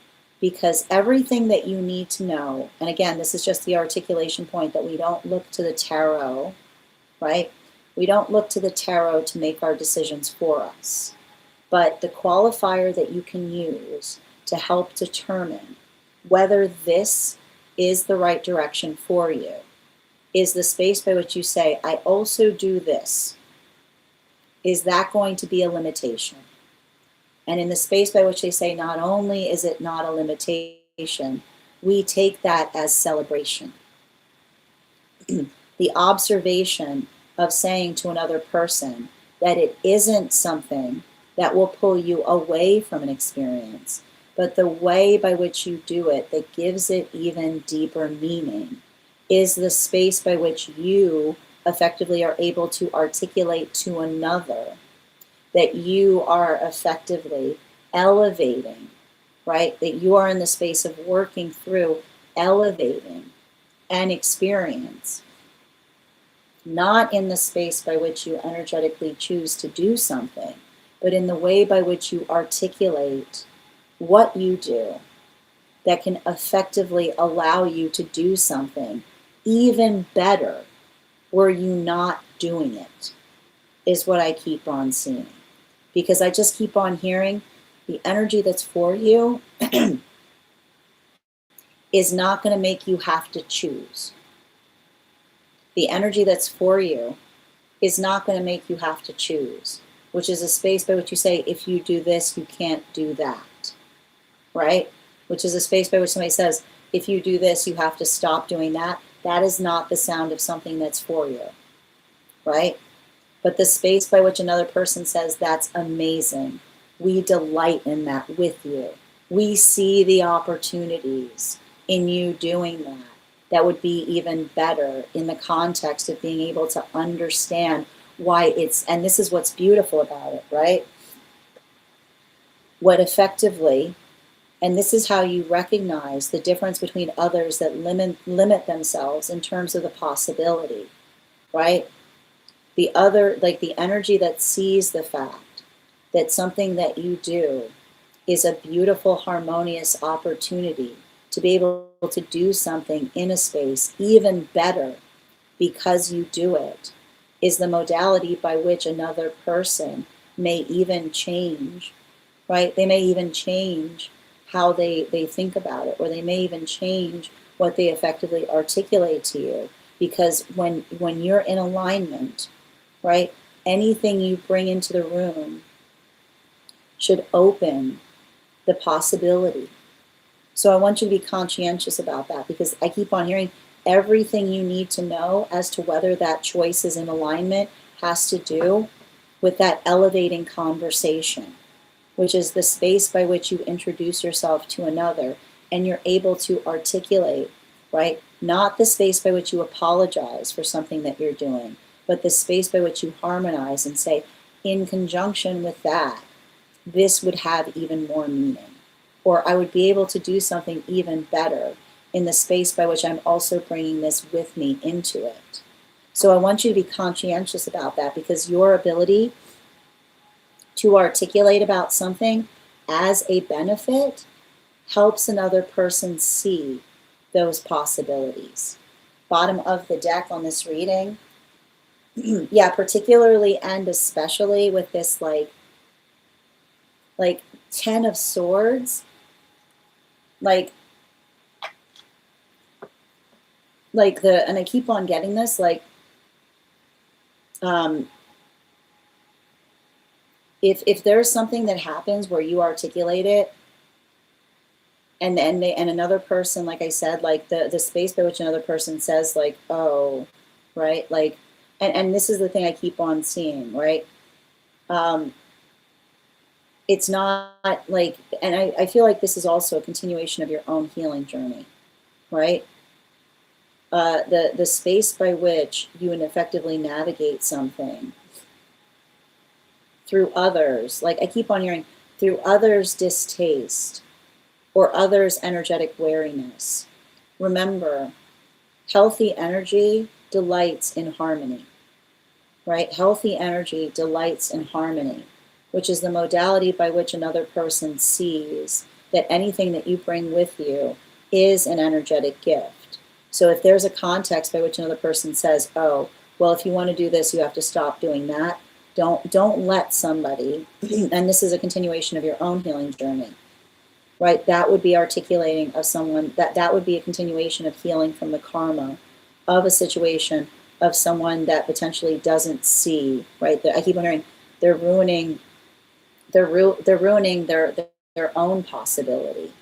because everything that you need to know, and again, this is just the articulation point that we don't look to the tarot, right? We don't look to the tarot to make our decisions for us. But the qualifier that you can use to help determine whether this is the right direction for you is the space by which you say, I also do this. Is that going to be a limitation? And in the space by which they say, not only is it not a limitation, we take that as celebration. The observation of saying to another person that it isn't something that will pull you away from an experience, but the way by which you do it that gives it even deeper meaning is the space by which you effectively are able to articulate to another that you are effectively elevating, right? That you are in the space of working through elevating an experience, not in the space by which you energetically choose to do something, but in the way by which you articulate what you do that can effectively allow you to do something even better were you not doing it, is what I keep on seeing. Because I just keep on hearing the energy that's for you is not going to make you have to choose. The energy that's for you is not going to make you have to choose, which is a space by which you say, if you do this, you can't do that, right? Which is a space by which somebody says, if you do this, you have to stop doing that. That is not the sound of something that's for you, right? But the space by which another person says, that's amazing. We delight in that with you. We see the opportunities in you doing that. That would be even better in the context of being able to understand why it's, and this is what's beautiful about it, right? What effectively, and this is how you recognize the difference between others that limit themselves in terms of the possibility, right? The other, like the energy that sees the fact that something that you do is a beautiful, harmonious opportunity to be able to do something in a space even better because you do it, is the modality by which another person may even change, right? They may even change how they think about it, or they may even change what they effectively articulate to you. Because when you're in alignment, right, anything you bring into the room should open the possibility. So I want you to be conscientious about that, because I keep on hearing everything you need to know as to whether that choice is in alignment has to do with that elevating conversation, which is the space by which you introduce yourself to another and you're able to articulate right? Not the space by which you apologize for something that you're doing, but the space by which you harmonize and say, in conjunction with that, this would have even more meaning. Or I would be able to do something even better in the space by which I'm also bringing this with me into it. So I want you to be conscientious about that, because your ability to articulate about something as a benefit helps another person see those possibilities. Bottom of the deck on this reading, yeah, particularly and especially with this like 10 of swords, like and I keep on getting this, if there's something that happens where you articulate it, and another person, like I said, like the space by which another person says, like, oh, right, like, and this is the thing I keep on seeing, right? It's not like, and I feel like this is also a continuation of your own healing journey, right? The space by which you effectively navigate something through others, like I keep on hearing, through others' distaste or others' energetic wariness. Remember, healthy energy delights in harmony, right? Healthy energy delights in harmony, which is the modality by which another person sees that anything that you bring with you is an energetic gift. So if there's a context by which another person says, oh, well, if you want to do this, you have to stop doing that, don't let somebody, and this is a continuation of your own healing journey, right? That would be articulating of someone, that would be a continuation of healing from the karma of a situation of someone that potentially doesn't see, right? I keep wondering, they're ruining their own possibility,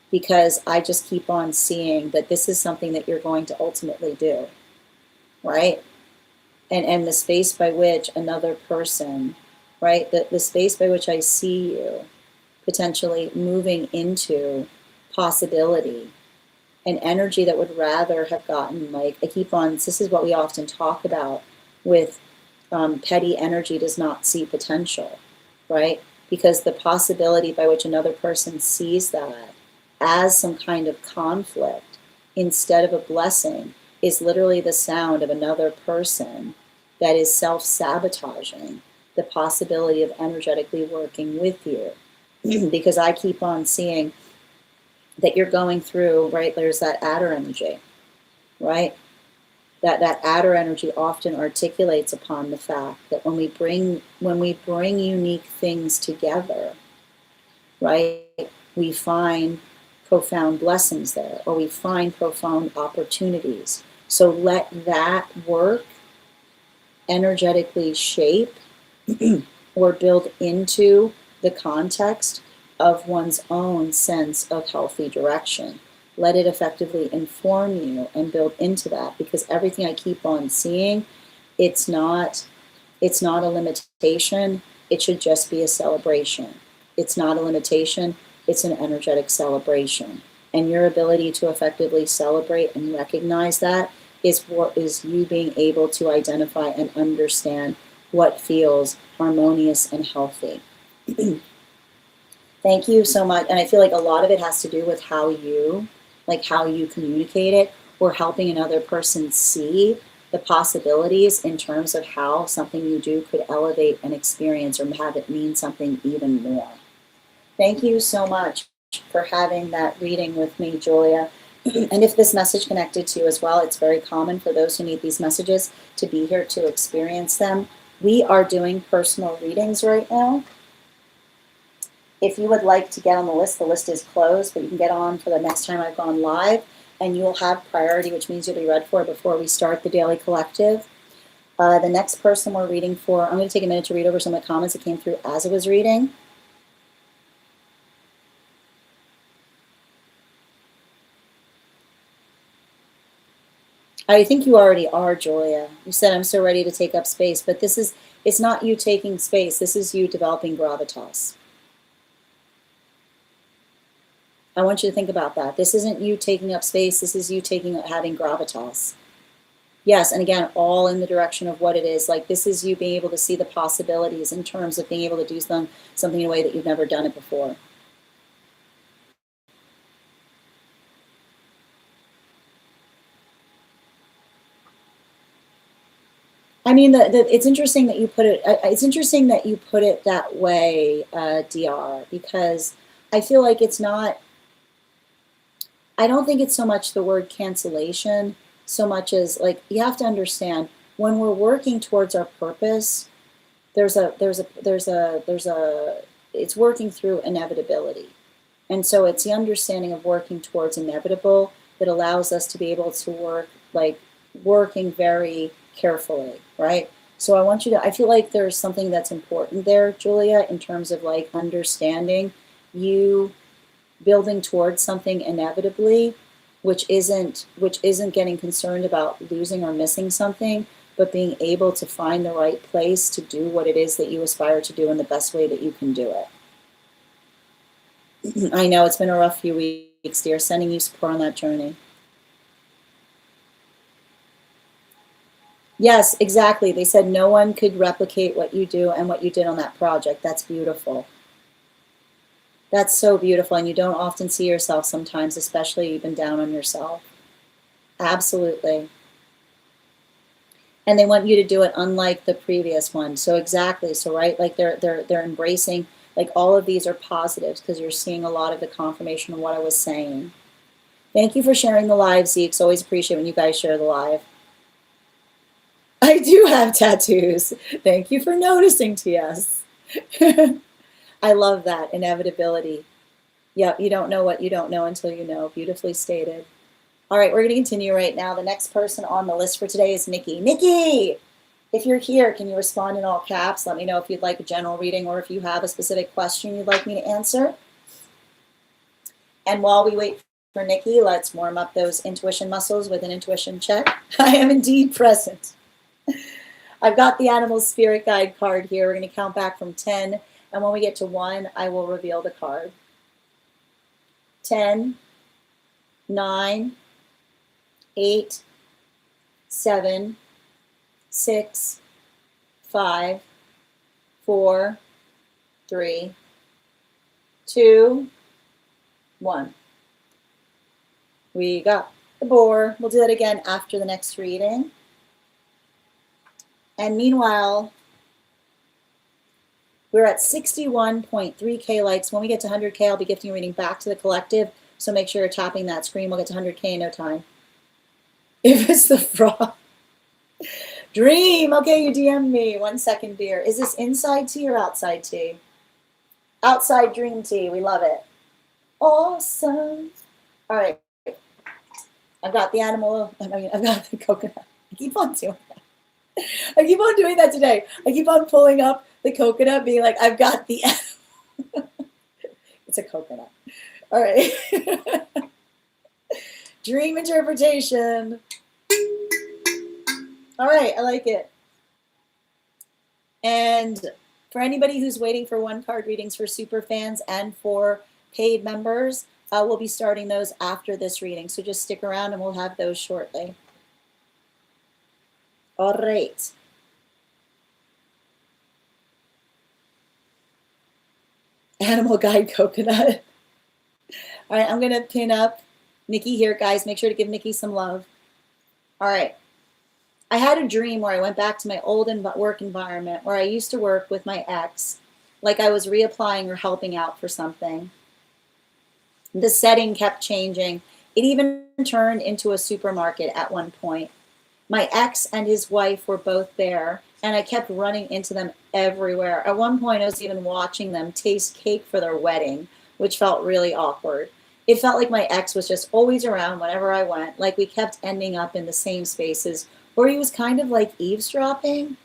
because I just keep on seeing that this is something that you're going to ultimately do, right? And the space by which another person, right, the space by which I see you potentially moving into possibility, an energy that would rather have gotten, like, I keep on, this is what we often talk about with petty energy does not see potential, right? Because the possibility by which another person sees that as some kind of conflict instead of a blessing is literally the sound of another person that is self-sabotaging the possibility of energetically working with you. Because I keep on seeing that you're going through, right, there's that adder energy, right? That adder energy often articulates upon the fact that when we bring unique things together, right, we find profound blessings there, or we find profound opportunities. So let that work energetically shape or build into the context of one's own sense of healthy direction. Let it effectively inform you and build into that, because everything I keep on seeing, it's not a limitation. It should just be a celebration. It's not a limitation. It's an energetic celebration. And your ability to effectively celebrate and recognize that is what is you being able to identify and understand what feels harmonious and healthy. Thank you so much. And I feel like a lot of it has to do with how you communicate it, or helping another person see the possibilities in terms of how something you do could elevate an experience or have it mean something even more. Thank you so much for having that reading with me, Julia. And if this message connected to you as well, it's very common for those who need these messages to be here to experience them. We are doing personal readings right now. If you would like to get on the list is closed, but you can get on for the next time I've gone live, and you will have priority, which means you'll be read for before we start the Daily Collective. The next person we're reading for, I'm going to take a minute to read over some of the comments that came through as I was reading. I think you already are, Julia. You said, I'm so ready to take up space, but it's not you taking space. This is you developing gravitas. I want you to think about that. This isn't you taking up space. This is you having gravitas. Yes, and again, all in the direction of what it is. Like, this is you being able to see the possibilities in terms of being able to do something in a way that you've never done it before. I mean, it's interesting that you put it. It's interesting that you put it that way, Dr. Because I feel like it's not. I don't think it's so much the word cancellation, so much as, like, you have to understand when we're working towards our purpose. It's working through inevitability, and so it's the understanding of working towards inevitable that allows us to be able to work, like, working very carefully, right? So I feel like there's something that's important there, Julia, in terms of, like, understanding you building towards something inevitably, which isn't getting concerned about losing or missing something, but being able to find the right place to do what it is that you aspire to do in the best way that you can do it. I know it's been a rough few weeks, dear. Sending you support on that journey. Yes, exactly. They said no one could replicate what you do and what you did on that project. That's beautiful. That's so beautiful. And you don't often see yourself sometimes, especially even down on yourself. Absolutely. And they want you to do it unlike the previous one. So exactly. So, right, like they're embracing, like, all of these are positives because you're seeing a lot of the confirmation of what I was saying. Thank you for sharing the live, Zeke. Always appreciate when you guys share the live. I do have tattoos. Thank you for noticing, TS. I love that inevitability. Yep, you don't know what you don't know until you know. Beautifully stated. All right, we're going to continue right now. The next person on the list for today is Nikki. Nikki, if you're here, can you respond in all caps? Let me know if you'd like a general reading or if you have a specific question you'd like me to answer. And while we wait for Nikki, let's warm up those intuition muscles with an intuition check. I am indeed present. I've got the animal spirit guide card here. We're going to count back from 10. And when we get to 1, I will reveal the card. 10, 9, 8, 7, 6, 5, 4, 3, 2, 1. We got the boar. We'll do that again after the next reading. And meanwhile, we're at 61.3K likes. When we get to 100K, I'll be gifting a reading back to the collective. So make sure you're tapping that screen. We'll get to 100K in no time. If it's the frog. Dream. Okay, you DM me. 1 second, dear. Is this inside tea or outside tea? Outside dream tea. We love it. Awesome. All right. I've got the animal. I've got the coconut. I keep on doing that. I keep on doing that today. I keep on pulling up the coconut, being like, I've got the animal. It's a coconut. All right. Dream interpretation. All right, I like it. And for anybody who's waiting for 1-card readings for super fans and for paid members, we'll be starting those after this reading. So just stick around and we'll have those shortly. All right. Animal guide coconut. All right, I'm going to pin up Nikki here, guys. Make sure to give Nikki some love. All right. I had a dream where I went back to my old work environment where I used to work with my ex, like I was reapplying or helping out for something. The setting kept changing. It even turned into a supermarket at one point. My ex and his wife were both there, and I kept running into them everywhere. At one point, I was even watching them taste cake for their wedding, which felt really awkward. It felt like my ex was just always around whenever I went, like we kept ending up in the same spaces, or he was kind of like eavesdropping.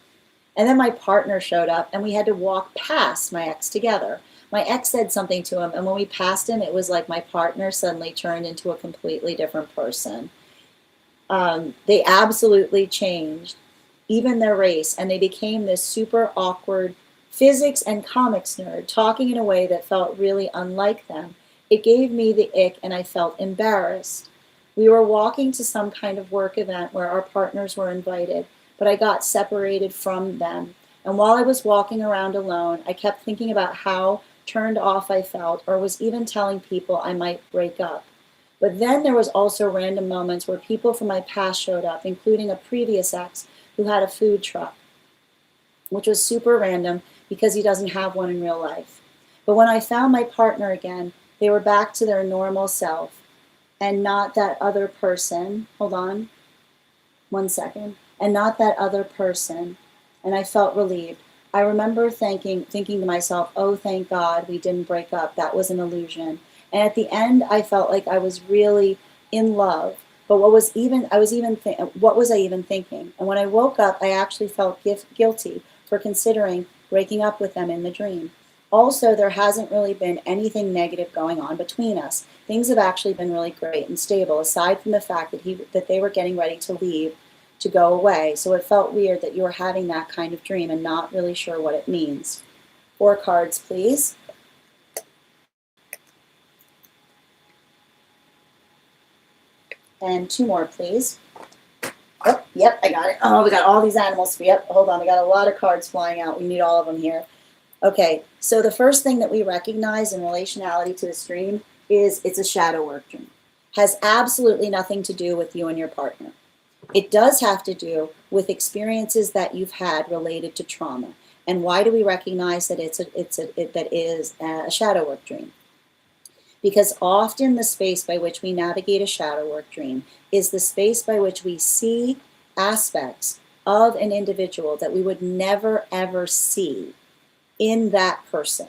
And then my partner showed up, and we had to walk past my ex together. My ex said something to him, and when we passed him, it was like my partner suddenly turned into a completely different person. They absolutely changed, even their race, and they became this super awkward physics and comics nerd, talking in a way that felt really unlike them. It gave me the ick and I felt embarrassed. We were walking to some kind of work event where our partners were invited, but I got separated from them. And while I was walking around alone, I kept thinking about how turned off I felt, or was even telling people I might break up. But then there was also random moments where people from my past showed up, including a previous ex who had a food truck, which was super random because he doesn't have one in real life. But when I found my partner again, they were back to their normal self and not that other person. Hold on 1 second. And not that other person. And I felt relieved. I remember thinking to myself, oh, thank God we didn't break up. That was an illusion. And at the end, I felt like I was really in love. But what was I even thinking? And when I woke up, I actually felt guilty for considering breaking up with them in the dream. Also, there hasn't really been anything negative going on between us. Things have actually been really great and stable, aside from the fact that they were getting ready to leave to go away. So it felt weird that you were having that kind of dream and not really sure what it means. 4 cards, please. And 2 more, please. Oh, yep, I got it. Oh, we got all these animals. Yep, hold on. We got a lot of cards flying out. We need all of them here. Okay, so the first thing that we recognize in relationality to this dream is it's a shadow work dream. Has absolutely nothing to do with you and your partner. It does have to do with experiences that you've had related to trauma. And why do we recognize that that is a shadow work dream? Because often the space by which we navigate a shadow work dream is the space by which we see aspects of an individual that we would never ever see in that person.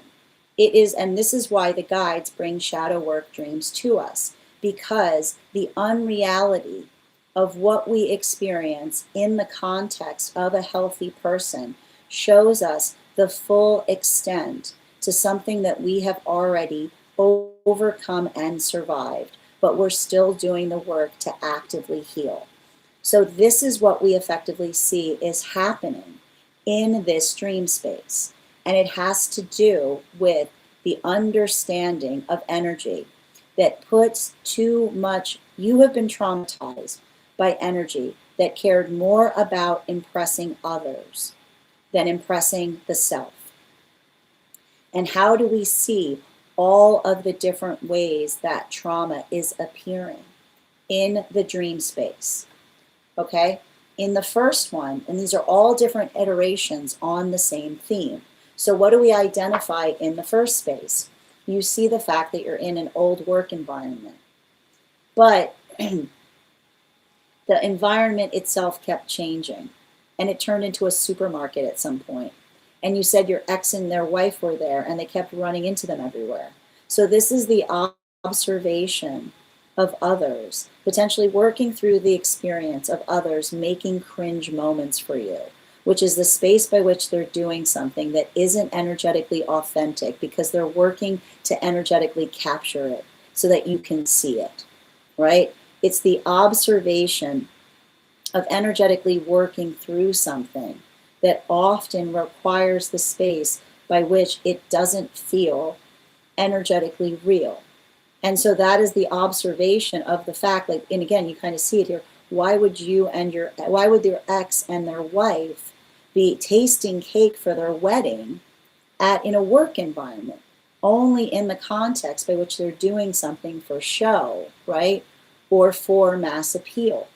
It is, and this is why the guides bring shadow work dreams to us, because the unreality of what we experience in the context of a healthy person shows us the full extent to something that we have already overcome and survived, but we're still doing the work to actively heal. So this is what we effectively see is happening in this dream space. And it has to do with the understanding of energy that puts too much, you have been traumatized by energy that cared more about impressing others than impressing the self. And how do we see all of the different ways that trauma is appearing in the dream space? Okay? In the first one, and these are all different iterations on the same theme. So what do we identify in the first space? You see the fact that you're in an old work environment. But the environment itself kept changing. And it turned into a supermarket at some point. And you said your ex and their wife were there, and they kept running into them everywhere. So this is the observation of others, potentially working through the experience of others making cringe moments for you, which is the space by which they're doing something that isn't energetically authentic because they're working to energetically capture it so that you can see it, right? It's the observation of energetically working through something that often requires the space by which it doesn't feel energetically real. And so that is the observation of the fact, like, and again, you kind of see it here. Why would your ex and their wife be tasting cake for their wedding in a work environment? Only in the context by which they're doing something for show, right? Or for mass appeal,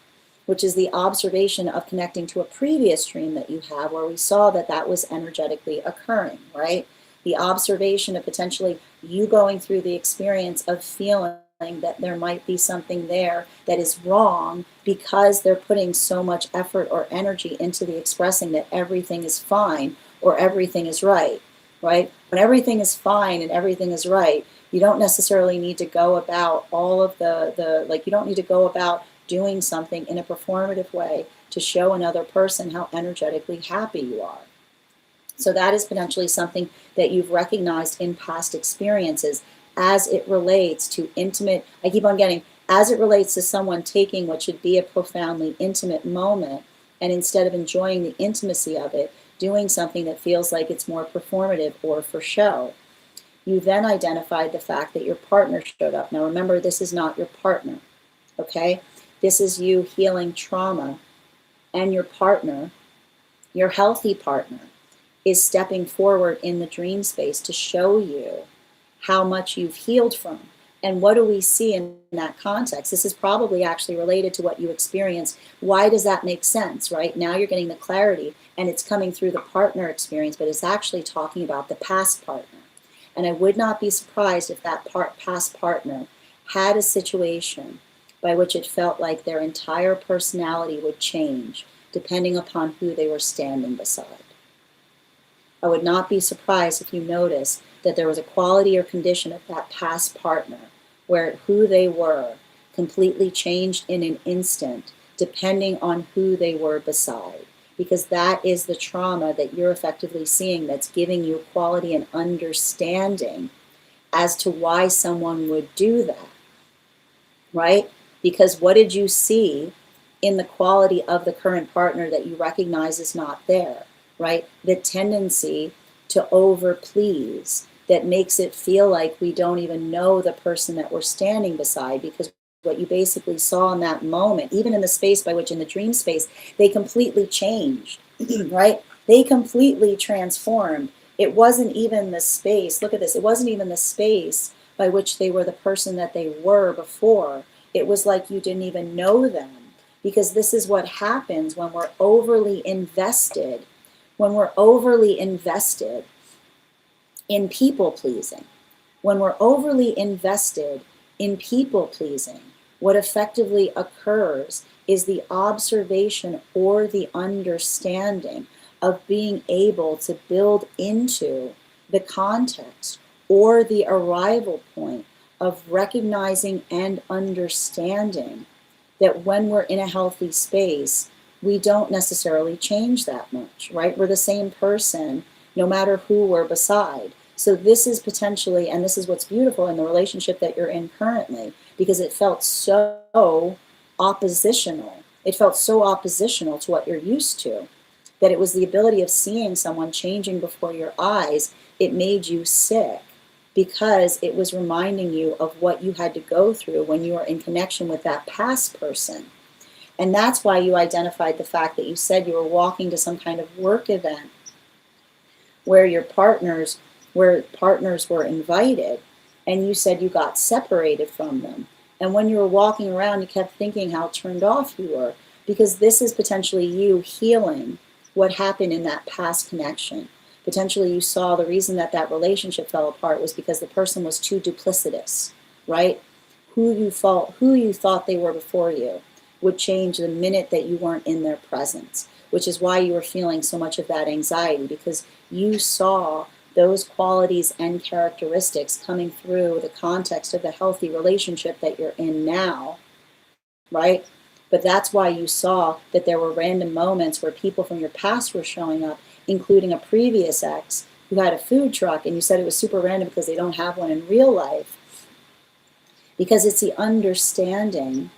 which is the observation of connecting to a previous dream that you have where we saw that that was energetically occurring, right? The observation of potentially you going through the experience of feeling that there might be something there that is wrong because they're putting so much effort or energy into the expressing that everything is fine or everything is right, right? When everything is fine and everything is right, you don't necessarily need to go about all of you don't need to go about doing something in a performative way to show another person how energetically happy you are. So that is potentially something that you've recognized in past experiences as it relates to intimate, as it relates to someone taking what should be a profoundly intimate moment and instead of enjoying the intimacy of it, doing something that feels like it's more performative or for show. You then identified the fact that your partner showed up. Now remember, this is not your partner, okay? This is you healing trauma, and your partner, your healthy partner, is stepping forward in the dream space to show you how much you've healed from. And what do we see in that context? This is probably actually related to what you experienced. Why does that make sense, right? Now you're getting the clarity, and it's coming through the partner experience, but it's actually talking about the past partner. And I would not be surprised if that past partner had a situation by which it felt like their entire personality would change depending upon who they were standing beside. I would not be surprised if you notice that there was a quality or condition of that past partner where who they were completely changed in an instant depending on who they were beside. Because that is the trauma that you're effectively seeing that's giving you quality and understanding as to why someone would do that, right? Because what did you see in the quality of the current partner that you recognize is not there, right? The tendency to over-please that makes it feel like we don't even know the person that we're standing beside, because what you basically saw in that moment, even in the space by which in the dream space, they completely changed, right? They completely transformed. It wasn't even the space, look at this, it wasn't even the space by which they were the person that they were before. It was like you didn't even know them, because this is what happens when we're overly invested, in people pleasing. When we're overly invested in people pleasing, what effectively occurs is the observation or the understanding of being able to build into the context or the arrival point of recognizing and understanding that when we're in a healthy space, we don't necessarily change that much, right? We're the same person no matter who we're beside. So this is potentially, and this is what's beautiful in the relationship that you're in currently, because it felt so oppositional. It felt so oppositional to what you're used to, that it was the ability of seeing someone changing before your eyes. It made you sick because it was reminding you of what you had to go through when you were in connection with that past person. And that's why you identified the fact that you said you were walking to some kind of work event where partners were invited, and you said you got separated from them. And when you were walking around, you kept thinking how turned off you were, because this is potentially you healing what happened in that past connection. Potentially you saw the reason that that relationship fell apart was because the person was too duplicitous, right? Who you thought they were before you would change the minute that you weren't in their presence, which is why you were feeling so much of that anxiety, because you saw those qualities and characteristics coming through the context of the healthy relationship that you're in now, right? But that's why you saw that there were random moments where people from your past were showing up, including a previous ex who had a food truck, and you said it was super random because they don't have one in real life. Because it's the understanding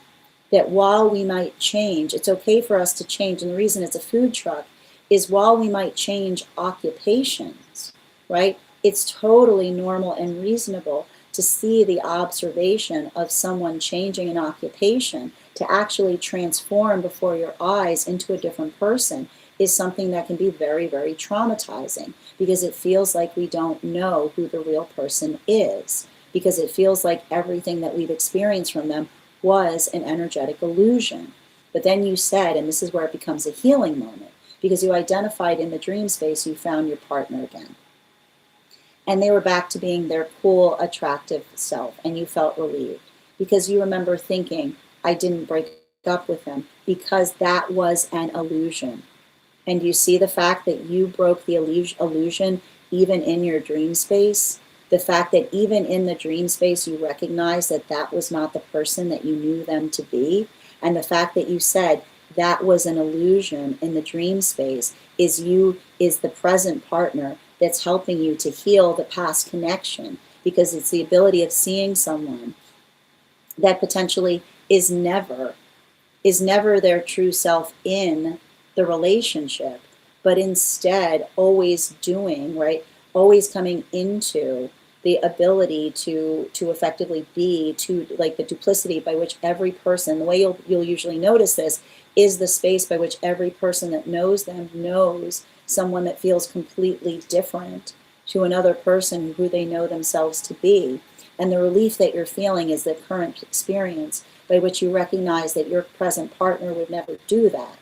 that while we might change, it's okay for us to change, and the reason it's a food truck is while we might change occupations, right? It's totally normal and reasonable to see the observation of someone changing an occupation to actually transform before your eyes into a different person is something that can be very, very traumatizing, because it feels like we don't know who the real person is, because it feels like everything that we've experienced from them was an energetic illusion. But then you said, and this is where it becomes a healing moment, because you identified in the dream space, you found your partner again. And they were back to being their cool, attractive self, and you felt relieved. Because you remember thinking, I didn't break up with him, because that was an illusion. And you see the fact that you broke the illusion even in your dream space? The fact that even in the dream space, you recognized that that was not the person that you knew them to be. And the fact that you said that was an illusion in the dream space is the present partner that's helping you to heal the past connection, because it's the ability of seeing someone that potentially is never their true self in the relationship, but instead always doing, right? Always coming into the ability to effectively be, to like the duplicity by which every person, the way you'll usually notice this is the space by which every person that knows them knows someone that feels completely different to another person who they know themselves to be. And the relief that you're feeling is the current experience by which you recognize that your present partner would never do that,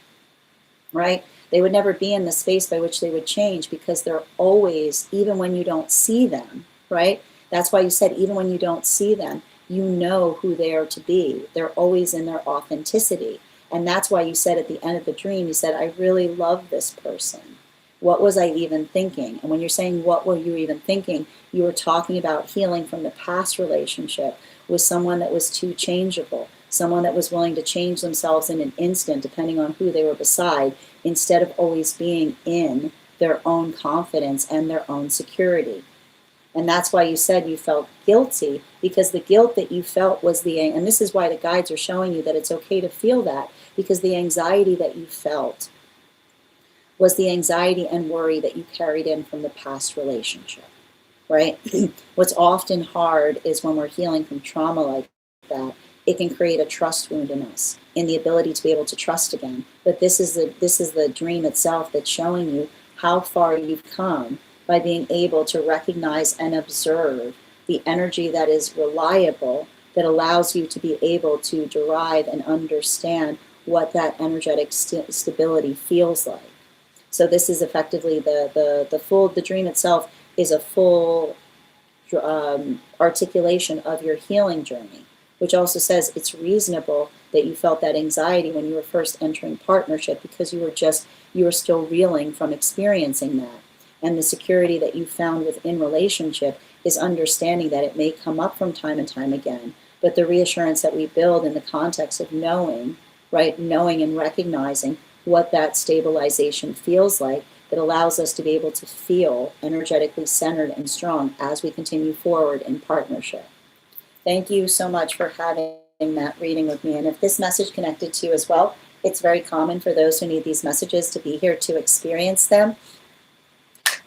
right? They would never be in the space by which they would change, because they're always, even when you don't see them, right? That's why you said even when you don't see them, you know who they are to be. They're always in their authenticity. And that's why you said at the end of the dream, you said, I really love this person. What was I even thinking? And when you're saying, what were you even thinking? You were talking about healing from the past relationship with someone that was too changeable, someone that was willing to change themselves in an instant, depending on who they were beside, instead of always being in their own confidence and their own security. And that's why you said you felt guilty, because the guilt that you felt was and this is why the guides are showing you that it's okay to feel that, because the anxiety that you felt was the anxiety and worry that you carried in from the past relationship, right? What's often hard is when we're healing from trauma like that, it can create a trust wound in us, in the ability to be able to trust again. But this is the dream itself that's showing you how far you've come by being able to recognize and observe the energy that is reliable, that allows you to be able to derive and understand what that energetic stability feels like. So this is effectively the dream itself is a full articulation of your healing journey, which also says it's reasonable that you felt that anxiety when you were first entering partnership, because you were still reeling from experiencing that. And the security that you found within relationship is understanding that it may come up from time and time again, but the reassurance that we build in the context of knowing, right, knowing and recognizing what that stabilization feels like, that allows us to be able to feel energetically centered and strong as we continue forward in partnership. Thank you so much for having that reading with me. And if this message connected to you as well, it's very common for those who need these messages to be here to experience them.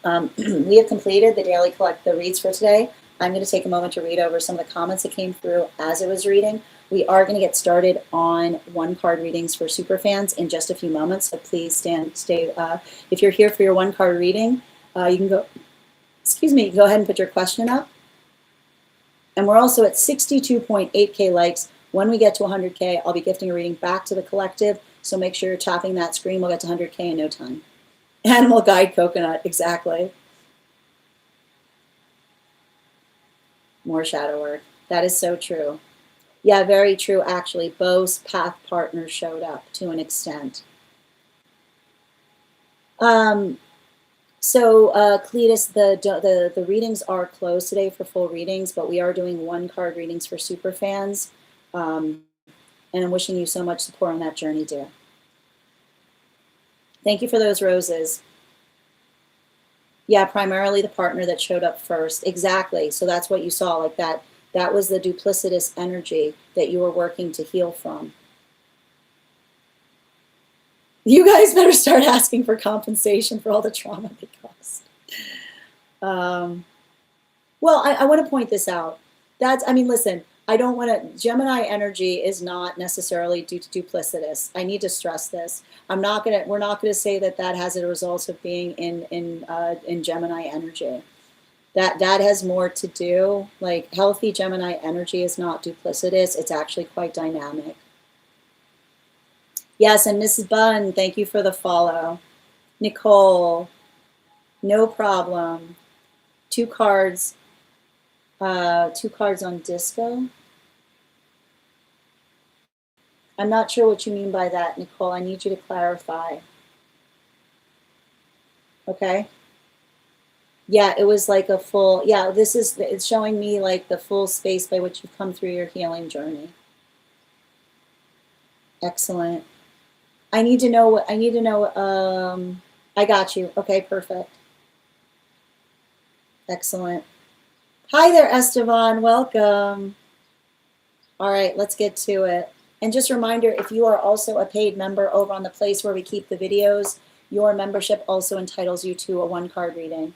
We have completed the reads for today. I'm going to take a moment to read over some of the comments that came through as it was reading. We are going to get started on one-card readings for superfans in just a few moments, so please stay. If you're here for your one-card reading, you can go ahead and put your question up. And we're also at 62.8K likes. When we get to 100K, I'll be gifting a reading back to the collective, so make sure you're tapping that screen. We'll get to 100K in no time. Animal guide coconut, exactly. More shadow work. That is so true. Yeah, very true, actually. Bo's path partner showed up to an extent. So, Cletus, the readings are closed today for full readings, but we are doing one-card readings for super fans. And I'm wishing you so much support on that journey, dear. Thank you for those roses. Yeah, primarily the partner that showed up first. Exactly. So that's what you saw, like that. That was the duplicitous energy that you were working to heal from. You guys better start asking for compensation for all the trauma they caused. Well, I want to point this out. Listen, I don't want to, Gemini energy is not necessarily duplicitous. I need to stress this. We're not going to say that has a result of being in Gemini energy. That has more to do, like healthy Gemini energy is not duplicitous. It's actually quite dynamic. Yes, and Mrs. Bunn, thank you for the follow. Nicole, no problem. Two cards on disco. I'm not sure what you mean by that, Nicole. I need you to clarify. Okay. Yeah, it was like a full, yeah, it's showing me like the full space by which you've come through your healing journey. Excellent. I got you. Okay, perfect. Excellent. Hi there, Esteban. Welcome. All right, let's get to it. And just a reminder, if you are also a paid member over on the place where we keep the videos, your membership also entitles you to a one-card reading.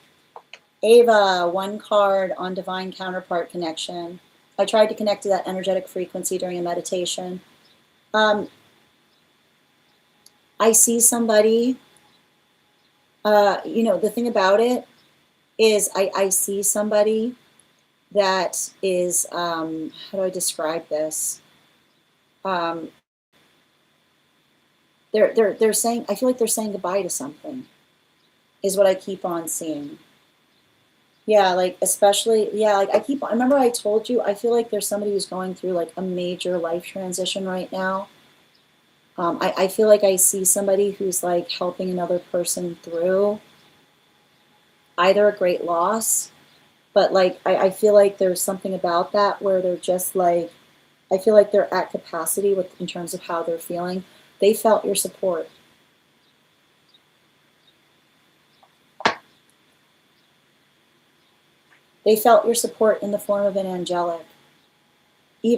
Ava, one card on divine counterpart connection. I tried to connect to that energetic frequency during a meditation. I see somebody, the thing about it is I see somebody that is, how do I describe this? They're saying, I feel like they're saying goodbye to something, is what I keep on seeing. Yeah, like especially, yeah, like I remember I told you, I feel like there's somebody who's going through like a major life transition right now. I feel like I see somebody who's like helping another person through either a great loss, but like I feel like there's something about that where they're just like, I feel like they're at capacity with in terms of how they're feeling. They felt your support. They felt your support in the form of an angelic.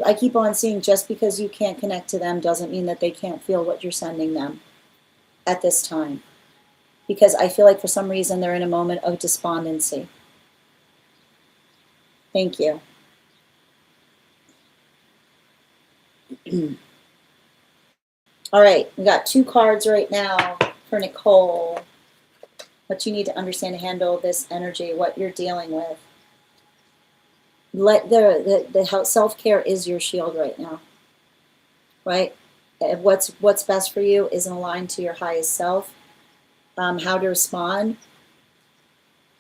I keep on seeing just because you can't connect to them doesn't mean that they can't feel what you're sending them at this time. Because I feel like for some reason they're in a moment of despondency. Thank you. All right, we got 2 cards right now for Nicole. What you need to understand to handle this energy, what you're dealing with. Let the self-care is your shield right now, right? What's best for you is aligned to your highest self. How to respond,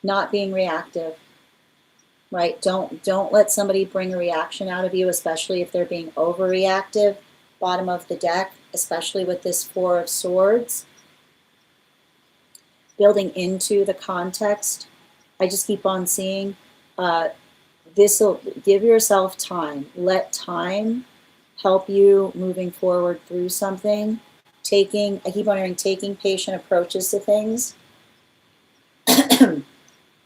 not being reactive, right? Don't let somebody bring a reaction out of you, especially if they're being overreactive. Bottom of the deck, especially with this 4 of Swords. Building into the context, I just keep on seeing this'll give yourself time. Let time help you moving forward through something. I keep on hearing taking patient approaches to things.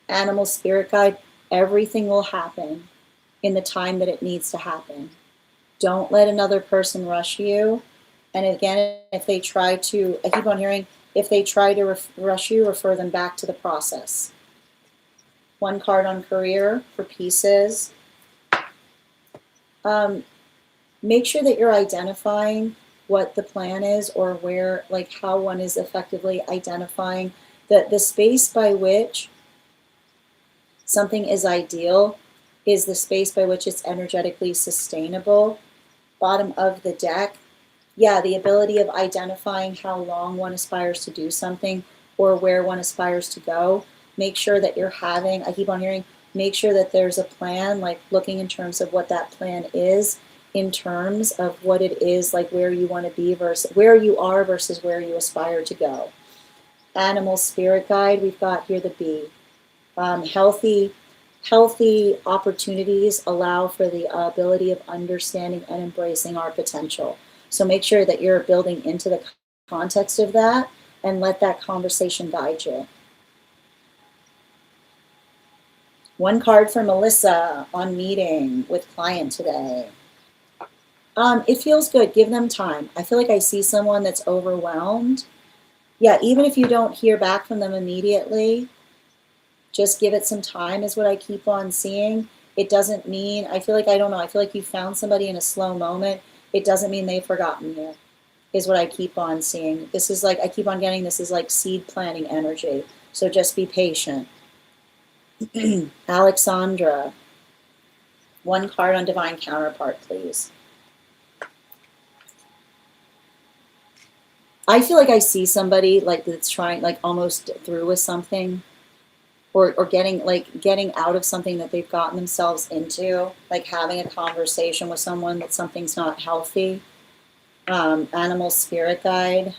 Animal, spirit guide, everything will happen in the time that it needs to happen. Don't let another person rush you. And again, if they try to, I keep on hearing, if they try to rush you, refer them back to the process. 1 card on career for pieces. Make sure that you're identifying what the plan is, or where, like how one is effectively identifying the space by which something is ideal is the space by which it's energetically sustainable. Bottom of the deck, yeah, the ability of identifying how long one aspires to do something or where one aspires to go. Make sure that you're having, I keep on hearing, make sure that there's a plan, like looking in terms of what that plan is, in terms of what it is, like where you want to be versus where you are versus where you aspire to go. Animal, spirit guide, we've got here the bee. Healthy opportunities allow for the ability of understanding and embracing our potential. So make sure that you're building into the context of that and let that conversation guide you. 1 card for Melissa on meeting with client today. It feels good. Give them time. I feel like I see someone that's overwhelmed. Yeah, even if you don't hear back from them immediately, just give it some time is what I keep on seeing. It doesn't mean, I feel like, I don't know, I feel like you found somebody in a slow moment. It doesn't mean they've forgotten you, is what I keep on seeing. This is like, I keep on getting this is like seed planting energy. So just be patient. Alexandra, 1 card on divine counterpart, please. I feel like I see somebody like that's trying, like almost through with something, or getting out of something that they've gotten themselves into, like having a conversation with someone that something's not healthy. Animal, spirit guide.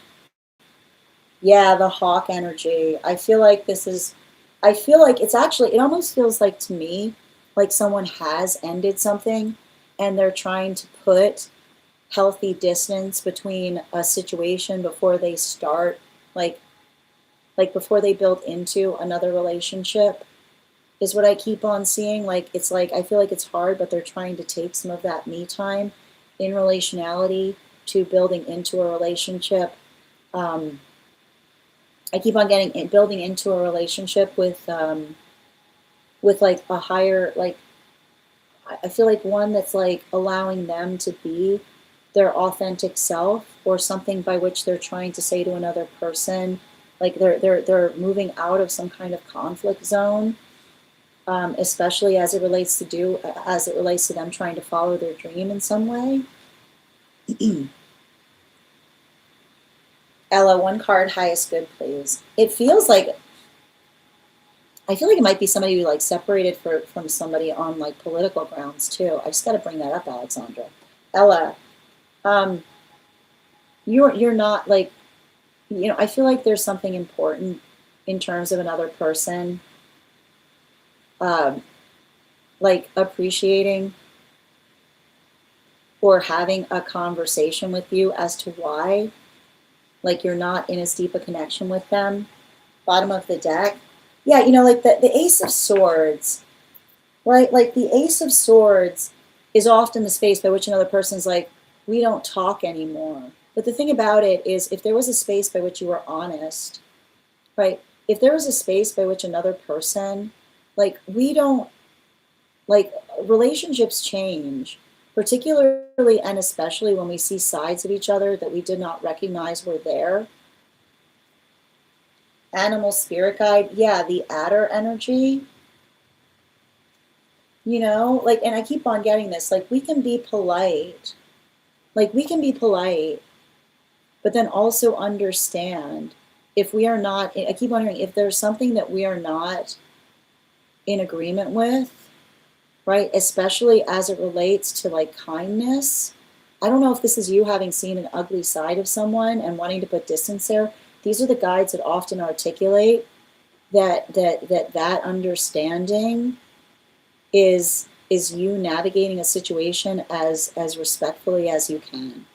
Yeah, the hawk energy. I feel like it's actually, it almost feels like to me, like someone has ended something and they're trying to put healthy distance between a situation before they start, like before they build into another relationship, is what I keep on seeing. Like, it's like, I feel like it's hard, but they're trying to take some of that me time in relationality to building into a relationship. I keep on getting building into a relationship with with like a higher, like, I feel like one that's like allowing them to be their authentic self, or something by which they're trying to say to another person, like they're moving out of some kind of conflict zone, especially as it relates to them trying to follow their dream in some way. Ella, one card, highest good, please. It feels like, I feel like it might be somebody who like separated from somebody on like political grounds too. I just got to bring that up, Alexandra. Ella, um, you're not like, I feel like there's something important in terms of another person, um, like appreciating or having a conversation with you as to why, like, you're not in as deep a connection with them. Bottom of the deck. Yeah, like the Ace of Swords, right? Like the Ace of Swords is often the space by which another person's like, we don't talk anymore. But the thing about it is, if there was a space by which you were honest, right? If there was a space by which another person, like, we don't, like, relationships change, particularly and especially when we see sides of each other that we did not recognize were there. Animal spirit guide, yeah, the adder energy, like, and I keep on getting this, like, we can be polite, but then also understand if we are not, I keep wondering if there's something that we are not in agreement with, right? Especially as it relates to like kindness. I don't know if this is you having seen an ugly side of someone and wanting to put distance there. These are the guides that often articulate that understanding is you navigating a situation as respectfully as you can.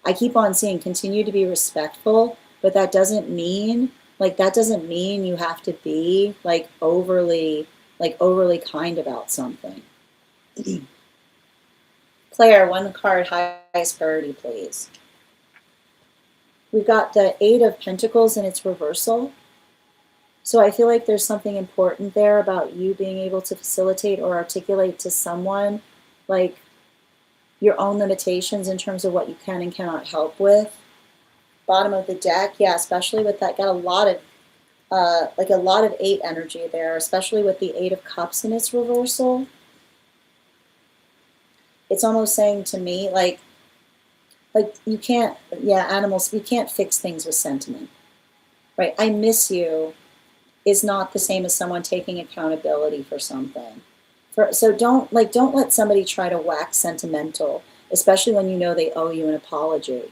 I keep on seeing continue to be respectful, but that doesn't mean you have to be like overly kind about something. Claire, one card, highest priority, please. We've got the Eight of Pentacles in its reversal. So I feel like there's something important there about you being able to facilitate or articulate to someone like your own limitations in terms of what you can and cannot help with. Bottom of the deck, yeah, especially with that, got a lot of eight energy there, especially with the Eight of Cups in its reversal. It's almost saying to me, like you can't, yeah, animals, you can't fix things with sentiment, right? I miss you is not the same as someone taking accountability for something. So don't let somebody try to wax sentimental, especially when you know they owe you an apology,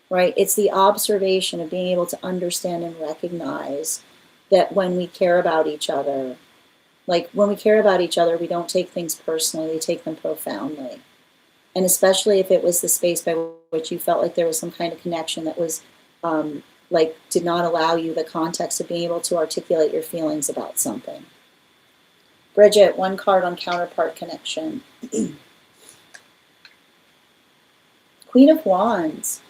right? It's the observation of being able to understand and recognize that when we care about each other, we don't take things personally, we take them profoundly. And especially if it was the space by which you felt like there was some kind of connection that was did not allow you the context of being able to articulate your feelings about something. Bridget, one card on counterpart connection. Queen of Wands.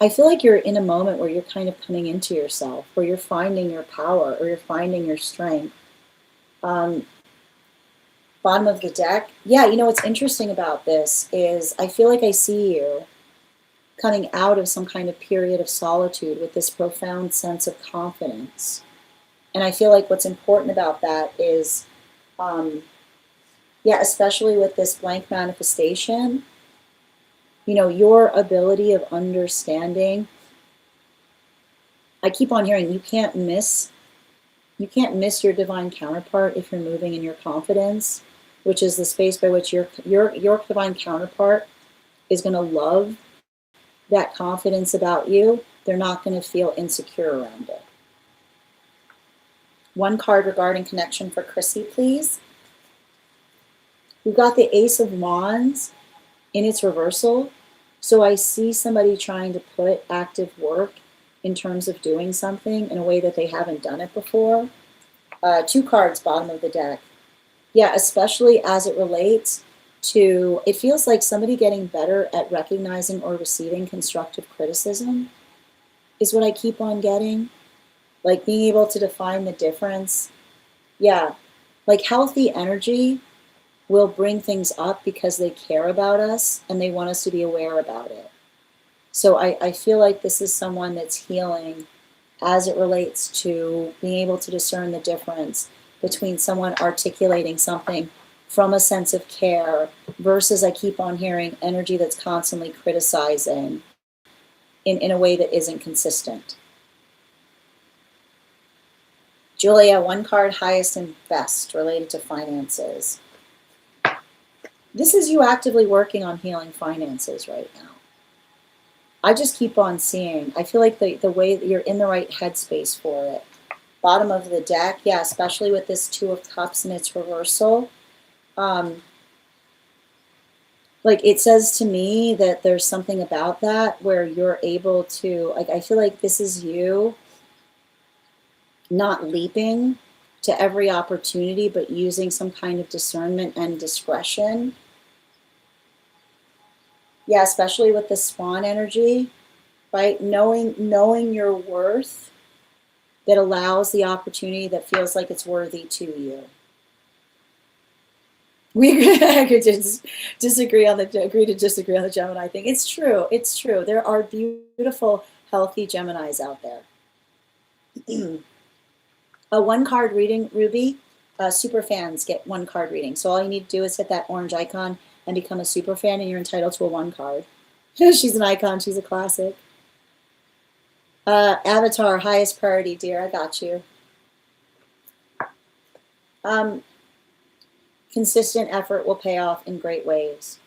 I feel like you're in a moment where you're kind of coming into yourself, where you're finding your power or you're finding your strength. Bottom of the deck. Yeah, what's interesting about this is I feel like I see you coming out of some kind of period of solitude with this profound sense of confidence. And I feel like what's important about that is, especially with this blank manifestation, your ability of understanding. I keep on hearing you can't miss your divine counterpart if you're moving in your confidence, which is the space by which your divine counterpart is going to love that confidence about you. They're not going to feel insecure around it. One card regarding connection for Chrissy, please. We've got the Ace of Wands in its reversal. So I see somebody trying to put active work in terms of doing something in a way that they haven't done it before. Two cards, bottom of the deck. Yeah, especially as it relates to, it feels like somebody getting better at recognizing or receiving constructive criticism is what I keep on getting. Like being able to define the difference. Yeah, Like healthy energy will bring things up because they care about us and they want us to be aware about it. So I feel like this is someone that's healing as it relates to being able to discern the difference between someone articulating something from a sense of care versus, I keep on hearing, energy that's constantly criticizing in a way that isn't consistent. Julia, one card, highest and best, related to finances. This is you actively working on healing finances right now. I just keep on seeing, I feel like the way that you're in the right headspace for it. Bottom of the deck, yeah, especially with this Two of Cups and its reversal. Like it says to me that there's something about that where you're able to, like, I feel like this is you not leaping to every opportunity, but using some kind of discernment and discretion. Yeah, especially with the swan energy, right? Knowing your worth that allows the opportunity that feels like it's worthy to you. We could just agree to disagree on the Gemini thing. It's true. It's true. There are beautiful, healthy Geminis out there. A one-card reading, Ruby. Super fans get one card reading. So all you need to do is hit that orange icon and become a super fan, and you're entitled to a one card. She's an icon. She's a classic. Avatar, highest priority, dear. I got you. Consistent effort will pay off in great ways.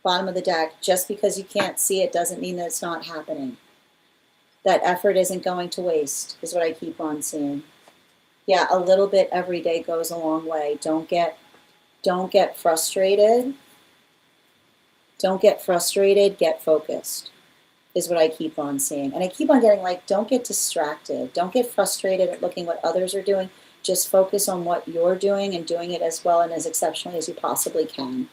Bottom of the deck, just because you can't see it doesn't mean that it's not happening. That effort isn't going to waste, is what I keep on seeing. Yeah, a little bit every day goes a long way. Don't get frustrated. Don't get frustrated, get focused, is what I keep on seeing. And I keep on getting like, don't get distracted. Don't get frustrated at looking what others are doing. Just focus on what you're doing and doing it as well and as exceptionally as you possibly can.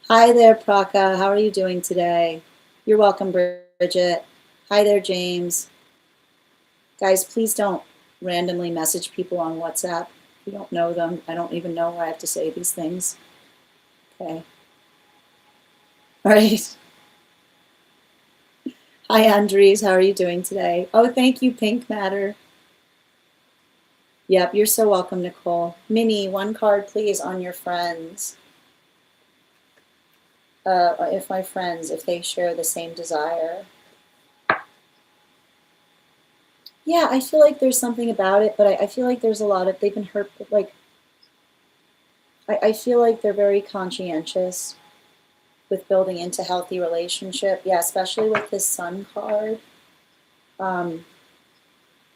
Hi there, Praka. How are you doing today? You're welcome, Bridget. Hi there, James. Guys, please don't randomly message people on WhatsApp. You don't know them. I don't even know why I have to say these things. Okay. All right. Hi, Andres. How are you doing today? Oh, thank you, Pink Matter. Yep, you're so welcome, Nicole. Minnie, one card, please, on your friends. If my friends, if they share the same desire. Yeah, I feel like there's something about it, but I feel like there's a lot of, they've been hurt, like, I feel like they're very conscientious with building into healthy relationship. Yeah, especially with this Sun card.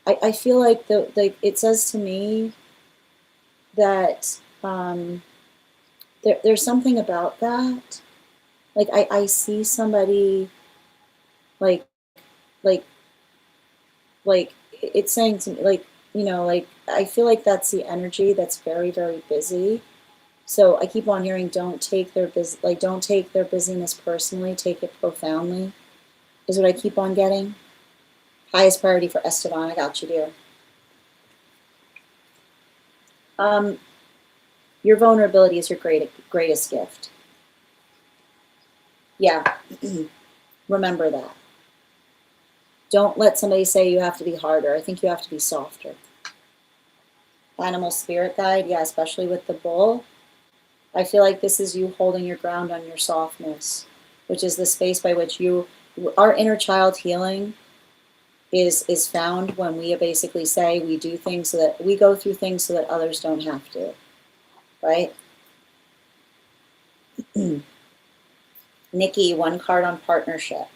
I feel like it says to me that there's something about that. Like I see somebody like it's saying to me, like, you know, like I feel like that's the energy that's very, very busy. So I keep on hearing, don't take their busyness personally, take it profoundly, is what I keep on getting. Highest priority for Esteban. I got you, dear. Your vulnerability is your greatest gift. Yeah, remember that. Don't let somebody say you have to be harder. I think you have to be softer. Animal spirit guide, yeah, especially with the bull. I feel like this is you holding your ground on your softness, which is the space by which our inner child healing is found when we basically say we do things so that we go through things so that others don't have to, right? Nikki, one card on partnership.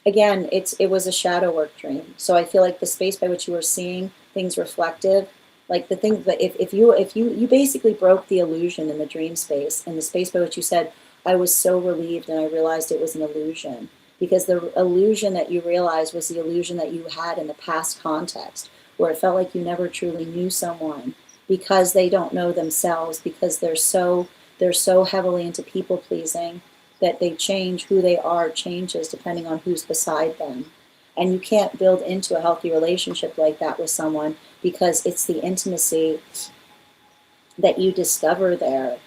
Again, it was a shadow work dream. So I feel like the space by which you were seeing things reflective, like the thing that if you basically broke the illusion in the dream space, in the space by which you said, I was so relieved and I realized it was an illusion. Because the illusion that you realized was the illusion that you had in the past context, where it felt like you never truly knew someone because they don't know themselves, because they're so heavily into people pleasing that they change who they are, changes depending on who's beside them. And you can't build into a healthy relationship like that with someone, because it's the intimacy that you discover there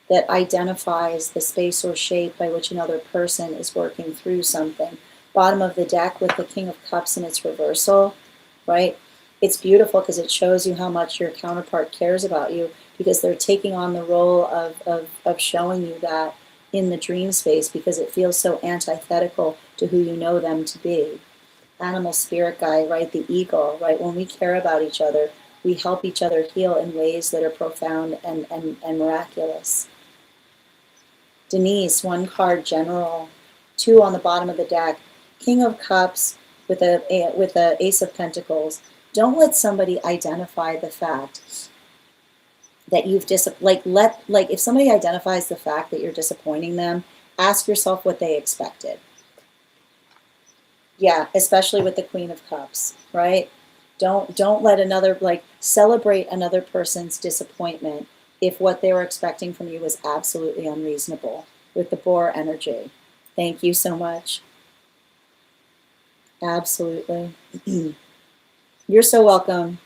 that identifies the space or shape by which another person is working through something. Bottom of the deck with the King of Cups in its reversal, right? It's beautiful because it shows you how much your counterpart cares about you, because they're taking on the role of showing you that in the dream space, because it feels so antithetical to who you know them to be. Animal spirit guide, right? The eagle, right? When we care about each other, we help each other heal in ways that are profound and miraculous. Denise, one card, general, 2 on the bottom of the deck. King of Cups with a Ace of Pentacles. Don't let somebody identify the fact that you've if somebody identifies the fact that you're disappointing them, ask yourself what they expected. Yeah, especially with the Queen of Cups, right? Don't let another, celebrate another person's disappointment if what they were expecting from you was absolutely unreasonable, with the Boar energy. Thank you so much. Absolutely. You're so welcome.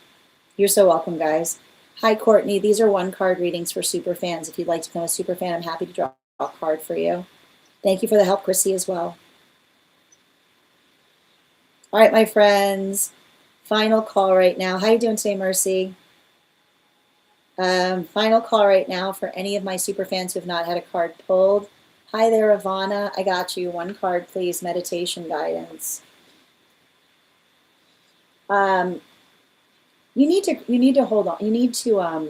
You're so welcome, guys. Hi, Courtney. These are 1-card readings for super fans. If you'd like to become a super fan, I'm happy to draw a card for you. Thank you for the help, Chrissy, as well. All right, my friends. Final call right now. How you doing today, Mercy? Final call right now for any of my super fans who have not had a card pulled. Hi there, Ivana. I got you. 1 card, please. Meditation guidance. You need to hold on. You need to I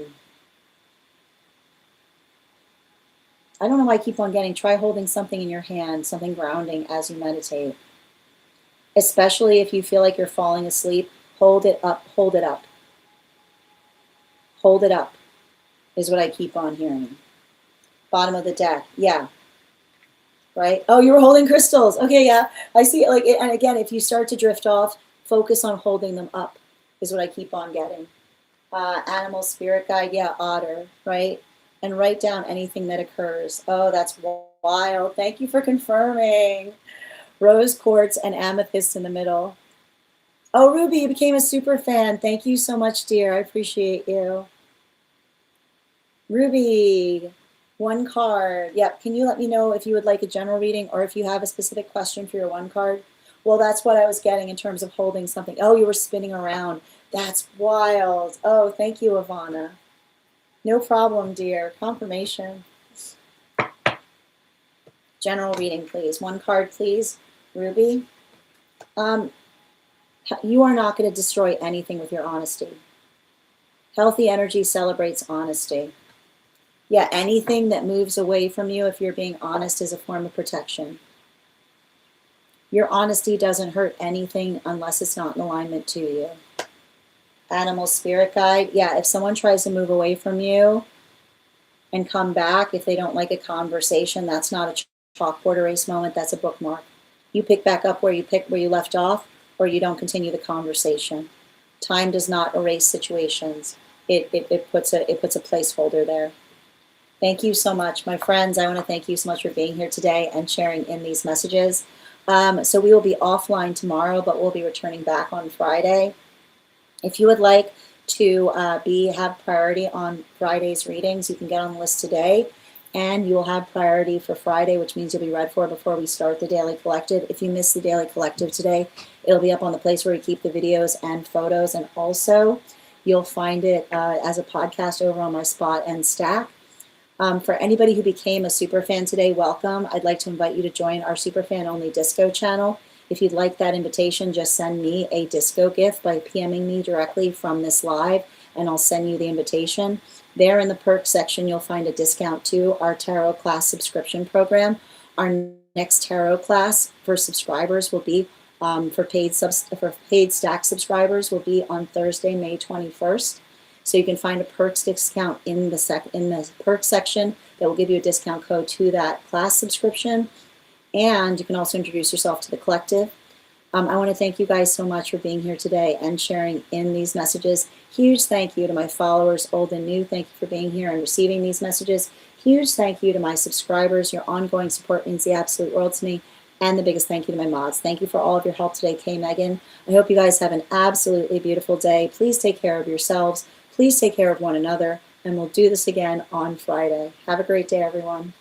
don't know why I keep on getting, try holding something in your hand, something grounding as you meditate. Especially if you feel like you're falling asleep, hold it up, hold it up. Hold it up is what I keep on hearing. Bottom of the deck, yeah. Right? Oh, you were holding crystals. Okay, yeah. I see it, and again, if you start to drift off, focus on holding them up is what I keep on getting. Animal spirit guide, yeah, otter, right? And write down anything that occurs. Oh, that's wild. Thank you for confirming. Rose quartz and amethyst in the middle. Oh, Ruby, you became a super fan. Thank you so much, dear. I appreciate you. Ruby, 1 card. Yep. Can you let me know if you would like a general reading or if you have a specific question for your 1 card? Well, that's what I was getting in terms of holding something. Oh, you were spinning around. That's wild. Oh, thank you, Ivana. No problem, dear. Confirmation. General reading, please. 1 card, please. Ruby. You are not going to destroy anything with your honesty. Healthy energy celebrates honesty. Yeah, anything that moves away from you, if you're being honest, is a form of protection. Your honesty doesn't hurt anything unless it's not in alignment to you. Animal spirit guide. Yeah, if someone tries to move away from you and come back, if they don't like a conversation, that's not a chalkboard erase moment, that's a bookmark. You pick back up where you left off, or you don't continue the conversation. Time does not erase situations. It puts a placeholder there. Thank you so much, my friends. I want to thank you so much for being here today and sharing in these messages. So we will be offline tomorrow, but we'll be returning back on Friday. If you would like to have priority on Friday's readings, you can get on the list today, and you'll have priority for Friday, which means you'll be read for before we start the Daily Collective. If you missed the Daily Collective today, it'll be up on the place where we keep the videos and photos, and also you'll find it as a podcast over on my Spot and Stack. For anybody who became a superfan today, welcome. I'd like to invite you to join our superfan only disco channel. If you'd like that invitation, just send me a disco gift by PMing me directly from this live, and I'll send you the invitation. There in the perks section, you'll find a discount to our tarot class subscription program. Our next tarot class for subscribers will be, for paid Stack subscribers, will be on Thursday, May 21st. So you can find a perks discount in the perks section that will give you a discount code to that class subscription. And you can also introduce yourself to the collective. I want to thank you guys so much for being here today and sharing in these messages. Huge thank you to my followers, old and new. Thank you for being here and receiving these messages. Huge thank you to my subscribers. Your ongoing support means the absolute world to me. And I want to thank you so much for being here today and sharing in these messages. Huge thank you to my followers, old and new. Thank you for being here and receiving these messages. Huge thank you to my subscribers. Your ongoing support means the absolute world to me. And the biggest thank you to my mods. Thank you for all of your help today, Kay, Megan. I hope you guys have an absolutely beautiful day. Please take care of yourselves. Please take care of one another. And we'll do this again on Friday. Have a great day, everyone.